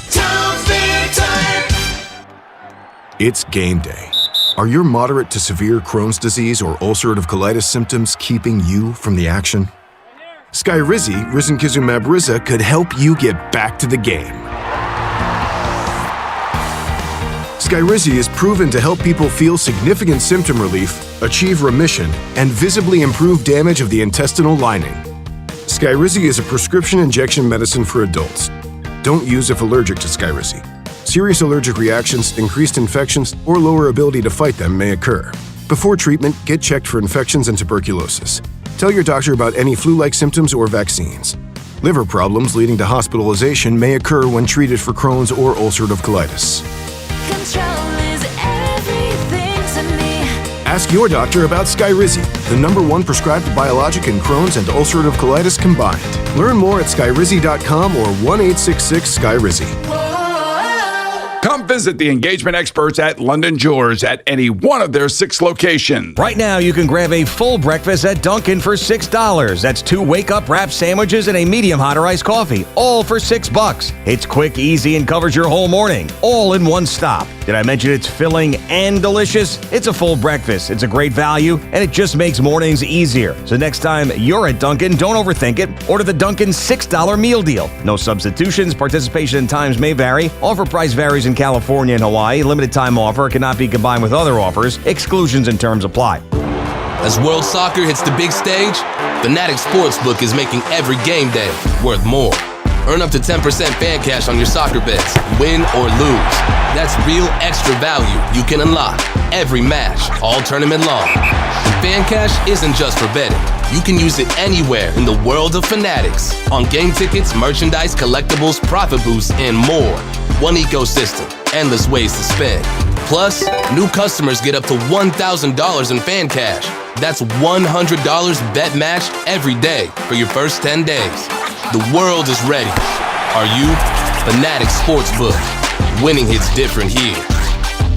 S34: Town Fair Tire.
S13: It's game day. Are your moderate to severe Crohn's disease or ulcerative colitis symptoms keeping you from the action? Skyrizi, risankizumab Riza, could help you get back to the game. Skyrizi is proven to help people feel significant symptom relief, achieve remission, and visibly improve damage of the intestinal lining. Skyrizi is a prescription injection medicine for adults. Don't use if allergic to Skyrizi. Serious allergic reactions, increased infections, or lower ability to fight them may occur. Before treatment, get checked for infections and tuberculosis. Tell your doctor about any flu-like symptoms or vaccines. Liver problems leading to hospitalization may occur when treated for Crohn's or ulcerative colitis. Ask your doctor about Skyrizi, the #1 prescribed biologic in Crohn's and ulcerative colitis combined. Learn more at skyrizi.com or 1-866-SKYRIZI.
S15: Come visit the engagement experts at London Jewelers at any one of their 6 locations.
S27: Right now, you can grab a full breakfast at Dunkin' for $6. That's 2 wake-up wrap sandwiches and a medium hot or iced coffee, all for $6. It's quick, easy, and covers your whole morning, all in one stop. Did I mention it's filling and delicious? It's a full breakfast. It's a great value, and it just makes mornings easier. So next time you're at Dunkin', don't overthink it. Order the Dunkin' $6 meal deal. No substitutions. Participation and times may vary. Offer price varies in California and Hawaii. Limited time offer cannot be combined with other offers. Exclusions and terms apply.
S16: As World Soccer hits the big stage, Fanatics Sportsbook is making every game day worth more. Earn up to 10% fan cash on your soccer bets, win or lose. That's real extra value you can unlock every match, all tournament long. And fan cash isn't just for betting. You can use it anywhere in the world of Fanatics. On game tickets, merchandise, collectibles, profit boosts, and more. One ecosystem, endless ways to spend. Plus, new customers get up to $1,000 in fan cash. That's $100 bet match every day for your first 10 days. The world is ready. Are you? Fanatics Sportsbook. Winning hits different here.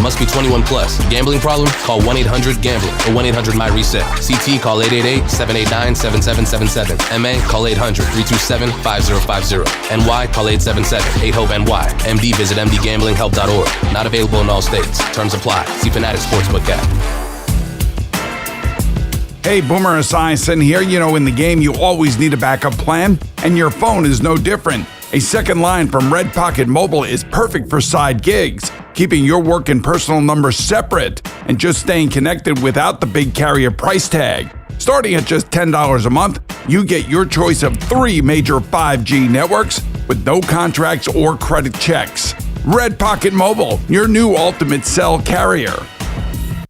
S16: Must be 21 plus. Gambling problem? Call 1-800-GAMBLER or 1-800-MY-RESET. CT, call 888-789-7777. MA, call 800-327-5050. NY, call 877-8-HOPE-NY. MD, visit mdgamblinghelp.org. Not available in all states. Terms apply. See Fanatics Sportsbook app.
S15: Hey, Boomer Esiason here. You know, in the game, you always need a backup plan, and your phone is no different. A second line from Red Pocket Mobile is perfect for side gigs, keeping your work and personal numbers separate, and just staying connected without the big carrier price tag. Starting at just $10 a month, you get your choice of 3 major 5G networks with no contracts or credit checks. Red Pocket Mobile, your new ultimate cell carrier.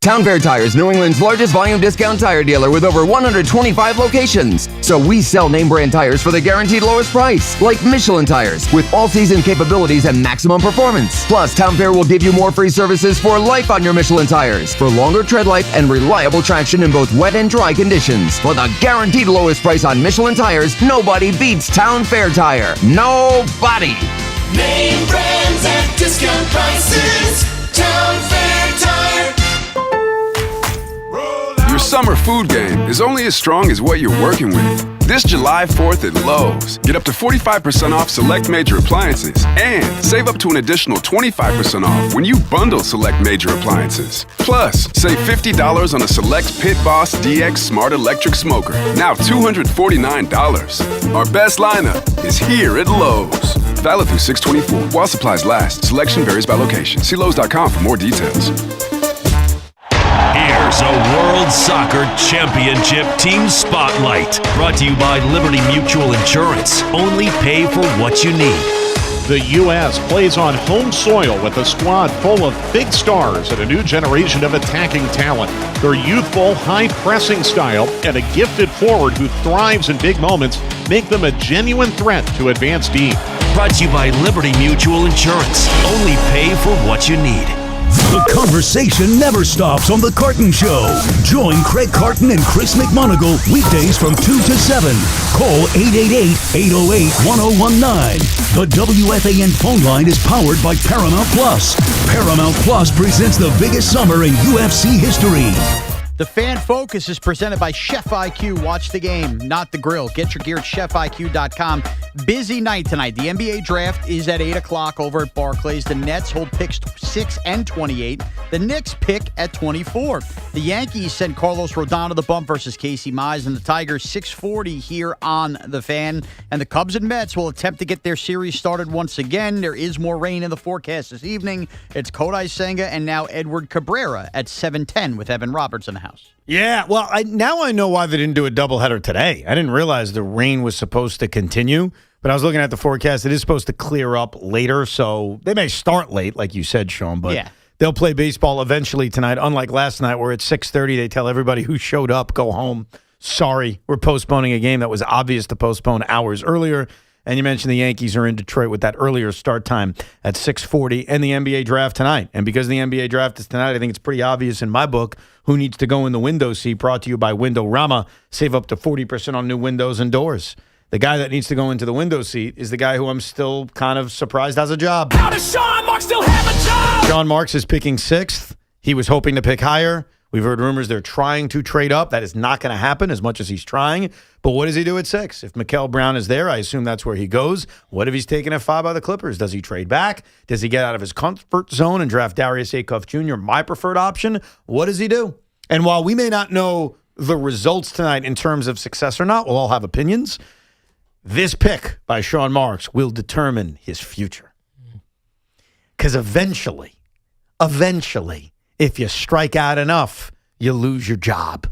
S7: Town Fair Tire is New England's largest volume discount tire dealer with over 125 locations. So we sell name brand tires for the guaranteed lowest price, like Michelin tires, with all-season capabilities and maximum performance. Plus, Town Fair will give you more free services for life on your Michelin tires, for longer tread life and reliable traction in both wet and dry conditions. For the guaranteed lowest price on Michelin tires, nobody beats Town Fair Tire. Nobody!
S34: Name brands at discount prices. Town Fair Tire.
S17: Your summer food game is only as strong as what you're working with. This July 4th at Lowe's, get up to 45% off select major appliances and save up to an additional 25% off when you bundle select major appliances. Plus, save $50 on a select Pit Boss DX Smart Electric Smoker, now $249. Our best lineup is here at Lowe's. Valid through 6/24 while supplies last. Selection varies by location. See Lowe's.com for more details.
S34: Here's a World Soccer Championship Team Spotlight, brought to you by Liberty Mutual Insurance. Only pay for what you need.
S31: The U.S. plays on home soil with a squad full of big stars and a new generation of attacking talent. Their youthful, high-pressing style and a gifted forward who thrives in big moments make them a genuine threat to advance deep.
S34: Brought to you by Liberty Mutual Insurance. Only pay for what you need. The conversation never stops on The Carton Show. Join Craig Carton and Chris McMonagle weekdays from 2 to 7. Call 888-808-1019. The WFAN phone line is powered by Paramount Plus. Paramount Plus presents the biggest summer in UFC history.
S11: The Fan Focus is presented by Chef IQ. Watch the game, not the grill. Get your gear at chefiq.com. Busy night tonight. The NBA draft is at 8 o'clock over at Barclays. The Nets hold picks 6 and 28. The Knicks pick at 24. The Yankees send Carlos Rodon to the bump versus Casey Mize. And the Tigers 6:40 here on The Fan. And the Cubs and Mets will attempt to get their series started once again. There is more rain in the forecast this evening. It's Kodai Senga and now Edward Cabrera at 7:10 with Evan Roberts in the house.
S10: Yeah, well, now I know why they didn't do a doubleheader today. I didn't realize the rain was supposed to continue, but I was looking at the forecast. It is supposed to clear up later, so they may start late, like you said, Sean, but they'll play baseball eventually tonight, unlike last night where at 6:30 they tell everybody who showed up, go home. Sorry, we're postponing a game that was obvious to postpone hours earlier. And you mentioned the Yankees are in Detroit with that earlier start time at 6:40 and the NBA draft tonight. And because the NBA draft is tonight, I think it's pretty obvious in my book who needs to go in the window seat, brought to you by Window Rama. Save up to 40% on new windows and doors. The guy that needs to go into the window seat is the guy who I'm still kind of surprised has a job.
S34: How does Shaun Marks still have a job?
S10: Shaun Marks is picking 6th. He was hoping to pick higher. We've heard rumors they're trying to trade up. That is not going to happen as much as he's trying. But what does he do at 6? If Mikael Brown is there, I assume that's where he goes. What if he's taken at 5 by the Clippers? Does he trade back? Does he get out of his comfort zone and draft Darius Acuff Jr., my preferred option? What does he do? And while we may not know the results tonight in terms of success or not, we'll all have opinions. This pick by Shaun Marks will determine his future. Because eventually, if you strike out enough, you lose your job.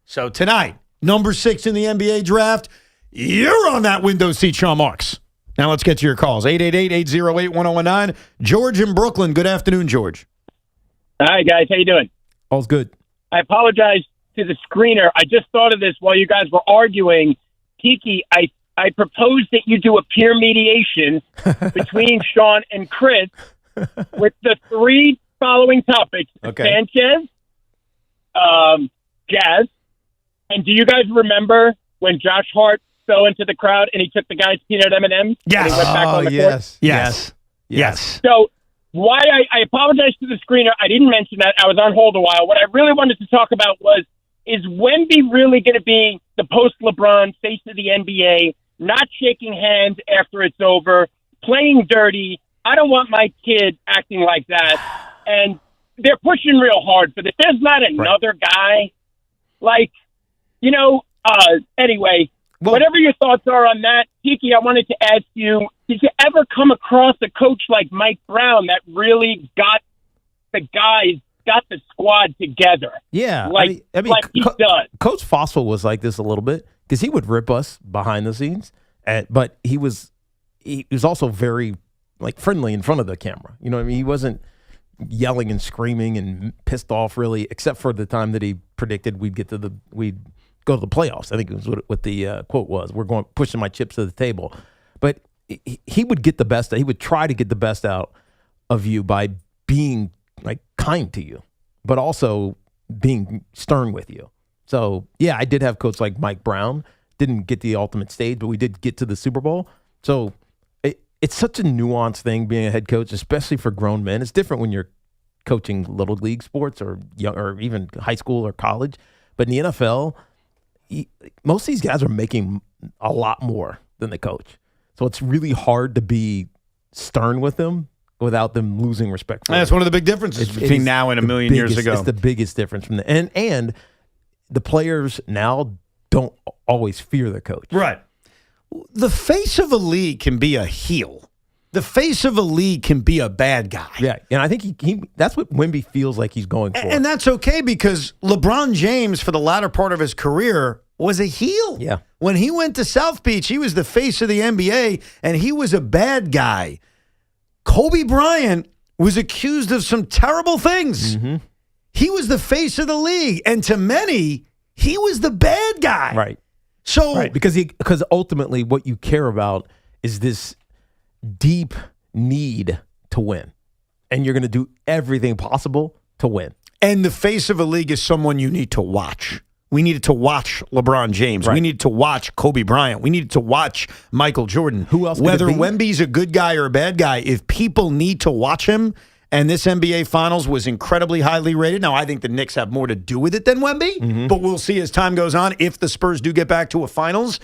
S10: So tonight, number 6 in the NBA draft, you're on that window seat, Shaun Marks. Now let's get to your calls. 888-808-1019. George in Brooklyn. Good afternoon, George.
S18: Hi, guys. How you doing?
S2: All's good.
S18: I apologize to the screener. I just thought of this while you guys were arguing. Tiki, I proposed that you do a peer mediation between Sean and Chris with the 3 following topics: Sanchez, Jazz, and do you guys remember when Josh Hart fell into the crowd and he took the guy's peanut M&Ms?
S10: Yes.
S18: And he went back on the court?
S10: Yes.
S18: So why I apologize to the screener. I didn't mention that. I was on hold a while. What I really wanted to talk about is Wemby really going to be the post-LeBron face of the NBA, not shaking hands after it's over, playing dirty? I don't want my kid acting like that. And they're pushing real hard for this. There's not another guy. Anyway, whatever your thoughts are on that, Tiki, I wanted to ask you, did you ever come across a coach like Mike Brown that really got the squad together?
S2: Yeah.
S18: Like he does.
S2: Coach Fossil was like this a little bit because he would rip us behind the scenes, but he was also very friendly in front of the camera. You know what I mean? He wasn't yelling and screaming and pissed off really, except for the time that he predicted we'd go to the playoffs. I think it was what the quote was. We're going pushing my chips to the table. But he would get the best. He would try to get the best out of you by being kind to you, but also being stern with you. So yeah, I did have coach like Mike Brown. Didn't get the ultimate stage, but we did get to the Super Bowl. So it's such a nuanced thing being a head coach, especially for grown men. It's different when you're coaching little league sports or young, or even high school or college. But in the NFL, most of these guys are making a lot more than the coach. So it's really hard to be stern with them without them losing respect for
S10: That's one of the big differences between now and a million years ago.
S2: It's the biggest difference from and the players now don't always fear the coach.
S10: Right. The face of a league can be a heel. The face of a league can be a bad guy.
S2: Yeah, and I think he that's what Wemby feels like he's going for.
S10: And that's okay because LeBron James, for the latter part of his career, was a heel.
S2: Yeah.
S10: When he went to South Beach, he was the face of the NBA, and he was a bad guy. Kobe Bryant was accused of some terrible things.
S2: Mm-hmm.
S10: He was the face of the league, and to many, he was the bad guy.
S2: Right.
S10: So
S2: because ultimately what you care about is this deep need to win. And you're going to do everything possible to win.
S10: And the face of a league is someone you need to watch. We needed to watch LeBron James. Right. We needed to watch Kobe Bryant. We needed to watch Michael Jordan.
S2: Who else?
S10: Whether Wemby's a good guy or a bad guy, if people need to watch him, and this NBA Finals was incredibly highly rated. Now, I think the Knicks have more to do with it than Wemby, but we'll see as time goes on if the Spurs do get back to a Finals.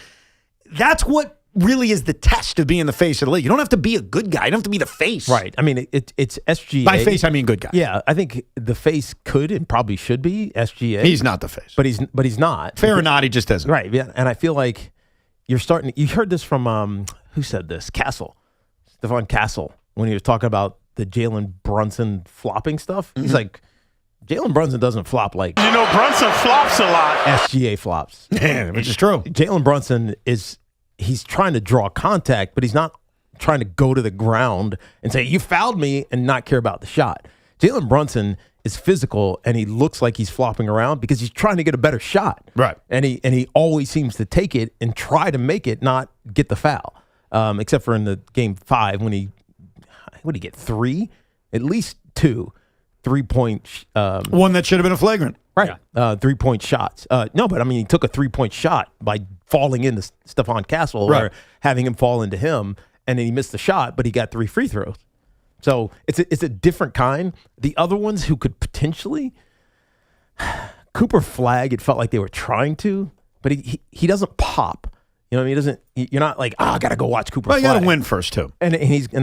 S10: That's what really is the test of being the face of the league. You don't have to be a good guy. You don't have to be the face.
S2: Right. I mean, it's SGA.
S10: By face, I mean good guy.
S2: Yeah, I think the face could and probably should be SGA.
S10: He's not the face.
S2: But he's not.
S10: Fair or not, he just isn't.
S2: Right. Yeah. And I feel like you heard this from, who said this? Stephon Castle, when he was talking about the Jalen Brunson flopping stuff. He's like, Jalen Brunson doesn't flop like...
S3: You know, Brunson flops a lot.
S2: SGA flops.
S10: Which is true.
S2: Jalen Brunson he's trying to draw contact, but he's not trying to go to the ground and say, you fouled me, and not care about the shot. Jalen Brunson is physical, and he looks like he's flopping around because he's trying to get a better shot.
S10: Right.
S2: And he always seems to take it and try to make it, not get the foul. Except for in the game 5 when he get 3? At least 2 3-point.
S10: One that should have been a flagrant.
S2: Right. 3-point shots. No, but I mean, he took a 3-point shot by falling into Stephon Castle or having him fall into him, and then he missed the shot, but he got 3 free throws. So it's a different kind. The other ones who could potentially, Cooper Flagg, it felt like they were trying to, but he doesn't pop. You know what I mean? You're not like, I got to go watch Cooper Flagg.
S10: You got to win first, too.
S2: And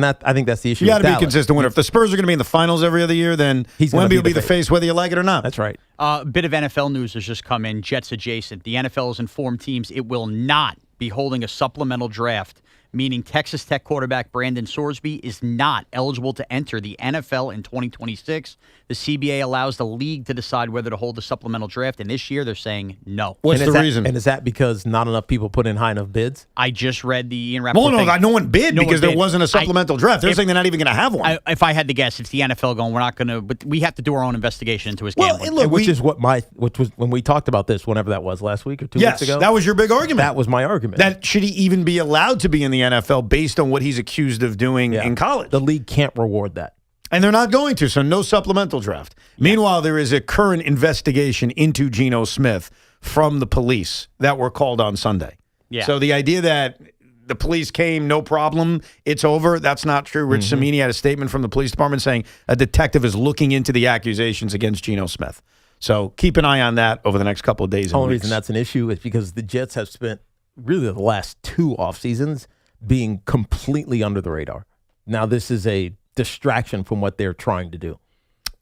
S2: that I think that's the issue.
S10: You got to be a consistent winner. If the Spurs are going to be in the finals every other year, then Wemby will be the face whether you like it or not.
S2: That's right.
S11: A bit of NFL news has just come in, Jets adjacent. The NFL has informed teams it will not be holding a supplemental draft, meaning Texas Tech quarterback Brandon Sorsby is not eligible to enter the NFL in 2026. The CBA allows the league to decide whether to hold a supplemental draft, and this year they're saying no.
S10: What's the reason?
S2: And is that because not enough people put in high enough bids?
S11: I just read the Ian Rappaport thing.
S10: No one bid because there wasn't a supplemental draft. They're saying they're not even going to have one.
S11: If I had to guess, it's the NFL going, we're not going to, but we have to do our own investigation into his gambling.
S2: Which was when we talked about this, whenever that was, last week or 2 weeks ago.
S10: That was your big argument.
S2: That was my argument.
S10: That should he even be allowed to be in the NFL based on what he's accused of doing in college?
S2: The league can't reward that.
S10: And they're not going to, so no supplemental draft. Meanwhile, there is a current investigation into Geno Smith from the police that were called on Sunday.
S11: Yeah.
S10: So the idea that the police came, no problem, it's over, that's not true. Rich Cimini had a statement from the police department saying a detective is looking into the accusations against Geno Smith. So keep an eye on that over the next couple of days.
S2: The only reason that's an issue is because the Jets have spent really the last 2 off seasons being completely under the radar. Now this is a distraction from what they're trying to do.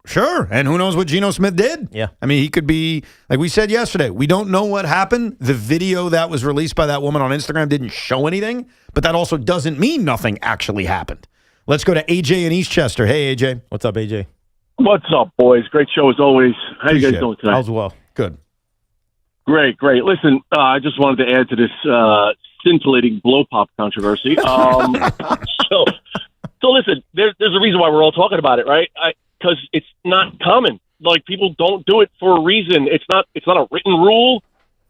S10: Sure, and who knows what Geno Smith did?
S2: Yeah.
S10: I mean, he could be, like we said yesterday, we don't know what happened. The video that was released by that woman on Instagram didn't show anything, but that also doesn't mean nothing actually happened. Let's go to AJ in Eastchester. Hey, AJ.
S2: What's up, AJ?
S19: What's up, boys? Great show as always. How you guys doing tonight?
S2: How's well? Good.
S19: Great. Listen, I just wanted to add to this scintillating blow pop controversy. So listen, there's a reason why we're all talking about it, right? Because it's not common. Like, people don't do it for a reason. It's not a written rule,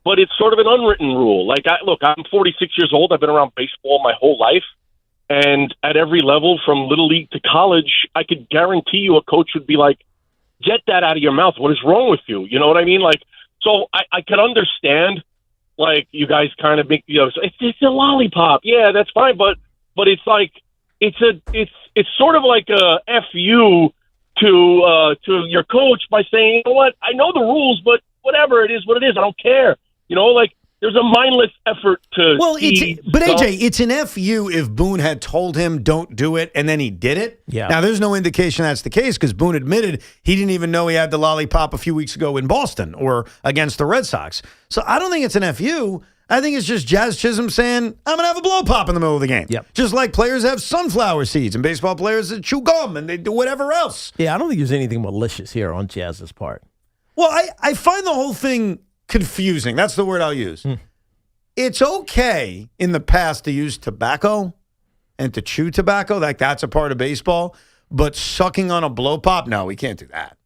S19: but it's sort of an unwritten rule. Like, I'm 46 years old. I've been around baseball my whole life, and at every level, from little league to college, I could guarantee you a coach would be like, "Get that out of your mouth. What is wrong with you?" You know what I mean? Like, so I can understand. Like, you guys kind of make, it's a lollipop. Yeah, that's fine, but it's like. It's sort of like a FU to your coach by saying, you know what, I know the rules, but whatever, it is what it is. I don't care. You know, like there's a mindless effort to.
S10: Well,
S19: see
S10: but
S19: stuff.
S10: AJ, it's an FU if Boone had told him don't do it and then he did it.
S2: Yeah.
S10: Now, there's no indication that's the case because Boone admitted he didn't even know he had the lollipop a few weeks ago in Boston or against the Red Sox. So I don't think it's an FU. I think it's just Jazz Chisholm saying, I'm going to have a blow pop in the middle of the game.
S2: Yep.
S10: Just like players have sunflower seeds and baseball players that chew gum and they do whatever else.
S2: Yeah, I don't think there's anything malicious here on Jazz's part.
S10: Well, I find the whole thing confusing. That's the word I'll use. It's okay in the past to use tobacco and to chew tobacco. Like, that's a part of baseball. But sucking on a blow pop, no, we can't do that.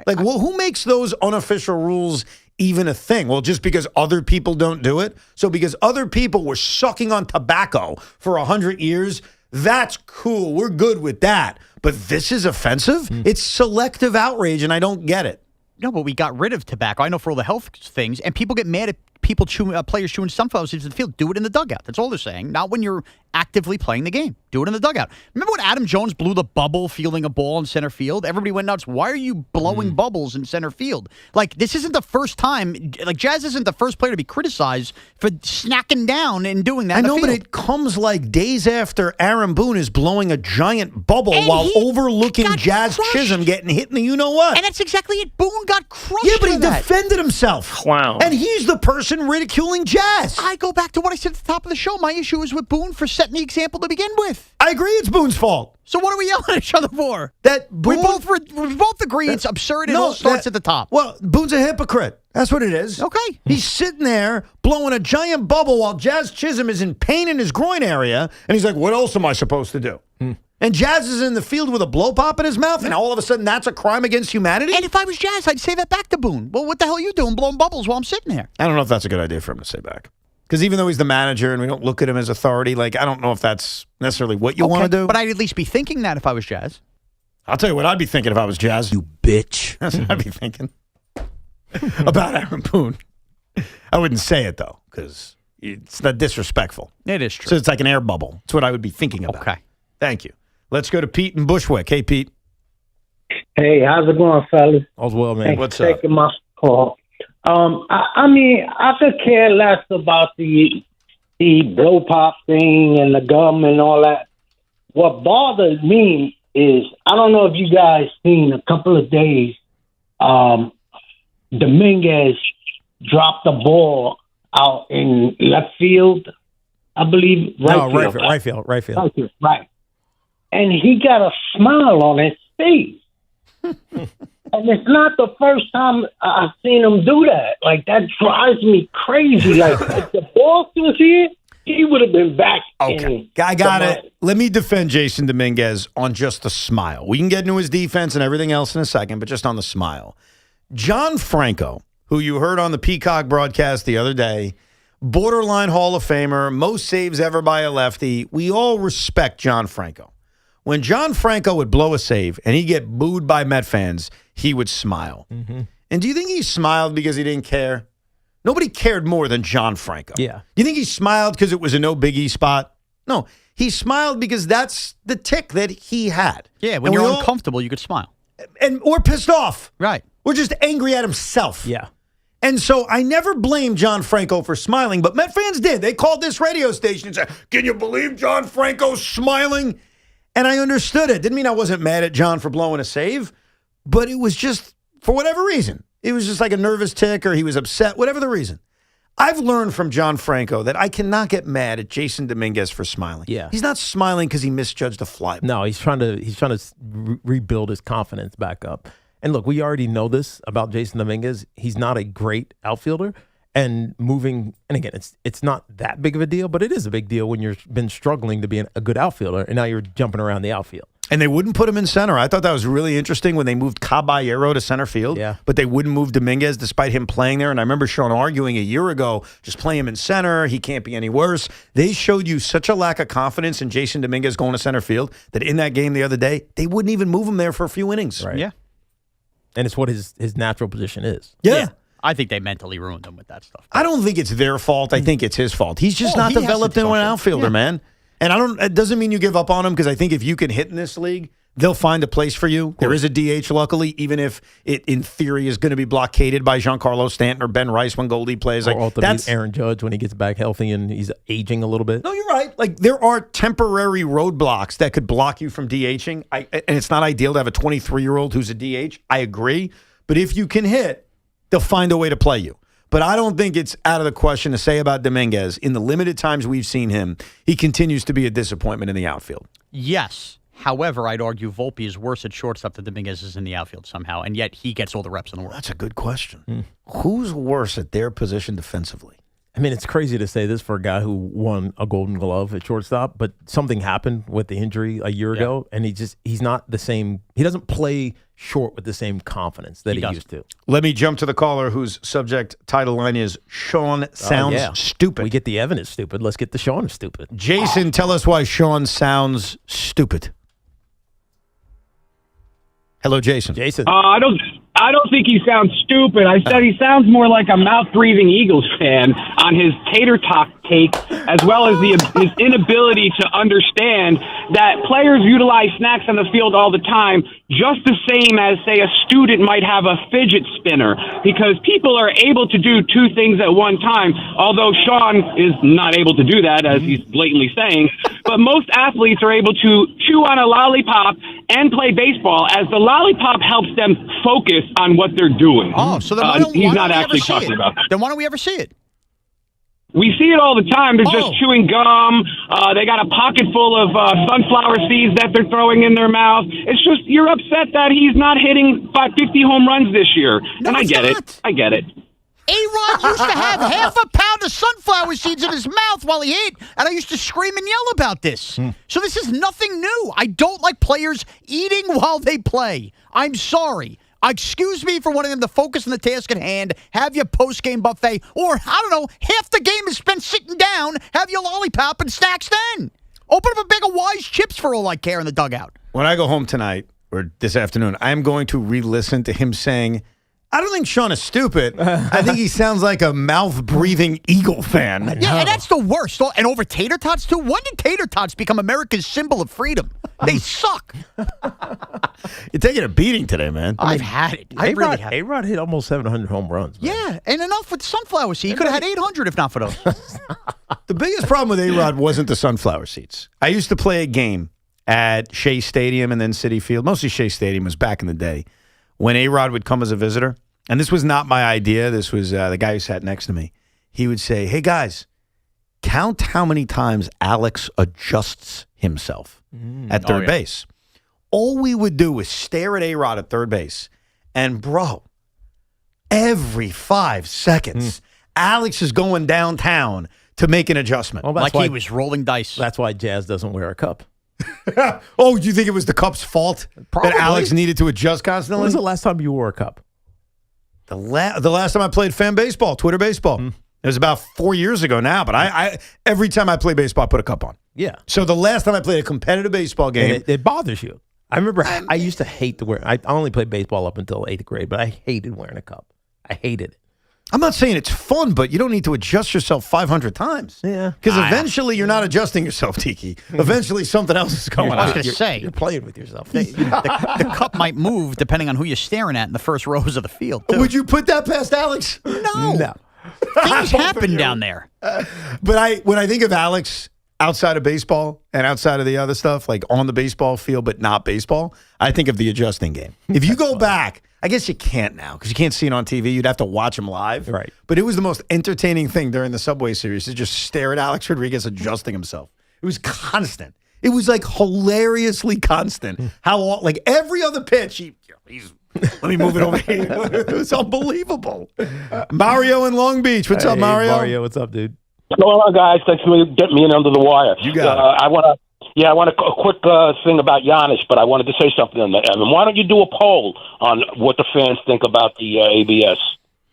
S10: Like, well, who makes those unofficial rules even a thing? Well, just because other people don't do it? So because other people were sucking on tobacco for 100 years, that's cool. We're good with that. But this is offensive? It's selective outrage, and I don't get it.
S11: No, but we got rid of tobacco. I know for all the health things, and people get mad at players chewing sunflower seeds in the field. Do it in the dugout. That's all they're saying. Not when you're actively playing the game. Do it in the dugout. Remember when Adam Jones blew the bubble fielding a ball in center field? Everybody went nuts. Why are you blowing bubbles in center field? Like, this isn't the first time. Like, Jazz isn't the first player to be criticized for snacking down and doing that.
S10: I
S11: in the
S10: know, but
S11: field.
S10: it comes like days after Aaron Boone is blowing a giant bubble while overlooking Jazz Chisholm getting hit in the you-know-what.
S11: And that's exactly it. Boone got crushed.
S10: Yeah, but he
S11: for that.
S10: defended himself.
S19: Wow.
S10: And he's the person ridiculing Jazz.
S11: I go back to what I said at the top of the show. My issue is with Boone for setting the example to begin with.
S10: I agree it's Boone's fault.
S11: So what are we yelling at each other for?
S10: That Boone,
S11: we both agree it's absurd and it all starts at the top.
S10: Well, Boone's a hypocrite. That's what it is.
S11: Okay.
S10: He's sitting there blowing a giant bubble while Jazz Chisholm is in pain in his groin area, and he's like, what else am I supposed to do? And Jazz is in the field with a blow pop in his mouth, and all of a sudden that's a crime against humanity?
S11: And if I was Jazz, I'd say that back to Boone. Well, what the hell are you doing blowing bubbles while I'm sitting there?
S10: I don't know if that's a good idea for him to say back. Because even though he's the manager and we don't look at him as authority, like, I don't know if that's necessarily what you want to do.
S11: But I'd at least be thinking that if I was Jazz.
S10: I'll tell you what I'd be thinking if I was Jazz. You bitch. That's what I'd be thinking about Aaron Boone. I wouldn't say it, though, because it's not disrespectful.
S11: It is true.
S10: So it's like an air bubble. That's what I would be thinking about.
S11: Okay.
S10: Thank you. Let's go to Pete in Bushwick. Hey, Pete.
S4: Hey, how's it going, fellas?
S2: All's well, man.
S4: Thanks
S10: What's
S4: for
S10: up?
S4: taking my call. I mean, I could care less about the blow pop thing and the gum and all that. What bothers me is, I don't know if you guys seen a couple of days, Dominguez dropped the ball out in left field, I believe.
S2: Right field.
S4: Right. And he got a smile on his face. And it's not the first time I've seen him do that. Like, that drives me crazy. Like, if the ball was here, he would have been back.
S10: Okay. I got it. Let me defend Jason Dominguez on just the smile. We can get into his defense and everything else in a second, but just on the smile. John Franco, who you heard on the Peacock broadcast the other day, borderline Hall of Famer, most saves ever by a lefty. We all respect John Franco. When John Franco would blow a save and he'd get booed by Met fans, he would smile. And do you think he smiled because he didn't care? Nobody cared more than John Franco.
S2: Yeah.
S10: Do you think he smiled because it was a no biggie spot? No. He smiled because that's the tick that he had.
S11: Yeah, when you're uncomfortable, you could smile.
S10: Or pissed off.
S11: Right.
S10: Or just angry at himself.
S2: Yeah.
S10: And so I never blamed John Franco for smiling, but Met fans did. They called this radio station and said, can you believe John Franco's smiling? And I understood it. Didn't mean I wasn't mad at John for blowing a save, but it was just, for whatever reason, it was just like a nervous tick or he was upset, whatever the reason. I've learned from John Franco that I cannot get mad at Jason Dominguez for smiling.
S2: Yeah.
S10: He's not smiling because he misjudged a fly.
S2: No, he's trying to rebuild his confidence back up. And look, we already know this about Jason Dominguez. He's not a great outfielder. And moving, and again, it's not that big of a deal, but it is a big deal when you've been struggling to be a good outfielder, and now you're jumping around the outfield.
S10: And they wouldn't put him in center. I thought that was really interesting when they moved Caballero to center field, but they wouldn't move Dominguez despite him playing there. And I remember Shaun arguing a year ago, just play him in center. He can't be any worse. They showed you such a lack of confidence in Jason Dominguez going to center field that in that game the other day, they wouldn't even move him there for a few innings.
S2: Right.
S11: Yeah.
S2: And it's what his natural position is.
S10: Yeah.
S11: I think they mentally ruined him with that stuff.
S10: I don't think it's their fault. I think it's his fault. He's just not developed into an outfielder, man. And it doesn't mean you give up on him because I think if you can hit in this league, they'll find a place for you. There is a DH, luckily, even if it, in theory, is going to be blockaded by Giancarlo Stanton or Ben Rice when Goldie plays.
S2: Or that's Aaron Judge when he gets back healthy and he's aging a little bit.
S10: No, you're right. Like, there are temporary roadblocks that could block you from DHing. And it's not ideal to have a 23-year-old who's a DH. I agree. But if you can hit, they'll find a way to play you. But I don't think it's out of the question to say about Dominguez, in the limited times we've seen him, he continues to be a disappointment in the outfield.
S11: Yes. However, I'd argue Volpe is worse at shortstop than Dominguez is in the outfield somehow, and yet he gets all the reps in the world.
S10: That's a good question. Who's worse at their position defensively?
S2: I mean, it's crazy to say this for a guy who won a Golden Glove at shortstop, but something happened with the injury a year ago, and he's not the same. He doesn't play short with the same confidence that he used to.
S10: Let me jump to the caller whose subject title line is Shaun Sounds Stupid.
S2: We get the Evan is stupid. Let's get the Shaun is stupid.
S10: Jason, tell us why Shaun sounds stupid. Hello, Jason.
S2: Jason.
S5: I don't think he sounds stupid. I said he sounds more like a mouth-breathing Eagles fan on his tater talk take, as well as his inability to understand that players utilize snacks on the field all the time, just the same as, say, a student might have a fidget spinner, because people are able to do two things at one time, although Shaun is not able to do that, as he's blatantly saying. But most athletes are able to chew on a lollipop and play baseball, as the lollipop helps them focus on what they're doing.
S11: Oh, so then
S5: he's not actually talking about that.
S11: Then why don't we ever see it?
S5: We see it all the time. They're just chewing gum. They got a pocket full of sunflower seeds that they're throwing in their mouth. It's just, you're upset that he's not hitting 50 home runs this year.
S11: No,
S5: and I get it. I get it.
S11: A-Rod used to have half a pound of sunflower seeds in his mouth while he ate, and I used to scream and yell about this. So this is nothing new. I don't like players eating while they play. I'm sorry. Excuse me for wanting them to focus on the task at hand, have your post-game buffet, or, I don't know, half the game is spent sitting down, have your lollipop and snacks then. Open up a bag of Wise chips for all I care in the dugout.
S10: When I go home tonight, or this afternoon, I'm going to re-listen to him saying, I don't think Shaun is stupid. I think he sounds like a mouth-breathing Eagle fan.
S11: Yeah, and that's the worst. And over tater tots, too? When did tater tots become America's symbol of freedom? They suck.
S10: You're taking a beating today, man.
S11: I've had it. I really have.
S2: A-Rod hit almost 700 home runs. Man.
S11: Yeah, and enough with sunflower seeds. He could have had 800 if not for those.
S10: The biggest problem with A-Rod wasn't the sunflower seeds. I used to play a game at Shea Stadium and then Citi Field. Mostly Shea Stadium was back in the day when A-Rod would come as a visitor. And this was not my idea. This was the guy who sat next to me. He would say, hey, guys, count how many times Alex adjusts himself at third base. All we would do was stare at A-Rod at third base. And, bro, every 5 seconds, Alex is going downtown to make an adjustment.
S2: Well,
S11: like he was rolling dice.
S2: That's why Jazz doesn't wear a cup.
S10: Oh, do you think it was the cup's fault
S2: Probably.
S10: that Alex needed to adjust constantly?
S2: When was the last time you wore a cup?
S10: The last time I played fan baseball, Twitter baseball. It was about 4 year ago now, but I every time I play baseball, I put a cup on.
S2: Yeah.
S10: So the last time I played a competitive baseball game.
S2: And it bothers you. I remember I used to hate to wear. I only played baseball up until 8th grade, but I hated wearing a cup. I hated it.
S10: I'm not saying it's fun, but you don't need to adjust yourself 500 times.
S2: Yeah.
S10: Because eventually you're not adjusting yourself, Tiki. Eventually something else is going on.
S11: I was going to say.
S2: You're playing with yourself.
S11: The cup might move depending on who you're staring at in the first rows of the field, too.
S10: Would you put that past Alex?
S11: No. Things happen down there.
S10: But when I think of Alex outside of baseball and outside of the other stuff, like on the baseball field but not baseball, I think of the adjusting game. If you go back, I guess you can't now because you can't see it on TV. You'd have to watch him live.
S2: Right.
S10: But it was the most entertaining thing during the Subway Series to just stare at Alex Rodriguez adjusting himself. It was constant. It was like hilariously constant. How like every other pitch, he's let me move it over here. It was unbelievable. Mario in Long Beach. What's up, Mario?
S2: Mario, what's up, dude?
S6: Hello, guys. Thanks for getting me in under the wire.
S10: You got it.
S6: I want a quick thing about Giannis, but I wanted to say something on that. Evan, why don't you do a poll on what the fans think about the ABS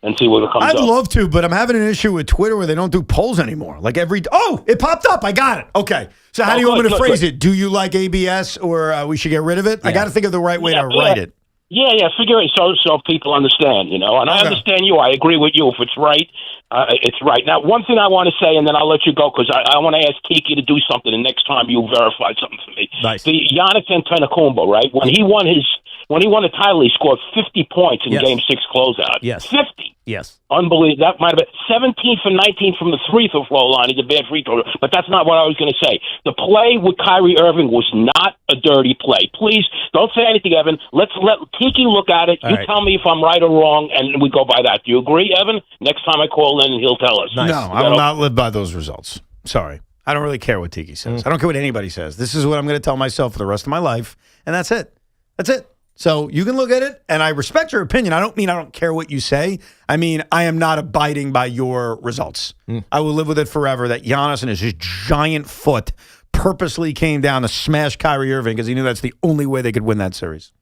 S6: and see what it comes up?
S10: I'd love to, but I'm having an issue with Twitter where they don't do polls anymore. Like it popped up. I got it. Okay. So how do you want me to phrase it? Do you like ABS or we should get rid of it? Yeah. I got to think of the right way to write it.
S6: Yeah, figure it so people understand, And I understand you. I agree with you. If it's right, It's right. Now, one thing I want to say, and then I'll let you go, because I want to ask Tiki to do something the next time you verify something for me.
S2: Nice.
S6: The Giannis Antetokounmpo, right? When he won the title, he scored 50 points in Game 6 closeout.
S2: Yes.
S6: 50.
S2: Yes.
S6: Unbelievable. That might have been 17 for 19 from the free throw line. He's a bad free throw, but that's not what I was going to say. The play with Kyrie Irving was not a dirty play. Please don't say anything, Evan. Let's let Tiki look at it.
S2: All
S6: you
S2: right.
S6: tell me if I'm right or wrong, and we go by that. Do you agree, Evan? Next time I call in, he'll tell us.
S10: No, I will not live by those results. Sorry. I don't really care what Tiki says. I don't care what anybody says. This is what I'm going to tell myself for the rest of my life, and that's it. That's it. So you can look at it, and I respect your opinion. I don't mean I don't care what you say. I mean, I am not abiding by your results. I will live with it forever that Giannis and his giant foot purposely came down to smash Kyrie Irving because he knew that's the only way they could win that series.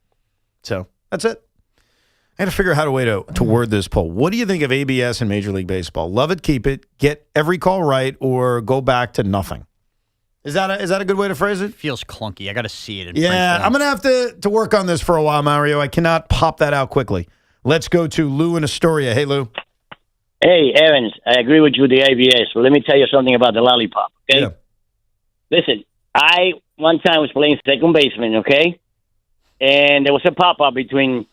S10: So that's it. I had to figure out a way to word this poll. What do you think of ABS in Major League Baseball? Love it, keep it, get every call right, or go back to nothing? Is that a good way to phrase it?
S11: Feels clunky. I got to see it.
S10: Yeah, I'm going to have to work on this for a while, Mario. I cannot pop that out quickly. Let's go to Lou in Astoria. Hey, Lou.
S8: Hey, Evans, I agree with you, the ABS. But let me tell you something about the lollipop, okay?
S10: Yeah.
S8: Listen, I one time was playing second baseman, okay? And there was a pop-up between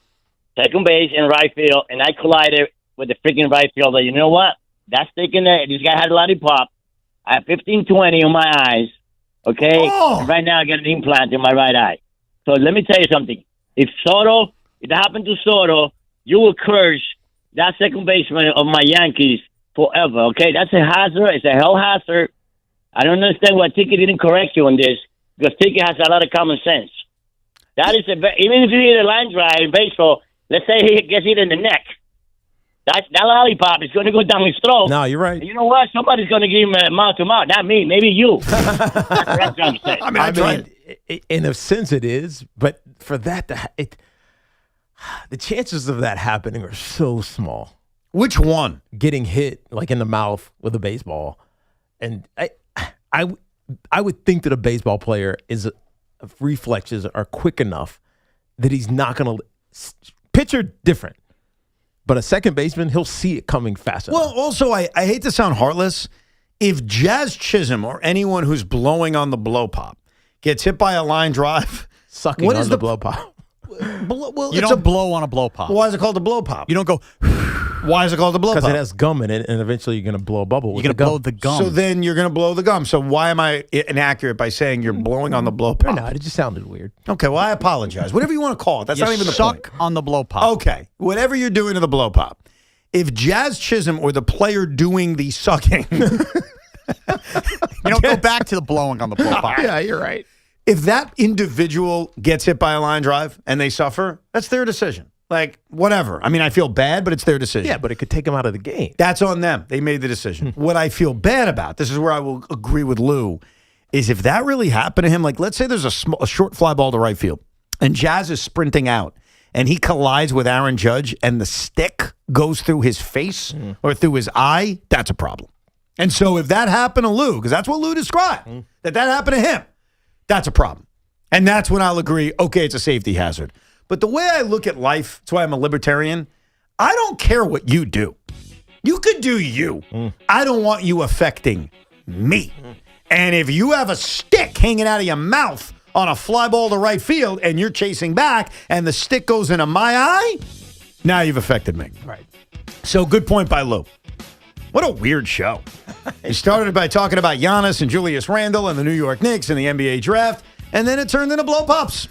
S8: second base and right field, and I collided with the freaking right fielder. You know what? That's thinking that this guy had a lollipop. I have 15-20 on my eyes, okay?
S10: Oh.
S8: And right now I got an implant in my right eye. So let me tell you something. If it happened to Soto, you will curse that second baseman of my Yankees forever, okay? That's a hazard. It's a hell hazard. I don't understand why Tiki didn't correct you on this, because Tiki has a lot of common sense. That is even if you hit a line drive in baseball, let's say he gets hit in the neck. That lollipop is going to go down his throat.
S2: No, you're right.
S8: And you know what? Somebody's going to give him a mouth-to-mouth. Not me. Maybe you. That's what I'm trying to say.
S10: I mean,
S2: in a sense it is, but for that, the chances of that happening are so small.
S10: Which one?
S2: Getting hit, like in the mouth with a baseball. And I would think that a baseball player reflexes are quick enough that he's not going to – pitcher, different. But a second baseman, he'll see it coming fast enough.
S10: Well, also, I hate to sound heartless. If Jazz Chisholm or anyone who's blowing on the blow pop gets hit by a line drive,
S2: sucking on the blow pop.
S10: Well,
S11: You don't blow on a blow pop.
S10: Why is it called a blow pop?
S11: You don't go.
S10: Why is it called a blow pop?
S2: Because it has gum in it, and eventually you're going to blow a bubble.
S11: You're going to blow the gum.
S10: So then you're going to blow the gum. So why am I inaccurate by saying you're blowing on the blow pop?
S2: No, it just sounded weird.
S10: Okay, well, I apologize. Whatever you want to call it. That's
S11: You
S10: not even the
S11: suck
S10: point.
S11: on the blow pop.
S10: Okay, whatever you're doing to the blow pop. If Jazz Chisholm or the player doing the sucking,
S11: Go back to the blowing on the blow pop.
S2: Yeah, you're right.
S10: If that individual gets hit by a line drive and they suffer, that's their decision. Like, whatever. I mean, I feel bad, but it's their decision.
S2: Yeah, but it could take him out of the game.
S10: That's on them. They made the decision. What I feel bad about, this is where I will agree with Lou, is if that really happened to him, like let's say there's a short fly ball to right field and Jazz is sprinting out and he collides with Aaron Judge and the stick goes through his face or through his eye, that's a problem. And so if that happened to Lou, because that's what Lou described, that happened to him, that's a problem. And that's when I'll agree, okay, it's a safety hazard. But the way I look at life, that's why I'm a libertarian, I don't care what you do. You could do you. I don't want you affecting me. And if you have a stick hanging out of your mouth on a fly ball to right field and you're chasing back and the stick goes into my eye, now you've affected me.
S2: Right.
S10: So good point by Lou. What a weird show. He started by talking about Giannis and Julius Randle and the New York Knicks and the NBA draft, and then it turned into blow pops.